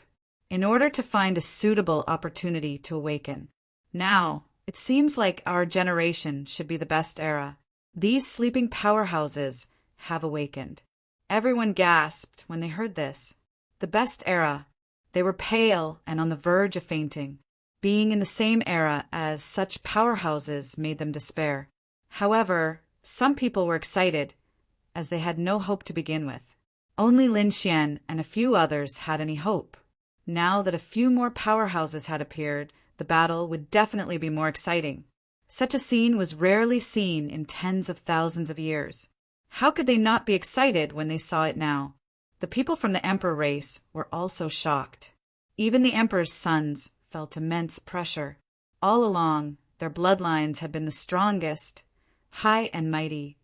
in order to find a suitable opportunity to awaken. Now, It seems like our generation should be the best era. These sleeping powerhouses have awakened. Everyone gasped when they heard this. The best era. They were pale and on the verge of fainting. Being in the same era as such powerhouses made them despair. However, some people were excited, as they had no hope to begin with. Only Lin Xian and a few others had any hope. Now that a few more powerhouses had appeared, the battle would definitely be more exciting. Such a scene was rarely seen in tens of thousands of years. How could they not be excited when they saw it now? The people from the Emperor race were also shocked. Even the Emperor's sons felt immense pressure. All along, their bloodlines had been the strongest, high and mighty,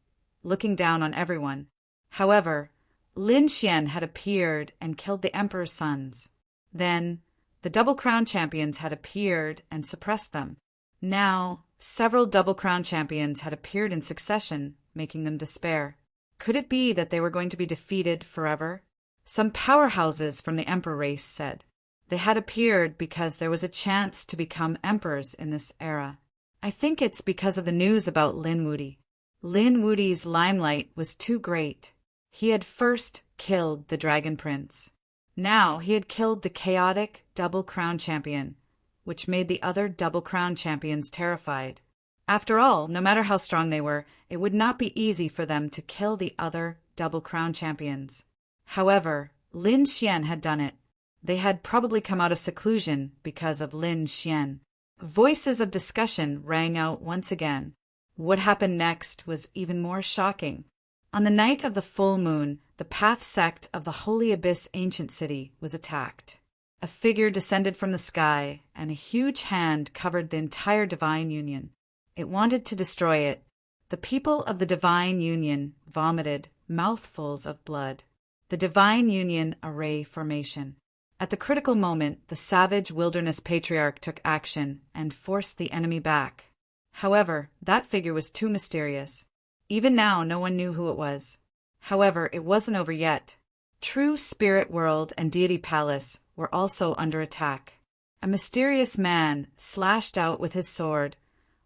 looking down on everyone. However, Lin Xian had appeared and killed the Emperor's sons. Then, the Double Crown champions had appeared and suppressed them. Now, several Double Crown champions had appeared in succession, making them despair. Could it be that they were going to be defeated forever? Some powerhouses from the Emperor race said. They had appeared because there was a chance to become emperors in this era. I think it's because of the news about Lin Wuti. Lin Wuti's limelight was too great. He had first killed the Dragon Prince. Now he had killed the chaotic Double Crown champion, which made the other Double Crown champions terrified. After all, no matter how strong they were, it would not be easy for them to kill the other Double Crown champions. However, Lin Xian had done it. They had probably come out of seclusion because of Lin Xian. Voices of discussion rang out once again. What happened next was even more shocking. On the night of the full moon, the Path sect of the Holy Abyss ancient city was attacked. A figure descended from the sky, and a huge hand covered the entire Divine Union. It wanted to destroy it. The people of the Divine Union vomited mouthfuls of blood. The Divine Union Array Formation. At the critical moment, the savage wilderness patriarch took action and forced the enemy back. However, that figure was too mysterious. Even now, no one knew who it was. However, it wasn't over yet. True Spirit World and Deity Palace were also under attack. A mysterious man slashed out with his sword,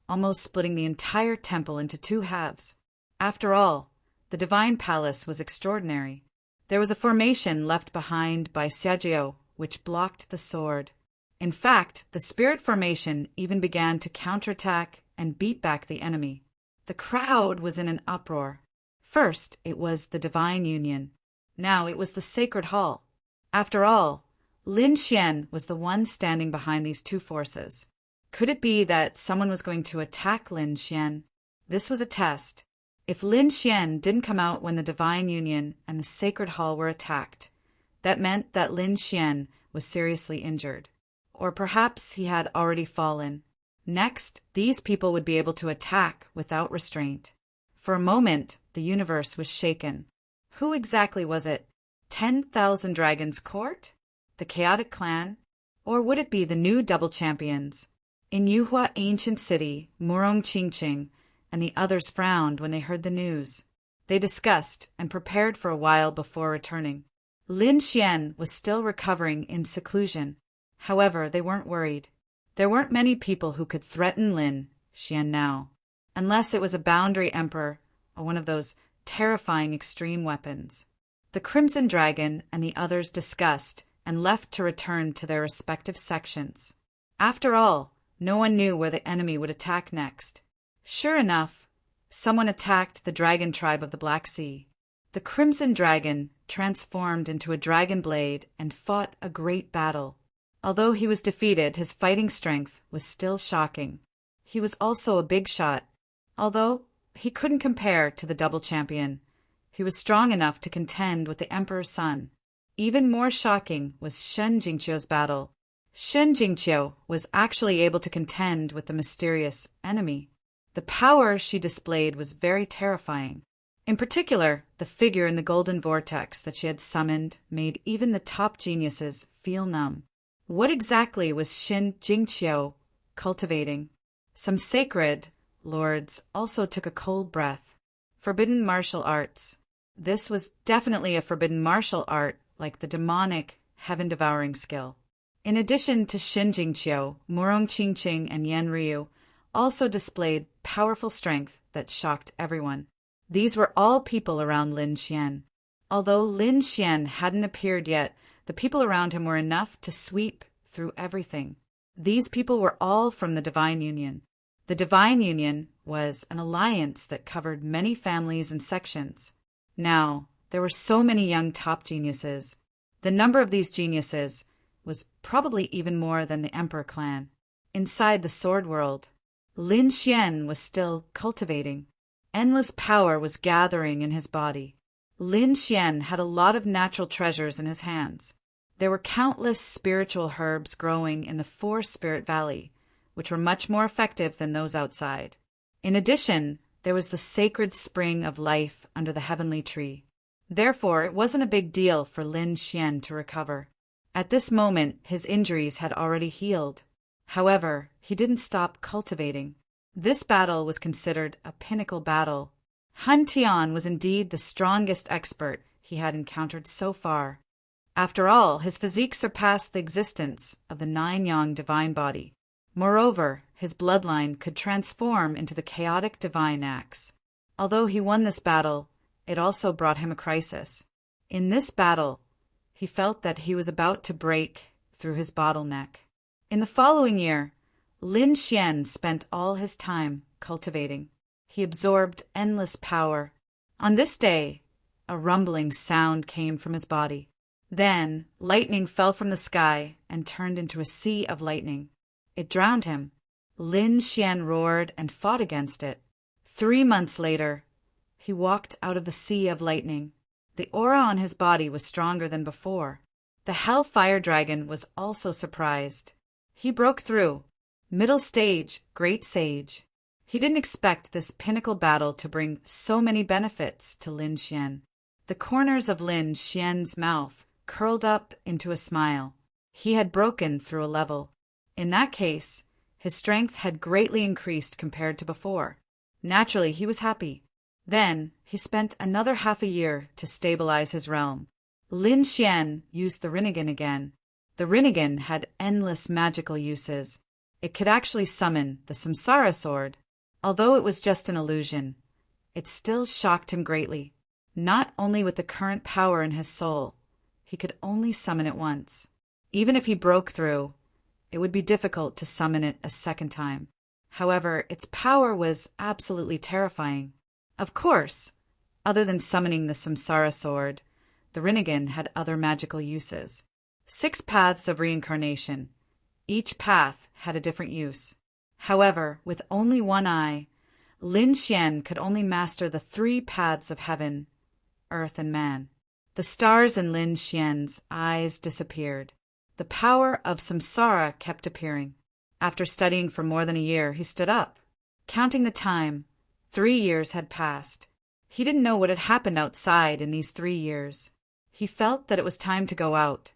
almost splitting the entire temple into two halves. After all, the Divine Palace was extraordinary. There was a formation left behind by Xiajiao, which blocked the sword. In fact, the spirit formation even began to counterattack and beat back the enemy. The crowd was in an uproar. First, it was the Divine Union. Now it was the Sacred Hall. After all, Lin Xian was the one standing behind these two forces. Could it be that someone was going to attack Lin Xian? This was a test. If Lin Xian didn't come out when the Divine Union and the Sacred Hall were attacked, that meant that Lin Xian was seriously injured. Or perhaps he had already fallen. Next, these people would be able to attack without restraint. For a moment, the universe was shaken. Who exactly was it? 10,000 Dragons Court? The Chaotic Clan? Or would it be the new double champions? In Yuhua Ancient City, Murong Qingqing and the others frowned when they heard the news. They discussed and prepared for a while before returning. Lin Xian was still recovering in seclusion. However, they weren't worried. There weren't many people who could threaten Lin Xian now, unless it was a boundary emperor or one of those terrifying extreme weapons. The Crimson Dragon and the others discussed and left to return to their respective sections. After all, no one knew where the enemy would attack next. Sure enough, someone attacked the dragon tribe of the Black Sea. The Crimson Dragon transformed into a dragon blade and fought a great battle. Although he was defeated, his fighting strength was still shocking. He was also a big shot. Although he couldn't compare to the double champion, he was strong enough to contend with the Emperor's son. Even more shocking was Shen Jingqiu's battle. Shen Jingqiu was actually able to contend with the mysterious enemy. The power she displayed was very terrifying. In particular, the figure in the golden vortex that she had summoned made even the top geniuses feel numb. What exactly was Shen Jingqiu cultivating? Some sacred lords also took a cold breath. Forbidden martial arts. This was definitely a forbidden martial art, like the demonic, heaven-devouring skill. In addition to Shen Jingqiu, Murong Qingqing and Yan Ryu also displayed powerful strength that shocked everyone. These were all people around Lin Xian. Although Lin Xian hadn't appeared yet, the people around him were enough to sweep through everything. These people were all from the Divine Union. The Divine Union was an alliance that covered many families and sections. Now, there were so many young top geniuses. The number of these geniuses was probably even more than the Emperor clan. Inside the sword world, Lin Xian was still cultivating. Endless power was gathering in his body. Lin Xian had a lot of natural treasures in his hands. There were countless spiritual herbs growing in the 4-Spirit Valley, which were much more effective than those outside. In addition, there was the sacred spring of life under the heavenly tree. Therefore, it wasn't a big deal for Lin Xian to recover. At this moment, his injuries had already healed. However, he didn't stop cultivating. This battle was considered a pinnacle battle. Han Tian was indeed the strongest expert he had encountered so far. After all, his physique surpassed the existence of the 9-yang divine body. Moreover, his bloodline could transform into the chaotic divine axe. Although he won this battle, it also brought him a crisis. In this battle, he felt that he was about to break through his bottleneck. In the following year, Lin Xian spent all his time cultivating. He absorbed endless power. On this day, a rumbling sound came from his body. Then, lightning fell from the sky and turned into a sea of lightning. It drowned him. Lin Xian roared and fought against it. 3 months later, he walked out of the sea of lightning. The aura on his body was stronger than before. The Hellfire Dragon was also surprised. He broke through. Middle stage, great sage. He didn't expect this pinnacle battle to bring so many benefits to Lin Xian. The corners of Lin Xian's mouth curled up into a smile. He had broken through a level. In that case, his strength had greatly increased compared to before. Naturally, he was happy. Then, he spent another half a year to stabilize his realm. Lin Xian used the Rinnegan again. The Rinnegan had endless magical uses. It could actually summon the Samsara sword. Although it was just an illusion, it still shocked him greatly. Not only with the current power in his soul, he could only summon it once. Even if he broke through, it would be difficult to summon it a second time. However, its power was absolutely terrifying. Of course, other than summoning the Samsara sword, the Rinnegan had other magical uses. 6 paths of reincarnation. Each path had a different use. However, with only one eye, Lin Xian could only master the 3 paths of heaven, earth, and man. The stars in Lin Xian's eyes disappeared. The power of Samsara kept appearing. After studying for more than a year, he stood up. Counting the time, 3 years had passed. He didn't know what had happened outside in these 3 years. He felt that it was time to go out.